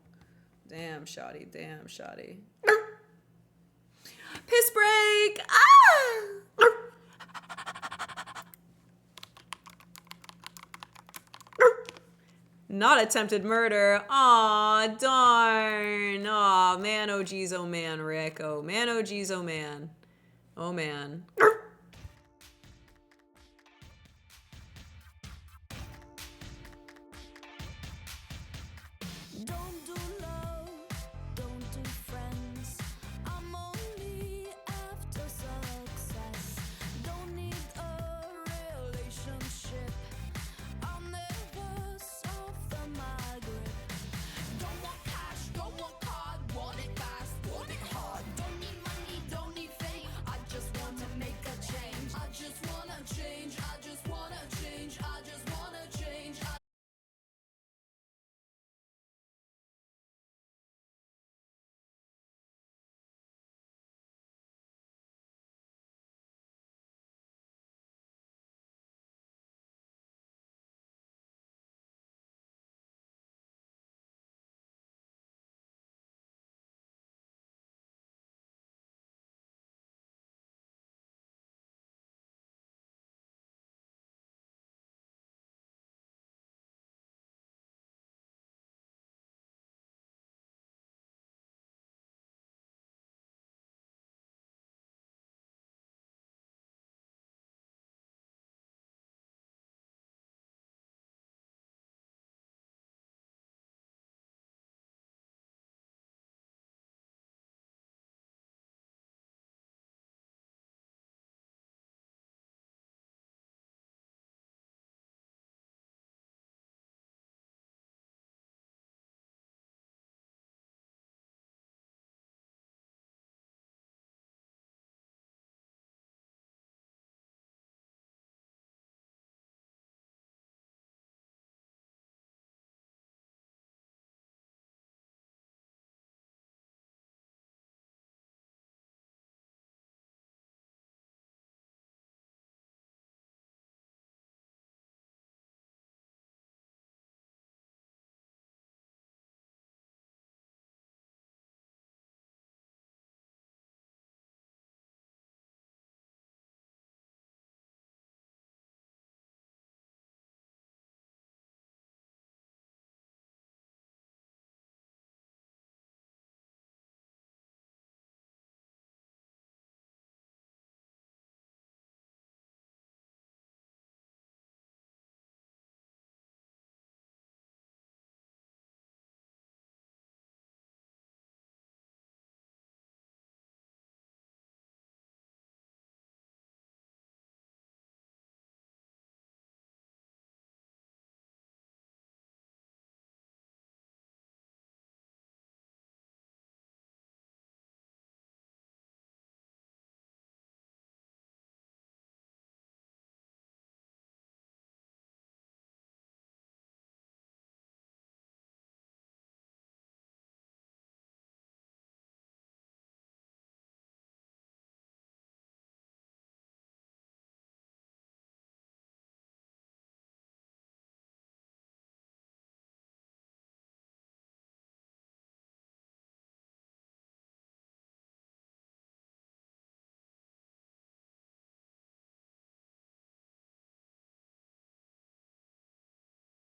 Damn, shoddy. Damn, shoddy. Piss break! Ah! Not attempted murder. Aw, darn. Aw, man, oh geez, oh man, Rick. Oh man, oh geez, oh man. Oh man.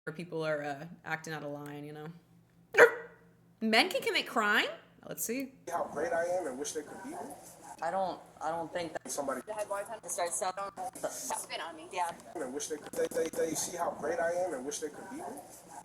where people are acting out of line, you know. Men can commit crime? Let's see. How great I am and wish they could beat me. I don't think that Somebody the head bartender starts stuff. Spit on me. Yeah. and wish they could. They see how great I am and wish they could beat me.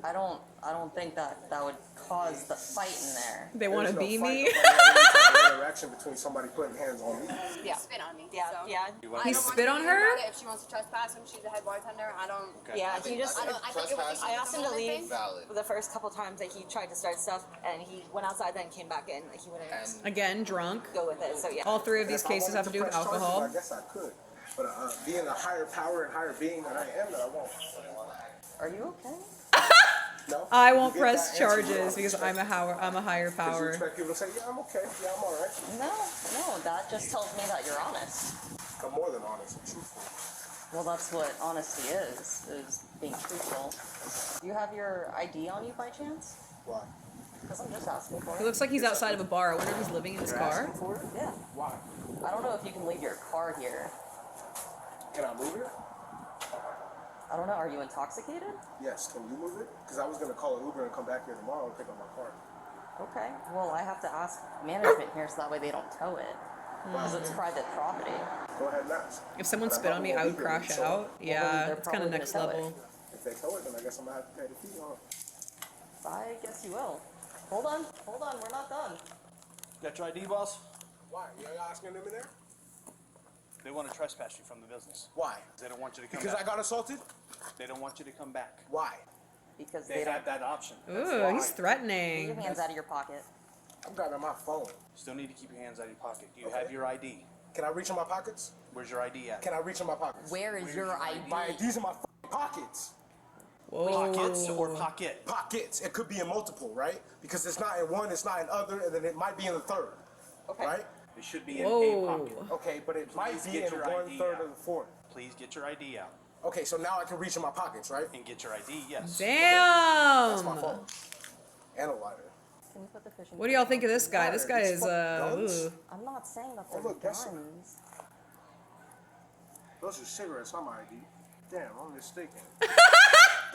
I don't think that would cause the fight in there. They want to There's no beat fight, me? no interaction between somebody putting hands on me. Yeah. Spit on me. Yeah. So, yeah. He spit on her? If she wants to trespass him, she's the head bartender. I don't. Okay. Yeah. I think- He just. I think I asked him to leave Valid. the first couple times that he tried to start stuff, and he went outside, then came back in. Like he wouldn't Again, drunk. go with it. So yeah. All three of these If I cases wanted have to do with press charges, alcohol. I guess I could. But being a higher power and higher being that I am, that I won't. Are you okay? No? I won't You get press that answer, charges because I'm a higher Because you power. expect people to say, yeah, I'm okay. Yeah, I'm all right. No. That just tells me that you're honest. I'm more than honest and truthful. Well, that's what honesty is being truthful. Do you have your ID on you by chance? Why? Because I'm just asking for it. He looks like he's outside of a bar. I wonder if he's living in his You're car. asking for it? Yeah. Why? I don't know if you can leave your car here. Can I move it? I don't know. Are you intoxicated? Yes. Can you move it? Because I was going to call an Uber and come back here tomorrow and pick up my car. Okay. Well, I have to ask management here so that way they don't tow it. Because it's private property. Go ahead and ask. If someone But I spit on me, I probably would won't be here, crash so- out. Yeah, they're it's kind of probably next gonna tow it. level. If they tow it, then I guess I'm going to have to pay the fee on. I guess you will. Hold on. We're not done. Got your ID, boss? Why? You're asking them in there? They want to trespass you from the business. Why? They don't want you to come Because back. I got assaulted? They don't want you to come back. Why? Because They have that option. Ooh, he's Get threatening. your hands out of your pocket. I'm grabbing my phone. Still need to keep your hands out of your pocket. Do you have your ID? Can I reach in my pockets? Where's your ID at? Can I reach in my pockets? Where is your ID? My ID's in my pockets. Pockets or pocket? Pockets. It could be in multiple, right? Because it's not in one, it's not in other, and then it might be in the third. Okay. Right? It should be in Whoa. a pocket. Okay, but it might Please be get in your one ID third out. of the fourth. Please get your ID out Okay, so now I can reach in my pockets, right? and get your ID. Yes. That's my Damn. phone. And a lighter. Can you put the fish in? What do y'all think of this guy? This guy is, Guns? ooh. I'm not saying that Oh, they're look, that's- guns. Those are cigarettes on my ID. Damn, I'm mistaken.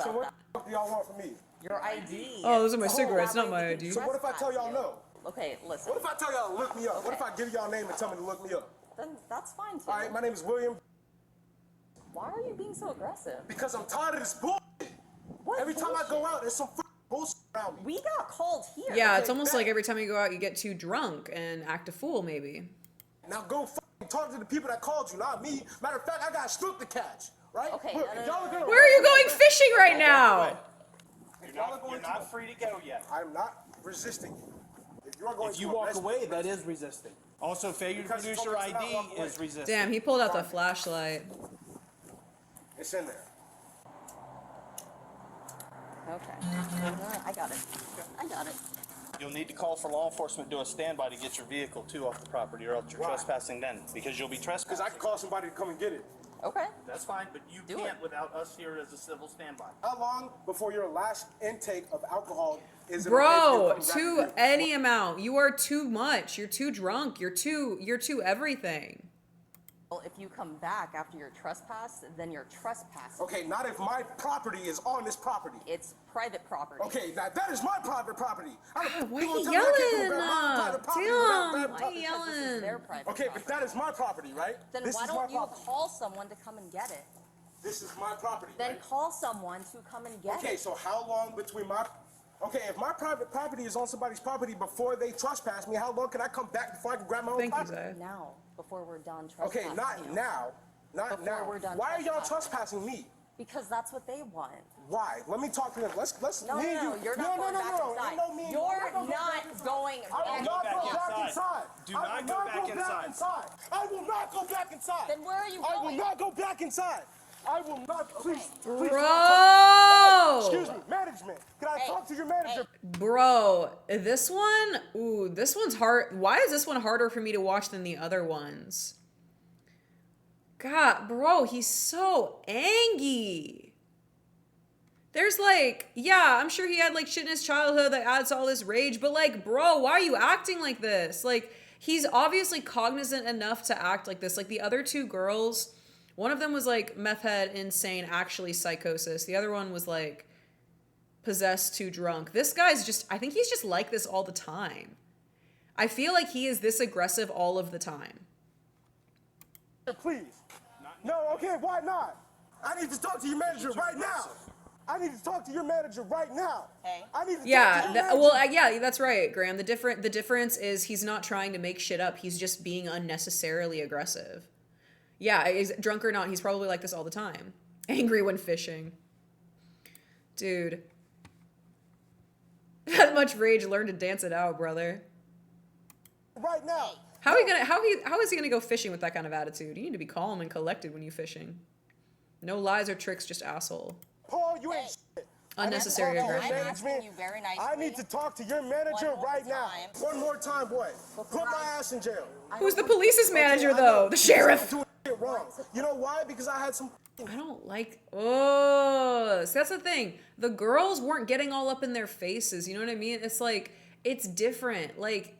So what the fuck do y'all want from me? Your ID. Oh, those are my So cigarettes, that not way my we can ID. So what if I tell y'all trespass no? you. Okay, listen. What if I tell y'all to look me up? What if I give y'all a name and tell me to look me up? Then that's fine too. All right, my name is William. Why are you being so aggressive? Because I'm tired of this bullshit. What Every time I go out, there's some fucking bullshit around me. We got called here. Yeah, Okay, it's almost bet. like every time you go out, you get too drunk and act a fool, maybe. Now go fucking talk to the people that called you, not me. Matter of fact, I got a strip to catch, right? Okay, Look, no, if no, y'all no, gonna- no. Where are you going fishing right now? You're not free to go yet. I'm not resisting. If you are going If you to walk arrest me, away, that is resisting. Also, failure to Because you produce told your me to not ID walk away. is resisting. Damn, he pulled out the flashlight. it's in there. Okay. I got it. I got it. You'll need to call for law enforcement, do a standby to get your vehicle too off the property, or else you're Why? trespassing then, because you'll be Because trespassing. I can call somebody to come and get it. Okay. That's fine, but you Do can't it. without us here as a civil standby. How long before your last intake of alcohol is it okay for you Bro, to come to grab your- any amount. You are too much. You're too drunk. You're too everything. Well, if you come back after your trespass, then you're trespassing. Okay, not if my property is on this property. It's private property. Okay, now that is my private property. Why are you you gonna tell me I can't come yelling? grab my private property without Damn, grabbing why property? you Because this is their yelling? private Okay, property. but that is my property, right? Then this why is my don't you property. call someone to come and get it? This is my property. Then right? call someone to come and get Okay, it. so how long between my... Okay, if my private property is on somebody's property before they trespass me, how long can I come back before I can grab my own Thank you, property? Zay. Now, before we're done trespassing. Okay, not you. now. Not Before now. we're done Why are y'all trespassing. trespassing me? Because that's what they want. Why? Let me talk to them. Let's No, me no, and no, you. you're not going back inside. Ain't no me and you. You're I'm not going I will not back go back inside. inside. Do I not will go not back go back inside. inside. I will not go back inside. Then where are you I will going? not go back inside. I will not. Please. Please. Bro! Excuse me, management. Can I talk to your manager? Bro, this one, ooh, this one's hard. Why is this one harder for me to watch than the other ones? God, bro, he's so angry. There's like, yeah, I'm sure he had like shit in his childhood that adds to all this rage, but like, bro, why are you acting like this? Like, he's obviously cognizant enough to act like this. Like the other two girls, one of them was like meth head, insane, actually psychosis. The other one was like possessed, too drunk. This guy's just, I think he's just like this all the time. I feel like he is this aggressive all of the time. Please. No, okay, why not? I need to talk to your manager right now. I need to talk to your manager right now. Hey. I need to Yeah, talk to your yeah, that's right, Graham. The difference is he's not trying to make shit up. He's just being unnecessarily aggressive. Yeah, is drunk or not, he's probably like this all the time. Angry when fishing. Dude. That much rage, learn to dance it out, brother. Right now. How is he gonna go fishing with that kind of attitude? You need to be calm and collected when you fishing. No lies or tricks, just asshole. Paul, you ain't shit. Unnecessary aggression. I'm asking you very nicely. I need to talk to your manager right now. One more time, boy. Put my ass in jail. Who's the police's manager, I know. though? The sheriff. I'm doing shit wrong. You know why? Because I had some. I don't like. Oh, so that's the thing. The girls weren't getting all up in their faces. You know what I mean? It's like, it's different. Like,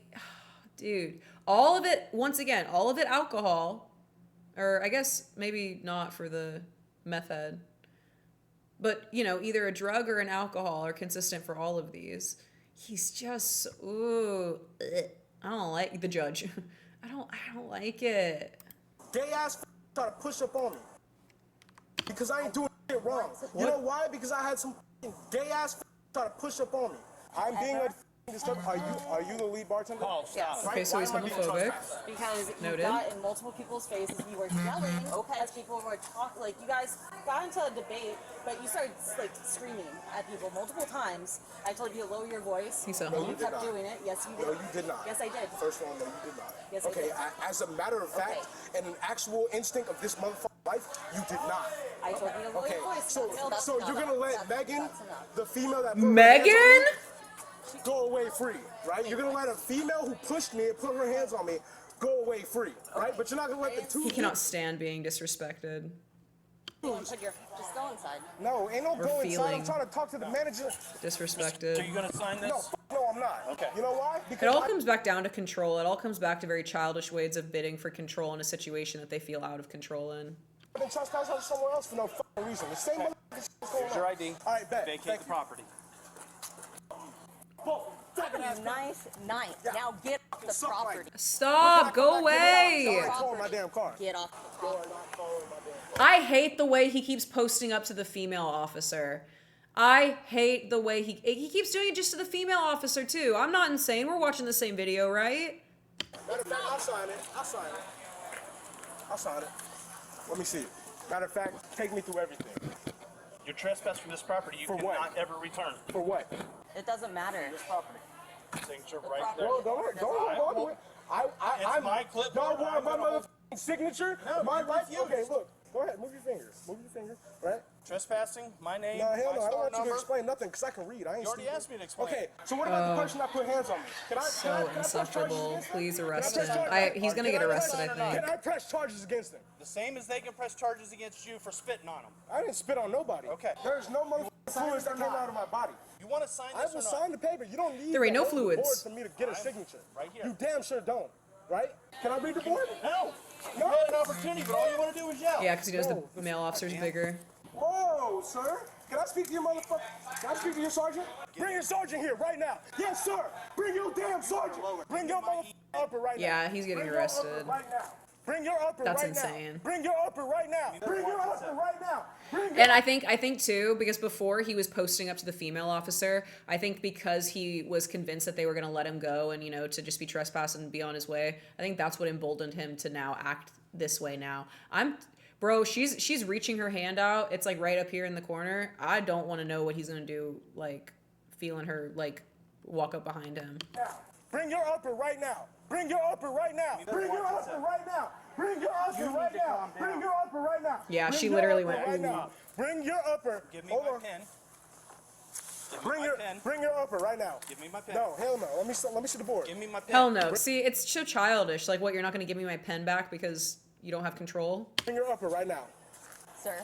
dude, all of it, once again, all of it alcohol. Or I guess maybe not for the meth head. But, you know, either a drug or an alcohol are consistent for all of these. He's just, ooh, ugh. I don't like the judge. I don't like it. Gay ass try to push up on me. Because I ain't doing shit wrong. You know why? Because I had some gay ass try to push up on me. I'm being a disturbed. Are you the lead bartender? Paul, stop. Okay, so he's homophobic. Because Noted. you got in multiple people's faces, you were yelling as people were talking. Like, you guys got into a debate, but you started, like, screaming at people multiple times. I told you to lower your voice. He's so No, home. you You kept did not. doing it. Yes, you did. No, you did not. Yes, I did. First of all, no, you did not. Yes, I okay, did. as a matter of fact, and an actual instinct of this motherfucker's life, you did not. I told you to lower Okay, your voice. so you're gonna let Megan, the female that put Megan? her hands on me, go away free, right? You're gonna let a female who pushed me and put her hands on me go away free, right? But you're not gonna let the two. He cannot stand being disrespected. Just go inside. No, ain't no Or go inside. I'm feeling. trying to talk to the manager. Disrespected. Are you gonna sign this? No, I'm not. Okay. You know why? It all comes back down to control. It all comes back to very childish ways of bidding for control in a situation that they feel out of control in. I've been trespassing somewhere else for no fucking reason. The same motherfucking shit's going Here's your on. ID. All right, bet. Vacate the property. Nice night. Now get off the property. Stop! Go away! Calling my damn car. Get off the property. I hate the way he keeps posting up to the female officer. I hate the way he keeps doing it just to the female officer too. I'm not insane. We're watching the same video, right? Matter of fact, I'll sign it. I'll sign it. Let me see it. Matter of fact, take me through everything. You're trespassing from this property. You For cannot what? ever return. For what? It doesn't matter. This property. Signature right there. No, don't do it. It's my clipboard. Don't want my motherfucking signature. No, My you life. refuse. Okay, look. Go ahead. Move your fingers. Right? Trespassing, my name, No, hell my no. I don't store want you to number. explain nothing because I can read. I ain't You already stupid. asked me to explain. Okay, so what about the person that put hands on me? Can I So press charges insufferable. against him? Please Can I arrest press him. charges? He's gonna Can get I arrested, I press- think. Can I press charges against him? The same as they can press charges against you for spitting on them. I didn't spit on nobody. Okay. There's no motherfucking fluids that came out of my body. You want to sign I this will or not? sign the paper. You don't need There ain't the no whole fluids. board for me to get a signature. Right here. You damn sure don't. Right? Can I read the board? No. You had an opportunity, but all you want to do is yell. Yeah, because he knows the male officer's bigger. Whoa, sir. Can I speak to your motherfucker? Can I speak to your sergeant? Bring your sergeant here right now. Yes, sir. Bring your damn sergeant. Bring your motherfucker upper right now. Yeah, he's getting Bring your upper arrested. right now. Bring your upper That's right insane. now. Bring your upper right now. Bring your upper right now. Bring your And I think too, because before he was posting up to the female officer, I think because he was convinced that they were gonna let him go and, you know, to just be trespassed and be on his way, I think that's what emboldened him to now act this way now. Bro, she's reaching her hand out. It's like right up here in the corner. I don't want to know what he's gonna do, like feeling her like walk up behind him. Bring your upper right now. Bring your upper right now. Bring your upper right now. Bring your upper right now. Bring your upper right now. Yeah, Bring she your literally upper went, right ooh. now. Bring your upper. Give me Hold my on. pen. Bring your upper right now. Give me my pen. No, hell no. Let me see the board. Give me my pen. Hell no. See, it's so childish. Like, what? You're not gonna give me my pen back because you don't have control? Bring your upper right now. Sir.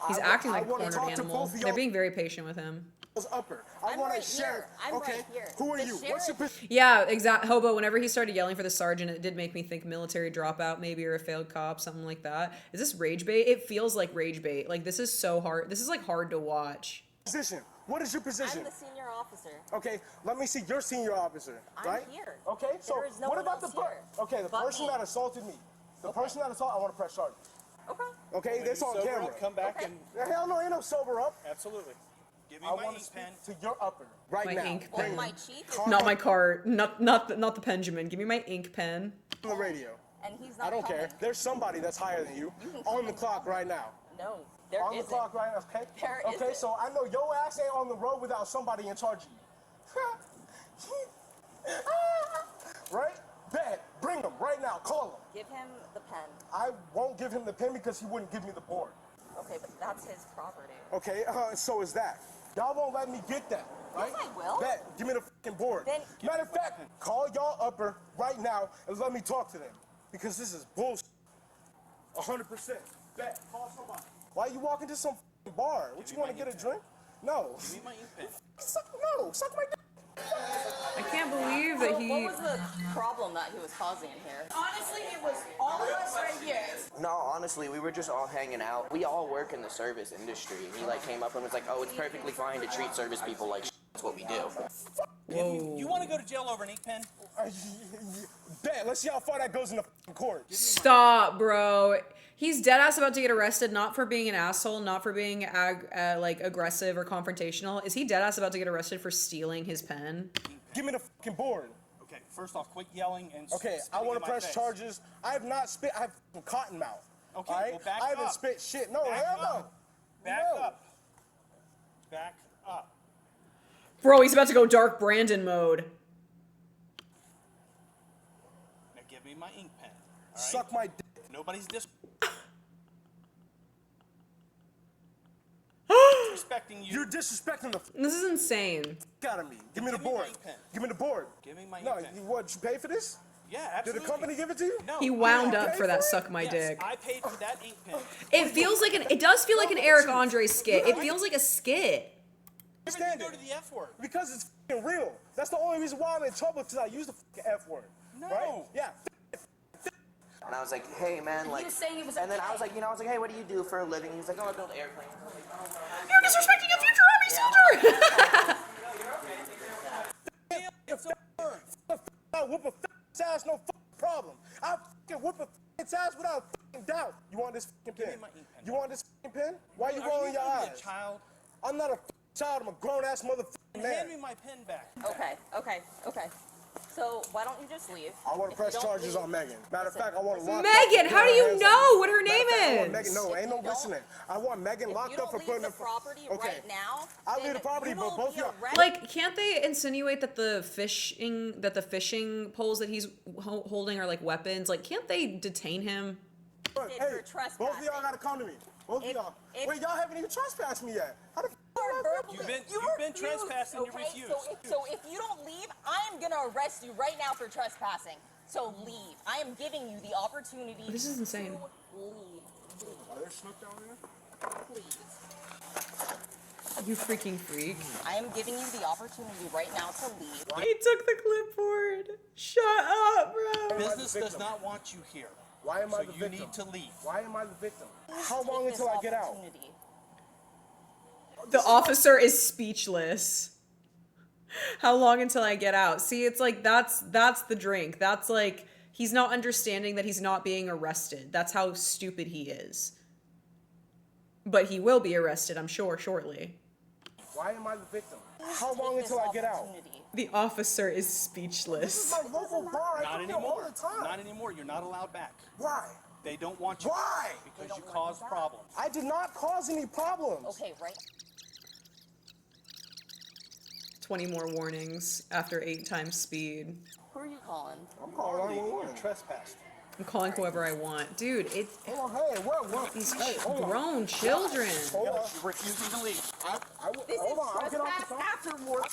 He's acting like a wanna cornered talk to animal. both of They're y'all. being very patient with him. Upper. I I'm want right a sheriff. here. I'm okay. right here. Who are The you? What's your position? Yeah, exact. Hobo, whenever he started yelling for the sergeant, it did make me think military dropout, maybe, or a failed cop, something like that. Is this rage bait? It feels like rage bait. Like, this is so hard. This is, like, hard to watch. position? What is your position? I'm the senior officer. Okay, let me see your senior officer, right? I'm here. Okay, so There is no what one about the else here. Okay, the But person me. that assaulted me. The person that assaulted, I want to press charges. Okay. Okay, When that's you on sober camera. up, come back and Hell no, ain't no sober up. absolutely. Give me I my want to ink speak pen. to your upper right My now. ink Well, pen. my chief is Not my card. Not the Benjamin. Give me my ink pen. On the radio. and he's not I don't care. coming. There's somebody that's higher than you on the clock right now. No, there On the isn't. clock right now, okay? There Okay, isn't. so I know your ass ain't on the road without somebody in charge of you. Right? Bet. Bring him right now. Call him. Give him the pen. I won't give him the pen because he wouldn't give me the board. Okay, but that's his property. Okay, so is that. Y'all won't let me get that, right? Yes, I will. Bet. Give me the fucking board. Then- Matter of fact, call y'all upper right now and let me talk to them. Because this is bullshit. 100%. Bet. Call somebody. Why you walking to some fucking bar? What, you want to get a drink? No. Give me my ink pen. Suck my dick. I can't believe that he. What was the problem that he was causing in here? Honestly, it was all of us right here. No, honestly, we were just all hanging out. We all work in the service industry. And he like came up and was like, "Oh, it's perfectly fine to treat service people like that's what we do." You want to go to jail over an ink pen? Bet. Let's see how far that goes in the fucking court. Stop, bro. He's dead ass about to get arrested, not for being an asshole, not for being like aggressive or confrontational. Is he dead ass about to get arrested for stealing his pen? Give me the fucking board. Okay, first off, quit yelling and Okay, I spitting want in to my press face. charges. I have not spit. I have fucking cotton mouth. Okay, all right? well, back I haven't up. spit shit. No, Back hell no. up. Back No. up. Back up. Bro, he's about to go Dark Brandon mode. Now give me my ink pen. All right? Suck my dick. Nobody's disrespecting you. You're disrespecting the This is insane. out of me. Give me the board. Give me the board. Give me my No, ink pen. what? You pay for this? Yeah, Did absolutely. the company give it to you? No. He wound I up paid for that it? suck my Yes, dick. I paid for that ink pen. It does feel like an Eric Andre skit. It feels like a skit. Understand Go it. to the F word. Because it's fucking real. That's the only reason why I'm in trouble, because I use the fucking F word. No. Right? Yeah. And I was like, "Hey, man, like," was saying it was and then I was like, "Hey, what do you do for a living?" He's like, "Oh, I build airplanes." I was like, "Oh, wow." You're disrespecting a future Army soldier. I whoop a f***ing ass, no fucking problem. I fucking whoop a f***ing ass without a fucking doubt. You want this fucking pen? my ink pen. You want this fucking pen? Why you Are rolling your really eyes? a child? I'm not a fucking child. I'm a grown-ass motherfucking Hand me man. my pen back. Okay. So why don't you just leave? I want to If you press don't charges leave- on Megan. Matter of fact, I want to lock Megan, up how do putting her you hands know on me. what her Matter of name fact, I want is? Megan, no, ain't no listening. I want Megan If locked you up don't for leave putting the her. property Okay. right now, I'll leave then the property, you but will both be y'all. arrested. Like, can't they insinuate that the fishing poles that he's holding are like weapons? Like, can't they detain him? Look, Did hey, for both of trespassing. y'all gotta come to me. Both of y'all. Wait, y'all haven't even trespassed me yet. How the f*** You've been trespassing. You Okay, refuse. so if you don't leave, I am gonna arrest you right now for trespassing. So leave. I am giving you the opportunity. This is insane. To leave. Are there snook down there? Please. You freaking freak. I am giving you the opportunity right now to leave. He took the clipboard. Shut up, bro. Business does not want you here. Why am I So the you victim? need to leave. Why am I the victim? How Take long this until I get out? opportunity. The officer is speechless. How long until I get out? See, it's like that's the drink. That's like he's not understanding that he's not being arrested. That's how stupid he is. But he will be arrested, I'm sure, shortly. Why am I the victim? How long until I get out? The officer is This is speechless. my local bar. I Not come here all anymore. the time. Not anymore. You're not allowed back. Why? They don't want you. Why? Because you caused problems. I did not cause any problems. Okay, right. 20 more warnings after 8 times speed. Who are you calling? I'm calling You're 911. trespassed. I'm calling whoever I want. Dude, it's Hold on, hey, what? these Hey, hold on. grown children. Hold on. You're refusing to leave. This hold is on, I'll get off the trespass phone. after work.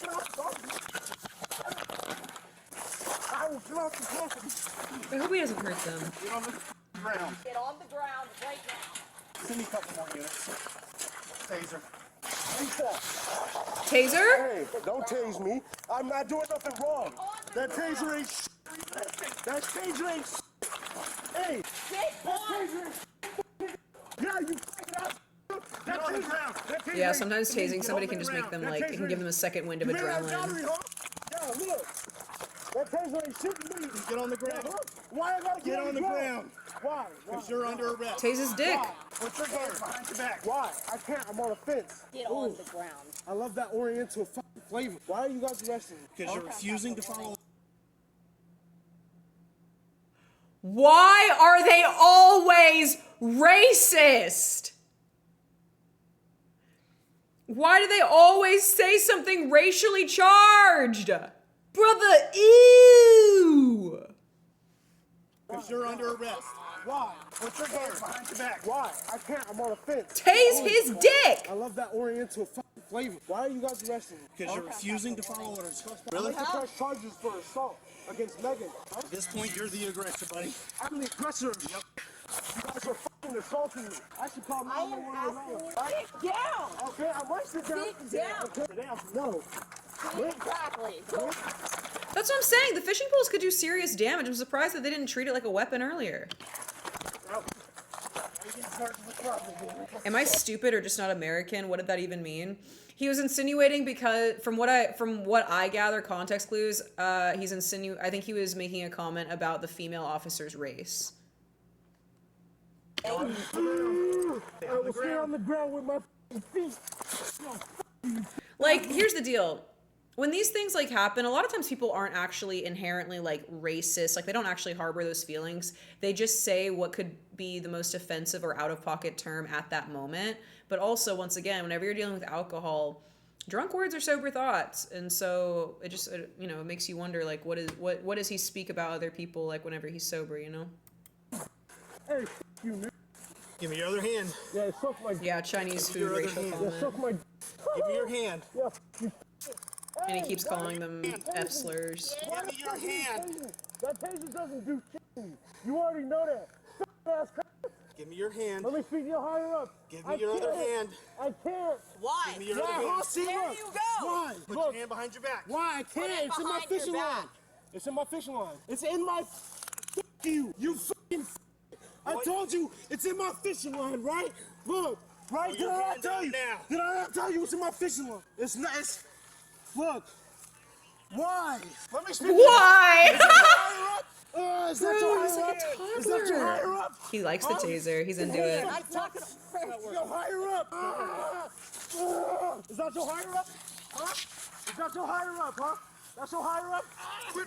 I will get off the phone. I hope he doesn't hurt them. Get on the ground. Get on the ground right now. Send me a couple more units. Taser. Taser? Hey, don't tase me. I'm not doing nothing wrong. That taser ain't sh**. That taser ain't sh**. Hey, Get that on. taser ain't sh**. Yeah, you fucking ass. That on the ground. Yeah, sometimes tasing somebody can just make them like, it can give them a second wind of adrenaline. Yeah, look. That taser ain't shooting me. Get on the ground. Why I gotta get on the ground? Why? Because you're under arrest. Tase his dick. Why? What's your hands behind your back? Why? I can't. I'm on a fence. Get on the ground. I love that Oriental fucking flavor. Why are you guys arresting me? Because you're refusing to follow. Why are they always racist? Why do they always say something racially charged? Brother, ew! Because you're under arrest. Why? What's your hands behind your back? Why? I can't. I'm on a fence. Tase his dick! I love that Oriental fucking flavor. Why are you guys arresting me? Because you're refusing to follow orders. Really? I'm press charges for assault against Megan. At this point, you're the aggressor, buddy. I'm the aggressor. Yep. You guys are fucking assaulting me. I should call 911. Sit down. Okay, I might sit down. Sit down. Okay, sit down. No. Exactly. That's what I'm saying. The fishing poles could do serious damage. I'm surprised that they didn't treat it like a weapon earlier. Am I stupid or just not American? What did that even mean? He was insinuating because from what I gather, context clues, I think he was making a comment about the female officer's race. I was here on the ground with my feet. Like, here's the deal. When these things like happen, a lot of times people aren't actually inherently like racist. Like, they don't actually harbor those feelings. They just say what could be the most offensive or out of pocket term at that moment. But also, once again, whenever you're dealing with alcohol, drunk words are sober thoughts. And so it just, you know, it makes you wonder, like, what does he speak about other people like whenever he's sober, you know? Hey, you man. Give me your other hand. Yeah, suck my. Yeah, Chinese food racial comment. Yeah, suck my. Give me your hand. Yeah. And he keeps calling them F slurs. Give me your hand. That taser doesn't do shit to me. You already know that. Give me your hand. Let me speak to you higher up. Give me your other hand. I can't. Why? Give me your other hand. There you go. Why? Put your hand behind your back. Why? I can't. It's in my fishing line. It's in my fishing line. It's in my. Fuck you. You fucking. I told you it's in my fishing line, right? Look, right? Did I not tell you? Did I not tell you it's in my fishing line? It's not. It's. Look. Why? Let me speak. Why? Is that your higher up? Is that your higher up? He likes the taser. He's into it. I'm talking yo, higher up. Is that your higher up? Huh? Is that your higher up, huh? That's your higher up?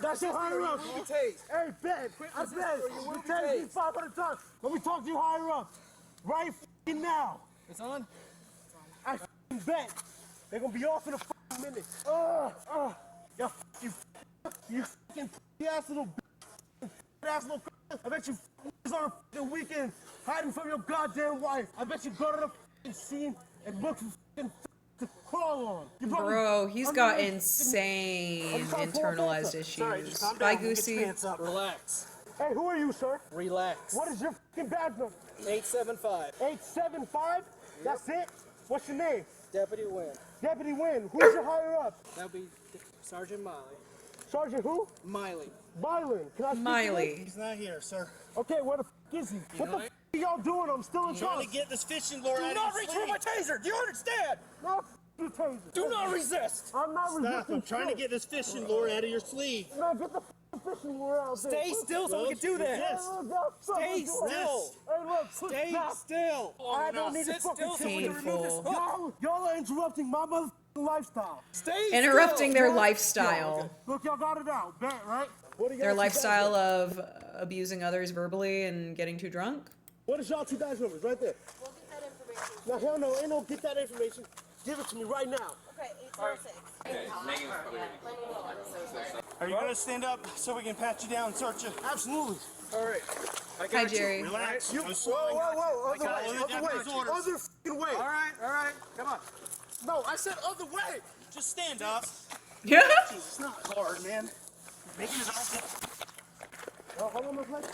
That's your higher up. Hey, Ben. I bet. You tased me 500 times. Let me talk to you higher up. Right f***ing now. It's on? I f***ing bet. They're gonna be off in a minute. You fucking ass little ass little. I bet you on a weekend hiding from your goddamn wife. I bet you go to the fucking scene and look for fucking to crawl on. Bro, he's got insane internalized issues. Sorry, just calm Bye, down. Goosey. Relax. Hey, who are you, sir? Relax. What is your fucking badge number? 875. 875? That's it? What's your name? Deputy Wynn. Deputy Wynn. Who's your higher up? That'll be Sergeant Miley. Sergeant who? Miley. Miley. Can I speak Miley. to him? He's not here, sir. Okay, where the f is he? What the f are y'all doing? I'm still in charge. Trying to get this fishing lure out of not your reach sleeve. for my taser. Do you understand? No, f your taser. Do not resist. I'm not resisting. I'm trying to get this fishing lure out of your sleeve. No, get the fishing lure out there. Stay still so we can do this. Stay still. Hey, look, Stay still. I don't need to fucking still so we can remove this hook. Y'all are interrupting my motherfucking lifestyle. Stay Interrupting still. their lifestyle. Look, y'all got it out, bet, right? What do you Their guys lifestyle of abusing others verbally and getting too drunk. What is y'all two guys' numbers? Right there. We'll get that information. Now, hell no, ain't no get that information. Give it to me right now. Okay, 806. Are you gonna stand up so we can pat you down and search you? Absolutely. All right. I got Hi, Jerry. You. Relax. You, whoa. Other way. Other f***ing way. All right. Come on. No, I said other way. Just stand up. Yeah. Jeez, it's not hard, man. Making his own. Oh, hold on, my legs.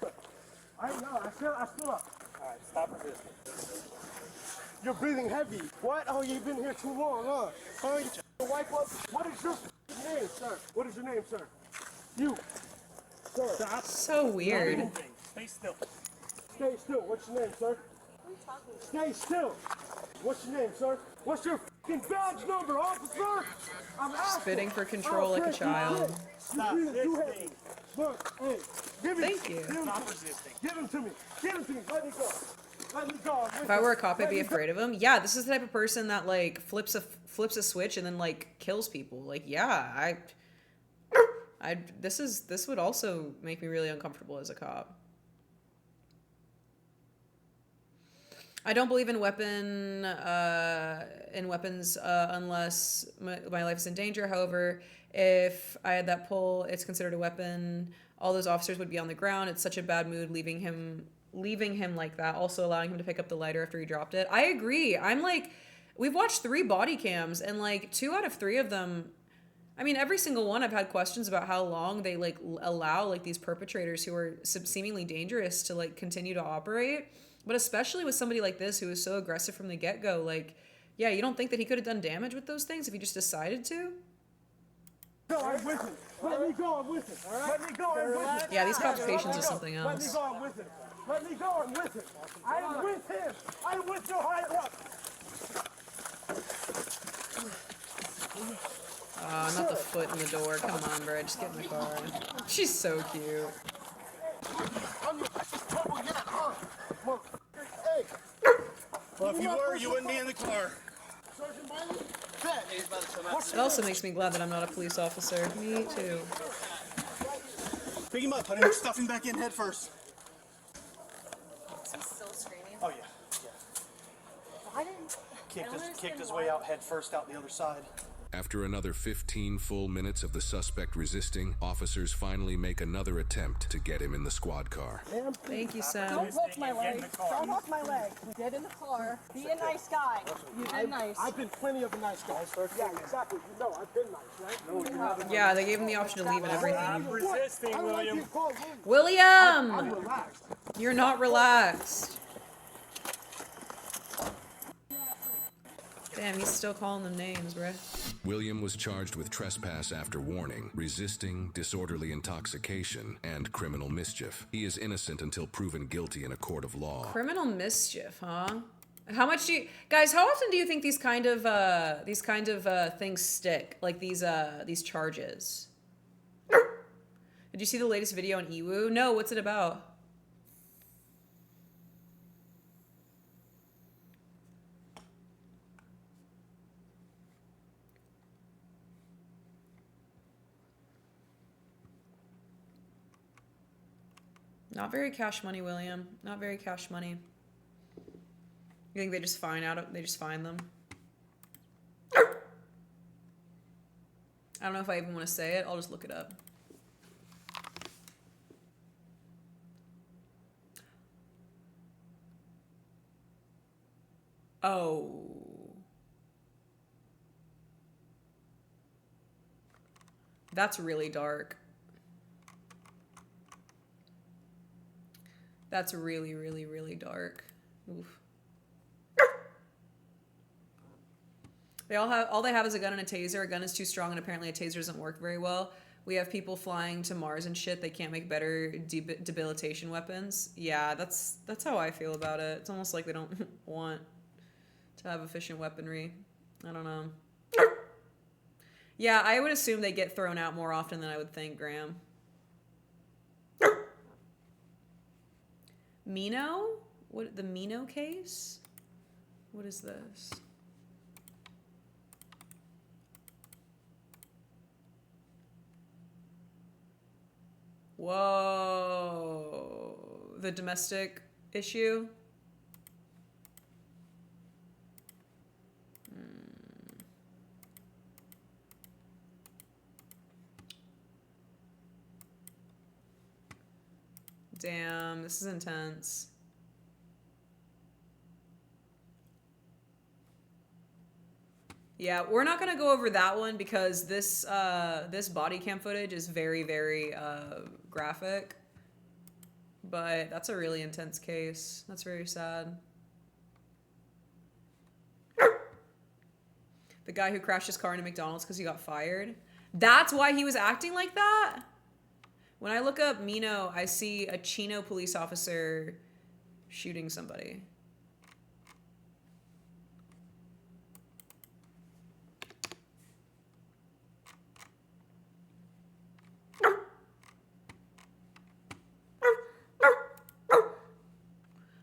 I know. I feel up. All right, stop resisting. You're breathing heavy. What? Oh, you've been here too long, huh? Oh, you the wipe up. What is your name, sir? What is your name, sir? You. Sir. Stop. So weird. Stay still. Stay still. What's your name, sir? Stay still. What's your name, sir? What's your fucking badge number, officer? I'm asking. Spitting for control like a child. Stop resisting. Look, hey, give it. Thank you. Stop resisting. Give him to me. Give him to me. Let me go. Let me go. If I were a cop, I'd be afraid of him. Yeah, this is the type of person that like flips a switch and then like kills people. Like, yeah, this would also make me really uncomfortable as a cop. I don't believe in weapons unless my life is in danger. However, if I had that pull, it's considered a weapon. All those officers would be on the ground. It's such a bad mood leaving him like that. Also allowing him to pick up the lighter after he dropped it. I agree. I'm like, we've watched 3 body cams and like 2 out of 3 of them, I mean, every single one I've had questions about how long they like allow like these perpetrators who are seemingly dangerous to like continue to operate. But especially with somebody like this who is so aggressive from the get-go, like, yeah, you don't think that he could have done damage with those things if he just decided to? No, I'm with him. Let me go, I'm with him. Let me go, I'm with him. Yeah, these cops' patience is something Let me else. go, I'm with him. Let me go, I'm with him. I'm with him. I'm with your higher up. Not the foot in the door. Come on, bro. Just get in the car. She's so cute. Well, if you were, you wouldn't be in the car. It also makes me glad that I'm not a police officer. Me too. Pick him up. Put him stuffing back in head first. Is he still screaming? Oh, yeah. I didn't. Kicked his way out head first out the other side. After another 15 full minutes of the suspect resisting, officers finally make another attempt to get him in the squad car. Thank you, Sam. Don't poke my leg. Don't poke my leg. Get in the car. Be a nice guy. You've been nice. I've been plenty of a nice guy. Yeah, exactly. You know, I've been nice, right? No, you haven't. Yeah, they gave him the option to leave and everything. I'm resisting, William. William! I'm relaxed. You're not relaxed. Damn, he's still calling them names, bruh. William was charged with trespass after warning, resisting, disorderly intoxication, and criminal mischief. He is innocent until proven guilty in a court of law. Criminal mischief, huh? How much do you guys? How often do you think these kind of things stick? Like these charges? Did you see the latest video on Ewu? No. What's it about? Not very cash money, William. Not very cash money. You think they just find them? I don't know if I even want to say it. I'll just look it up. Oh. That's really dark. That's really, really, really dark. Oof. All they have is a gun and a taser. A gun is too strong and apparently a taser doesn't work very well. We have people flying to Mars and shit. They can't make better debilitation weapons. Yeah, that's how I feel about it. It's almost like they don't want to have efficient weaponry. I don't know. Yeah, I would assume they get thrown out more often than I would think, Graham. Mino? What, the Mino case? What is this? Whoa. The domestic issue? Damn, this is intense. Yeah, we're not gonna go over that one because this this body cam footage is very, very graphic. But that's a really intense case. That's very sad. The guy who crashed his car into McDonald's because he got fired. That's why he was acting like that? When I look up Mino, I see a Chino police officer shooting somebody.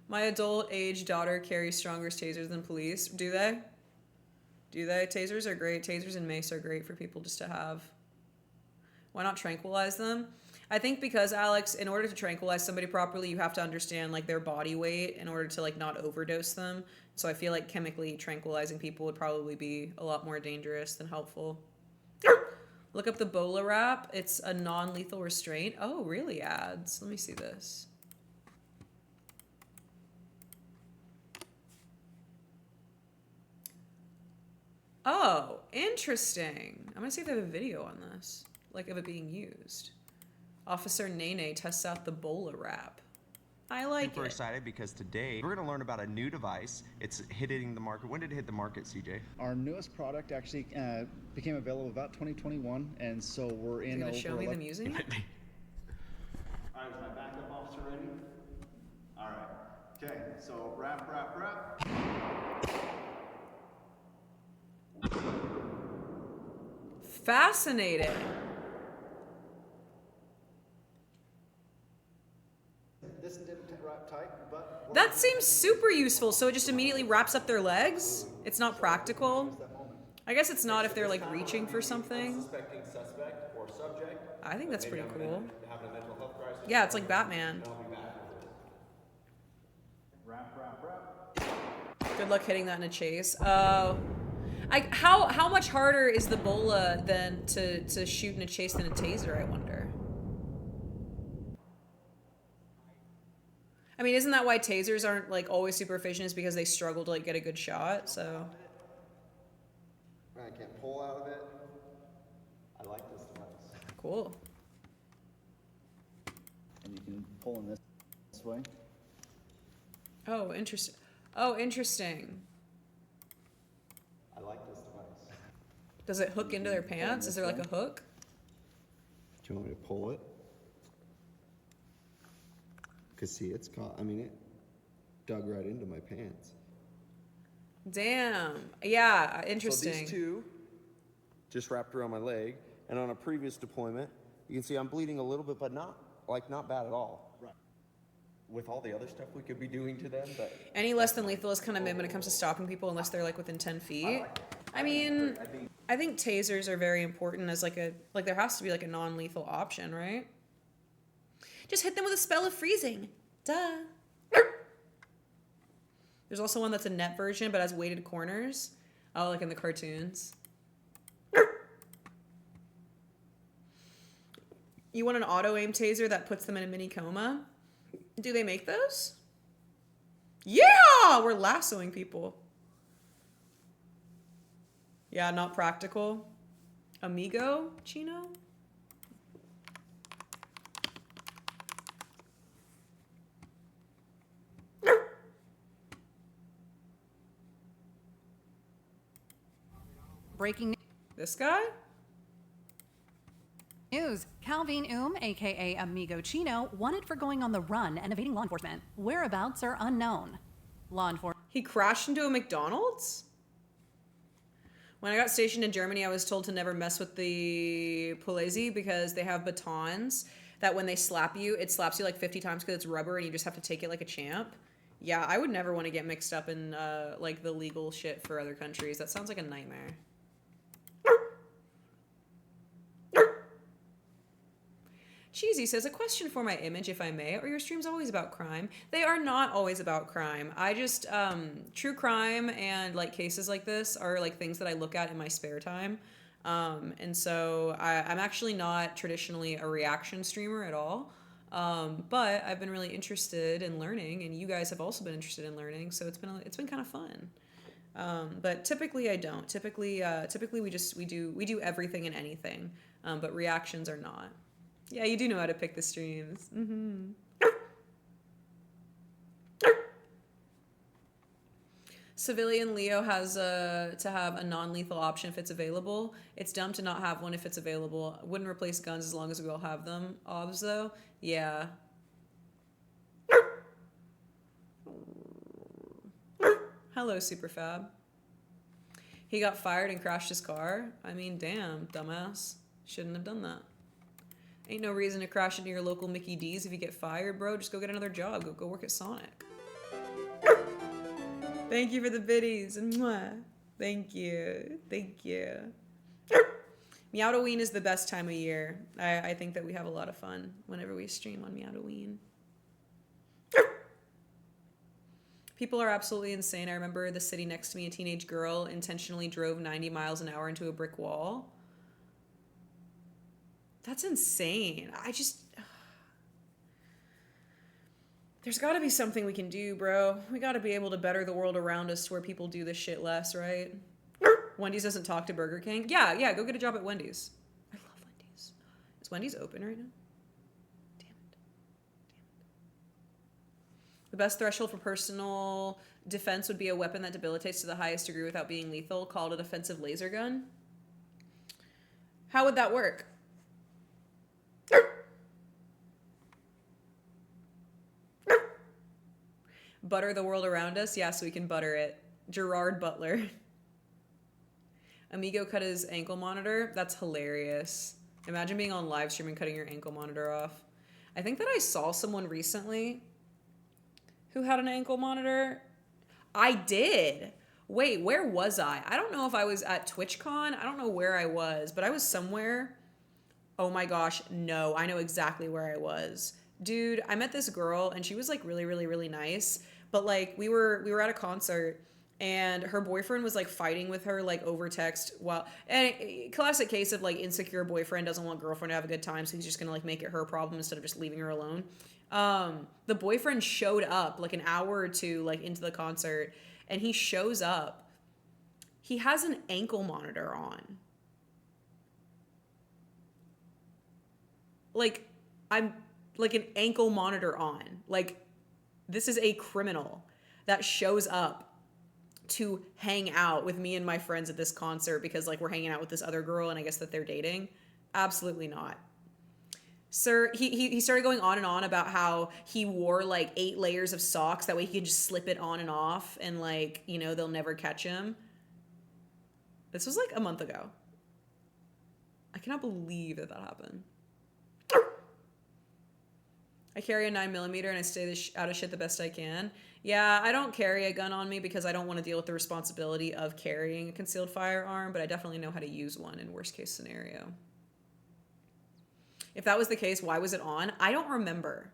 My adult-age daughter carries stronger tasers than police. Do they? Do they? Tasers are great. Tasers and mace are great for people just to have. Why not tranquilize them? I think because, Alex, in order to tranquilize somebody properly, you have to understand, like, their body weight in order to, like, not overdose them. So I feel like chemically tranquilizing people would probably be a lot more dangerous than helpful. Look up the Bola wrap. It's a non-lethal restraint. Oh, really, ads? Let me see this. Oh, interesting. I'm gonna see if they have a video on this, like of it being used. Officer Nene tests out the Bola wrap. I like Super it. excited because today we're going to learn about a new device. It's hitting the market. When did it hit the market, CJ? Our newest product actually became available about 2021, and so we're in. You're gonna show me them using it? All right, is my backup officer ready? All right. Okay, so wrap. Fascinating. This didn't wrap tight, but That seems super useful. So it just immediately wraps up their legs. It's not practical. I guess it's not if they're like reaching for something. Suspecting suspect or subject. I think that's pretty cool. Having a mental health crisis. Yeah, it's like Batman. I'll be back with it. Wrap. Good luck hitting that in a chase. How much harder is the Bola than to shoot in a chase than a taser, I wonder? I mean, isn't that why tasers aren't like always super efficient, is because they struggle to like get a good shot, so. I can't pull out of it. I like this device. Cool. And you can pull in this way. Oh, interesting. Oh, interesting. I like this device. Does it hook into their pants? Is there like a hook? Do you want me to pull it? Because see, it's caught, I mean, it dug right into my pants. Damn. Yeah, interesting. So these two just wrapped around my leg, and on a previous deployment, you can see I'm bleeding a little bit, but not bad at all. Right. With all the other stuff we could be doing to them, but Any less than lethal is kind of mid when it comes to stopping people unless they're like within 10 feet. I mean, I think tasers are very important as like there has to be like a non-lethal option, right? Just hit them with a spell of freezing. Duh. There's also one that's a net version but has weighted corners. Oh, like in the cartoons. You want an auto-aim taser that puts them in a mini coma? Do they make those? Yeah! We're lassoing people. Yeah, not practical. Amigo, Chino? Breaking This guy? news. Calvin aka Amigo Chino, wanted for going on the run and evading law enforcement. Whereabouts are unknown. Law enforcement. He crashed into a McDonald's? When I got stationed in Germany, I was told to never mess with the Polizei because they have batons that when they slap you, it slaps you like 50 times because it's rubber and you just have to take it like a champ. Yeah, I would never want to get mixed up in like the legal shit for other countries. That sounds like a nightmare. Cheesy says, a question for my image, if I may. Are your streams always about crime? They are not always about crime. I just, true crime and like cases like this are like things that I look at in my spare time. And so I'm actually not traditionally a reaction streamer at all. But I've been really interested in learning, and you guys have also been interested in learning. So it's been kind of fun. But typically I don't. Typically we do everything and anything. But reactions are not. Yeah, you do know how to pick the streams. Mm-hmm. Civilian Leo has to have a non-lethal option if it's available. It's dumb to not have one if it's available. Wouldn't replace guns as long as we all have them. Obs though, yeah. Hello, Superfab. He got fired and crashed his car. I mean, damn, dumbass. Shouldn't have done that. Ain't no reason to crash into your local Mickey D's if you get fired, bro. Just go get another job. Go work at Sonic. Thank you for the biddies. Mwah. Thank you. Thank you. Meowdalyn is the best time of year. I think that we have a lot of fun whenever we stream on Meowdalyn. People are absolutely insane. I remember the city next to me, a teenage girl intentionally drove 90 miles an hour into a brick wall. That's insane. There's got to be something we can do, bro. We got to be able to better the world around us to where people do this shit less, right? Wendy's doesn't talk to Burger King. Yeah, go get a job at Wendy's. I love Wendy's. Is Wendy's open right now? Damn it. The best threshold for personal defense would be a weapon that debilitates to the highest degree without being lethal, called a defensive laser gun. How would that work? Butter the world around us? Yeah, so we can butter it. Gerard Butler. Amigo cut his ankle monitor? That's hilarious. Imagine being on live stream and cutting your ankle monitor off. I think that I saw someone recently who had an ankle monitor. I did. Wait, where was I? I don't know if I was at TwitchCon. I don't know where I was, but I was somewhere. Oh my gosh, no. I know exactly where I was. Dude, I met this girl and she was like really, really, really nice. But like we were at a concert and her boyfriend was like fighting with her like over text and classic case of like insecure boyfriend doesn't want girlfriend to have a good time, so he's just gonna like make it her problem instead of just leaving her alone. The boyfriend showed up like an hour or two like into the concert, and he shows up. He has an ankle monitor on. Like I'm like an ankle monitor on. Like this is a criminal that shows up to hang out with me and my friends at this concert because like we're hanging out with this other girl and I guess that they're dating. Absolutely not. Sir, he started going on and on about how he wore like 8 layers of socks. That way he could just slip it on and off and like, you know, they'll never catch him. This was like a month ago. I cannot believe that happened. I carry a 9mm and I stay out of shit the best I can. Yeah, I don't carry a gun on me because I don't want to deal with the responsibility of carrying a concealed firearm, but I definitely know how to use one in worst case scenario. If that was the case, why was it on? I don't remember.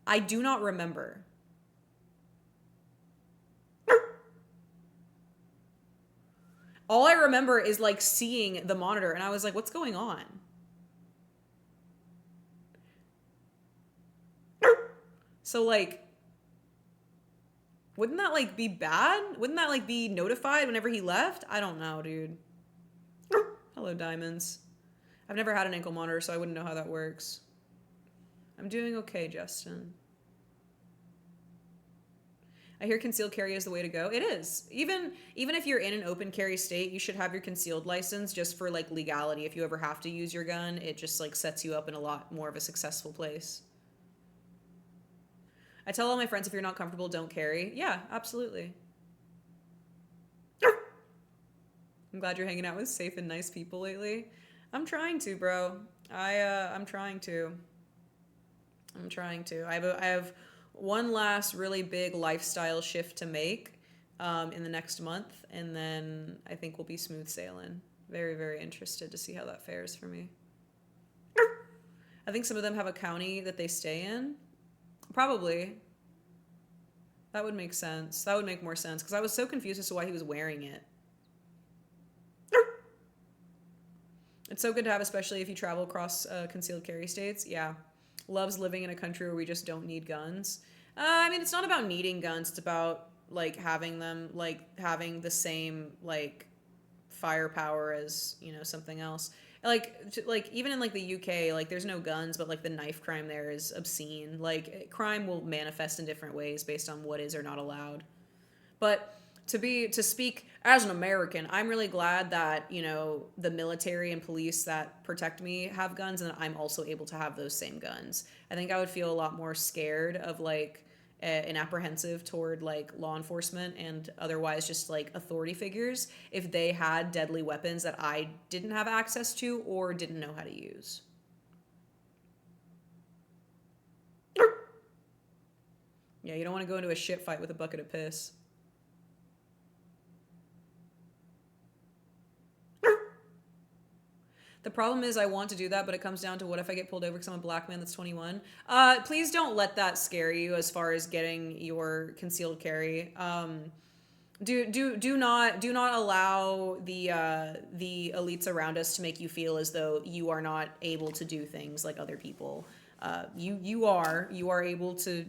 I do not remember. All I remember is like seeing the monitor and I was like, what's going on? So like, wouldn't that like be bad? Wouldn't that like be notified whenever he left? I don't know, dude. Hello, Diamonds. I've never had an ankle monitor, so I wouldn't know how that works. I'm doing okay, Justin. I hear concealed carry is the way to go. It is. Even if you're in an open carry state, you should have your concealed license just for like legality. If you ever have to use your gun, it just like sets you up in a lot more of a successful place. I tell all my friends, if you're not comfortable, don't carry. Yeah, absolutely. I'm glad you're hanging out with safe and nice people lately. I'm trying to, bro. I'm trying to. I have one last really big lifestyle shift to make in the next month, and then I think we'll be smooth sailing. Very, very interested to see how that fares for me. I think some of them have a county that they stay in. Probably. That would make sense. That would make more sense because I was so confused as to why he was wearing it. It's so good to have, especially if you travel across concealed carry states. Yeah. Loves living in a country where we just don't need guns. I mean, it's not about needing guns. It's about, like, having them, like, having the same, like, firepower as, you know, something else. Like even in, like, the UK, like, there's no guns, but, like, the knife crime there is obscene. Like, crime will manifest in different ways based on what is or not allowed. But to speak as an American, I'm really glad that, you know, the military and police that protect me have guns and that I'm also able to have those same guns. I think I would feel a lot more scared of like and apprehensive toward like law enforcement and otherwise just like authority figures if they had deadly weapons that I didn't have access to or didn't know how to use. Yeah, you don't want to go into a shit fight with a bucket of piss. The problem is I want to do that, but it comes down to what if I get pulled over because I'm a black man that's 21? Please don't let that scare you as far as getting your concealed carry. Do not allow the elites around us to make you feel as though you are not able to do things like other people. You are able to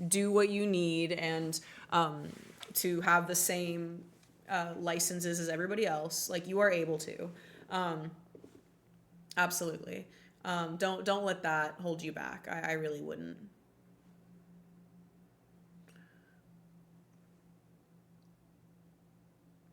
do what you need and to have the same licenses as everybody else. Like, you are able to. Absolutely. Don't let that hold you back. I really wouldn't.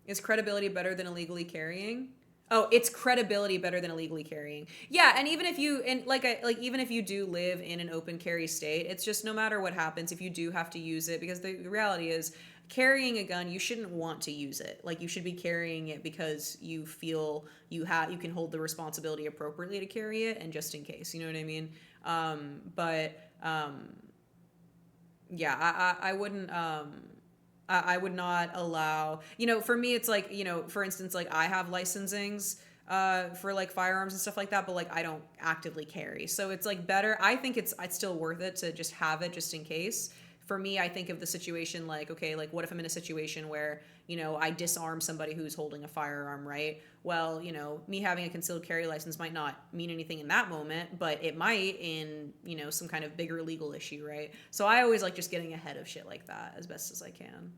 Is credibility better than illegally carrying? Oh, it's credibility better than illegally carrying. Yeah, and even if you even if you do live in an open carry state, it's just no matter what happens, if you do have to use it, because the reality is carrying a gun, you shouldn't want to use it. Like, you should be carrying it because you feel you can hold the responsibility appropriately to carry it, and just in case, you know what I mean? Yeah, I wouldn't. I would not allow, for me, it's like, for instance, like, I have licensings for like firearms and stuff like that, but like, I don't actively carry. So it's like better. I think it's still worth it to just have it just in case. For me, I think of the situation like, okay, like, what if I'm in a situation where, I disarm somebody who's holding a firearm, right? Well, me having a concealed carry license might not mean anything in that moment, but it might in, some kind of bigger legal issue, right? So I always like just getting ahead of shit like that as best as I can.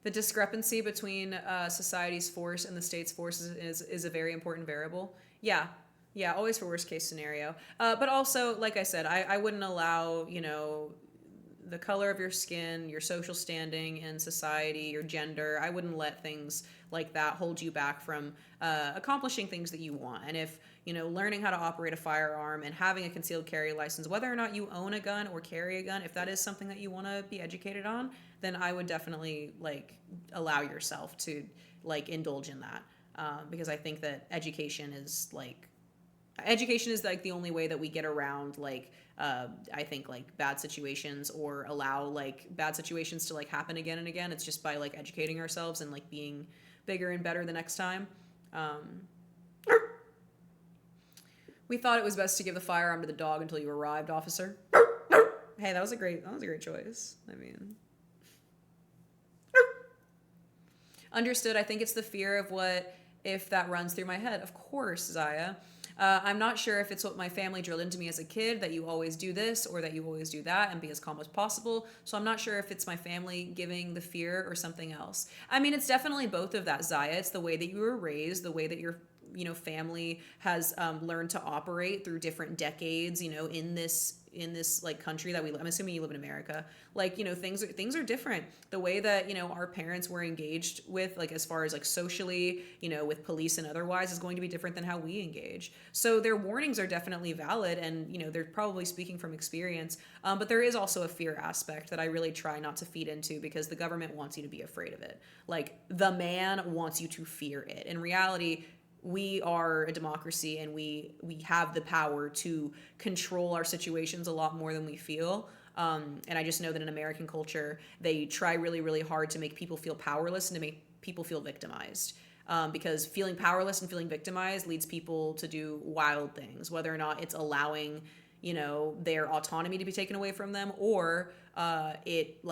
The discrepancy between society's force and the state's force is a very important variable. Yeah, always for worst case scenario. But also, like I said, I wouldn't allow, the color of your skin, your social standing in society, your gender. I wouldn't let things like that hold you back from accomplishing things that you want. And if, learning how to operate a firearm and having a concealed carry license, whether or not you own a gun or carry a gun, if that is something that you want to be educated on, then I would definitely allow yourself to indulge in that. Because I think that education is the only way that we get around I think bad situations, or allow bad situations to happen again and again. It's just by educating ourselves and being bigger and better the next time. We thought it was best to give the firearm to the dog until you arrived, officer. Hey, that was a great choice. I mean, understood. I think it's the fear of what if that runs through my head. Of course, Zaya. I'm not sure if it's what my family drilled into me as a kid, that you always do this or that you always do that and be as calm as possible. So I'm not sure if it's my family giving the fear or something else. I mean, it's definitely both of that, Zaya. It's the way that you were raised, the way that your family has learned to operate through different decades, in this country that I'm assuming you live in America. Things are different. The way that, our parents were engaged with, as far as socially, with police and otherwise, is going to be different than how we engage. So their warnings are definitely valid, and, they're probably speaking from experience. But there is also a fear aspect that I really try not to feed into, because the government wants you to be afraid of it. The man wants you to fear it. In reality, we are a democracy, and we have the power to control our situations a lot more than we feel. And I just know that in American culture, they try really, really hard to make people feel powerless and to make people feel victimized. Because feeling powerless and feeling victimized leads people to do wild things, whether or not it's allowing, their autonomy to be taken away from them, or it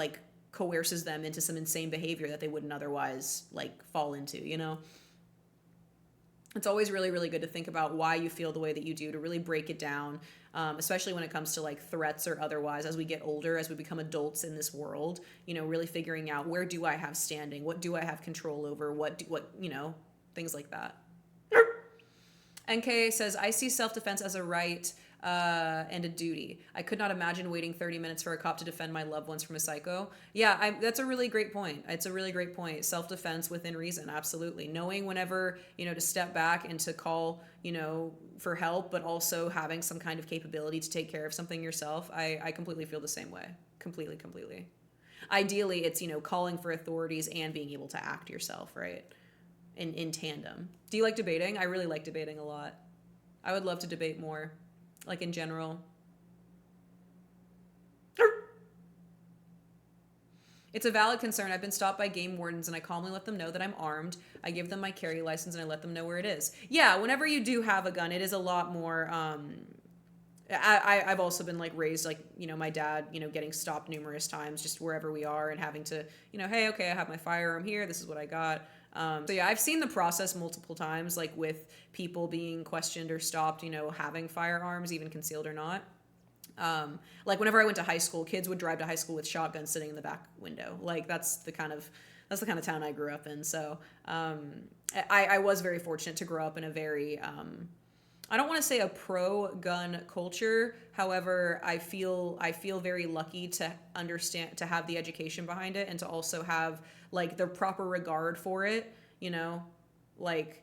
coerces them into some insane behavior that they wouldn't otherwise fall into, It's always really, really good to think about why you feel the way that you do, to really break it down, especially when it comes to threats or otherwise. As we get older, as we become adults in this world, really figuring out, where do I have standing? What do I have control over? What things like that. NK says, I see self-defense as a right and a duty. I could not imagine waiting 30 minutes for a cop to defend my loved ones from a psycho. Yeah, that's a really great point. It's a really great point. Self-defense within reason, absolutely. Knowing whenever, to step back and to call, for help, but also having some kind of capability to take care of something yourself. I completely feel the same way. Completely. Ideally, it's, calling for authorities and being able to act yourself, right? In tandem. Do you like debating? I really like debating a lot. I would love to debate more. In general. It's a valid concern. I've been stopped by game wardens and I calmly let them know that I'm armed. I give them my carry license and I let them know where it is. Yeah, whenever you do have a gun, it is a lot more, I've also been like raised like, you know, my dad, you know, getting stopped numerous times just wherever we are and having to, you know, hey, okay, I have my firearm here. This is what I got. So yeah, I've seen the process multiple times, like with people being questioned or stopped, you know, having firearms, even concealed or not. Like whenever I went to high school, kids would drive to high school with shotguns sitting in the back window. Like that's the kind of town I grew up in. So I was very fortunate to grow up in a very I don't want to say a pro-gun culture. However, I feel very lucky to understand, to have the education behind it and to also have like the proper regard for it, you know, like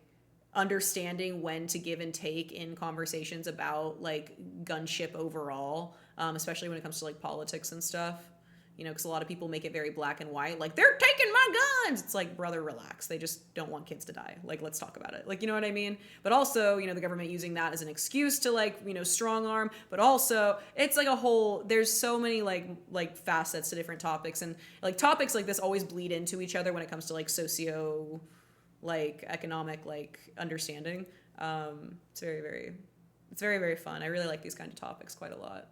understanding when to give and take in conversations about like gunship overall, especially when it comes to like politics and stuff. You know, because a lot of people make it very black and white, like, they're taking my guns! It's like, brother, relax. They just don't want kids to die. Like, let's talk about it. Like, you know what I mean? But also, you know, the government using that as an excuse to, like, you know, strong arm. But also, it's like a whole, there's so many, like facets to different topics. And, like, topics like this always bleed into each other when it comes to, like, economic, like, understanding. It's very, very fun. I really like these kind of topics quite a lot.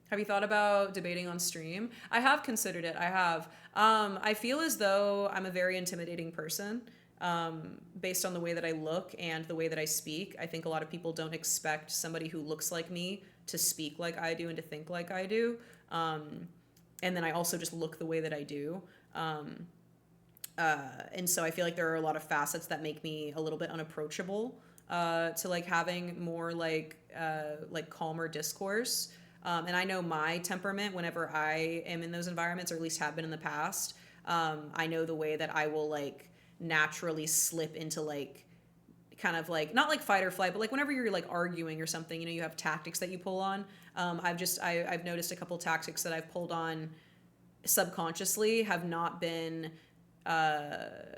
Have you thought about debating on stream? I have considered it. I have. I feel as though I'm a very intimidating person based on the way that I look and the way that I speak. I think a lot of people don't expect somebody who looks like me to speak like I do and to think like I do. And then I also just look the way that I do. And so I feel like there are a lot of facets that make me a little bit unapproachable to like having more like calmer discourse. And I know my temperament whenever I am in those environments, or at least have been in the past. I know the way that I will like naturally slip into like kind of like, not like fight or flight, but like whenever you're like arguing or something, you know, you have tactics that you pull on. I've noticed a couple tactics that I've pulled on subconsciously have not been, have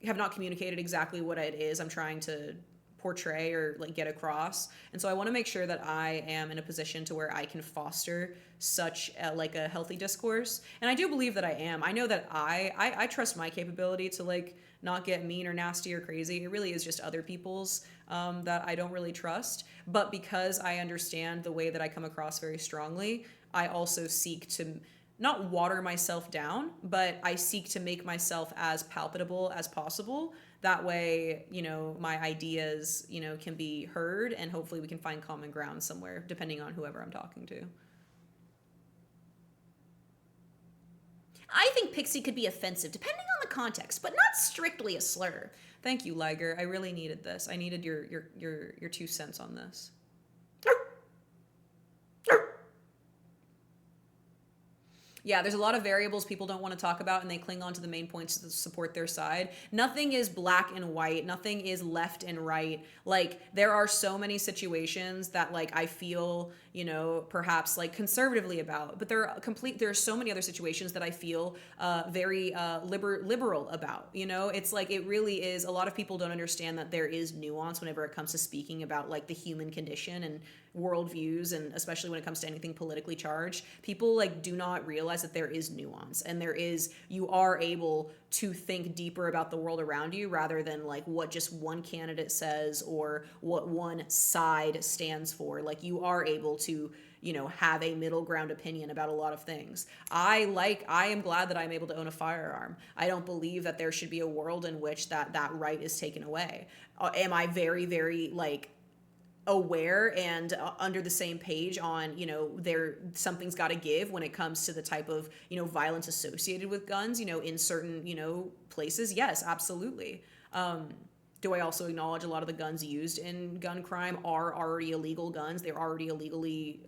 not communicated exactly what it is I'm trying to portray or like get across. And so I want to make sure that I am in a position to where I can foster such like a healthy discourse. And I do believe that I am. I know that I trust my capability to like not get mean or nasty or crazy. It really is just other people's that I don't really trust. But because I understand the way that I come across very strongly, I also seek to not water myself down, but I seek to make myself as palpable as possible. That way, you know, my ideas, you know, can be heard and hopefully we can find common ground somewhere, depending on whoever I'm talking to. I think pixie could be offensive, depending on the context, but not strictly a slur. Thank you, Liger. I really needed this. I needed your 2 cents on this. Yeah, there's a lot of variables people don't want to talk about and they cling on to the main points to support their side. Nothing is black and white. Nothing is left and right. Like, there are so many situations that, like, I feel, you know, perhaps, like, conservatively about. But there are so many other situations that I feel very liberal about, you know? It's like, it really is, a lot of people don't understand that there is nuance whenever it comes to speaking about, like, the human condition and worldviews, and especially when it comes to anything politically charged. People, like, do not realize that there is nuance and you are able to think deeper about the world around you rather than like what just one candidate says or what one side stands for. Like, you are able to, you know, have a middle ground opinion about a lot of things. I am glad that I'm able to own a firearm. I don't believe that there should be a world in which that right is taken away. Am I very, very like aware and under the same page on, you know, something's got to give when it comes to the type of, you know, violence associated with guns, you know, in certain, you know, places? Yes, absolutely. Do I also acknowledge a lot of the guns used in gun crime are already illegal guns? They're already illegally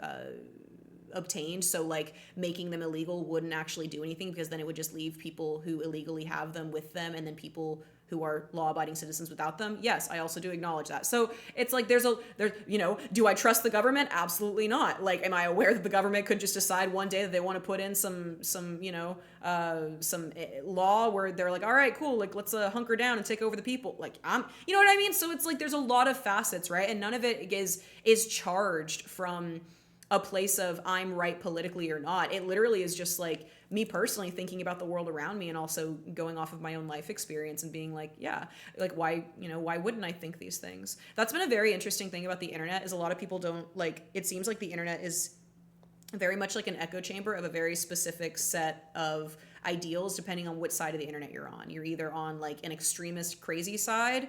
obtained. So like making them illegal wouldn't actually do anything, because then it would just leave people who illegally have them with them and then people who are law-abiding citizens without them. Yes, I also do acknowledge that. So it's like there's you know, do I trust the government? Absolutely not. Like, am I aware that the government could just decide one day that they want to put in some you know, some law where they're like, all right, cool, like let's hunker down and take over the people. Like, you know what I mean? So it's like there's a lot of facets, right? And none of it is charged from a place of I'm right politically or not. It literally is just like me personally thinking about the world around me and also going off of my own life experience and being like, yeah, like why wouldn't I think these things? That's been a very interesting thing about the internet, is a lot of people don't like, it seems like the internet is very much like an echo chamber of a very specific set of ideals depending on which side of the internet you're on. You're either on like an extremist crazy side,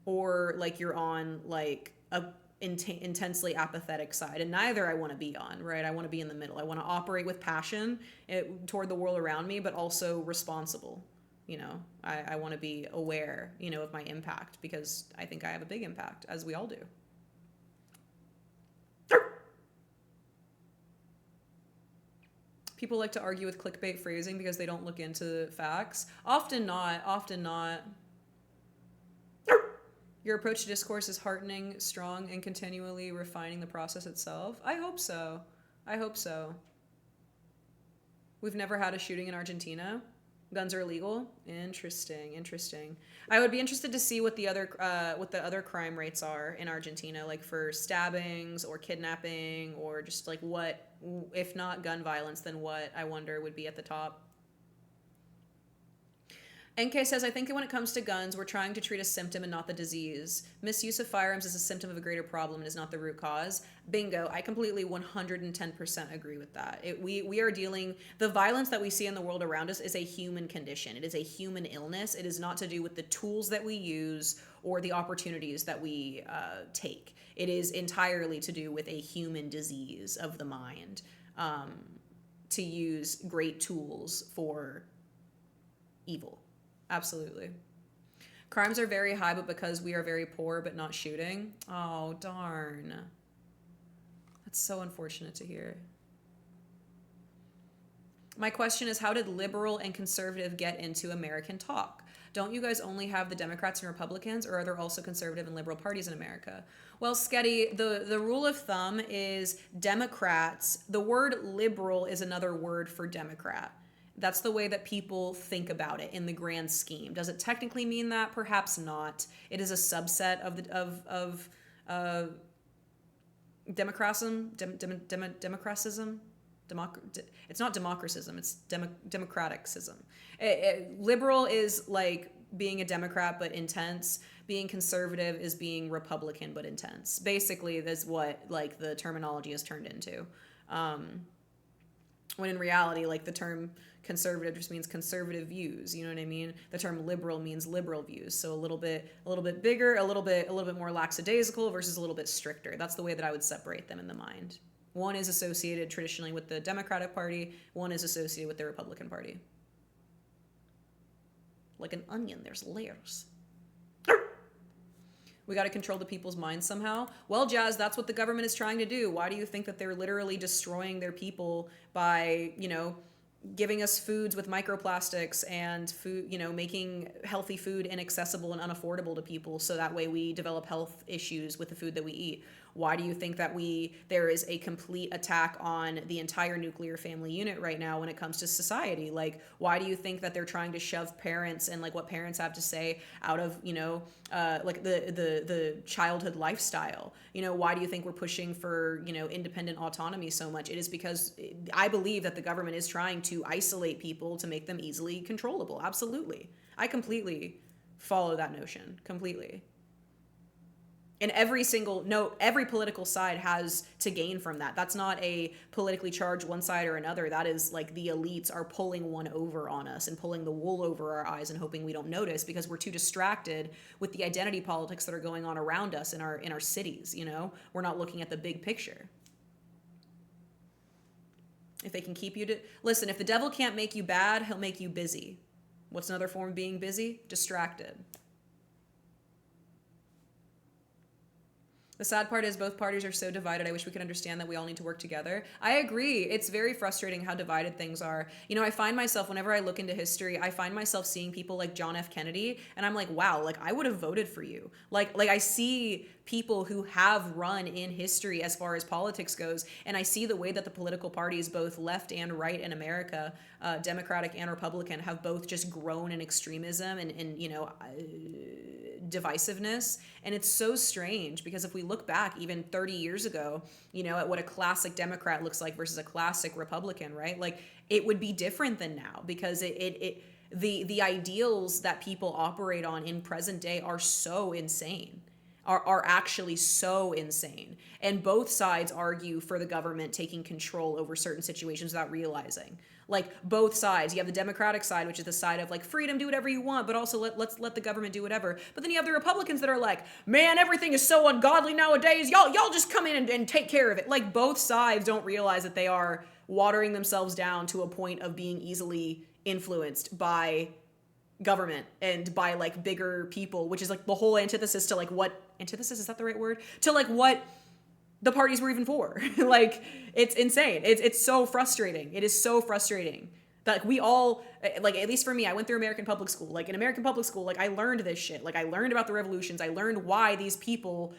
or like you're on like a intensely apathetic side, and neither I want to be on, right? I want to be in the middle. I want to operate with passion toward the world around me, but also responsible. I want to be aware, of my impact, because I think I have a big impact, as we all do. People like to argue with clickbait phrasing because they don't look into facts. Often not. Your approach to discourse is heartening, strong, and continually refining the process itself. I hope so. We've never had a shooting in Argentina. Guns are illegal. Interesting. I would be interested to see what the other crime rates are in Argentina, like for stabbings or kidnapping, or just like what, if not gun violence, then what, I wonder, would be at the top. NK says, I think when it comes to guns, we're trying to treat a symptom and not the disease. Misuse of firearms is a symptom of a greater problem and is not the root cause. Bingo. I completely 110% agree with that. We are dealing, the violence that we see in the world around us is a human condition. It is a human illness. It is not to do with the tools that we use or the opportunities that we take. It is entirely to do with a human disease of the mind, to use great tools for evil. Absolutely. Crimes are very high, but because we are very poor, but not shooting. Oh, darn. That's so unfortunate to hear. My question is, how did liberal and conservative get into American talk? Don't you guys only have the Democrats and Republicans, or are there also conservative and liberal parties in America? Well, Sketty, the rule of thumb is Democrats. The word liberal is another word for Democrat. That's the way that people think about it in the grand scheme. Does it technically mean that? Perhaps not. It is a subset of democratism. It's not democracism. It's democraticism. Liberal is like being a Democrat but intense. Being conservative is being Republican but intense. Basically, that's what like the terminology has turned into. When in reality, like the term conservative just means conservative views. You know what I mean? The term liberal means liberal views. So a little bit bigger, a little bit more lackadaisical versus a little bit stricter. That's the way that I would separate them in the mind. One is associated traditionally with the Democratic Party. One is associated with the Republican Party. Like an onion, there's layers. We got to control the people's minds somehow. Well, Jazz, that's what the government is trying to do. Why do you think that they're literally destroying their people by, giving us foods with microplastics and food, making healthy food inaccessible and unaffordable to people, so that way we develop health issues with the food that we eat? Why do you think that there is a complete attack on the entire nuclear family unit right now when it comes to society? Like, why do you think that they're trying to shove parents and like what parents have to say out of, like the childhood lifestyle? Why do you think we're pushing for, independent autonomy so much? It is because I believe that the government is trying to isolate people to make them easily controllable. Absolutely. I completely follow that notion. Completely. And every political side has to gain from that. That's not a politically charged one side or another. That is like the elites are pulling one over on us and pulling the wool over our eyes and hoping we don't notice because we're too distracted with the identity politics that are going on around us in our cities. We're not looking at the big picture. If they can keep you to listen, if the devil can't make you bad, he'll make you busy. What's another form of being busy? Distracted. The sad part is both parties are so divided. I wish we could understand that we all need to work together. I agree. It's very frustrating how divided things are. I find myself, whenever I look into history, I find myself seeing people like John F. Kennedy, and I'm like, wow, like I would have voted for you. Like I see people who have run in history as far as politics goes, and I see the way that the political parties, both left and right in America, Democratic and Republican, have both just grown in extremism and divisiveness. And it's so strange because if we look back even 30 years ago, at what a classic Democrat looks like versus a classic Republican, right? Like it would be different than now because the ideals that people operate on in present day are so insane. Are actually so insane. And both sides argue for the government taking control over certain situations without realizing. Like both sides, you have the Democratic side, which is the side of like freedom, do whatever you want, but also let's let the government do whatever. But then you have the Republicans that are like, man, everything is so ungodly nowadays. Y'all just come in and take care of it. Like both sides don't realize that they are watering themselves down to a point of being easily influenced by government and by like bigger people, which is like the whole antithesis to like what antithesis, is that the right word? To like what the parties were even for. Like it's insane. It's so frustrating. It is so frustrating that like, we all, like at least for me, I went through American public school. Like in American public school, like I learned this shit. Like I learned about the revolutions. I learned why these people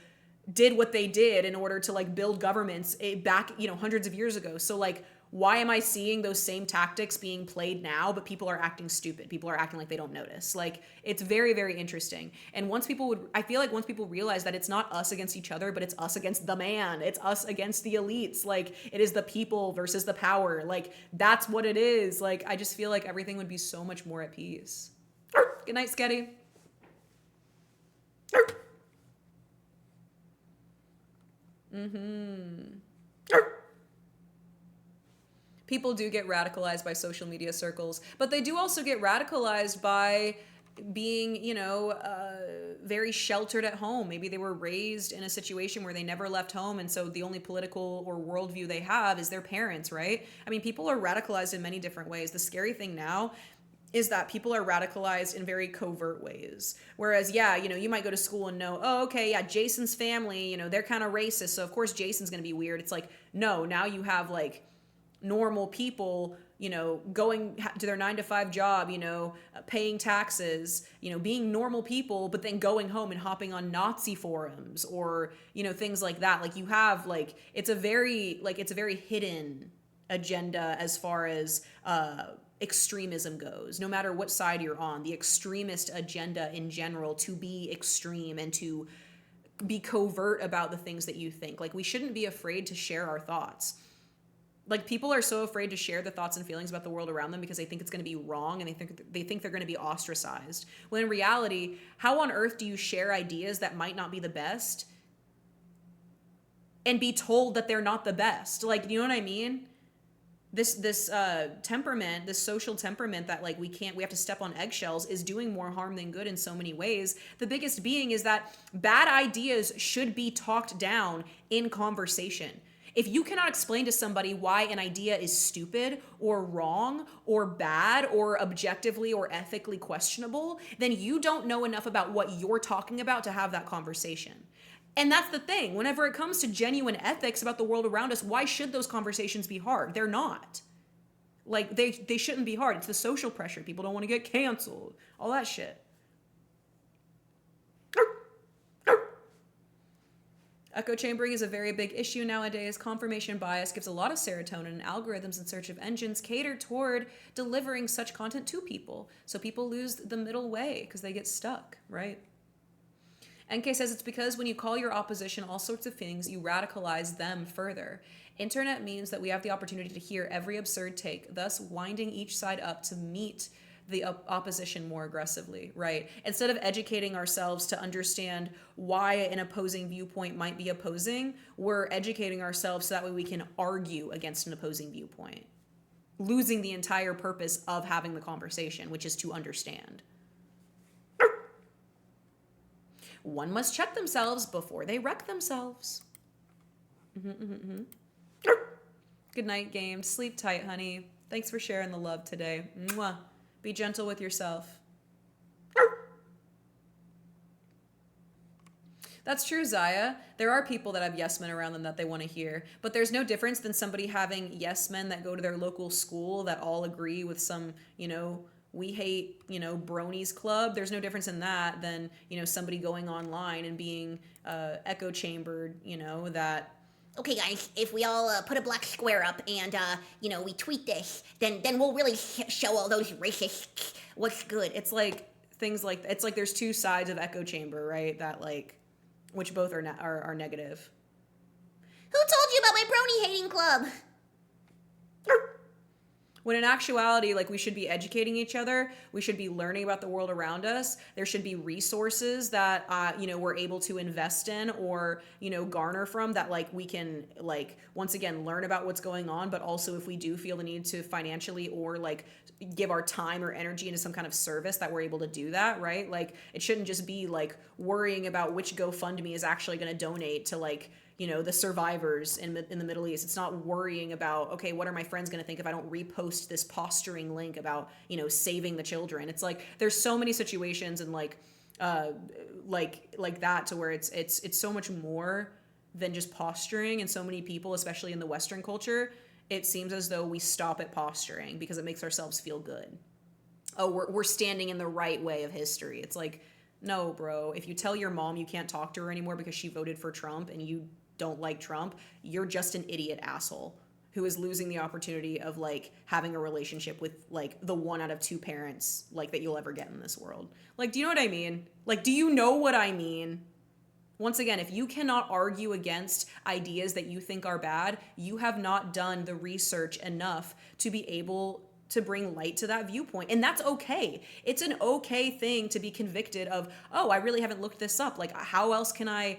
did what they did in order to like build governments back, hundreds of years ago. So like, why am I seeing those same tactics being played now, but people are acting stupid? People are acting like they don't notice. Like, it's very, very interesting. And I feel like once people realize that it's not us against each other, but it's us against the man. It's us against the elites. Like, it is the people versus the power. Like, that's what it is. Like, I just feel like everything would be so much more at peace. Good night, Sketty. People do get radicalized by social media circles, but they do also get radicalized by being, very sheltered at home. Maybe they were raised in a situation where they never left home, and so the only political or worldview they have is their parents, right? I mean, people are radicalized in many different ways. The scary thing now is that people are radicalized in very covert ways. Whereas, you might go to school and know, oh, okay, yeah, Jason's family, they're kind of racist, so of course Jason's gonna be weird. It's like, no, now you have like normal people, going to their 9-to-5 job, paying taxes, being normal people, but then going home and hopping on Nazi forums or, things like that. Like you have like, it's a very hidden agenda as far as, extremism goes. No matter what side you're on, the extremist agenda in general to be extreme and to be covert about the things that you think. Like we shouldn't be afraid to share our thoughts. Like people are so afraid to share the thoughts and feelings about the world around them because they think it's going to be wrong and they think they're going to be ostracized. When in reality, how on earth do you share ideas that might not be the best and be told that they're not the best? Like, you know what I mean? This temperament, this social temperament that like we have to step on eggshells is doing more harm than good in so many ways. The biggest being is that bad ideas should be talked down in conversation. If you cannot explain to somebody why an idea is stupid or wrong or bad or objectively or ethically questionable, then you don't know enough about what you're talking about to have that conversation. And that's the thing. Whenever it comes to genuine ethics about the world around us, why should those conversations be hard? They're not. Like, they shouldn't be hard. It's the social pressure. People don't want to get canceled. All that shit. Echo chambering is a very big issue nowadays. Confirmation bias gives a lot of serotonin, and algorithms in search of engines cater toward delivering such content to people. So people lose the middle way because they get stuck, right? NK says it's because when you call your opposition all sorts of things, you radicalize them further. Internet means that we have the opportunity to hear every absurd take, thus winding each side up to meet the opposition more aggressively, right? Instead of educating ourselves to understand why an opposing viewpoint might be opposing, we're educating ourselves so that way we can argue against an opposing viewpoint, losing the entire purpose of having the conversation, which is to understand. One must check themselves before they wreck themselves. Good night, game. Sleep tight, honey. Thanks for sharing the love today. Mwah. Be gentle with yourself. That's true, Zaya. There are people that have yes men around them that they want to hear, but there's no difference than somebody having yes men that go to their local school that all agree with some, we hate, bronies club. There's no difference in that than, somebody going online and being echo chambered, that. Okay, guys, if we all put a black square up and, we tweet this, then we'll really show all those racists what's good. It's like, things like it's like there's two sides of echo chamber, right? That like, which both are are negative. Who told you about my brony hating club? When in actuality, like, we should be educating each other. We should be learning about the world around us. There should be resources that, we're able to invest in or, garner from that, like, we can, like, once again, learn about what's going on. But also if we do feel the need to financially or, like, give our time or energy into some kind of service, that we're able to do that, right? Like, it shouldn't just be, like, worrying about which GoFundMe is actually going to donate to, like, the survivors in the Middle East. It's not worrying about, okay, what are my friends going to think if I don't repost this posturing link about, saving the children. It's like, there's so many situations and like that to where it's so much more than just posturing. And so many people, especially in the Western culture, it seems as though we stop at posturing because it makes ourselves feel good. Oh, we're standing in the right way of history. It's like, no, bro, if you tell your mom you can't talk to her anymore because she voted for Trump and you don't like Trump, you're just an idiot asshole who is losing the opportunity of like having a relationship with like the 1 out of 2 parents like that you'll ever get in this world. Like, do you know what I mean? Like, do you know what I mean? Once again, if you cannot argue against ideas that you think are bad, you have not done the research enough to be able to bring light to that viewpoint. And that's okay. It's an okay thing to be convicted of, oh, I really haven't looked this up. Like, how else can I,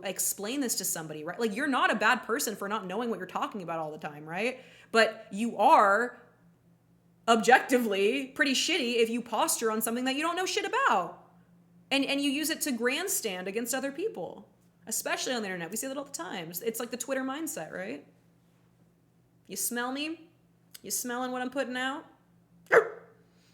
explain this to somebody, right? Like, you're not a bad person for not knowing what you're talking about all the time, right? But you are objectively pretty shitty if you posture on something that you don't know shit about. And you use it to grandstand against other people, especially on the internet. We see that all the time. It's like the Twitter mindset, right? You smell me? You smelling what I'm putting out?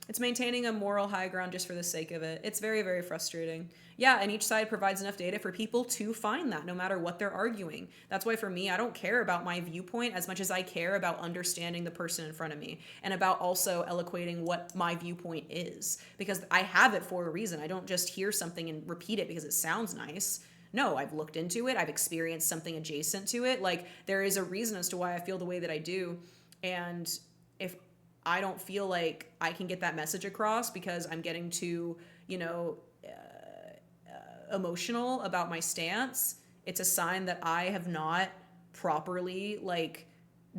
It's maintaining a moral high ground just for the sake of it. It's very, very frustrating. Yeah, and each side provides enough data for people to find that no matter what they're arguing. That's why for me, I don't care about my viewpoint as much as I care about understanding the person in front of me and about also eloquating what my viewpoint is. Because I have it for a reason. I don't just hear something and repeat it because it sounds nice. No, I've looked into it. I've experienced something adjacent to it. Like, there is a reason as to why I feel the way that I do. And if I don't feel like I can get that message across because I'm getting too, emotional about my stance, it's a sign that I have not properly, like,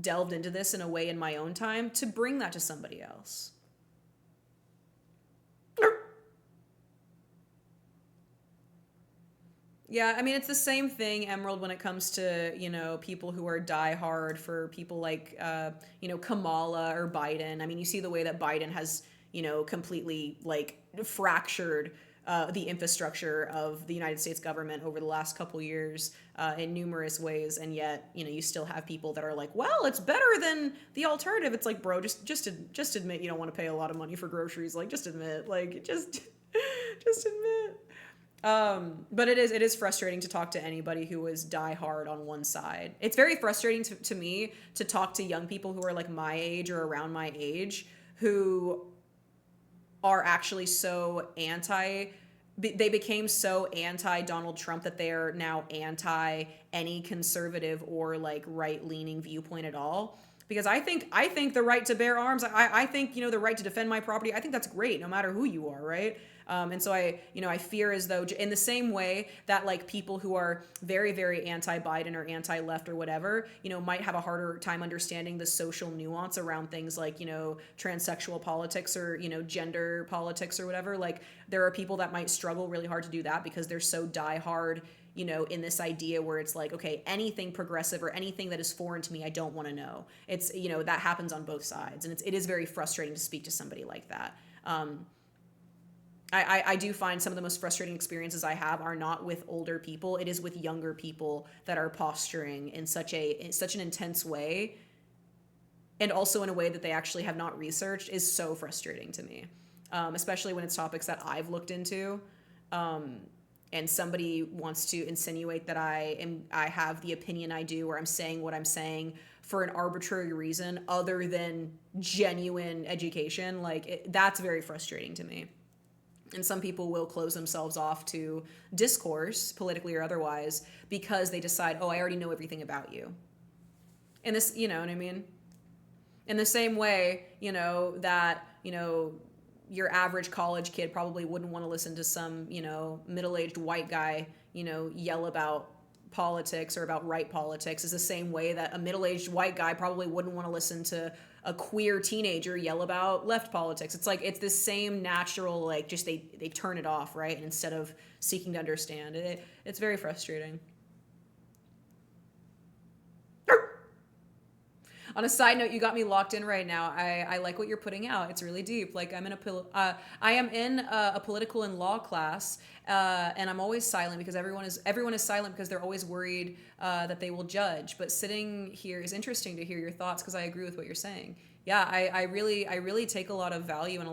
delved into this in a way in my own time to bring that to somebody else. Yeah, I mean, it's the same thing, Emerald, when it comes to, people who are diehard for people like, Kamala or Biden. I mean, you see the way that Biden has, completely, like, fractured the infrastructure of the United States government over the last couple years in numerous ways. And yet, you still have people that are like, well, it's better than the alternative. It's like, bro, just admit you don't want to pay a lot of money for groceries. Like, just admit, like, just admit. But it is frustrating to talk to anybody who is diehard on one side. It's very frustrating to me to talk to young people who are like my age or around my age who are actually so they became so anti Donald Trump that they are now anti any conservative or like right-leaning viewpoint at all. Because I think the right to bear arms, I think, the right to defend my property, I think that's great no matter who you are, right? And so I fear as though in the same way that like people who are very, very anti-Biden or anti-left or whatever, might have a harder time understanding the social nuance around things like, transsexual politics or, gender politics or whatever. Like, there are people that might struggle really hard to do that because they're so diehard, in this idea where it's like, okay, anything progressive or anything that is foreign to me, I don't want to know. It's, that happens on both sides. And it is very frustrating to speak to somebody like that. I do find some of the most frustrating experiences I have are not with older people. It is with younger people that are posturing in such an intense way, and also in a way that they actually have not researched, is so frustrating to me, especially when it's topics that I've looked into, and somebody wants to insinuate that I have the opinion I do, or I'm saying what I'm saying for an arbitrary reason other than genuine education. Like, that's very frustrating to me. And some people will close themselves off to discourse, politically or otherwise, because they decide, oh, I already know everything about you. And this, you know what I mean? In the same way, that, your average college kid probably wouldn't want to listen to some, you know, middle-aged white guy, you know, yell about politics or about right politics, is the same way that a middle-aged white guy probably wouldn't want to listen to a queer teenager yell about left politics. It's like, it's this same natural, like, just they turn it off, right? And instead of seeking to understand it, it's very frustrating. On a side note, you got me locked in right now. I like what you're putting out. It's really deep. Like, I am in a political and law class, and I'm always silent because everyone is silent because they're always worried that they will judge. But sitting here is interesting to hear your thoughts because I agree with what you're saying. Yeah, I really take a lot of value and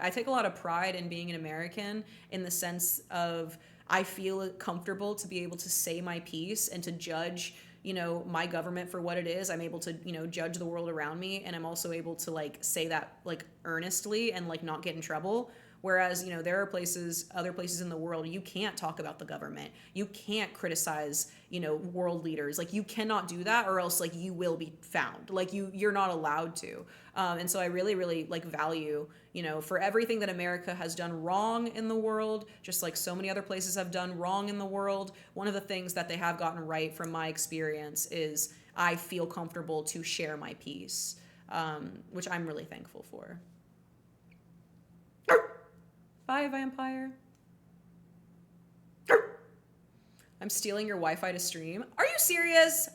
I take a lot of pride in being an American, in the sense of I feel comfortable to be able to say my piece and to judge, you know, my government for what it is. I'm able to, you know, judge the world around me, and I'm also able to like say that like earnestly and like not get in trouble. Whereas, you know, there are other places in the world, you can't talk about the government. You can't criticize, you know, world leaders. Like, you cannot do that, or else like you will be found. Like, you're not allowed to. And so I really, really like value, you know, for everything that America has done wrong in the world, just like so many other places have done wrong in the world. One of the things that they have gotten right from my experience is I feel comfortable to share my piece, which I'm really thankful for. Bye, vampire. I'm stealing your Wi-Fi to stream. Are you serious?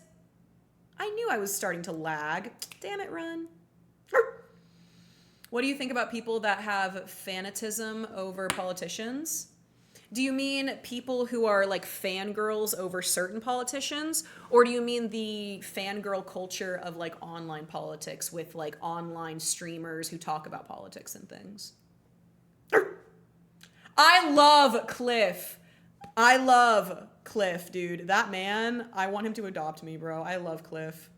I knew I was starting to lag. Damn it, Run. What do you think about people that have fanatism over politicians? Do you mean people who are like fangirls over certain politicians? Or do you mean the fangirl culture of like online politics with like online streamers who talk about politics and things? I love Cliff. I love Cliff, dude. That man, I want him to adopt me, bro. I love Cliff.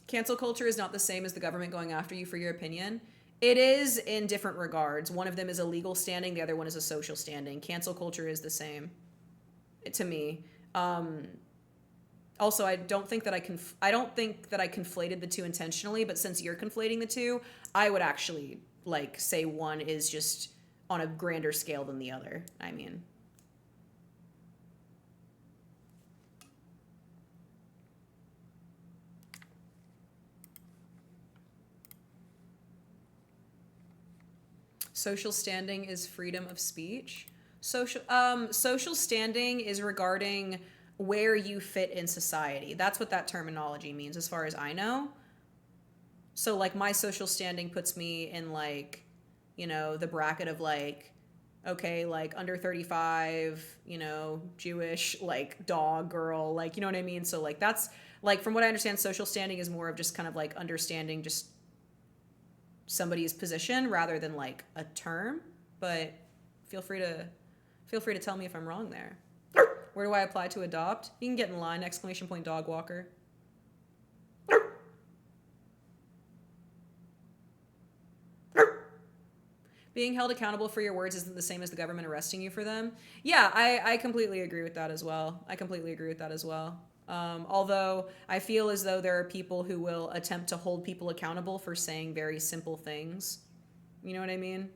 Cancel culture is not the same as the government going after you for your opinion. It is in different regards. One of them is a legal standing. The other one is a social standing. Cancel culture is the same to me. Also, I don't think that I conflated the two intentionally, but since you're conflating the two, I would actually like say one is just on a grander scale than the other. I mean, social standing is freedom of speech. Social standing is regarding where you fit in society. That's what that terminology means, as far as I know. So like my social standing puts me in like, you know, the bracket of like, okay, like under 35, you know, Jewish, like dog, girl, like, you know what I mean? So like that's like, from what I understand, social standing is more of just kind of like understanding just somebody's position rather than like a term. But feel free to tell me if I'm wrong there. Where do I apply to adopt? You can get in line, ! Dog walker. Being held accountable for your words isn't the same as the government arresting you for them. Yeah, I completely agree with that as well. Although I feel as though there are people who will attempt to hold people accountable for saying very simple things. You know what I mean?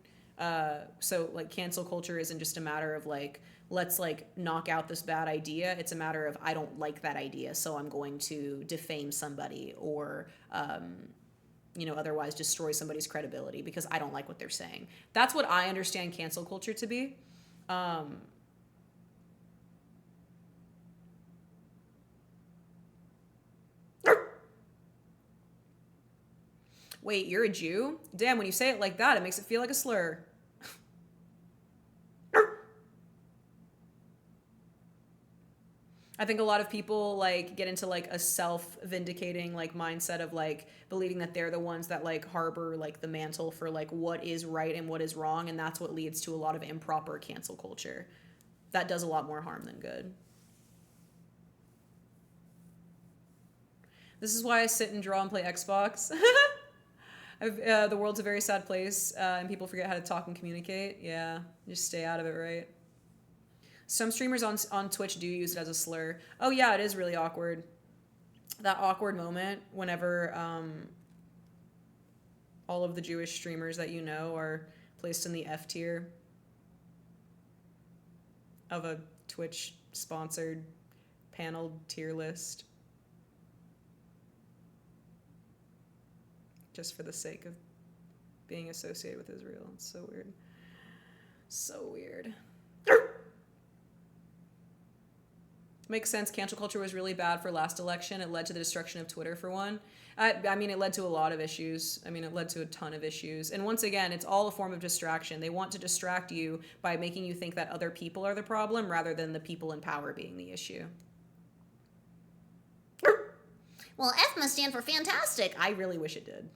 So like cancel culture isn't just a matter of like, let's like knock out this bad idea. It's a matter of, I don't like that idea, so I'm going to defame somebody or, you know, otherwise destroy somebody's credibility because I don't like what they're saying. That's what I understand cancel culture to be. Wait, you're a Jew? Damn, when you say it like that, it makes it feel like a slur. I think a lot of people like get into like a self-vindicating like mindset of like believing that they're the ones that like harbor like the mantle for like what is right and what is wrong, and that's what leads to a lot of improper cancel culture. That does a lot more harm than good. This is why I sit and draw and play Xbox. The world's a very sad place, and people forget how to talk and communicate. Yeah, just stay out of it, right? Some streamers on Twitch do use it as a slur. Oh yeah, it is really awkward. That awkward moment whenever all of the Jewish streamers that you know are placed in the F tier of a Twitch sponsored paneled tier list. Just for the sake of being associated with Israel. It's so weird. So weird. Makes sense. Cancel culture was really bad for last election. It led to the destruction of Twitter, for one. I mean, it led to a lot of issues. I mean, it led to a ton of issues. And once again, it's all a form of distraction. They want to distract you by making you think that other people are the problem rather than the people in power being the issue. Well, F must stand for fantastic. I really wish it did.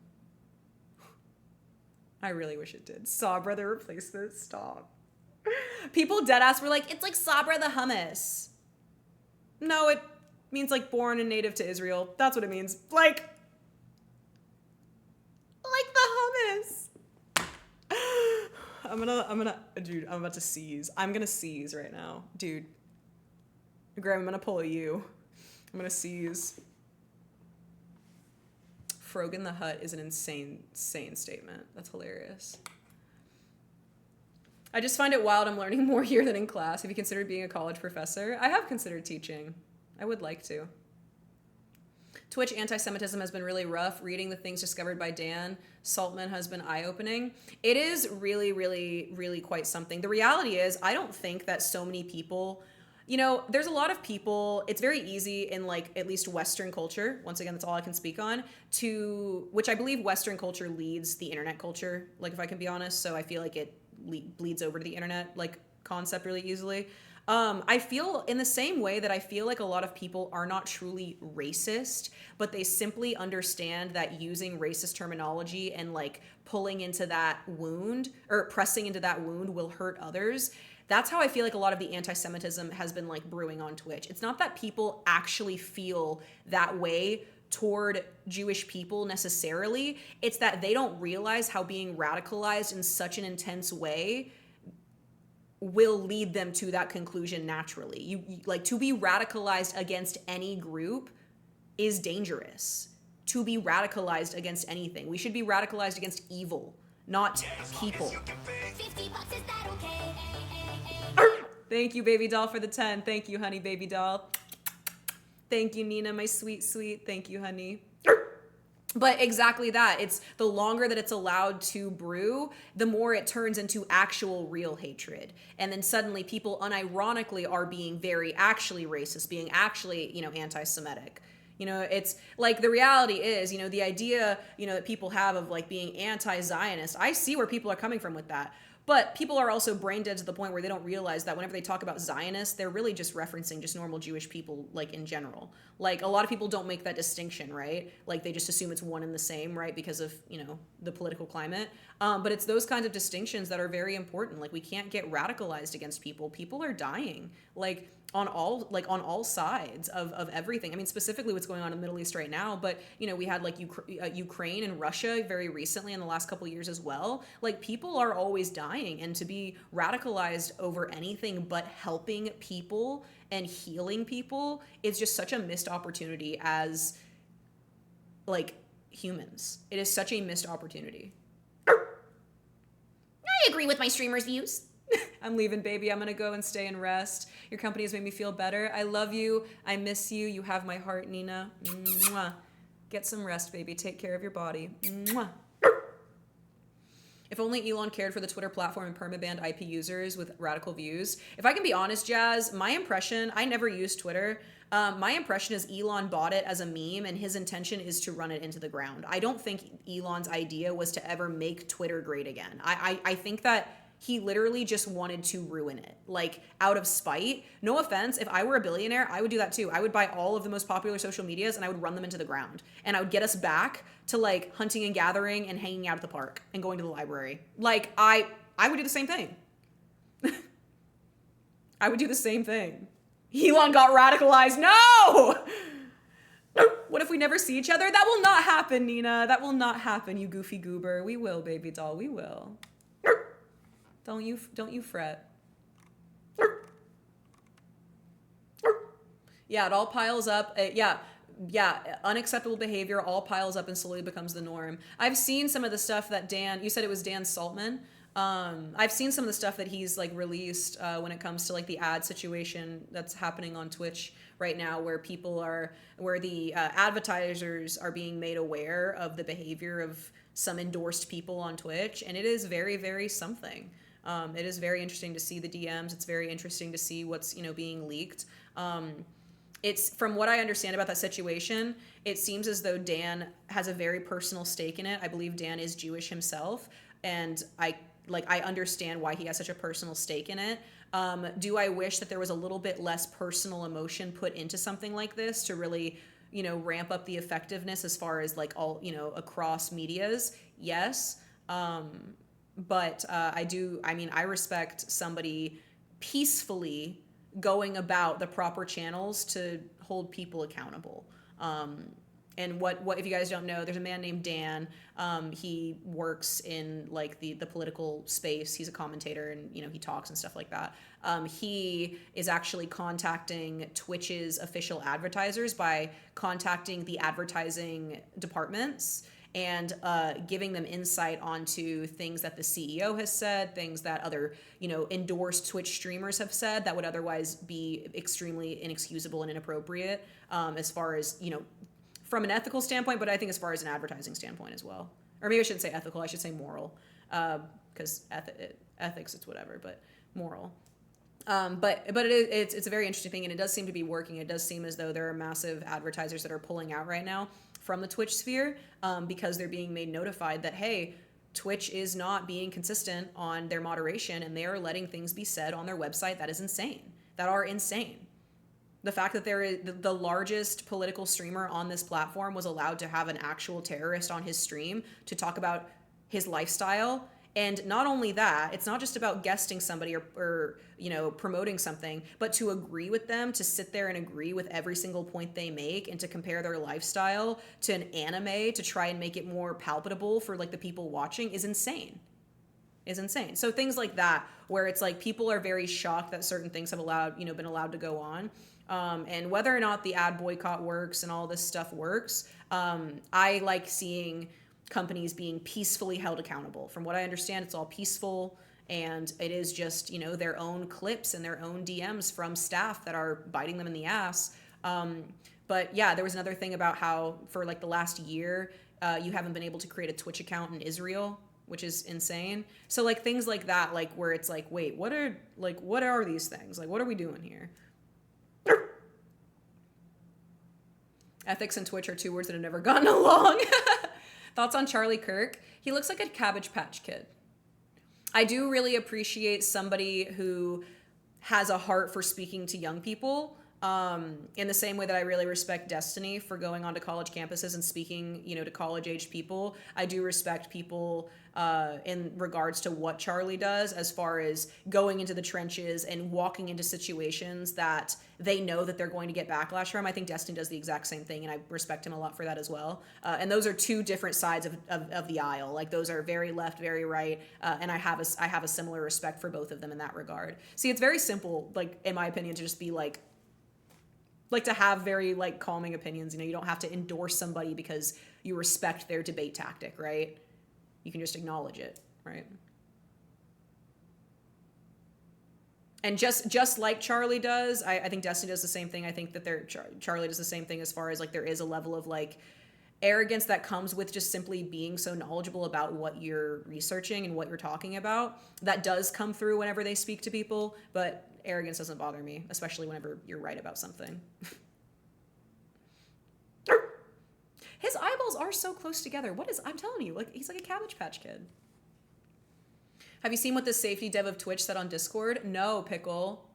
I really wish it did. Saw brother replace this. Stop. People deadass were like, it's like Sabra the hummus. No, it means like born and native to Israel. That's what it means. Like the hummus. Dude, I'm about to seize. I'm gonna seize right now. Dude. Graham, I'm gonna pull a U. I'm gonna seize. Frogan the Hut is an insane statement. That's hilarious. I just find it wild I'm learning more here than in class. Have you considered being a college professor? I have considered teaching. I would like to. Twitch anti-Semitism has been really rough. Reading the things discovered by Dan Saltman has been eye-opening. It is really, really, really quite something. The reality is, I don't think that so many people, you know, there's a lot of people, it's very easy in like at least Western culture, once again, that's all I can speak on, which I believe Western culture leads the internet culture, like if I can be honest, so I feel like it bleeds over to the internet like concept really easily. I feel in the same way that I feel like a lot of people are not truly racist, but they simply understand that using racist terminology and like pulling into that wound or pressing into that wound will hurt others. That's how I feel like a lot of the anti-Semitism has been like brewing on Twitch. It's not that people actually feel that way toward Jewish people necessarily. It's that they don't realize how being radicalized in such an intense way will lead them to that conclusion naturally. You like to be radicalized against any group is dangerous. To be radicalized against anything. We should be radicalized against evil, not people. 50 bucks, is that okay? Thank you, baby doll, for the 10. Thank you, honey, baby doll. Thank you, Nina, my sweet, sweet. Thank you, honey. But exactly that. It's the longer that it's allowed to brew, the more it turns into actual real hatred. And then suddenly people unironically are being very actually racist, being actually, you know, anti-Semitic. You know, it's like the reality is, you know, the idea, you know, that people have of like being anti-Zionist. I see where people are coming from with that. But people are also brain dead to the point where they don't realize that whenever they talk about Zionists, they're really just referencing just normal Jewish people, like in general. Like a lot of people don't make that distinction, right? Like they just assume it's one and the same, right? Because of, you know, the political climate. But it's those kinds of distinctions that are very important. Like we can't get radicalized against people. People are dying, like on all sides of everything. I mean, specifically what's going on in the Middle East right now, but you know, we had like Ukraine and Russia very recently in the last couple of years as well. Like people are always dying, and to be radicalized over anything but helping people and healing people is just such a missed opportunity as like humans. It is such a missed opportunity. I agree with my streamer's views. I'm leaving, baby. I'm gonna go and stay and rest. Your company has made me feel better. I love you. I miss you. You have my heart, Nina. Mwah. Get some rest, baby. Take care of your body. Mwah. If only Elon cared for the Twitter platform and permabanned IP users with radical views. If I can be honest, Jazz, my impression, I never used Twitter. My impression is Elon bought it as a meme and his intention is to run it into the ground. I don't think Elon's idea was to ever make Twitter great again. I think that he literally just wanted to ruin it, like out of spite. No offense, if I were a billionaire, I would do that too. I would buy all of the most popular social medias and I would run them into the ground. And I would get us back to like hunting and gathering and hanging out at the park and going to the library. Like I would do the same thing. I would do the same thing. Elon got radicalized. No! What if we never see each other? That will not happen, Nina. That will not happen, you goofy goober. We will, baby doll. We will. Don't you fret. Yeah, it all piles up. Yeah, yeah, unacceptable behavior all piles up and slowly becomes the norm. I've seen some of the stuff that Dan, you said it was Dan Saltman. I've seen some of the stuff that he's like released when it comes to like the ad situation that's happening on Twitch right now, where the advertisers are being made aware of the behavior of some endorsed people on Twitch, and it is very, very something. It is very interesting to see the DMs. It's very interesting to see what's, being leaked. It's, from what I understand about that situation, it seems as though Dan has a very personal stake in it. I believe Dan is Jewish himself, and I understand why he has such a personal stake in it. Do I wish that there was a little bit less personal emotion put into something like this to really, ramp up the effectiveness as far as like all, across medias? Yes. But I respect somebody peacefully going about the proper channels to hold people accountable. And what if you guys don't know, there's a man named Dan. He works in like the political space. He's a commentator, and he talks and stuff like that. He is actually contacting Twitch's official advertisers by contacting the advertising departments and giving them insight onto things that the CEO has said, things that other, endorsed Twitch streamers have said that would otherwise be extremely inexcusable and inappropriate, as far as, from an ethical standpoint, but I think as far as an advertising standpoint as well. Or maybe I shouldn't say ethical, I should say moral, because ethics, it's whatever, but moral. But it's a very interesting thing, and it does seem to be working. It does seem as though there are massive advertisers that are pulling out right now from the Twitch sphere, because they're being made notified that, hey, Twitch is not being consistent on their moderation, and they are letting things be said on their website that are insane. The fact that the largest political streamer on this platform was allowed to have an actual terrorist on his stream to talk about his lifestyle. And not only that, it's not just about guesting somebody or promoting something, but to agree with them, to sit there and agree with every single point they make, and to compare their lifestyle to an anime to try and make it more palpable for like the people watching is insane. So things like that, where it's like people are very shocked that certain things have been allowed to go on. And whether or not the ad boycott works and all this stuff works, I like seeing companies being peacefully held accountable. From what I understand, it's all peaceful, and it is just, their own clips and their own DMs from staff that are biting them in the ass. But yeah, there was another thing about how for like the last year, you haven't been able to create a Twitch account in Israel, which is insane. So like things like that, like where it's like, wait, what are these things? Like, what are we doing here? Ethics and Twitch are two words that have never gotten along. Thoughts on Charlie Kirk? He looks like a Cabbage Patch Kid. I do really appreciate somebody who has a heart for speaking to young people, in the same way that I really respect Destiny for going onto college campuses and speaking, to college-aged people. I do respect people in regards to what Charlie does, as far as going into the trenches and walking into situations that they know that they're going to get backlash from. I think Destiny does the exact same thing, and I respect him a lot for that as well. And those are two different sides of the aisle. Like, those are very left, very right, and I have a similar respect for both of them in that regard. See, it's very simple, like, in my opinion, to just be like to have very like calming opinions. You don't have to endorse somebody because you respect their debate tactic, right? You can just acknowledge it, right? And just like Charlie does, I think Destiny does the same thing. I think that Charlie does the same thing, as far as like there is a level of like arrogance that comes with just simply being so knowledgeable about what you're researching and what you're talking about. That does come through whenever they speak to people, but arrogance doesn't bother me, especially whenever you're right about something. His eyeballs are so close together. I'm telling you, like, he's like a Cabbage Patch Kid. Have you seen what the safety dev of Twitch said on Discord? No, Pickle.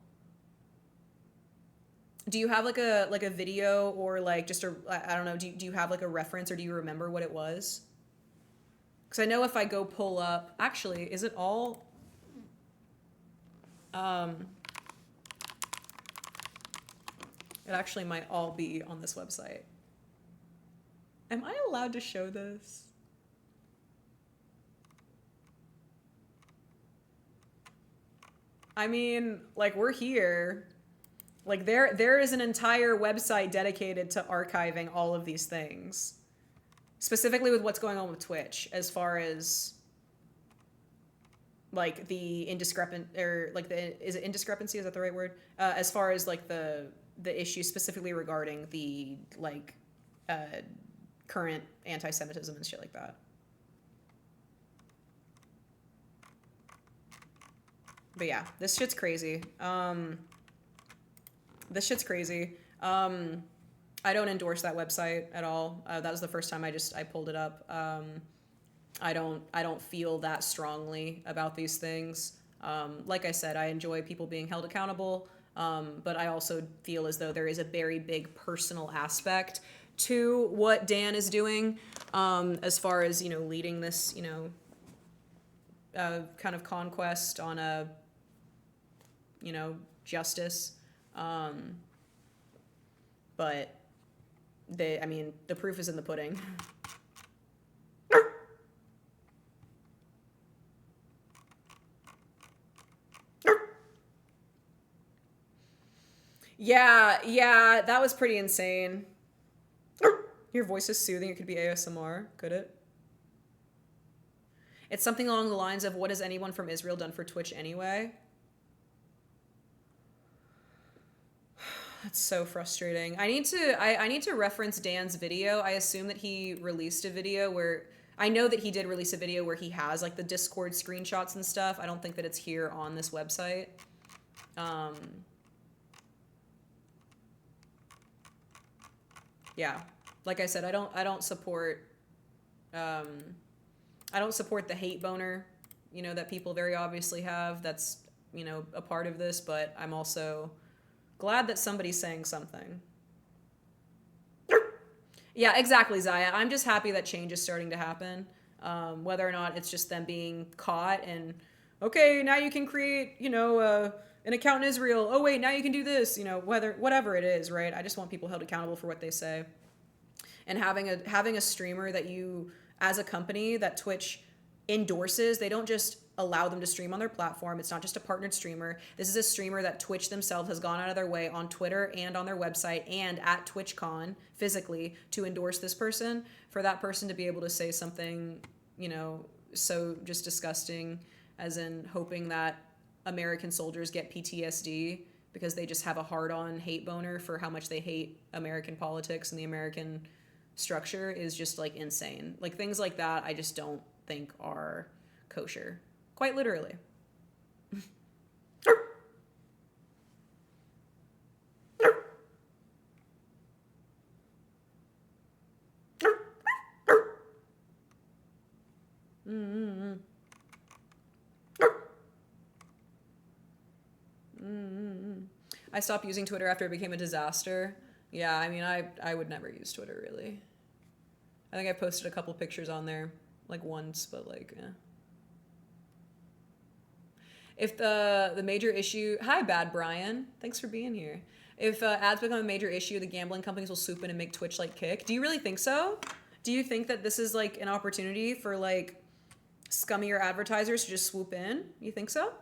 Do you have like a video, or like just I don't know, do you have like a reference, or do you remember what it was? Because I know if I go pull up, actually, is it all, it actually might all be on this website. Am I allowed to show this? I mean, like, we're here. Like there is an entire website dedicated to archiving all of these things. Specifically with what's going on with Twitch as far as like the indiscrepant or like is it indiscrepancy, is that the right word? As far as like the issue specifically regarding the like current anti-Semitism and shit like that. But yeah, this shit's crazy. This shit's crazy. I don't endorse that website at all. That was the first time I pulled it up. I don't feel that strongly about these things. Like I said, I enjoy people being held accountable, but I also feel as though there is a very big personal aspect to what Dan is doing, as far as, you know, leading this, you know, kind of conquest on a, you know, justice. But I mean, the proof is in the pudding. Yeah, that was pretty insane. Your voice is soothing. It could be ASMR, could it? It's something along the lines of, what has anyone from Israel done for Twitch anyway? That's so frustrating. I need to reference Dan's video. I assume that he released a video where, I know that he did release a video where he has like the Discord screenshots and stuff. I don't think that it's here on this website. Yeah, like I said, I don't support the hate boner, you know, that people very obviously have. That's, you know, a part of this, but I'm also glad that somebody's saying something. Yeah, exactly, Zaya. I'm just happy that change is starting to happen. Whether or not it's just them being caught and, okay, now you can create, you know, an account in Israel. Oh wait, now you can do this. You know, whatever it is, right? I just want people held accountable for what they say. And having a streamer that you, as a company that Twitch endorses, they don't just allow them to stream on their platform. It's not just a partnered streamer. This is a streamer that Twitch themselves has gone out of their way on Twitter and on their website and at TwitchCon physically to endorse this person. For that person to be able to say something, you know, so just disgusting, as in hoping that American soldiers get PTSD because they just have a hard-on hate boner for how much they hate American politics and the American structure, is just like insane. Like things like that I just don't think are kosher. Quite literally. I stopped using Twitter after it became a disaster. Yeah, I mean, I would never use Twitter, really. I think I posted a couple pictures on there, like once, but like, eh. If the major issue... Hi, Bad Brian. Thanks for being here. If ads become a major issue, the gambling companies will swoop in and make Twitch, like, kick. Do you really think so? Do you think that this is, like, an opportunity for, like, scummier advertisers to just swoop in? You think so?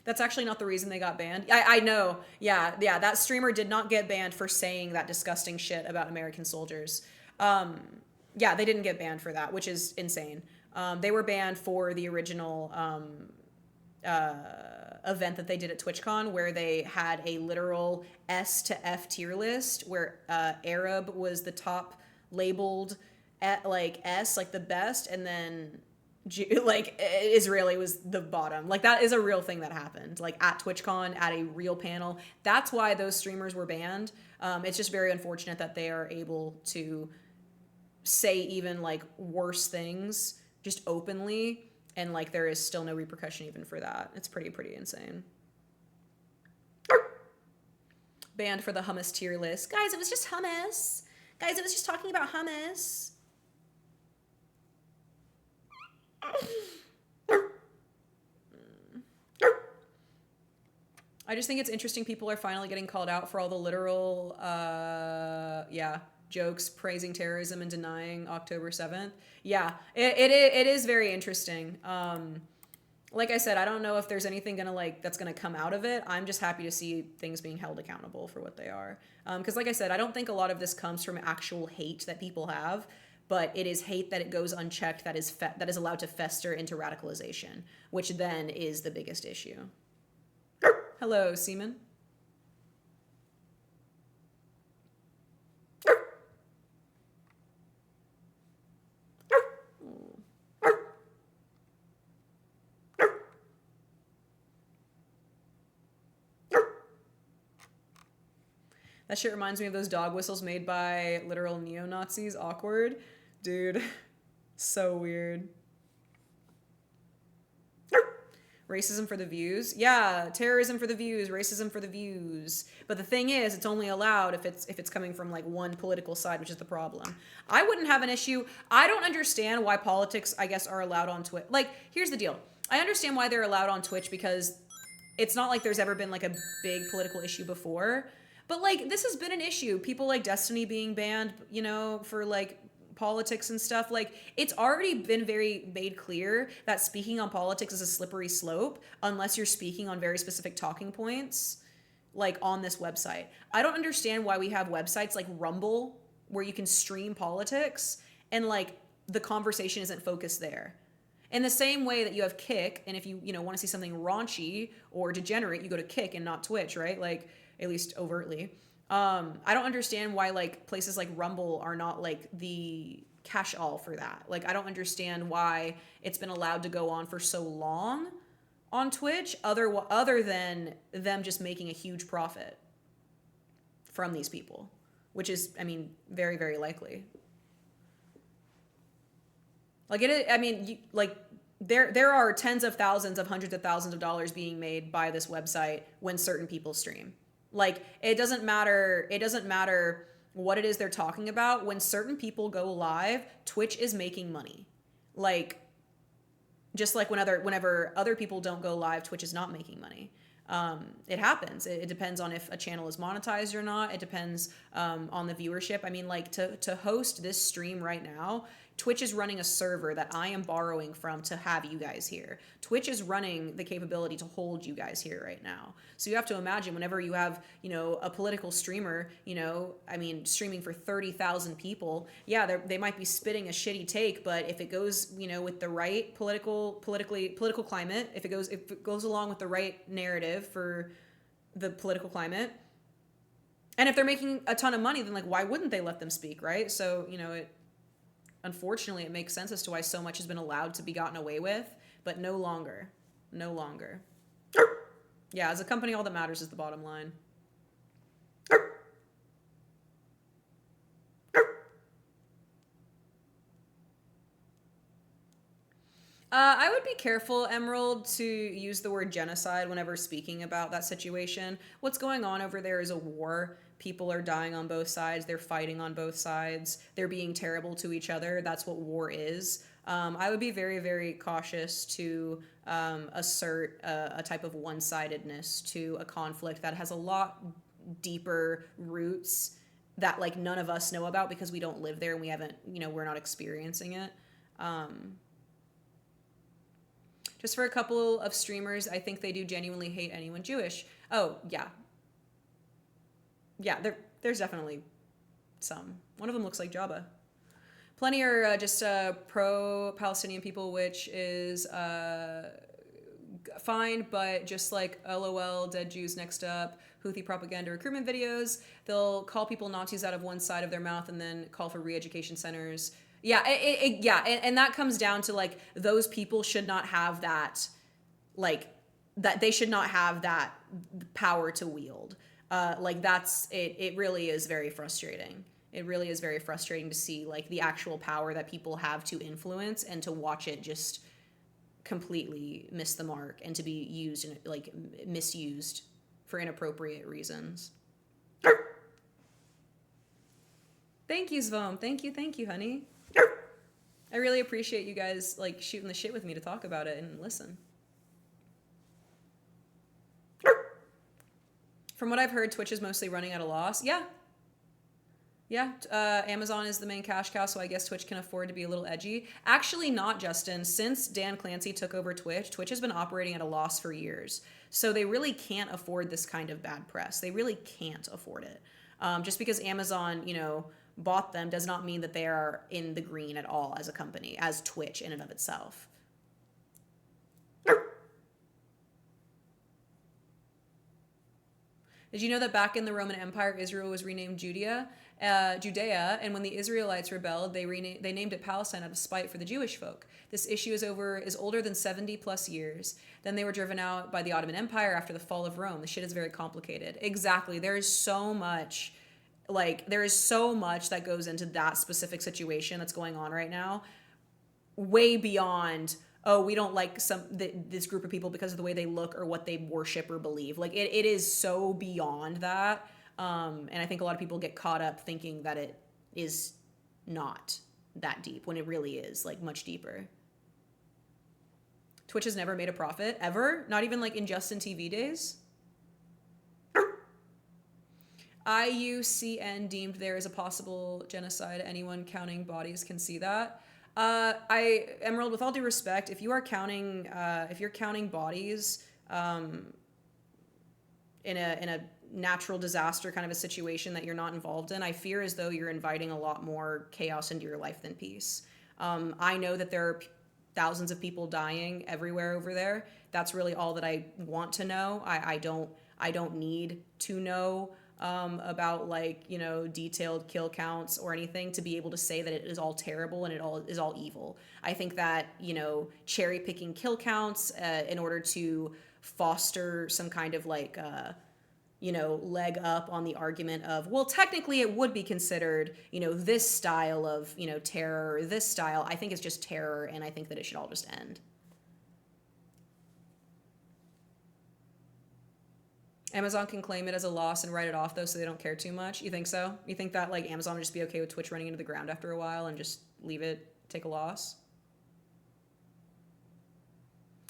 That's actually not the reason they got banned. I know. Yeah, that streamer did not get banned for saying that disgusting shit about American soldiers. Yeah, they didn't get banned for that, which is insane. They were banned for the original event that they did at TwitchCon, where they had a literal S to F tier list, where Arab was the top labeled at like S, like the best, and then like Israeli was the bottom. Like that is a real thing that happened, like at TwitchCon, at a real panel. That's why those streamers were banned. It's just very unfortunate that they are able to say even like worse things just openly, and like there is still no repercussion even for that. It's pretty insane. Banned for the hummus tier list. Guys, it was just hummus. Guys, it was just talking about hummus. I just think it's interesting people are finally getting called out for all the literal, jokes praising terrorism and denying October 7th. Yeah, it is very interesting. like I said, I don't know if there's anything that's gonna come out of it. I'm just happy to see things being held accountable for what they are. Because like I said, I don't think a lot of this comes from actual hate that people have, but it is hate that it goes unchecked, that is allowed to fester into radicalization, which then is the biggest issue. Hello, Seaman. That shit reminds me of those dog whistles made by literal neo-Nazis. Awkward. Dude. So weird. Racism for the views. Yeah, terrorism for the views, racism for the views. But the thing is, it's only allowed if it's coming from like one political side, which is the problem. I wouldn't have an issue. I don't understand why politics, I guess, are allowed on Twitch. Like, here's the deal. I understand why they're allowed on Twitch because it's not like there's ever been like a big political issue before. But like, this has been an issue. People like Destiny being banned, you know, for like politics and stuff. Like, it's already been very made clear that speaking on politics is a slippery slope unless you're speaking on very specific talking points, like on this website. I don't understand why we have websites like Rumble where you can stream politics and like the conversation isn't focused there. In the same way that you have Kick, and if you want to see something raunchy or degenerate, you go to Kick and not Twitch, right? Like, at least overtly. I don't understand why like places like Rumble are not like the catch-all for that. Like, I don't understand why it's been allowed to go on for so long on Twitch, other than them just making a huge profit from these people, which is, I mean, very, very likely. Like, there are tens of thousands of hundreds of thousands of dollars being made by this website when certain people stream. Like, it doesn't matter what it is they're talking about. When certain people go live, Twitch is making money. Like, just like whenever other people don't go live, Twitch is not making money. It happens. It depends on if a channel is monetized or not. It depends on the viewership. I mean, like, to host this stream right now, Twitch is running a server that I am borrowing from to have you guys here. Twitch is running the capability to hold you guys here right now. So you have to imagine whenever you have, a political streamer, streaming for 30,000 people, yeah, they might be spitting a shitty take, but if it goes, with the right political climate, if it goes along with the right narrative for the political climate, and if they're making a ton of money, then like, why wouldn't they let them speak, right? So, unfortunately, it makes sense as to why so much has been allowed to be gotten away with, but no longer. No longer. Yeah, as a company, all that matters is the bottom line. I would be careful, Emerald, to use the word genocide whenever speaking about that situation. What's going on over there is a war. People are dying on both sides. They're fighting on both sides. They're being terrible to each other. That's what war is. I would be very, very cautious to assert a type of one-sidedness to a conflict that has a lot deeper roots that like none of us know about because we don't live there and we haven't, we're not experiencing it. Just for a couple of streamers, I think they do genuinely hate anyone Jewish. Oh, yeah. Yeah, there's definitely some. One of them looks like Jabba. Plenty are just pro-Palestinian people, which is fine, but just like LOL, dead Jews next up, Houthi propaganda recruitment videos, they'll call people Nazis out of one side of their mouth and then call for re-education centers. Yeah, and that comes down to like those people should not have that, like that they should not have that power to wield. Like that's it. It really is very frustrating. It really is very frustrating to see like the actual power that people have to influence and to watch it just completely miss the mark and to be used and like misused for inappropriate reasons. Thank you, Zvom. Thank you, honey. I really appreciate you guys like shooting the shit with me to talk about it and listen. From what I've heard, Twitch is mostly running at a loss. Yeah. Yeah, Amazon is the main cash cow, so I guess Twitch can afford to be a little edgy. Actually not, Justin. Since Dan Clancy took over Twitch, Twitch has been operating at a loss for years. So they really can't afford this kind of bad press. They really can't afford it. Just because Amazon, you know, bought them does not mean that they are in the green at all as a company, as Twitch in and of itself. Did you know that back in the Roman Empire, Israel was renamed Judea, and when the Israelites rebelled, they named it Palestine out of spite for the Jewish folk. This issue is older than 70 plus years. Then they were driven out by the Ottoman Empire after the fall of Rome. The shit is very complicated. Exactly. There is so much that goes into that specific situation that's going on right now, way beyond, oh, we don't like this group of people because of the way they look or what they worship or believe. Like it is so beyond that. And I think a lot of people get caught up thinking that it is not that deep when it really is, like, much deeper. Twitch has never made a profit, ever. Not even like in Justin TV days. IUCN deemed there is a possible genocide. Anyone counting bodies can see that. Emerald, with all due respect, if you're counting bodies in a natural disaster kind of a situation that you're not involved in, I fear as though you're inviting a lot more chaos into your life than peace. I know that there are thousands of people dying everywhere over there. That's really all that I want to know. I don't need to know about, like, you know, detailed kill counts or anything to be able to say that it is all terrible and it is all evil. I think that, you know, cherry picking kill counts in order to foster some kind of like, you know, leg up on the argument of, well, technically it would be considered, you know, this style of, you know, terror, or this style, I think it's just terror, and I think that it should all just end. Amazon can claim it as a loss and write it off, though, so they don't care too much. You think so? You think that, like, Amazon would just be okay with Twitch running into the ground after a while and just leave it take a loss?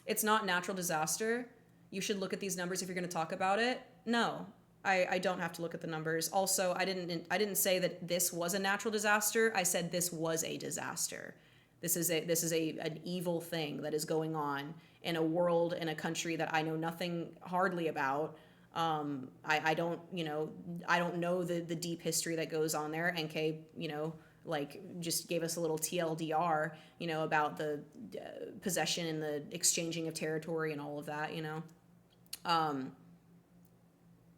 It's not natural disaster. You should look at these numbers if you're going to talk about it. No, I don't have to look at the numbers. Also, I didn't say that this was a natural disaster. I said this was a disaster. This is an evil thing that is going on in a world, in a country that I know nothing hardly about. I don't know the deep history that goes on there. NK, you know, like, just gave us a little TLDR, you know, about the possession and the exchanging of territory and all of that, you know.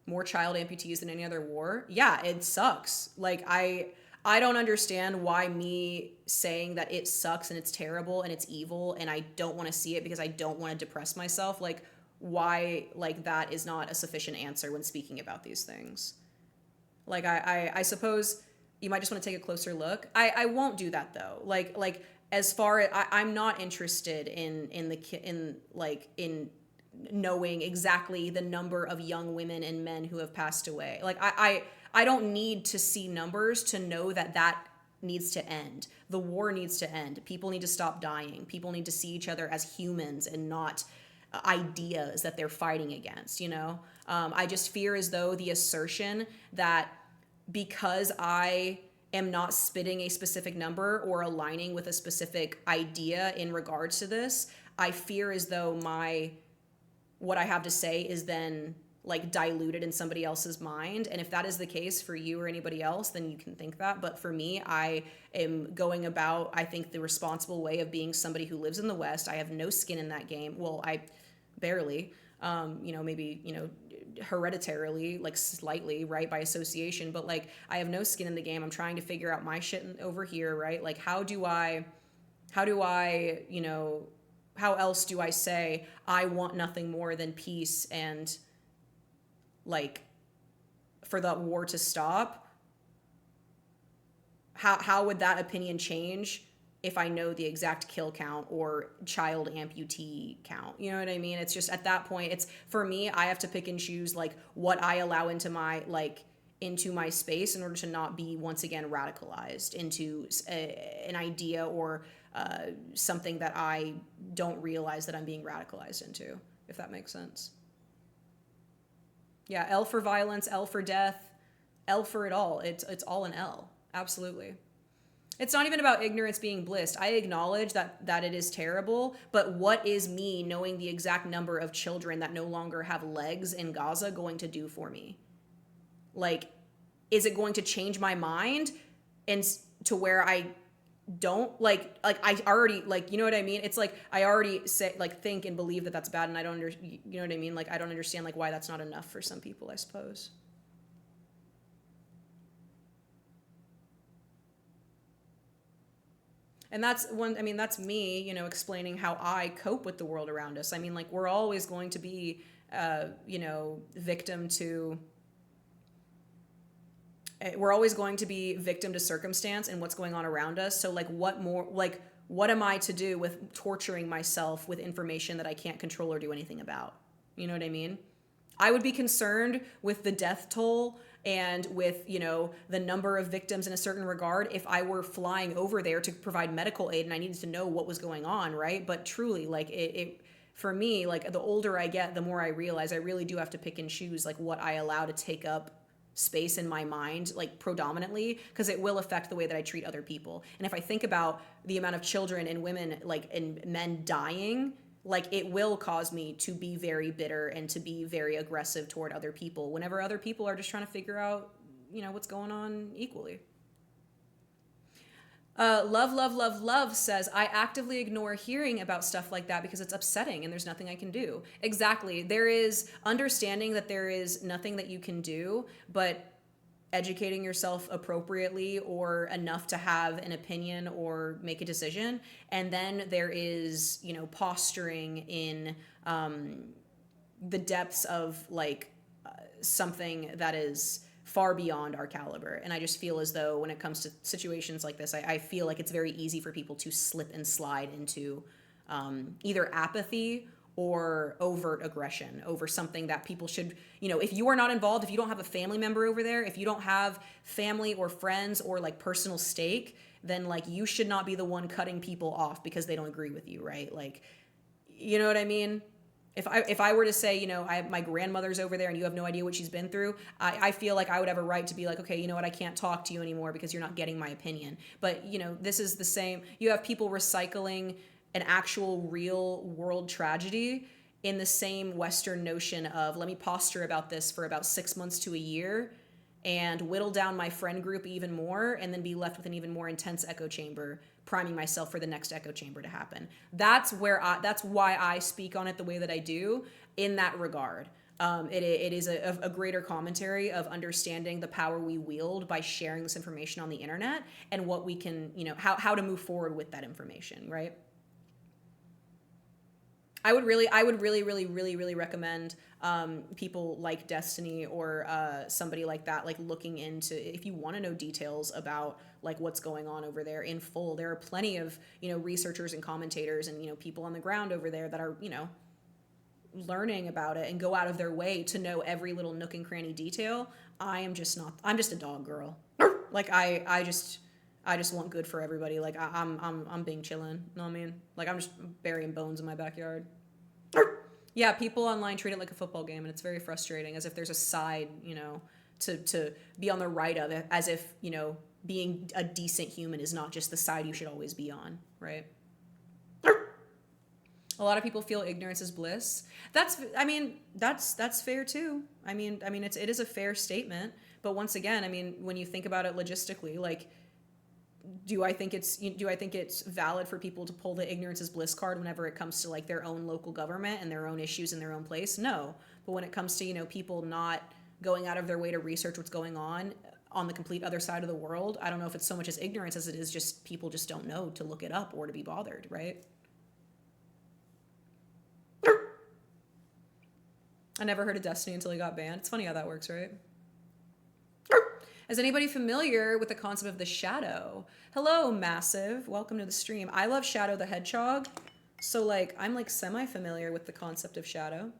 More child amputees than any other war. Yeah, it sucks. Like, I don't understand why me saying that it sucks and it's terrible and it's evil and I don't want to see it because I don't want to depress myself, like, why, like, that is not a sufficient answer when speaking about these things. Like, I suppose you might just want to take a closer look. I won't do that, though. Like as far as I'm not interested in knowing exactly the number of young women and men who have passed away. Like, I don't need to see numbers to know that needs to end. The war needs to end. People need to stop dying. People need to see each other as humans and not ideas that they're fighting against, you know? I just fear as though the assertion that because I am not spitting a specific number or aligning with a specific idea in regards to this, I fear as though what I have to say is then, like, diluted in somebody else's mind. And if that is the case for you or anybody else, then you can think that. But for me, I am going about, I think, the responsible way of being somebody who lives in the West. I have no skin in that game. Well, I barely, you know, maybe, you know, hereditarily, like, slightly, right, by association. But, like, I have no skin in the game. I'm trying to figure out my shit over here, right? Like, how do I, you know, how else do I say I want nothing more than peace and, like, for the war to stop? How would that opinion change if I know the exact kill count or child amputee count? You know what I mean? It's just, at that point, it's, for me, I have to pick and choose, like, what I allow into my space in order to not be once again radicalized into an idea or something that I don't realize that I'm being radicalized into, if that makes sense. Yeah, L for violence, L for death, L for it all. It's all an L. Absolutely. It's not even about ignorance being blissed. I acknowledge that it is terrible, but what is me knowing the exact number of children that no longer have legs in Gaza going to do for me? Like, is it going to change my mind and to where I don't like I already, like, you know what I mean? It's like I already say, like, think and believe that that's bad, and I don't you know what I mean? Like, I don't understand like why that's not enough for some people, I suppose. And that's that's me, you know, explaining how I cope with the world around us. I mean, like, we're always going to be, you know, victim to circumstance and what's going on around us. So, like, what am I to do with torturing myself with information that I can't control or do anything about? You know what I mean? I would be concerned with the death toll and with, you know, the number of victims in a certain regard if I were flying over there to provide medical aid and I needed to know what was going on, right? But truly, like, it for me, like, the older I get, the more I realize I really do have to pick and choose, like, what I allow to take up space in my mind, like, predominantly, because it will affect the way that I treat other people. And if I think about the amount of children and women, like, and men dying, like, it will cause me to be very bitter and to be very aggressive toward other people whenever other people are just trying to figure out, you know, what's going on equally. Love says, I actively ignore hearing about stuff like that because it's upsetting and there's nothing I can do. Exactly. There is understanding that there is nothing that you can do, but educating yourself appropriately or enough to have an opinion or make a decision. And then there is, you know, posturing in the depths of, like, something that is far beyond our caliber. And I just feel as though when it comes to situations like this, I feel like it's very easy for people to slip and slide into either apathy or overt aggression over something that people should, you know, if you are not involved, if you don't have a family member over there, if you don't have family or friends or, like, personal stake, then, like, you should not be the one cutting people off because they don't agree with you, right? Like, you know what I mean? If I were to say, you know, my grandmother's over there and you have no idea what she's been through, I feel like I would have a right to be like, okay, you know what, I can't talk to you anymore because you're not getting my opinion. But, you know, this is the same. You have people recycling an actual real world tragedy in the same Western notion of, let me posture about this for about 6 months to a year and whittle down my friend group even more and then be left with an even more intense echo chamber, priming myself for the next echo chamber to happen. That's why I speak on it the way that I do in that regard. It is a greater commentary of understanding the power we wield by sharing this information on the internet and what we can, you know, how to move forward with that information, right? I would really recommend people like Destiny or somebody like that, like, looking into, if you want to know details about, like, what's going on over there in full. There are plenty of, you know, researchers and commentators and, you know, people on the ground over there that are, you know, learning about it and go out of their way to know every little nook and cranny detail. I'm just a dog girl. Like, I just want good for everybody. Like, I'm being chillin', you know what I mean? Like, I'm just burying bones in my backyard. Yeah, people online treat it like a football game, and it's very frustrating, as if there's a side, you know, to be on the right of it, as if, you know, being a decent human is not just the side you should always be on, right? A lot of people feel ignorance is bliss. That's fair too. I mean, it is a fair statement, but once again, I mean, when you think about it logistically, like, do I think it's valid for people to pull the ignorance is bliss card whenever it comes to, like, their own local government and their own issues in their own place? No. But when it comes to, you know, people not going out of their way to research what's going on the complete other side of the world, I don't know if it's so much as ignorance as it is just people just don't know to look it up or to be bothered, right? I never heard of Destiny until he got banned. It's funny how that works, right? Is anybody familiar with the concept of the shadow? Hello, Massive. Welcome to the stream. I love Shadow the Hedgehog. So, like, I'm, like, semi-familiar with the concept of shadow.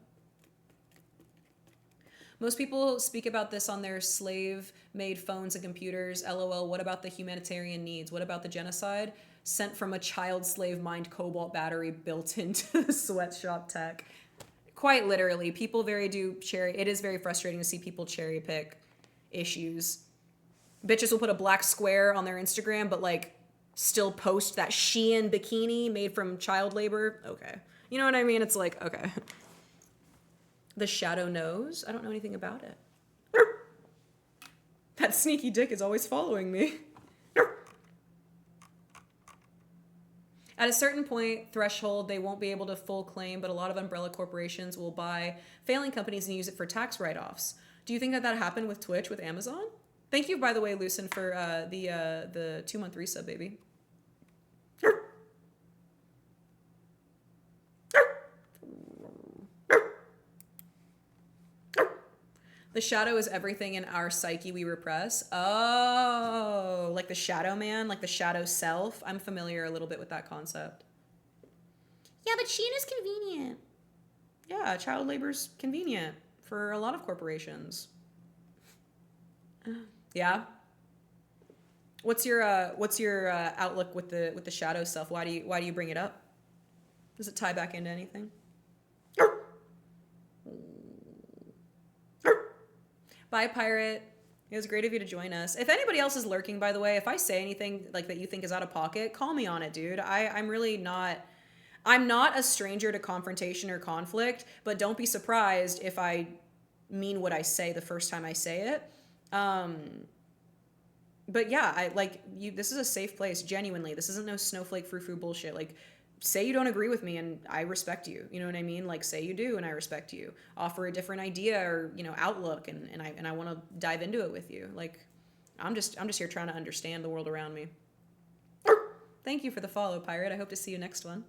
Most people speak about this on their slave-made phones and computers. LOL, what about the humanitarian needs? What about the genocide? Sent from a child slave mined cobalt battery built into the sweatshop tech. Quite literally, people it is very frustrating to see people cherry pick issues bitches will put a black square on their Instagram, but like still post that Shein bikini made from child labor. Okay. You know what I mean? It's like, okay. The shadow knows. I don't know anything about it. That sneaky dick is always following me. At a certain point, threshold, they won't be able to full claim, but a lot of umbrella corporations will buy failing companies and use it for tax write-offs. Do you think that happened with Twitch, with Amazon? Thank you, by the way, Lucen, for the 2-month resub, baby. The shadow is everything in our psyche we repress. Oh, like the shadow man, like the shadow self. I'm familiar a little bit with that concept. Yeah, but Shein is convenient. Yeah, child labor's convenient for a lot of corporations. Yeah. What's your outlook with the shadow self? Why do you bring it up? Does it tie back into anything? Bye, Pirate. It was great of you to join us. If anybody else is lurking, by the way, if I say anything like that you think is out of pocket, call me on it, dude. I'm really not... I'm not a stranger to confrontation or conflict, but don't be surprised if I mean what I say the first time I say it. But yeah, this is a safe place, genuinely. This isn't no snowflake frou-frou bullshit. Like, say you don't agree with me and I respect you. You know what I mean? Like, say you do and I respect you. Offer a different idea or, outlook and I want to dive into it with you. Like, I'm just here trying to understand the world around me. Thank you for the follow, Pirate. I hope to see you next one.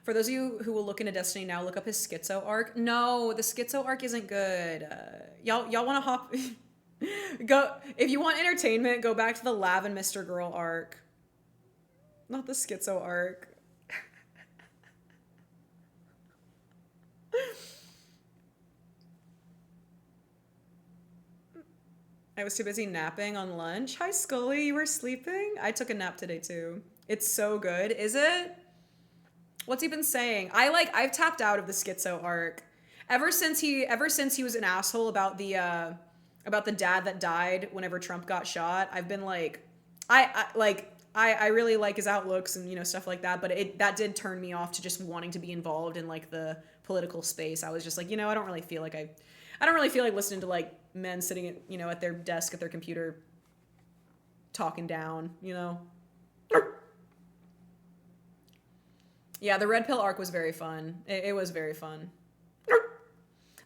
For those of you who will look into Destiny now, look up his schizo arc. No, the schizo arc isn't good. Y'all want to hop... Go if you want entertainment, go back to the Lav and Mr. Girl arc. Not the schizo arc. I was too busy napping on lunch. Hi Scully, you were sleeping? I took a nap today too. It's so good. Is it? What's he been saying? I've tapped out of the schizo arc. Ever since he was an asshole about the dad that died whenever Trump got shot, I've been like, I really like his outlooks and stuff like that, but that did turn me off to just wanting to be involved in like the political space. I was just like, I don't really feel like listening to like men sitting at at their desk at their computer talking down, Yeah, the red pill arc was very fun. It was very fun.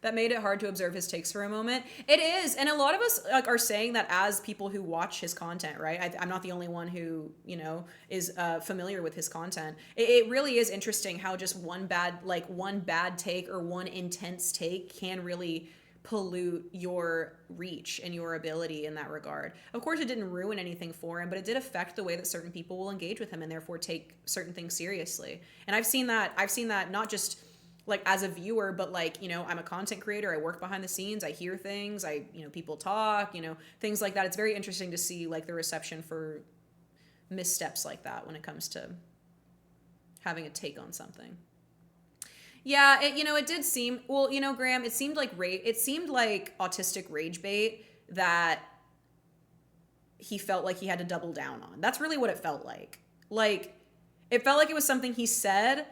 That made it hard to observe his takes for a moment. It is, and a lot of us are saying that as people who watch his content, right? I'm not the only one who is familiar with his content. It really is interesting how just one bad take or one intense take can really pollute your reach and your ability in that regard. Of course, it didn't ruin anything for him, but it did affect the way that certain people will engage with him and therefore take certain things seriously. And I've seen that not just like as a viewer, but like, I'm a content creator. I work behind the scenes. I hear things. People talk, things like that. It's very interesting to see like the reception for missteps like that when it comes to having a take on something. Yeah, it did seem, Graham, it seemed like autistic rage bait that he felt like he had to double down on. That's really what it felt like. Like, it felt like it was something he said,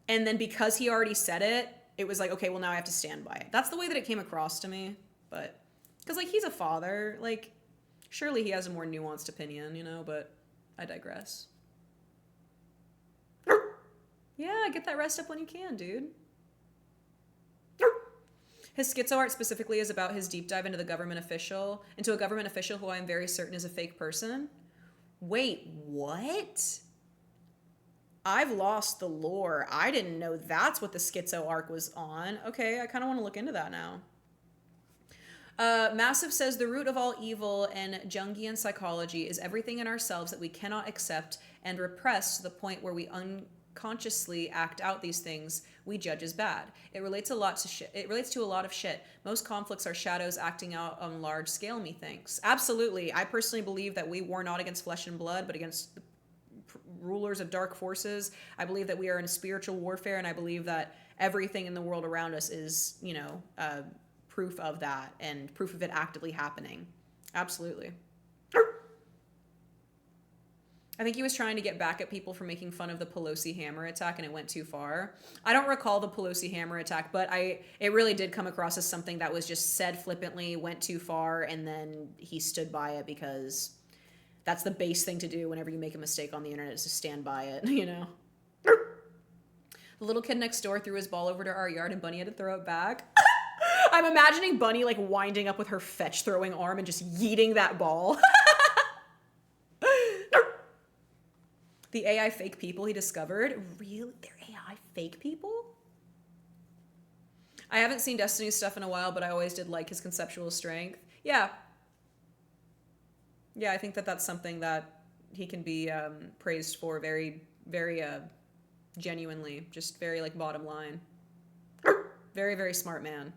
and then because he already said it, it was like, okay, well, now I have to stand by it. That's the way that it came across to me. But, because, like, he's a father. Like, surely he has a more nuanced opinion, but I digress. Yeah, get that rest up when you can, dude. His schizo art specifically is about his deep dive into a government official who I'm very certain is a fake person. Wait, what? I've lost the lore. I didn't know that's what the schizo arc was on. Okay, I kind of want to look into that now. Massive says the root of all evil and Jungian psychology is everything in ourselves that we cannot accept and repress to the point where we unconsciously act out these things we judge as bad. It relates to a lot of shit. Most conflicts are shadows acting out on large scale, methinks. Absolutely. I personally believe that we war not against flesh and blood, but against the rulers of dark forces. I believe that we are in spiritual warfare, and I believe that everything in the world around us is, proof of that and proof of it actively happening. Absolutely. I think he was trying to get back at people for making fun of the Pelosi hammer attack, and it went too far. I don't recall the Pelosi hammer attack, but it really did come across as something that was just said flippantly, went too far, and then he stood by it because that's the base thing to do whenever you make a mistake on the internet, is to stand by it, you know? The little kid next door threw his ball over to our yard and Bunny had to throw it back. I'm imagining Bunny like winding up with her fetch throwing arm and just yeeting that ball. The AI fake people he discovered. Really? They're AI fake people? I haven't seen Destiny's stuff in a while, but I always did like his conceptual strength. Yeah. Yeah, I think that that's something that he can be praised for very, very genuinely. Just very like bottom line. Very, very smart man.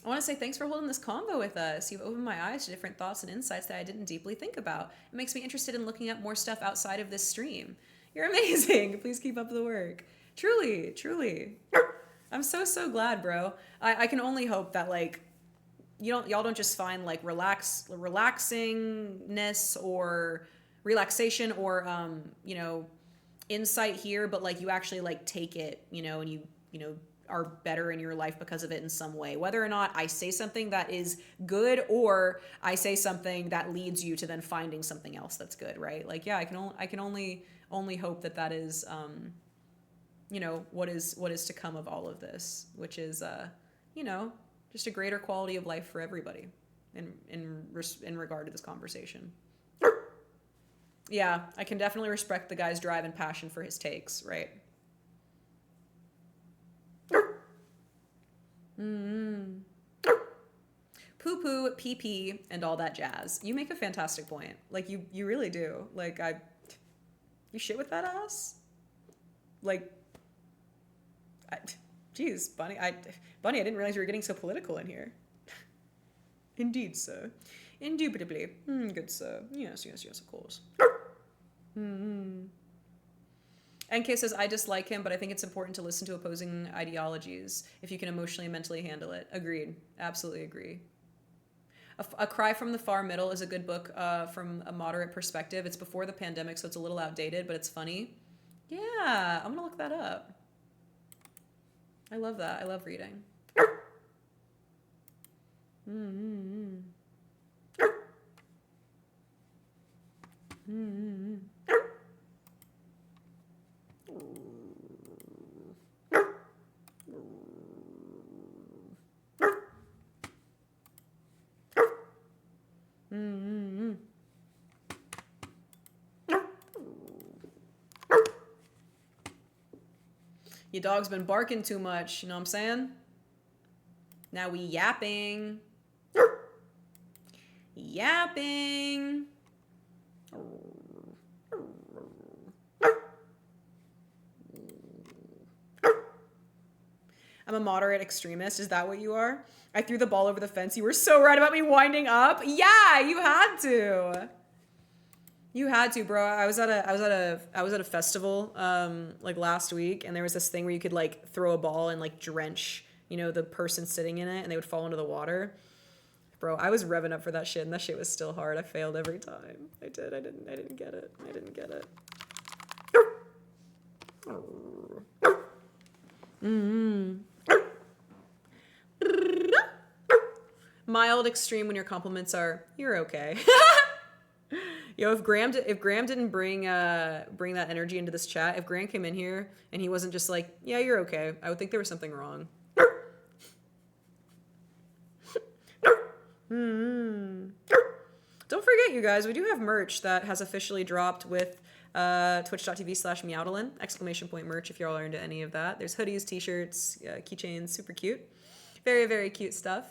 I want to say thanks for holding this convo with us. You've opened my eyes to different thoughts and insights that I didn't deeply think about. It makes me interested in looking at more stuff outside of this stream. You're amazing. Please keep up the work. Truly, truly. I'm so, so glad, bro. I can only hope that like y'all don't just find like relaxingness or relaxation or you know, insight here, but like you actually like take it, you know, and you know, are better in your life because of it in some way. Whether or not I say something that is good or I say something that leads you to then finding something else that's good, right? Like, yeah, I can only hope that that is, you know, what is to come of all of this, which is, you know, just a greater quality of life for everybody in regard to this conversation. Yeah, I can definitely respect the guy's drive and passion for his takes, right? Poo-poo, pee-pee, and all that jazz. You make a fantastic point. Like, you really do. Like, you shit with that ass? Like, geez, Bunny, I didn't realize you were getting so political in here. Indeed, sir. Indubitably. Good, sir. Yes, of course. NK says, I dislike him, but I think it's important to listen to opposing ideologies if you can emotionally and mentally handle it. Agreed. Absolutely agree. A Cry from the Far Middle is a good book from a moderate perspective. It's before the pandemic, so it's a little outdated, but it's funny. Yeah, I'm going to look that up. I love that. I love reading. Your dog's been barking too much, you know what I'm saying? Now we yapping. Yapping. I'm a moderate extremist. Is that what you are? I threw the ball over the fence. You were so right about me winding up. Yeah, you had to. You had to, bro. I was at a festival like last week, and there was this thing where you could like throw a ball and like drench, you know, the person sitting in it, and they would fall into the water. Bro, I was revving up for that shit, and that shit was still hard. I failed every time. I didn't get it. I didn't get it. Mild extreme when your compliments are, you're okay. Yo, if Graham didn't bring that energy into this chat, if Graham came in here and he wasn't just like, yeah, you're okay, I would think there was something wrong. Don't forget, you guys, we do have merch that has officially dropped with twitch.tv/MEOWDALYN, ! Merch if y'all are into any of that. There's hoodies, t-shirts, keychains, super cute. If Very, very cute stuff.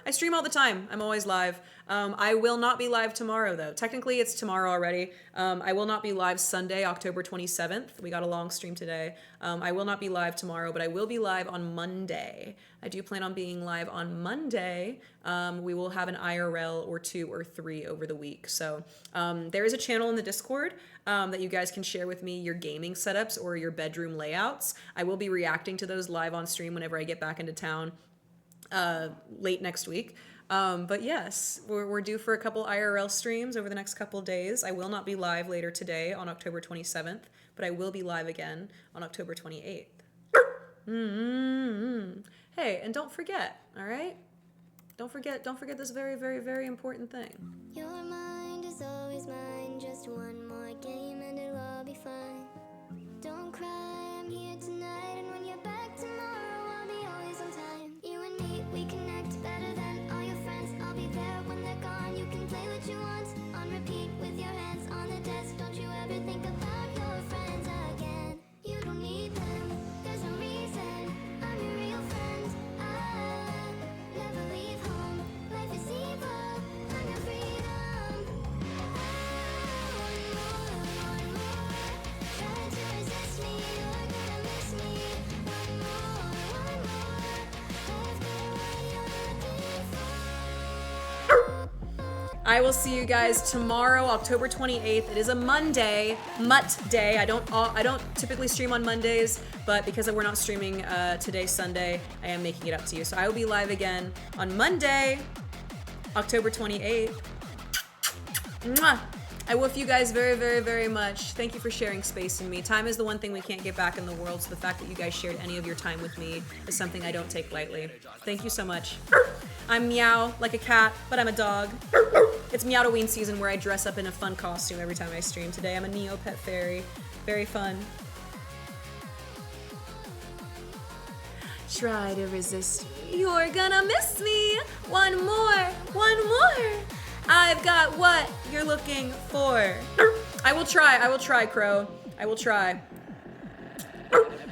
I stream all the time. I'm always live. I will not be live tomorrow, though. Technically, it's tomorrow already. I will not be live Sunday, October 27th. We got a long stream today. I will not be live tomorrow, but I will be live on Monday. I do plan on being live on Monday. We will have an IRL or 2 or 3 over the week. So there is a channel in the Discord that you guys can share with me your gaming setups or your bedroom layouts. I will be reacting to those live on stream whenever I get back into town late next week. But yes, we're due for a couple IRL streams over the next couple days. I will not be live later today on October 27th, but I will be live again on October 28th. Hey, and don't forget, all right? Don't forget this very, very, very important thing. Your mind is always mine. Just one more game and it'll all be fine. Don't cry, I'm here tonight. And when you're back tomorrow, I'll be always on time. You and me, we connect better than all your friends. I'll be there when they're gone. You can play what you want on repeat with your hands on the desk. Don't you ever think about your friends again. You don't need them, there's no reason. I'm your real friend. I never leave home. Life is evil, I'm your freedom. One more. Try to resist me, you're gonna miss me. One more. I've got what you're looking for. I will see you guys tomorrow, October 28th. It is a Monday, Mutt Day. I don't typically stream on Mondays, but because we're not streaming today, Sunday, I am making it up to you. So I will be live again on Monday, October 28th. Mwah! I woof you guys very, very, very much. Thank you for sharing space with me. Time is the one thing we can't get back in the world, so the fact that you guys shared any of your time with me is something I don't take lightly. Thank you so much. I'm Meow, like a cat, but I'm a dog. It's Meowdalyn season where I dress up in a fun costume every time I stream. Today I'm a Neopet fairy. Very fun. Try to resist me. You're gonna miss me. One more, one more. I've got what you're looking for. I will try, Crow. I will try.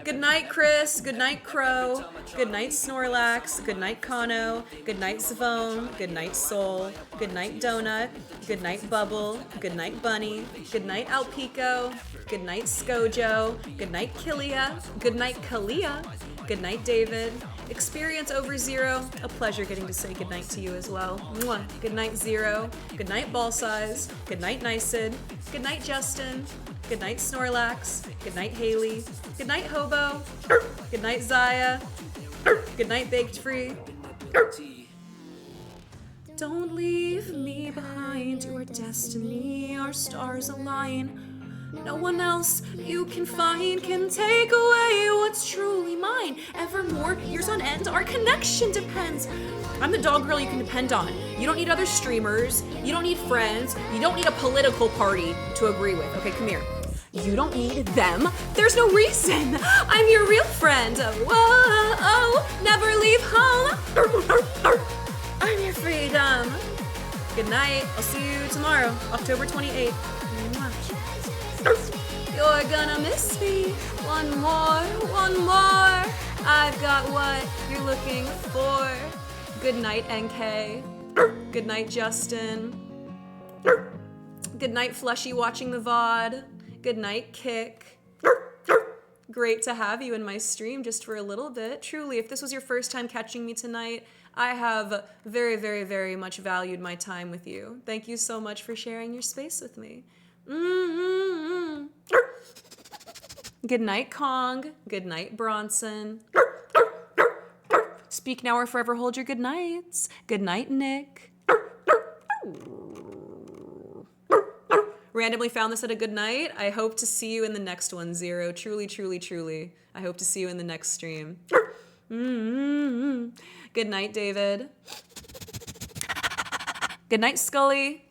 Good night, Chris. Good night, Crow. Good night, Snorlax. Good night, Kano. Good night, Savone. Good night, Soul. Good night, Donut. Good night, Bubble. Good night, Bunny. Good night, Alpico. Good night, Skojo. Good night, Kilia. Good night, Kalia. Good night, David. Experience over Zero. A pleasure getting to say goodnight to you as well. Mwah. Good night, Zero. Good night, Ball Size. Good night, Nicid. Good night, Justin. Good night, Snorlax. Good night, Haley. Good night, Hobo. Good night, Zaya. Good night, Baked Free. Don't leave me behind. Your destiny, our stars align. No one else you can find can take away what's truly mine. Evermore, years on end, our connection depends. I'm the dog girl you can depend on. You don't need other streamers. You don't need friends. You don't need a political party to agree with. Okay, come here. You don't need them. There's no reason. I'm your real friend. Whoa, never leave home. I'm your freedom. Good night. I'll see you tomorrow, October 28th. You're gonna miss me. One more, one more. I've got what you're looking for. Good night, NK. Good night, Justin. Good night, Fleshy watching the VOD. Good night, Kick. Great to have you in my stream just for a little bit. Truly, if this was your first time catching me tonight, I have very, very, very much valued my time with you. Thank you so much for sharing your space with me. Good night, Kong. Good night, Bronson. Speak now or forever hold your good nights. Good night, Nick. Randomly found this at a good night. I hope to see you in the next one, Zero. Truly, truly, truly. I hope to see you in the next stream. Good night, David. Good night, Scully.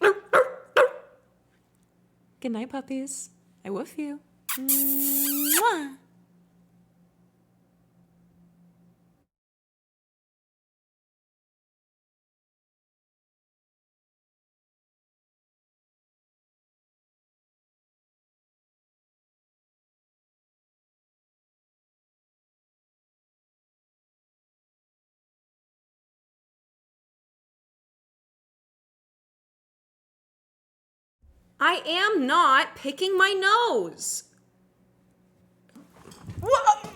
Good night, puppies. I woof you. Mwah. I am not picking my nose. What?